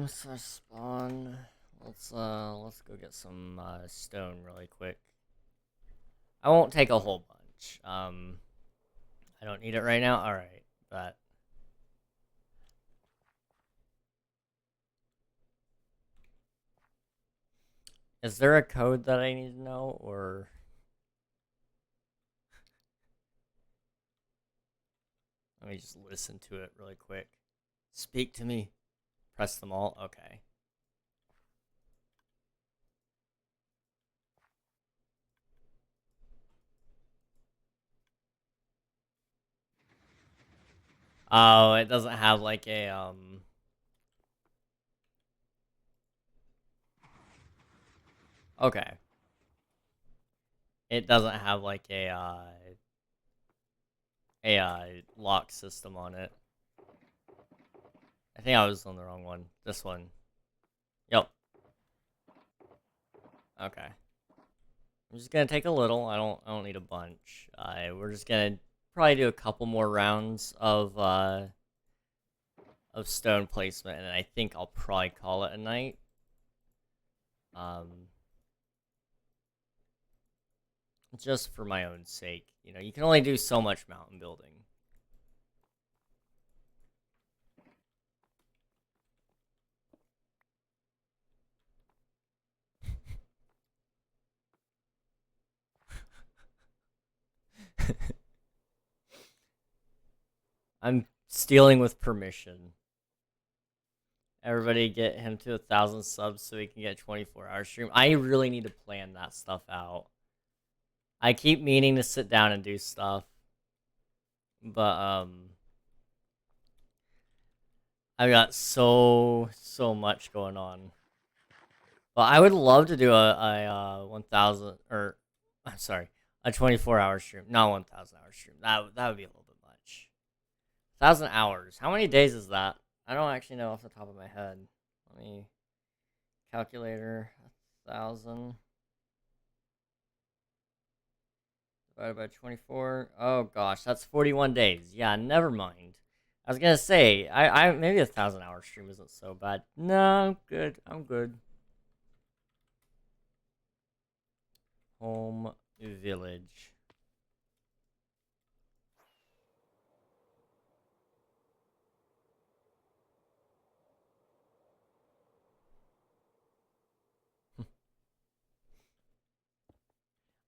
So spawn. Let's go get some stone really quick. I won't take a whole bunch. I don't need it right now. All right, but is there a code that I need to know, or let me just listen to it really quick. Speak to me. Press them all. Okay. Oh, it doesn't have like a Okay. It doesn't have like a lock system on it. I think I was on the wrong one. This one. Yep. Okay. I'm just gonna take a little. I don't need a bunch. We're just gonna probably do a couple more rounds of stone placement, and I think I'll probably call it a night. Just for my own sake, you know, you can only do so much mountain building. I'm stealing with permission. Everybody get him to 1,000 subs so he can get a 24-hour stream. I really need to plan that stuff out. I keep meaning to sit down and do stuff, but I've got so much going on. But I would love to do a 1,000, or I'm sorry, a 24-hour stream, not 1,000-hour stream. That would be a little bit much. 1,000 hours. How many days is that? I don't actually know off the top of my head. Let me calculator. 1,000 divided by 24. Oh gosh, that's 41 days. Yeah, never mind. I was gonna say, I maybe 1,000-hour stream isn't so bad. No, I'm good. I'm good. Home village.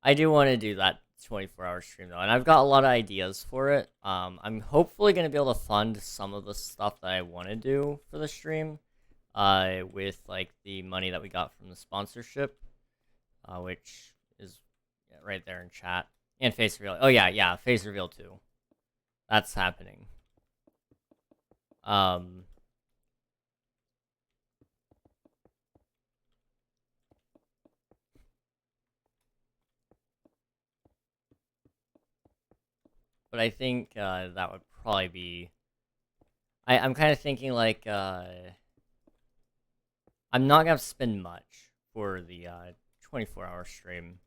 I do want to do that 24-hour stream though, and I've got a lot of ideas for it. I'm hopefully gonna be able to fund some of the stuff that I want to do for the stream, with like the money that we got from the sponsorship, which is right there in chat, and face reveal. Oh yeah, face reveal too. That's happening. But I think that would probably be. I'm kind of thinking like I'm not gonna spend much for the 24-hour stream,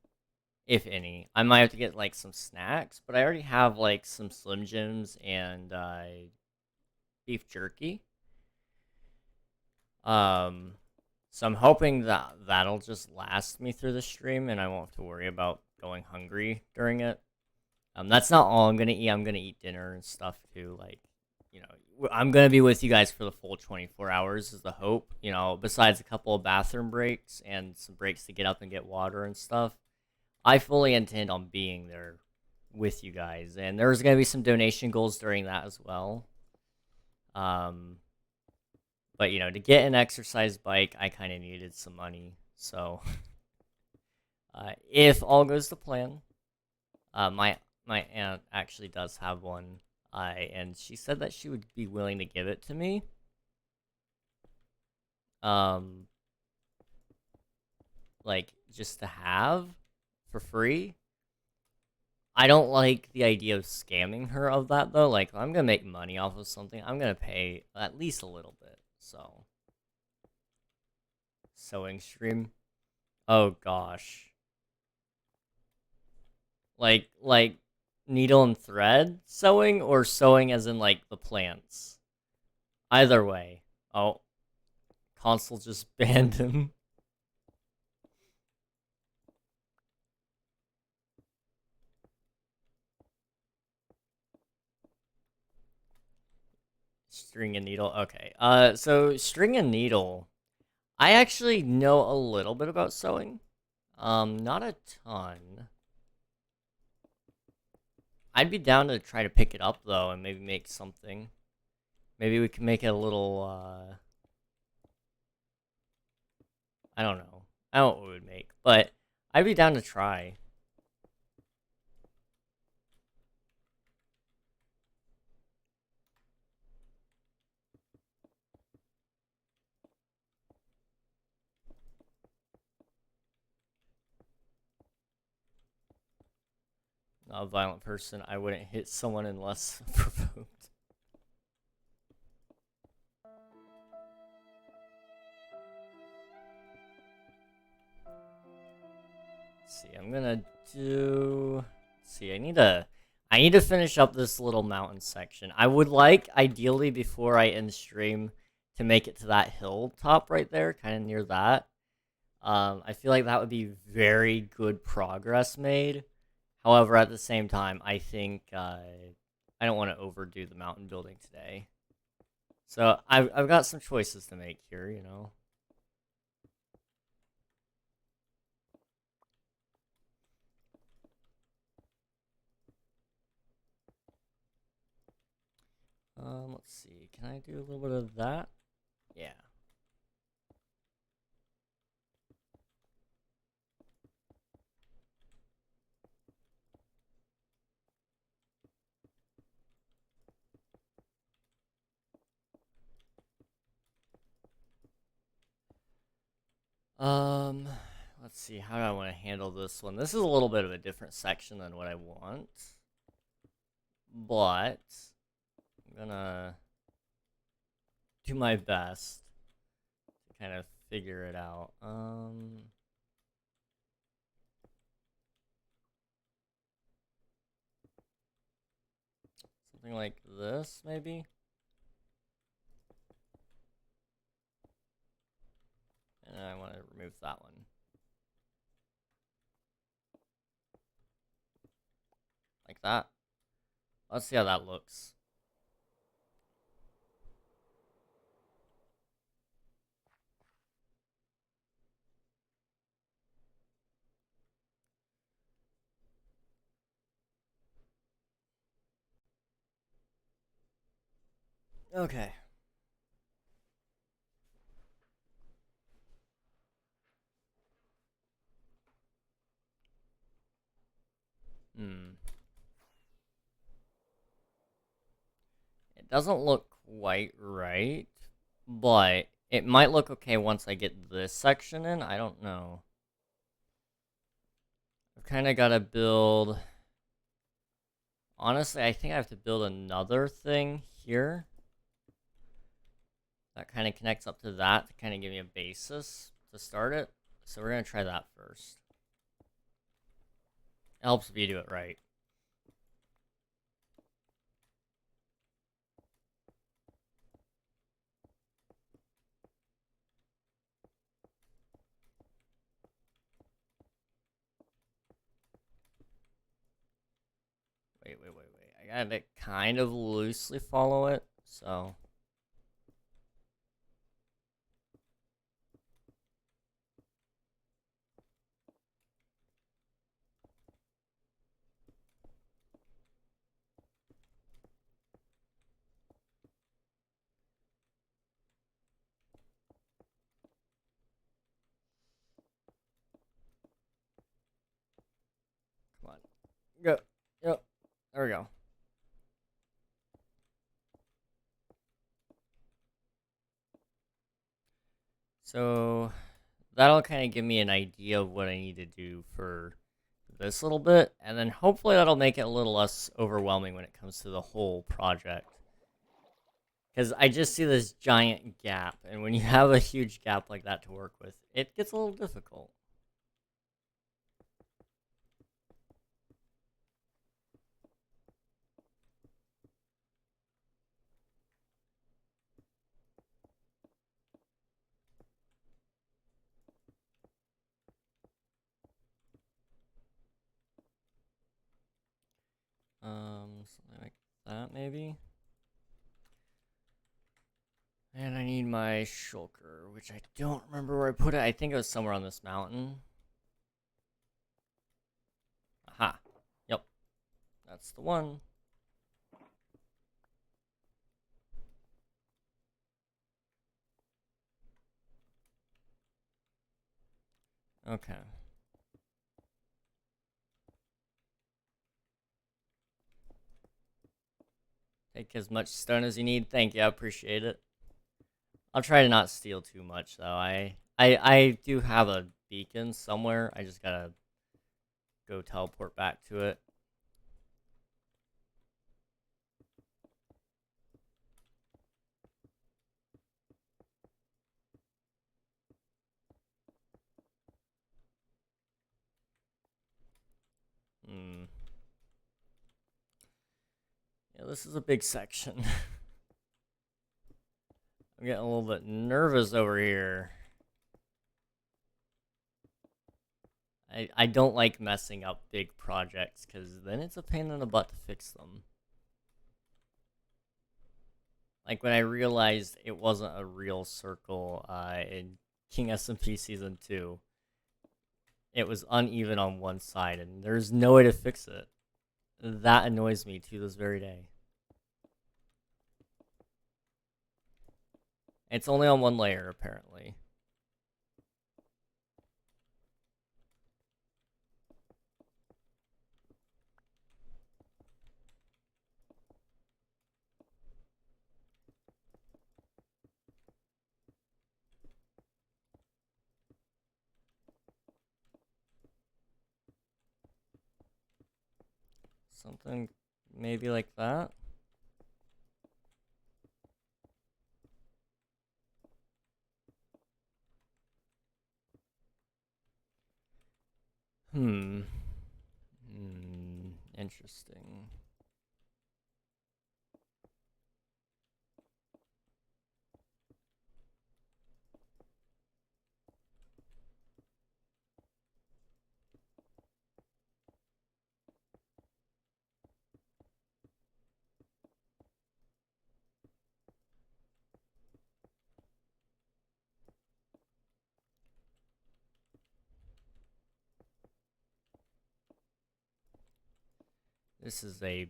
if any. I might have to get like some snacks, but I already have like some Slim Jims and beef jerky. So I'm hoping that that'll just last me through the stream, and I won't have to worry about going hungry during it. That's not all I'm gonna eat. I'm gonna eat dinner and stuff too. Like, you know, I'm gonna be with you guys for the full 24 hours is the hope. You know, besides a couple of bathroom breaks and some breaks to get up and get water and stuff. I fully intend on being there with you guys, and there's gonna be some donation goals during that as well. But you know, to get an exercise bike, I kind of needed some money. So, if all goes to plan, my my aunt actually does have one, and she said that she would be willing to give it to me. Like, just to have for free. I don't like the idea of scamming her of that, though. Like, if I'm gonna make money off of something, I'm gonna pay at least a little bit, so. Sewing stream. Oh, gosh. Like, needle and thread sewing, or sewing as in, like, the plants? Either way. Oh, console just banned him. String and needle. Okay. So string and needle. I actually know a little bit about sewing. Not a ton. I'd be down to try to pick it up though and maybe make something. Maybe we can make it a little I don't know. I don't know what we would make, but I'd be down to try. Not a violent person. I wouldn't hit someone unless provoked. Let's see, I'm gonna do. Let's see, I need to finish up this little mountain section. I would like, ideally, before I end stream, to make it to that hilltop right there, kind of near that. I feel like that would be very good progress made. However, at the same time, I think I don't want to overdo the mountain building today. So I've got some choices to make here, you know. Let's see. Can I do a little bit of that? Yeah. Let's see. How do I want to handle this one? This is a little bit of a different section than what I want, but I'm gonna do my best to kind of figure it out. Something like this, maybe? And I want to remove that one. Like that. Let's see how that looks. Okay. It doesn't look quite right, but it might look okay once I get this section in. I don't know. I've kind of got to build... Honestly, I think I have to build another thing here. That kind of connects up to that to kind of give me a basis to start it. So we're going to try that first. It helps if you do it right. Wait. I gotta kind of loosely follow it, so... Come on. Go. Yep. There we go. So that'll kind of give me an idea of what I need to do for this little bit, and then hopefully that'll make it a little less overwhelming when it comes to the whole project. Because I just see this giant gap, and when you have a huge gap like that to work with, it gets a little difficult. Something like that, maybe? And I need my shulker, which I don't remember where I put it. I think it was somewhere on this mountain. Aha. Yep. That's the one. Okay. Take as much stone as you need. Thank you. I appreciate it. I'll try to not steal too much, though. I do have a beacon somewhere. I just gotta go teleport back to it. Yeah, this is a big section. I'm getting a little bit nervous over here. I don't like messing up big projects, because then it's a pain in the butt to fix them. Like when I realized it wasn't a real circle in King SMP Season 2. It was uneven on one side, and there's no way to fix it. That annoys me to this very day. It's only on one layer, apparently. Something maybe like that. Interesting. This is a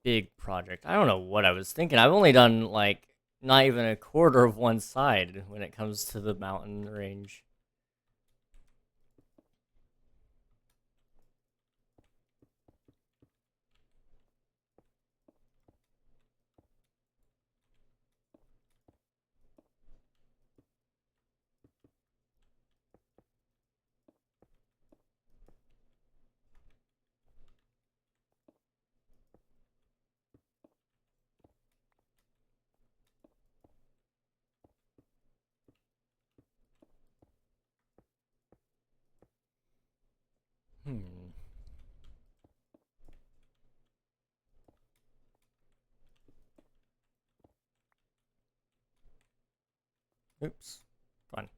big project. I don't know what I was thinking. I've only done, like, not even a quarter of one side when it comes to the mountain range. Oops. Fun.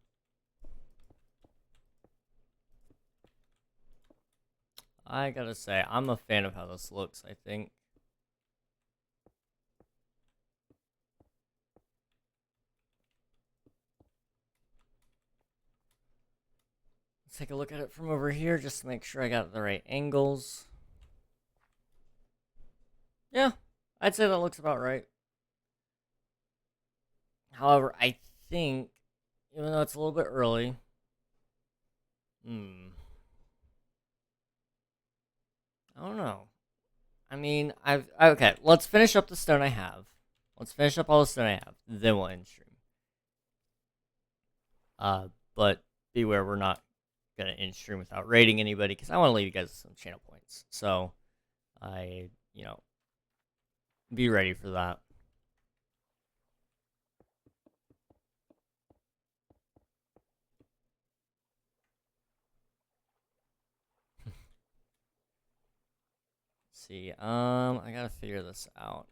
I gotta say, I'm a fan of how this looks, I think. Let's take a look at it from over here just to make sure I got the right angles. Yeah, I'd say that looks about right. However, I think, even though it's a little bit early, I don't know. I mean, okay. Let's finish up the stone I have. Let's finish up all the stone I have. Then we'll end stream. But beware, we're not gonna end stream without rating anybody because I want to leave you guys some channel points. So, be ready for that. See, I gotta figure this out.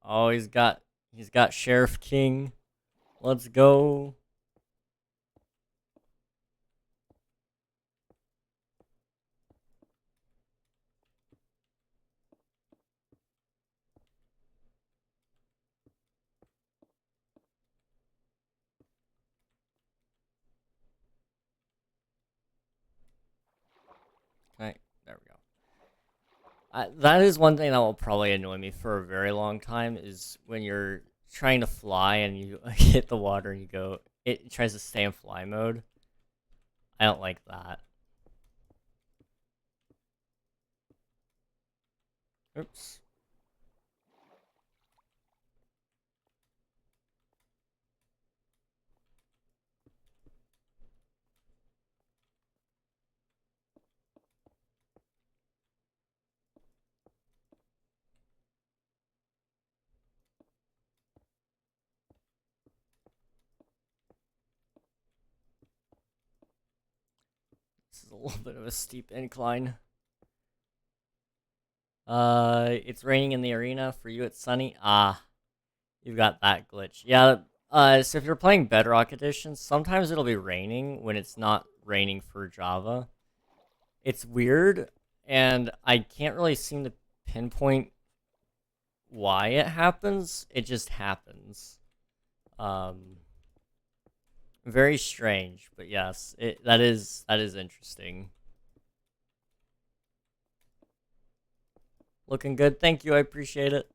Oh, he's got Sheriff King. Let's go. Okay, there we go. That is one thing that will probably annoy me for a very long time is when you're trying to fly and you hit the water and it tries to stay in fly mode. I don't like that. Oops. This is a little bit of a steep incline. It's raining in the arena. For you, it's sunny. Ah, you've got that glitch. Yeah, so if you're playing Bedrock Edition, sometimes it'll be raining when it's not raining for Java. It's weird, and I can't really seem to pinpoint why it happens. It just happens. Very strange, but yes, that is interesting. Looking good. Thank you. I appreciate it.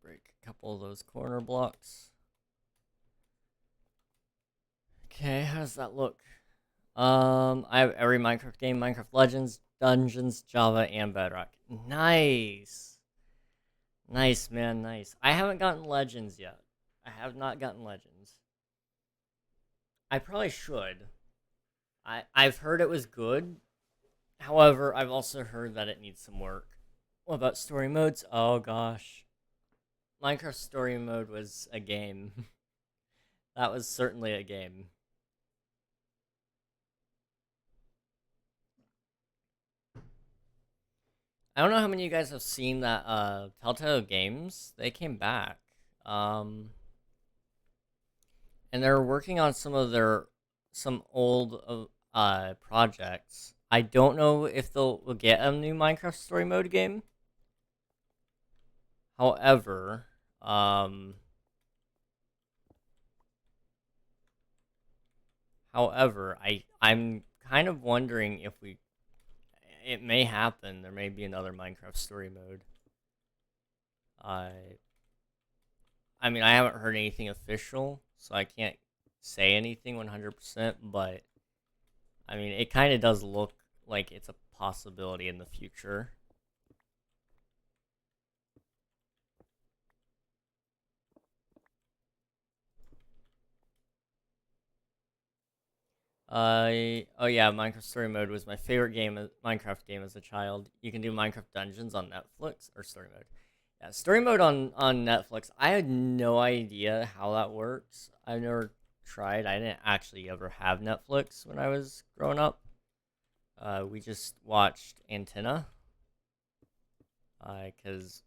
Break a couple of those corner blocks. Okay, how does that look? I have every Minecraft game: Minecraft Legends, Dungeons, Java, and Bedrock. Nice. Nice, man, nice. I haven't gotten Legends yet. I have not gotten Legends. I probably should. I've heard it was good. However, I've also heard that it needs some work. What about story modes? Oh gosh. Minecraft story mode was a game. That was certainly a game. I don't know how many of you guys have seen that Telltale Games. They came back. And they're working on some old projects. I don't know if they'll get a new Minecraft story mode game. However, I'm kind of wondering if it may happen. There may be another Minecraft story mode. I mean, I haven't heard anything official, so I can't say anything 100%, but I mean, it kind of does look like it's a possibility in the future. Oh yeah, Minecraft Story Mode was my favorite Minecraft game as a child. You can do Minecraft Dungeons on Netflix, or Story Mode. Yeah, Story Mode on Netflix. I had no idea how that works. I've never tried. I didn't actually ever have Netflix when I was growing up. We just watched Antenna. Because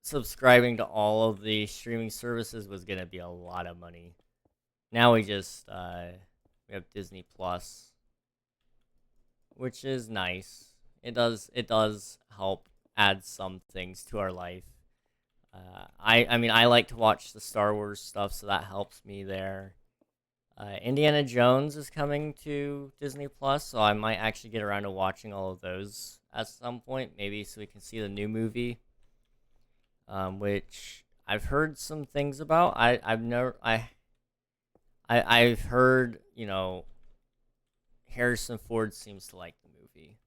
subscribing to all of the streaming services was gonna be a lot of money. now we just we have Disney Plus, which is nice. It does help add some things to our life. I mean, I like to watch the Star Wars stuff, so that helps me there. Indiana Jones is coming to Disney Plus, so I might actually get around to watching all of those at some point, maybe so we can see the new movie, which I've heard some things about. I've heard, Harrison Ford seems to like the movie.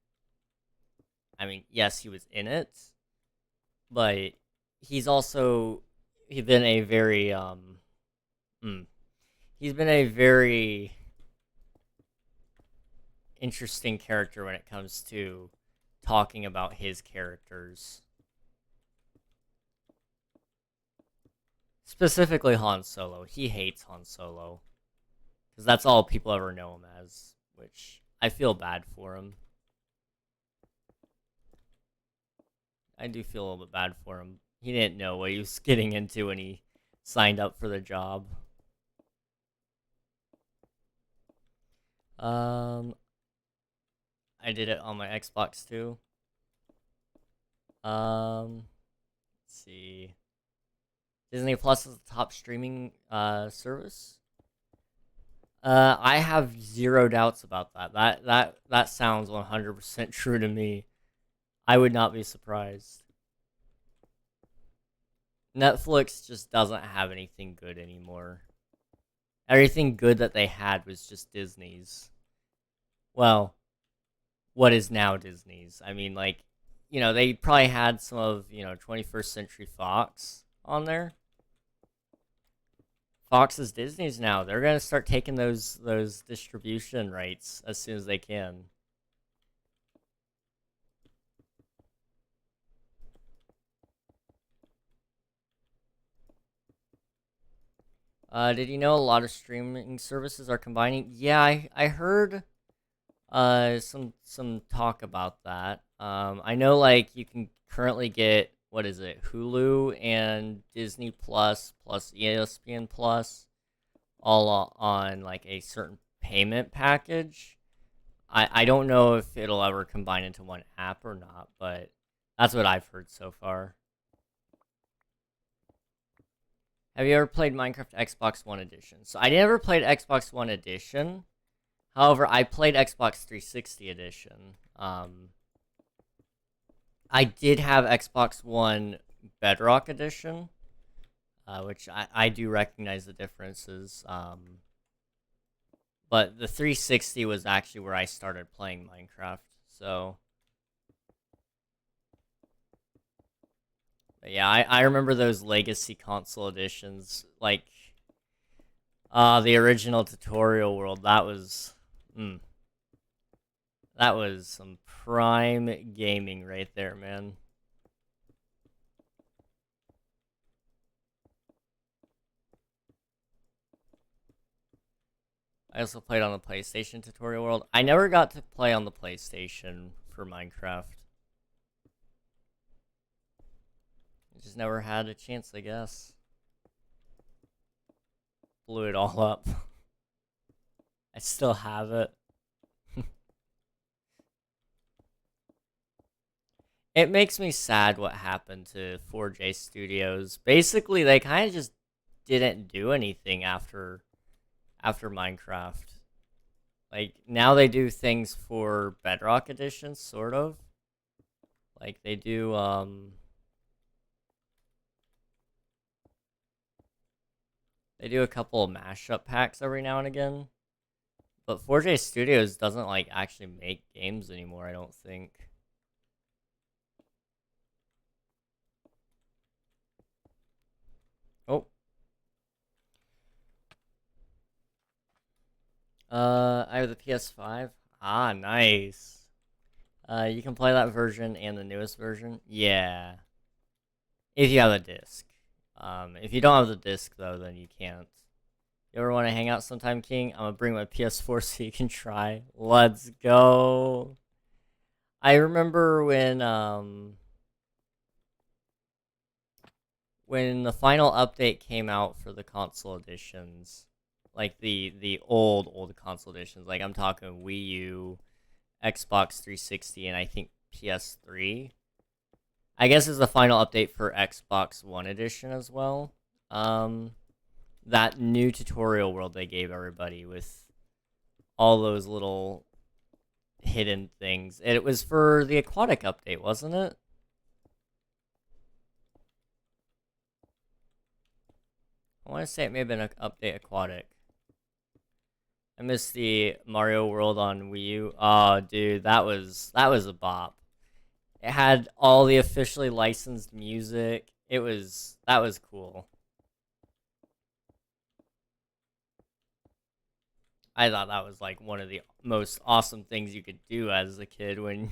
I mean, yes, he was in it, but he's also he's been a very he's been a very interesting character when it comes to talking about his characters. Specifically Han Solo. He hates Han Solo. Because that's all people ever know him as, which I feel bad for him. I do feel a little bit bad for him. He didn't know what he was getting into when he signed up for the job. I did it on my Xbox too. Let's see. Disney Plus is the top streaming service. I have zero doubts about that. That sounds 100% true to me. I would not be surprised. Netflix just doesn't have anything good anymore. Everything good that they had was just Disney's. Well, what is now Disney's? I mean, like, they probably had some of, 21st Century Fox on there. Fox is Disney's now. They're gonna start taking those distribution rights as soon as they can. Did you know a lot of streaming services are combining? Yeah, I heard some talk about that. I know, like, you can currently get, what is it, Hulu and Disney Plus ESPN Plus all on like a certain payment package. I don't know if it'll ever combine into one app or not, but that's what I've heard so far. Have you ever played Minecraft Xbox One Edition? So I never played Xbox One Edition. However, I played Xbox 360 Edition. I did have Xbox One Bedrock Edition, which I do recognize the differences. But the 360 was actually where I started playing Minecraft. So, but yeah, I remember those Legacy console editions, like the original tutorial world. That was some prime gaming right there, man. I also played on the PlayStation tutorial world. I never got to play on the PlayStation for Minecraft. I just never had a chance, I guess. Blew it all up. I still have it. It makes me sad what happened to 4J Studios. Basically, they kind of just didn't do anything after Minecraft. Like, now they do things for Bedrock Edition, sort of. Like, they do, they do a couple of mashup packs every now and again. But 4J Studios doesn't, like, actually make games anymore, I don't think. Oh. I have the PS5. Ah, nice. You can play that version and the newest version. Yeah. If you have a disc. If you don't have the disc, though, then you can't. You ever want to hang out sometime, King? I'm gonna bring my PS4 so you can try. Let's go. I remember when the final update came out for the console editions, like the old console editions. Like I'm talking Wii U, Xbox 360, and I think PS3. I guess is the final update for Xbox One edition as well. That new tutorial world they gave everybody with all those little hidden things. It was for the aquatic update, wasn't it? I want to say it may have been an update aquatic. I missed the Mario World on Wii U. Oh, dude, that was a bop. It had all the officially licensed music. That was cool. I thought that was like one of the most awesome things you could do as a kid when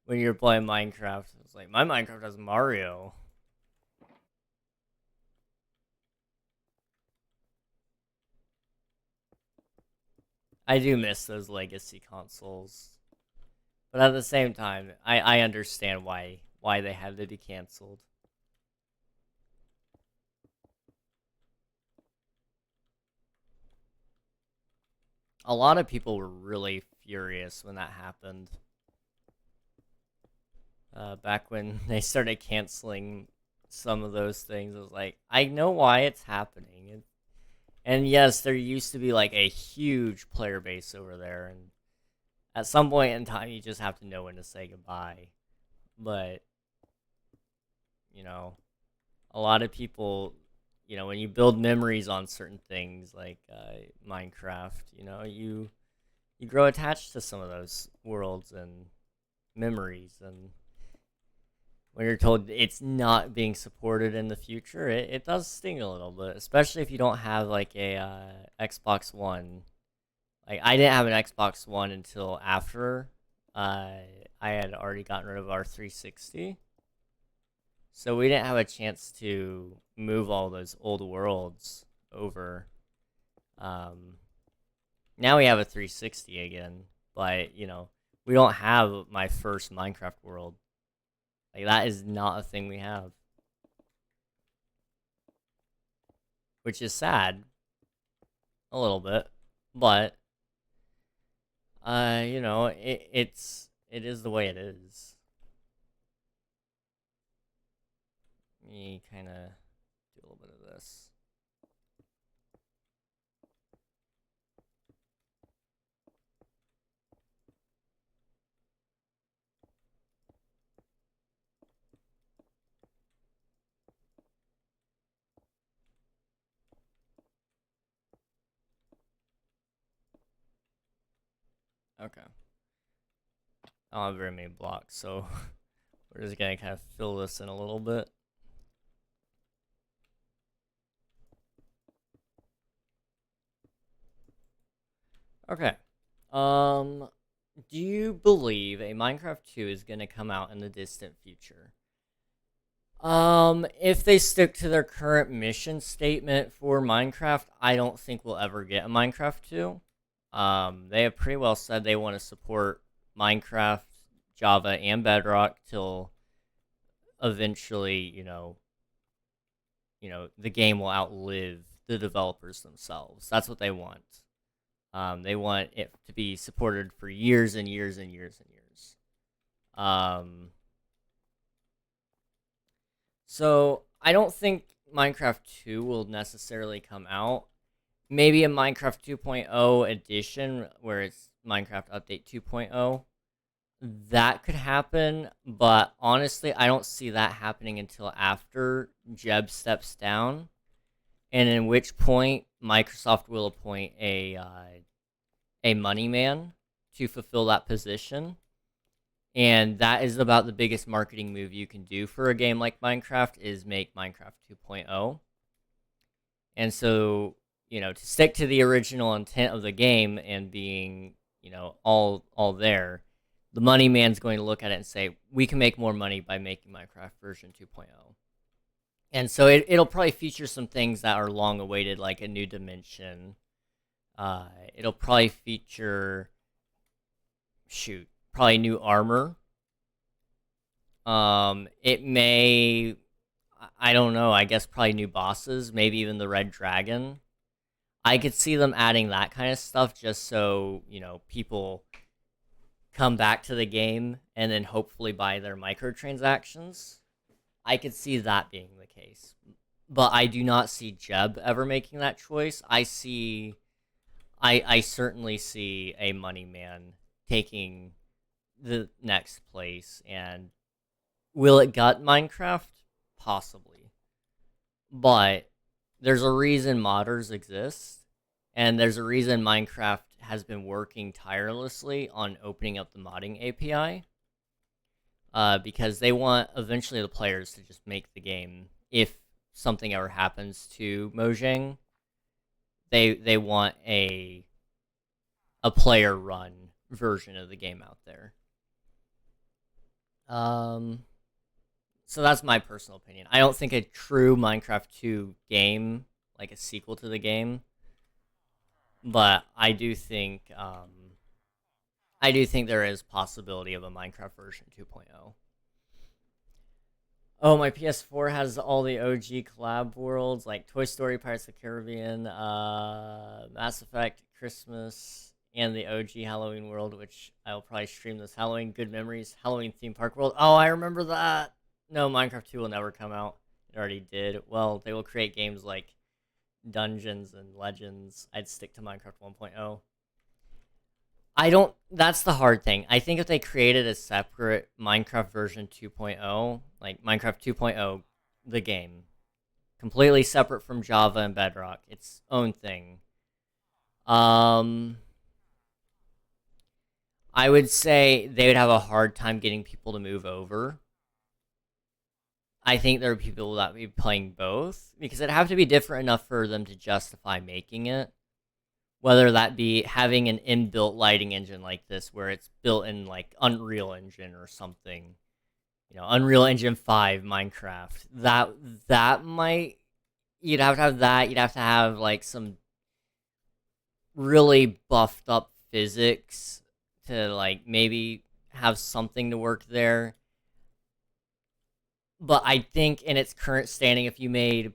you're playing Minecraft. It's like my Minecraft has Mario. I do miss those legacy consoles. But at the same time, I understand why they had to be canceled. A lot of people were really furious when that happened. Back when they started canceling some of those things, I was like, I know why it's happening. And yes, there used to be like a huge player base over there, and at some point in time, you just have to know when to say goodbye. But, you know, a lot of people, when you build memories on certain things like Minecraft, you grow attached to some of those worlds and memories. And when you're told it's not being supported in the future, it does sting a little bit, especially if you don't have like a Xbox One. Like I didn't have an Xbox One until after I had already gotten rid of our 360. So we didn't have a chance to move all those old worlds over. Now we have a 360 again, but we don't have my first Minecraft world. Like that is not a thing we have, which is sad, a little bit, but it is the way it is. Let me kind of do a little bit of this. Okay. I don't have very many blocks, so we're just gonna kind of fill this in a little bit. Okay. Do you believe a Minecraft 2 is gonna come out in the distant future? If they stick to their current mission statement for Minecraft, I don't think we'll ever get a Minecraft 2. They have pretty well said they want to support Minecraft, Java, and Bedrock till eventually, the game will outlive the developers themselves. That's what they want. They want it to be supported for years and years and years and years. So I don't think Minecraft 2 will necessarily come out. Maybe a Minecraft 2.0 edition where it's Minecraft Update 2.0. That could happen, but honestly, I don't see that happening until after Jeb steps down, and in which point Microsoft will appoint a money man to fulfill that position. And that is about the biggest marketing move you can do for a game like Minecraft is make Minecraft 2.0. And so, to stick to the original intent of the game and being, all there, the money man's going to look at it and say, we can make more money by making Minecraft version 2.0. And so it'll probably feature some things that are long awaited, like a new dimension. It'll probably feature, probably new armor. It may, I don't know, I guess probably new bosses, maybe even the Red Dragon. I could see them adding that kind of stuff just so, people come back to the game and then hopefully buy their microtransactions. I could see that being the case. But I do not see Jeb ever making that choice. I certainly see a money man taking the next place, and will it gut Minecraft? Possibly. But there's a reason modders exist, and there's a reason Minecraft has been working tirelessly on opening up the modding API, because they want eventually the players to just make the game. If something ever happens to Mojang, they want a player run version of the game out there. So that's my personal opinion. I don't think a true Minecraft 2 game, like a sequel to the game, but I do think there is possibility of a Minecraft version 2.0. Oh, my PS4 has all the OG collab worlds like Toy Story, Pirates of the Caribbean, Mass Effect, Christmas, and the OG Halloween world, which I'll probably stream this Halloween. Good Memories, Halloween theme park world. Oh, I remember that. No, Minecraft 2 will never come out. It already did. Well, they will create games like Dungeons and Legends. I'd stick to Minecraft 1.0. That's the hard thing. I think if they created a separate Minecraft version 2.0, like Minecraft 2.0, the game, completely separate from Java and Bedrock, its own thing, I would say they would have a hard time getting people to move over. I think there are people that would be playing both, because it'd have to be different enough for them to justify making it. Whether that be having an inbuilt lighting engine like this, where it's built in like Unreal Engine or something, Unreal Engine 5 Minecraft. That might, you'd have to have that. You'd have to have like some really buffed up physics to like maybe have something to work there. But I think in its current standing, if you made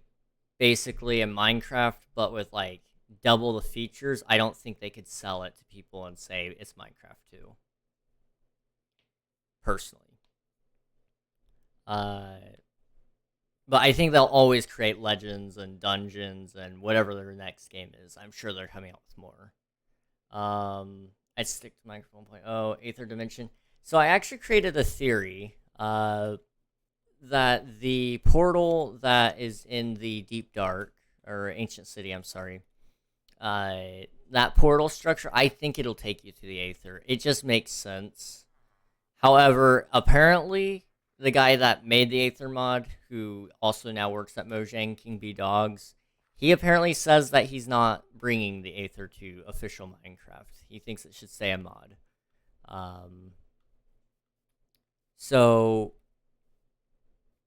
basically a Minecraft but with like double the features, I don't think they could sell it to people and say it's Minecraft 2. Personally. But I think they'll always create legends and dungeons and whatever their next game is. I'm sure they're coming out with more. I'd stick to Minecraft 1.0, Aether Dimension. So I actually created a theory that the portal that is in the Deep Dark, or Ancient City, I'm sorry, that portal structure, I think it'll take you to the Aether. It just makes sense. However, apparently, the guy that made the Aether mod, who also now works at Mojang, King B Dogs, he apparently says that he's not bringing the Aether to official Minecraft. He thinks it should stay a mod. So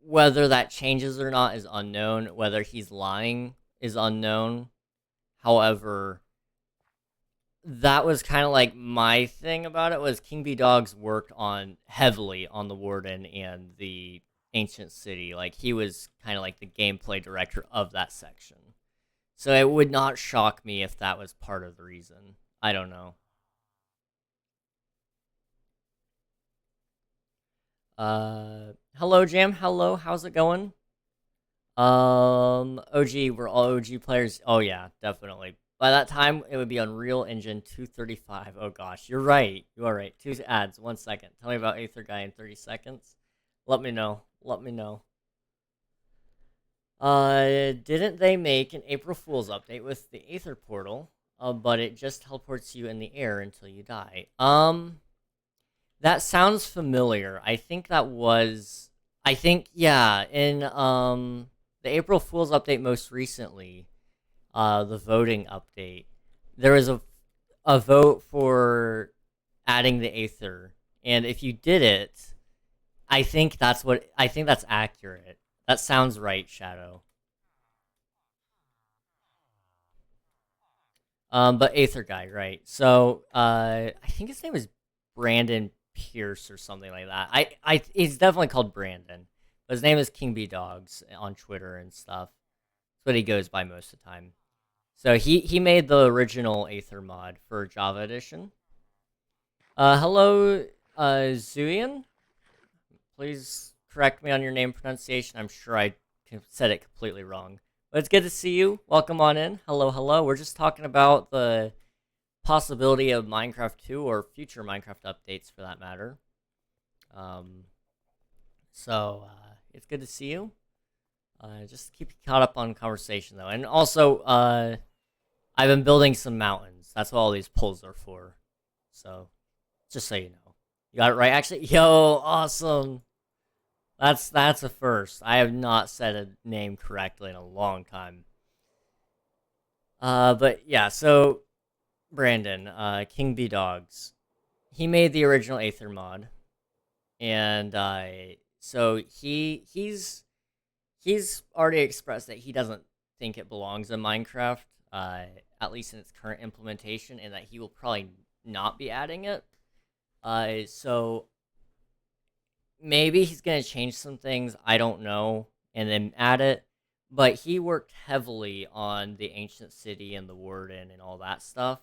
whether that changes or not is unknown. Whether he's lying is unknown. However, that was kind of like my thing about it, was King B Dogs worked heavily on the Warden and the Ancient City. Like, he was kind of like the gameplay director of that section. So it would not shock me if that was part of the reason. I don't know. Hello, Jam. Hello, how's it going? OG, we're all OG players. Oh yeah, definitely. By that time, it would be Unreal Engine 235. Oh gosh, you're right. You are right. 2 ads. 1 second. Tell me about Aether Guy in 30 seconds. Let me know. Let me know. Didn't they make an April Fool's update with the Aether portal? But it just teleports you in the air until you die. That sounds familiar. I think, yeah, in, the April Fool's update most recently, the voting update, there was a vote for adding the Aether, and if you did it, I think that's accurate. That sounds right, Shadow. But Aether Guy, right? So, I think his name is Brandon Pierce or something like that. He's definitely called Brandon, but his name is King B Dogs on Twitter and stuff. That's what he goes by most of the time. So he made the original Aether mod for Java Edition. Hello, Zuian. Please correct me on your name pronunciation. I'm sure I said it completely wrong. But it's good to see you. Welcome on in. Hello, hello. We're just talking about the possibility of Minecraft 2 or future Minecraft updates for that matter. So it's good to see you. Just keep caught up on conversation though. And also, I've been building some mountains. That's what all these poles are for. So, just so you know. You got it right. Actually, yo, awesome. That's a first. I have not said a name correctly in a long time. But yeah, so Brandon, King B Dogs, he made the original Aether mod, and so he's already expressed that he doesn't think it belongs in Minecraft, at least in its current implementation, and that he will probably not be adding it. So maybe he's gonna change some things, I don't know, and then add it. But he worked heavily on the ancient city and the warden and all that stuff.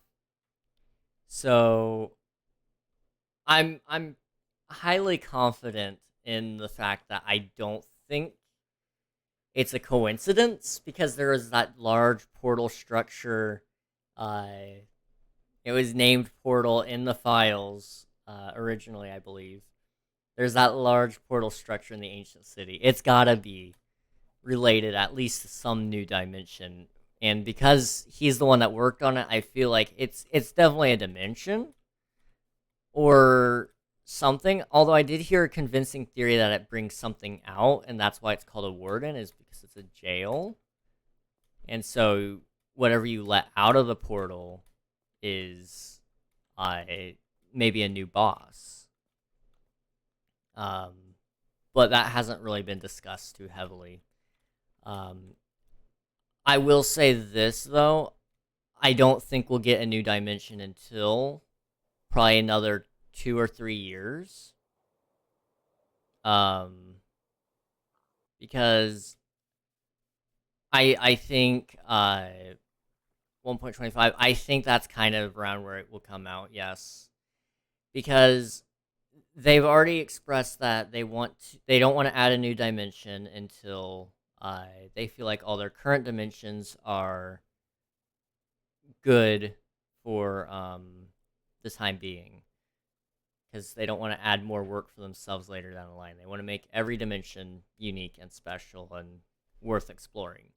So I'm highly confident in the fact that I don't think it's a coincidence, because there is that large portal structure. It was named Portal in the files originally, I believe. There's that large portal structure in the ancient city. It's gotta be related at least to some new dimension. And because he's the one that worked on it, I feel like it's definitely a dimension or something. Although I did hear a convincing theory that it brings something out, and that's why it's called a warden, is because it's a jail. And so whatever you let out of the portal is maybe a new boss. But that hasn't really been discussed too heavily. I will say this, though. I don't think we'll get a new dimension until probably another 2 or 3 years. Because I think 1.25, I think that's kind of around where it will come out, yes. Because they've already expressed that they don't want to add a new dimension until they feel like all their current dimensions are good for the time being, because they don't want to add more work for themselves later down the line. They want to make every dimension unique and special and worth exploring.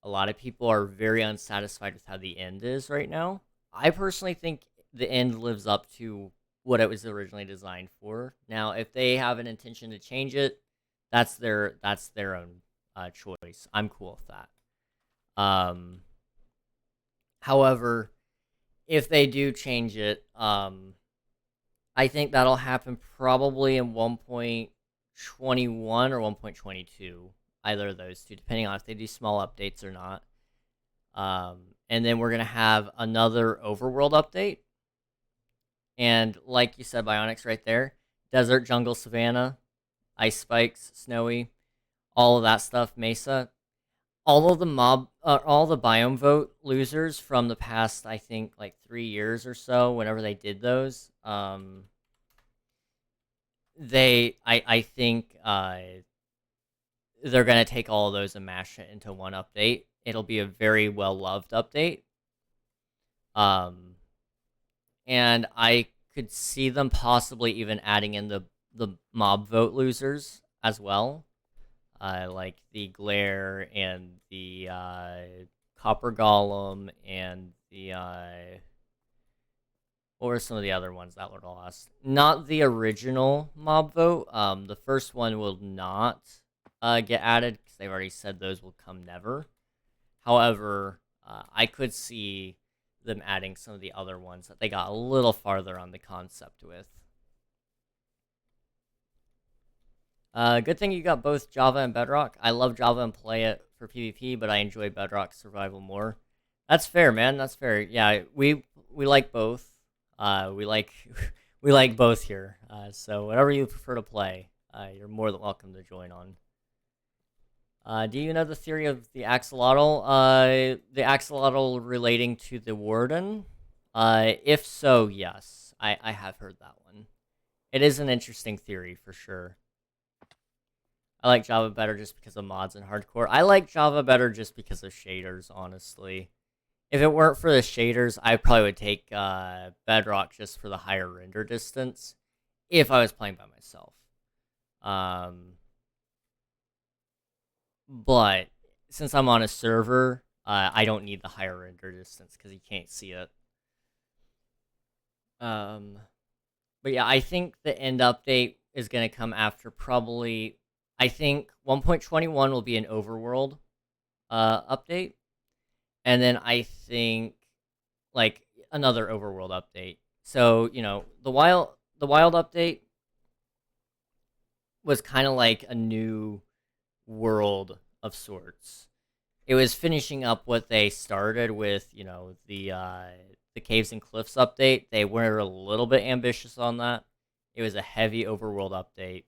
A lot of people are very unsatisfied with how the end is right now. I personally think the end lives up to what it was originally designed for. Now, if they have an intention to change it, that's their own choice. I'm cool with that. However, if they do change it, I think that'll happen probably in 1.21 or 1.22, either of those two, depending on if they do small updates or not. And then we're gonna have another overworld update. And like you said, Bionics right there, desert, jungle, savanna, ice spikes, snowy, all of that stuff, mesa. All of the all the biome vote losers from the past, I think, like 3 years or so, whenever they did those, I think they're gonna take all of those and mash it into one update. It'll be a very well loved update. And I could see them possibly even adding in the mob vote losers as well, like the glare and the copper golem and the what were some of the other ones that were lost? Not the original mob vote. The first one will not get added because they've already said those will come never. However, I could see them adding some of the other ones that they got a little farther on the concept with. Good thing you got both Java and Bedrock. I love Java and play it for PvP, but I enjoy Bedrock survival more. That's fair, man. That's fair. Yeah, we like both. We like we like both here. So whatever you prefer to play, you're more than welcome to join on. Do you know the theory of the axolotl? The axolotl relating to the warden? If so, yes. I have heard that one. It is an interesting theory for sure. I like Java better just because of mods and hardcore. I like Java better just because of shaders, honestly. If it weren't for the shaders, I probably would take Bedrock just for the higher render distance if I was playing by myself. But since I'm on a server, I don't need the higher render distance because you can't see it. But yeah, I think the end update is going to come after probably. I think 1.21 will be an overworld update, and then I think like another overworld update. So the wild update was kind of like a new world of sorts. It was finishing up what they started with, the caves and cliffs update. They were a little bit ambitious on that. It was a heavy overworld update.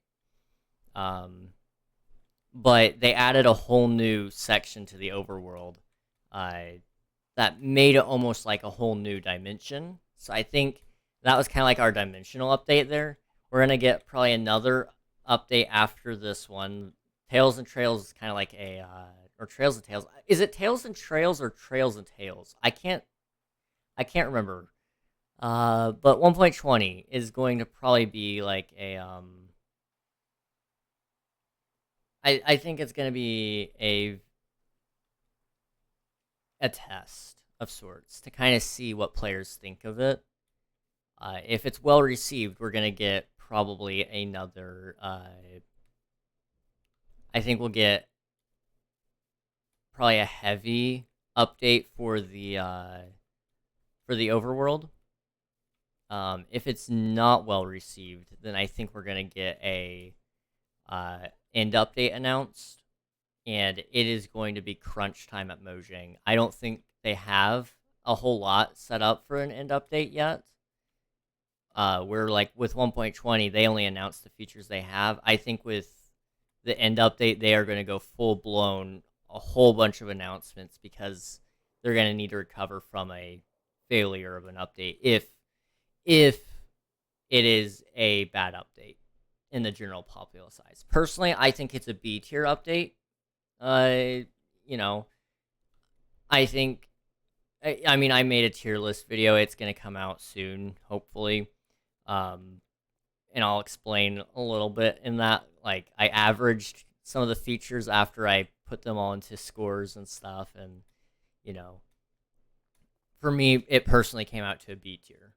But they added a whole new section to the overworld that made it almost like a whole new dimension. So I think that was kind of like our dimensional update there. We're going to get probably another update after this one. Tales and Trails is kind of like a, or Trails and Tales. Is it Tales and Trails or Trails and Tales? I can't remember. But 1.20 is going to probably be like a, I think it's going to be a test of sorts to kind of see what players think of it. If it's well received, we're going to get probably another, I think we'll get probably a heavy update for the overworld. If it's not well received, then I think we're going to get a end update announced, and it is going to be crunch time at Mojang. I don't think they have a whole lot set up for an end update yet. We're like with 1.20, they only announced the features they have. I think with the end update, they are going to go full blown, a whole bunch of announcements because they're going to need to recover from a failure of an update if it is a bad update in the general populace size. Personally, I think it's a B tier update. I think, I mean, I made a tier list video. It's going to come out soon, hopefully. And I'll explain a little bit in that. Like, I averaged some of the features after I put them all into scores and stuff. And, for me, it personally came out to a B tier.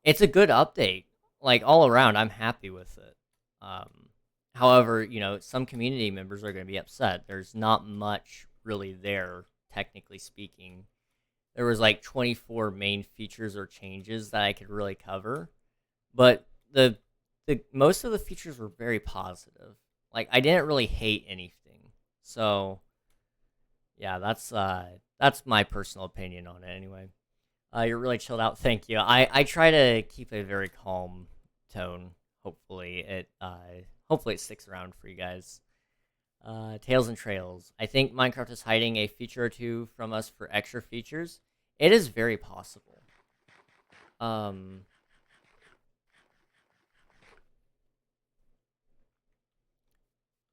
It's a good update. Like, all around, I'm happy with it. However, some community members are going to be upset. There's not much really there, technically speaking. There was like 24 main features or changes that I could really cover, but the most of the features were very positive. Like, I didn't really hate anything. So yeah, that's my personal opinion on it anyway. You're really chilled out. Thank you. I try to keep a very calm tone. Hopefully it sticks around for you guys. Tales and Trails. I think Minecraft is hiding a feature or two from us for extra features. It is very possible.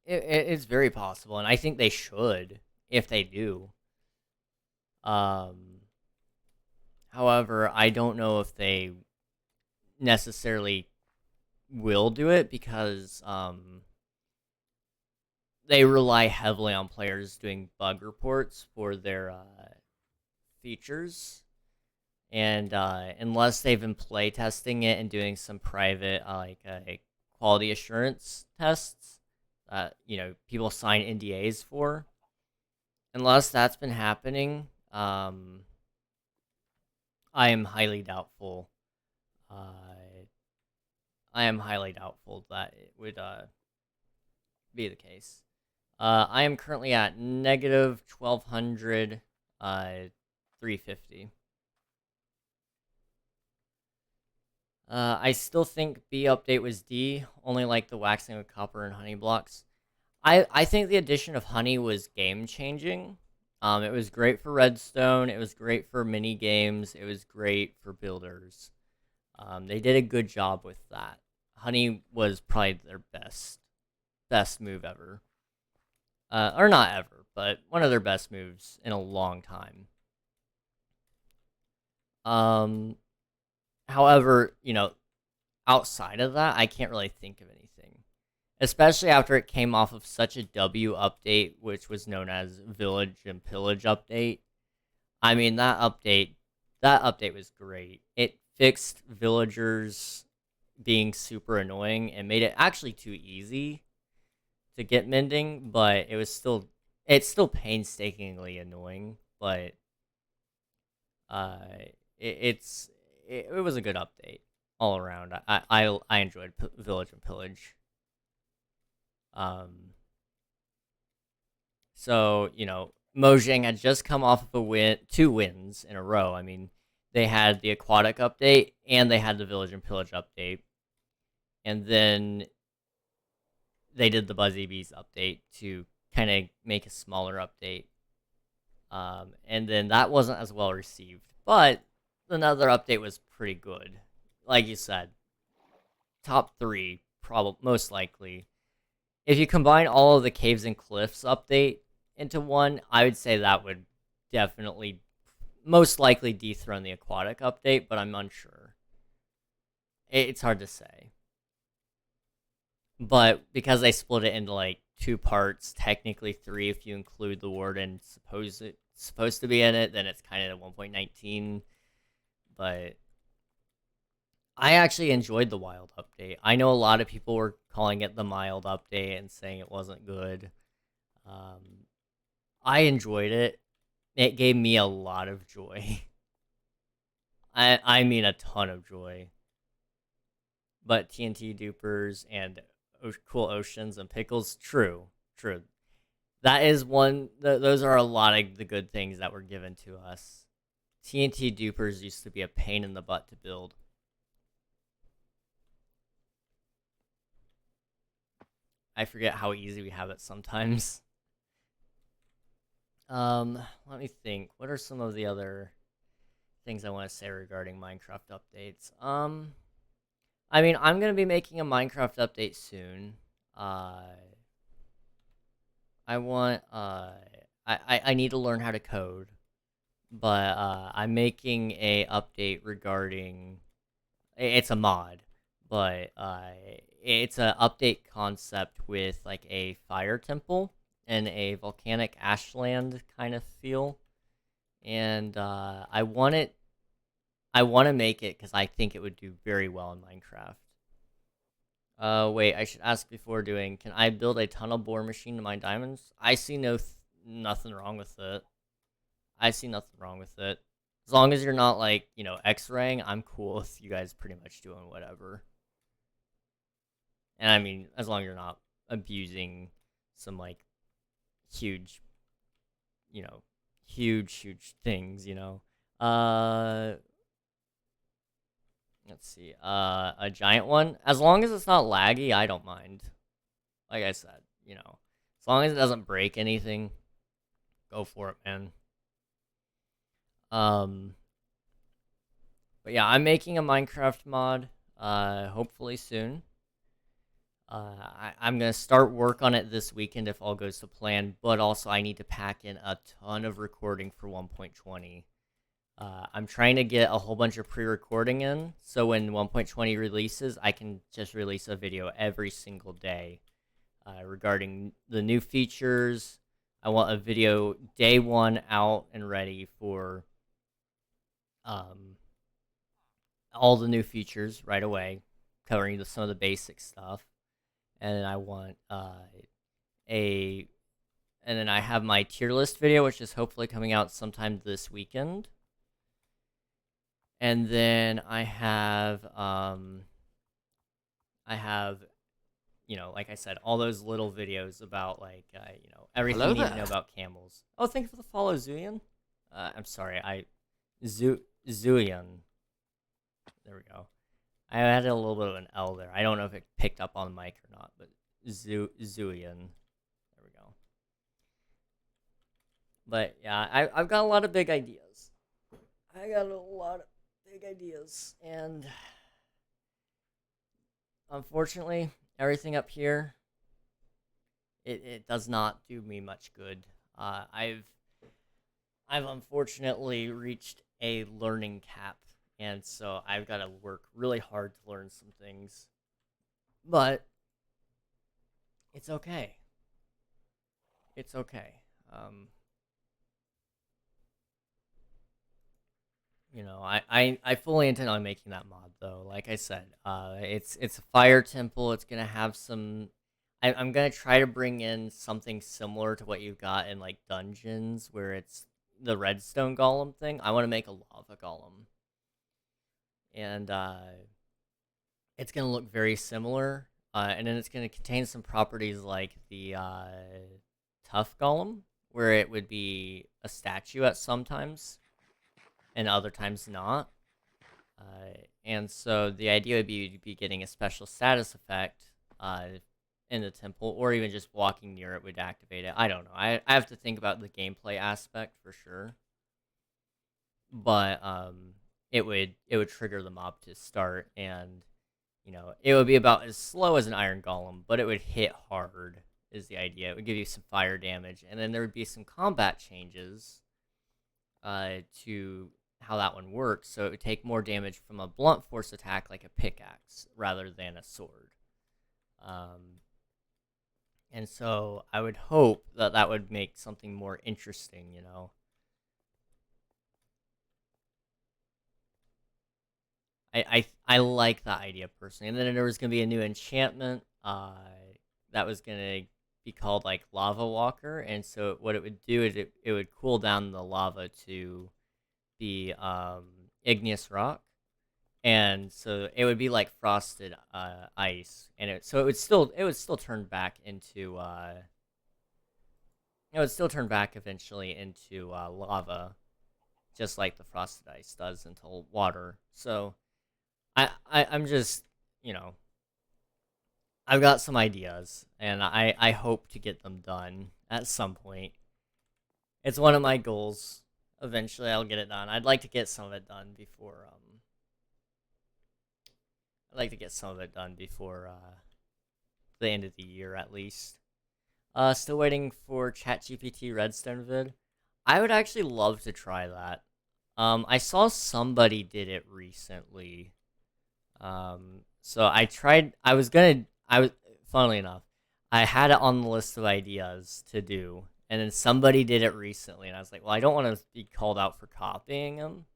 It's very possible, and I think they should if they do. However, I don't know if they necessarily will do it because they rely heavily on players doing bug reports for their features, and unless they've been play testing it and doing some private quality assurance tests that people sign NDAs for, unless that's been happening, I am highly doubtful. I am highly doubtful that it would be the case. I am currently at negative 1200, 350. I still think B update was D, only like the waxing with copper and honey blocks. I think the addition of honey was game changing. It was great for redstone. It was great for mini games. It was great for builders. They did a good job with that. Honey was probably their best move ever. Or not ever, but one of their best moves in a long time. However, outside of that, I can't really think of anything. Especially after it came off of such a W update, which was known as Village and Pillage update. I mean, that update was great. It fixed villagers being super annoying and made it actually too easy to get mending, but it's still painstakingly annoying, but uh it was a good update all around. I enjoyed Village and Pillage. Um so, Mojang had just come off of two wins in a row. I mean, they had the aquatic update and they had the Village and Pillage update. And then they did the Buzzy Bees update to kind of make a smaller update. And then that wasn't as well received. But another update was pretty good. Like you said, top three, probably most likely. If you combine all of the Caves and Cliffs update into one, I would say that would definitely, most likely dethrone the aquatic update, but I'm unsure. It's hard to say. But because they split it into like two parts, technically three if you include the warden supposed to be in it, then it's kind of 1.19. But I actually enjoyed the wild update. I know a lot of people were calling it the mild update and saying it wasn't good. I enjoyed it. It gave me a lot of joy. I mean a ton of joy. But TNT dupers and cool oceans and pickles, true. That is one. Those are a lot of the good things that were given to us. TNT dupers used to be a pain in the butt to build. I forget how easy we have it sometimes. Let me think. What are some of the other things I want to say regarding Minecraft updates? I mean, I'm gonna be making a Minecraft update soon. I want I need to learn how to code, but I'm making a update regarding it's a mod, but it's a update concept with like a fire temple and a volcanic ashland kind of feel, and I want to make it because I think it would do very well in Minecraft. Wait, I should ask before doing. Can I build a tunnel bore machine to mine diamonds? I see nothing wrong with it. I see nothing wrong with it. As long as you're not like X-raying, I'm cool with you guys pretty much doing whatever. And I mean, as long as you're not abusing some like huge, huge things. Let's see. A giant one. As long as it's not laggy, I don't mind. Like I said, as long as it doesn't break anything, go for it, man. But yeah, I'm making a Minecraft mod. Hopefully soon. I'm gonna start work on it this weekend if all goes to plan. But also, I need to pack in a ton of recording for 1.20. I'm trying to get a whole bunch of pre-recording in, so when 1.20 releases, I can just release a video every single day regarding the new features. I want a video day one out and ready for all the new features right away, covering some of the basic stuff, and then I want and then I have my tier list video, which is hopefully coming out sometime this weekend. And then I have, like I said, all those little videos about like, everything Hello you need to know there. about camels. Oh, thank you for the follow, Zuyan. I'm sorry, Zuyan. There we go. I had a little bit of an L there. I don't know if it picked up on the mic or not, but Zuyan. But yeah, I've got a lot of big ideas. I got a lot of big ideas, and unfortunately, everything up here, it does not do me much good. I've unfortunately reached a learning cap, and so I've got to work really hard to learn some things. But it's okay. It's okay. Um, I fully intend on making that mod though. Like I said, it's a fire temple. It's gonna have some. I'm gonna try to bring in something similar to what you've got in like dungeons, where it's the redstone golem thing. I want to make a lava golem, and it's gonna look very similar. And then it's gonna contain some properties like the tough golem, where it would be a statue at sometimes, and other times not. And so the idea would be to be getting a special status effect in the temple, or even just walking near it would activate it. I don't know. I have to think about the gameplay aspect for sure. But it would trigger the mob to start, and it would be about as slow as an iron golem, but it would hit hard. Is the idea? It would give you some fire damage, and then there would be some combat changes to how that one works. So it would take more damage from a blunt force attack like a pickaxe rather than a sword. And so I would hope that that would make something more interesting, I like that idea personally. And then there was going to be a new enchantment that was going to be called like Lava Walker. And so what it would do is it would cool down the lava to the igneous rock, and so it would be like frosted ice, and it would still turn back into it would still turn back eventually into lava, just like the frosted ice does into water. So I'm just I've got some ideas, and I hope to get them done at some point. It's one of my goals. Eventually, I'll get it done. I'd like to get some of it done before I'd like to get some of it done before the end of the year at least. Still waiting for ChatGPT Redstone vid. I would actually love to try that. I saw somebody did it recently. So I tried. I was gonna. I was funnily enough, I had it on the list of ideas to do, and then somebody did it recently, and I was like, well, I don't want to be called out for copying them,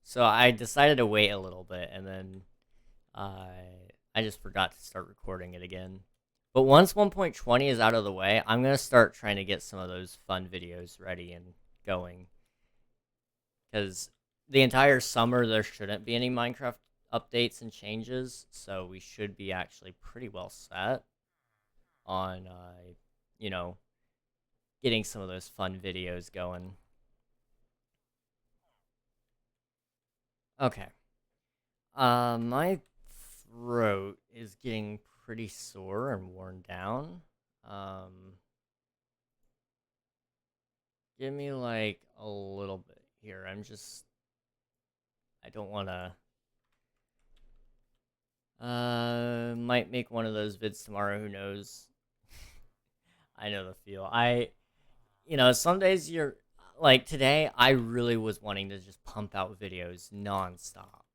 so I decided to wait a little bit, and then I just forgot to start recording it again. But once 1.20 is out of the way, I'm gonna start trying to get some of those fun videos ready and going, because the entire summer there shouldn't be any Minecraft updates and changes, so we should be actually pretty well set on you know getting some of those fun videos going. Okay. My throat is getting pretty sore and worn down. Give me like a little bit here. I don't want to might make one of those vids tomorrow, who knows. I know the feel. Some days you're like today, I really was wanting to just pump out videos nonstop.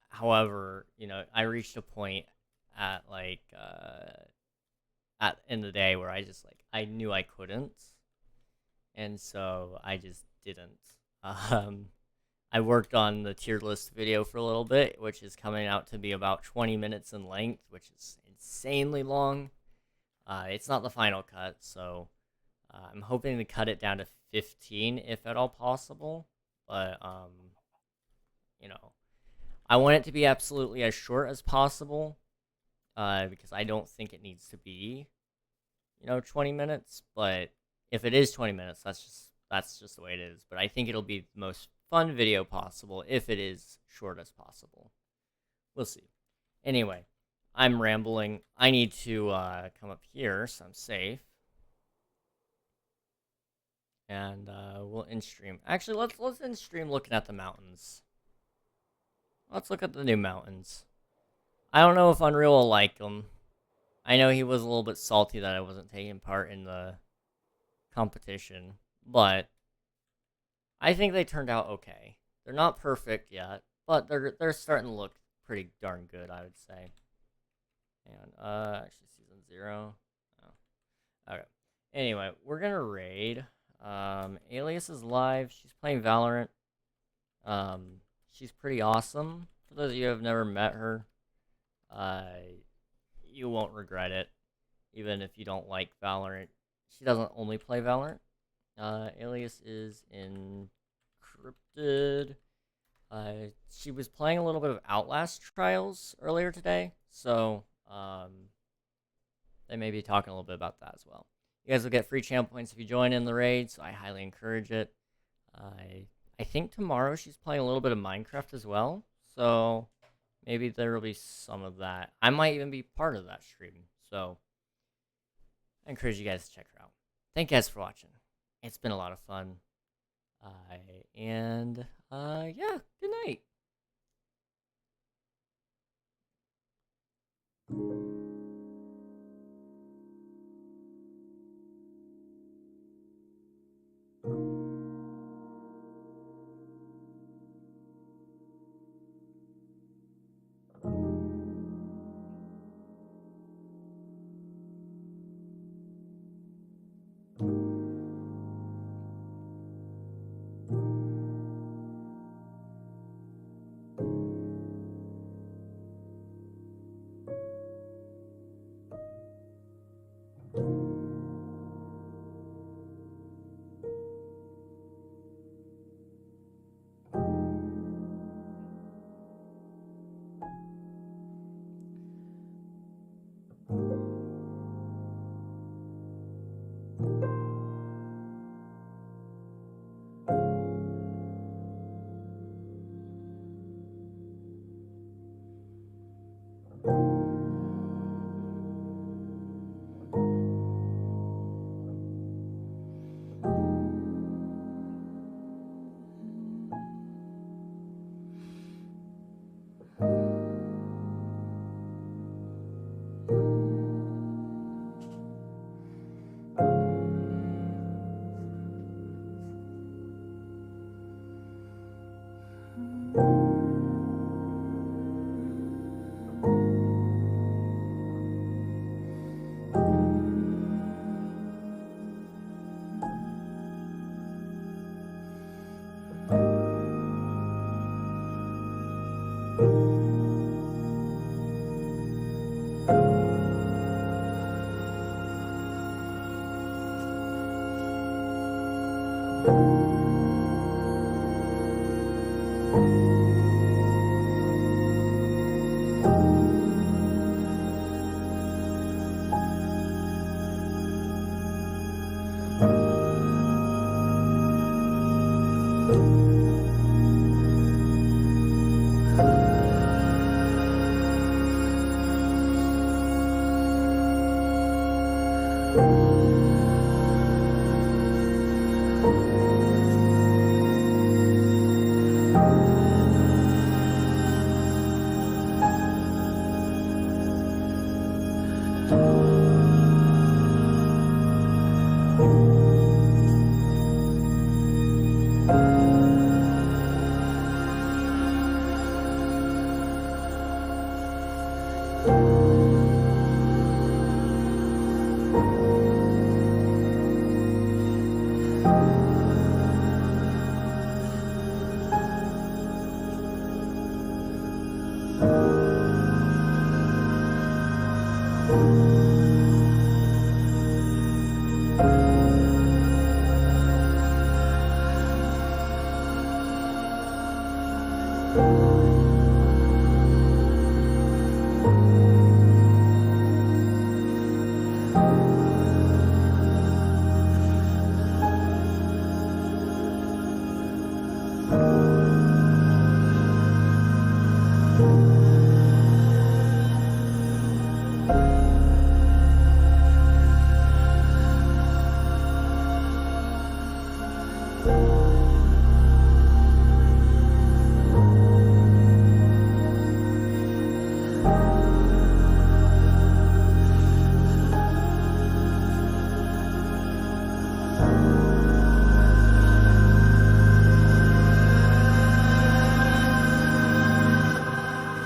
However, I reached a point at like at in the day where I knew I couldn't, and so I just didn't. Um, I worked on the tier list video for a little bit, which is coming out to be about 20 minutes in length, which is insanely long. It's not the final cut, so I'm hoping to cut it down to 15 if at all possible. But you know, I want it to be absolutely as short as possible, because I don't think it needs to be, 20 minutes. But if it is 20 minutes, that's just the way it is. But I think it'll be the most fun video possible if it is short as possible. We'll see. Anyway, I'm rambling. I need to come up here so I'm safe. and we'll end stream. Actually, let's end stream looking at the mountains. Let's look at the new mountains. I don't know if Unreal will like them. I know he was a little bit salty that I wasn't taking part in the competition, but I think they turned out okay. They're not perfect yet, but they're starting to look pretty darn good, I would say. And actually season 0. Oh. Okay. Anyway, we're gonna raid. Alias is live. She's playing Valorant. She's pretty awesome. For those of you who have never met her, you won't regret it, even if you don't like Valorant. She doesn't only play Valorant. Alias is encrypted. She was playing a little bit of Outlast Trials earlier today, so they may be talking a little bit about that as well. You guys will get free channel points if you join in the raid, so I highly encourage it. I think tomorrow she's playing a little bit of Minecraft as well, so maybe there will be some of that. I might even be part of that stream, so I encourage you guys to check her out. Thank you guys for watching. It's been a lot of fun. Yeah, good night.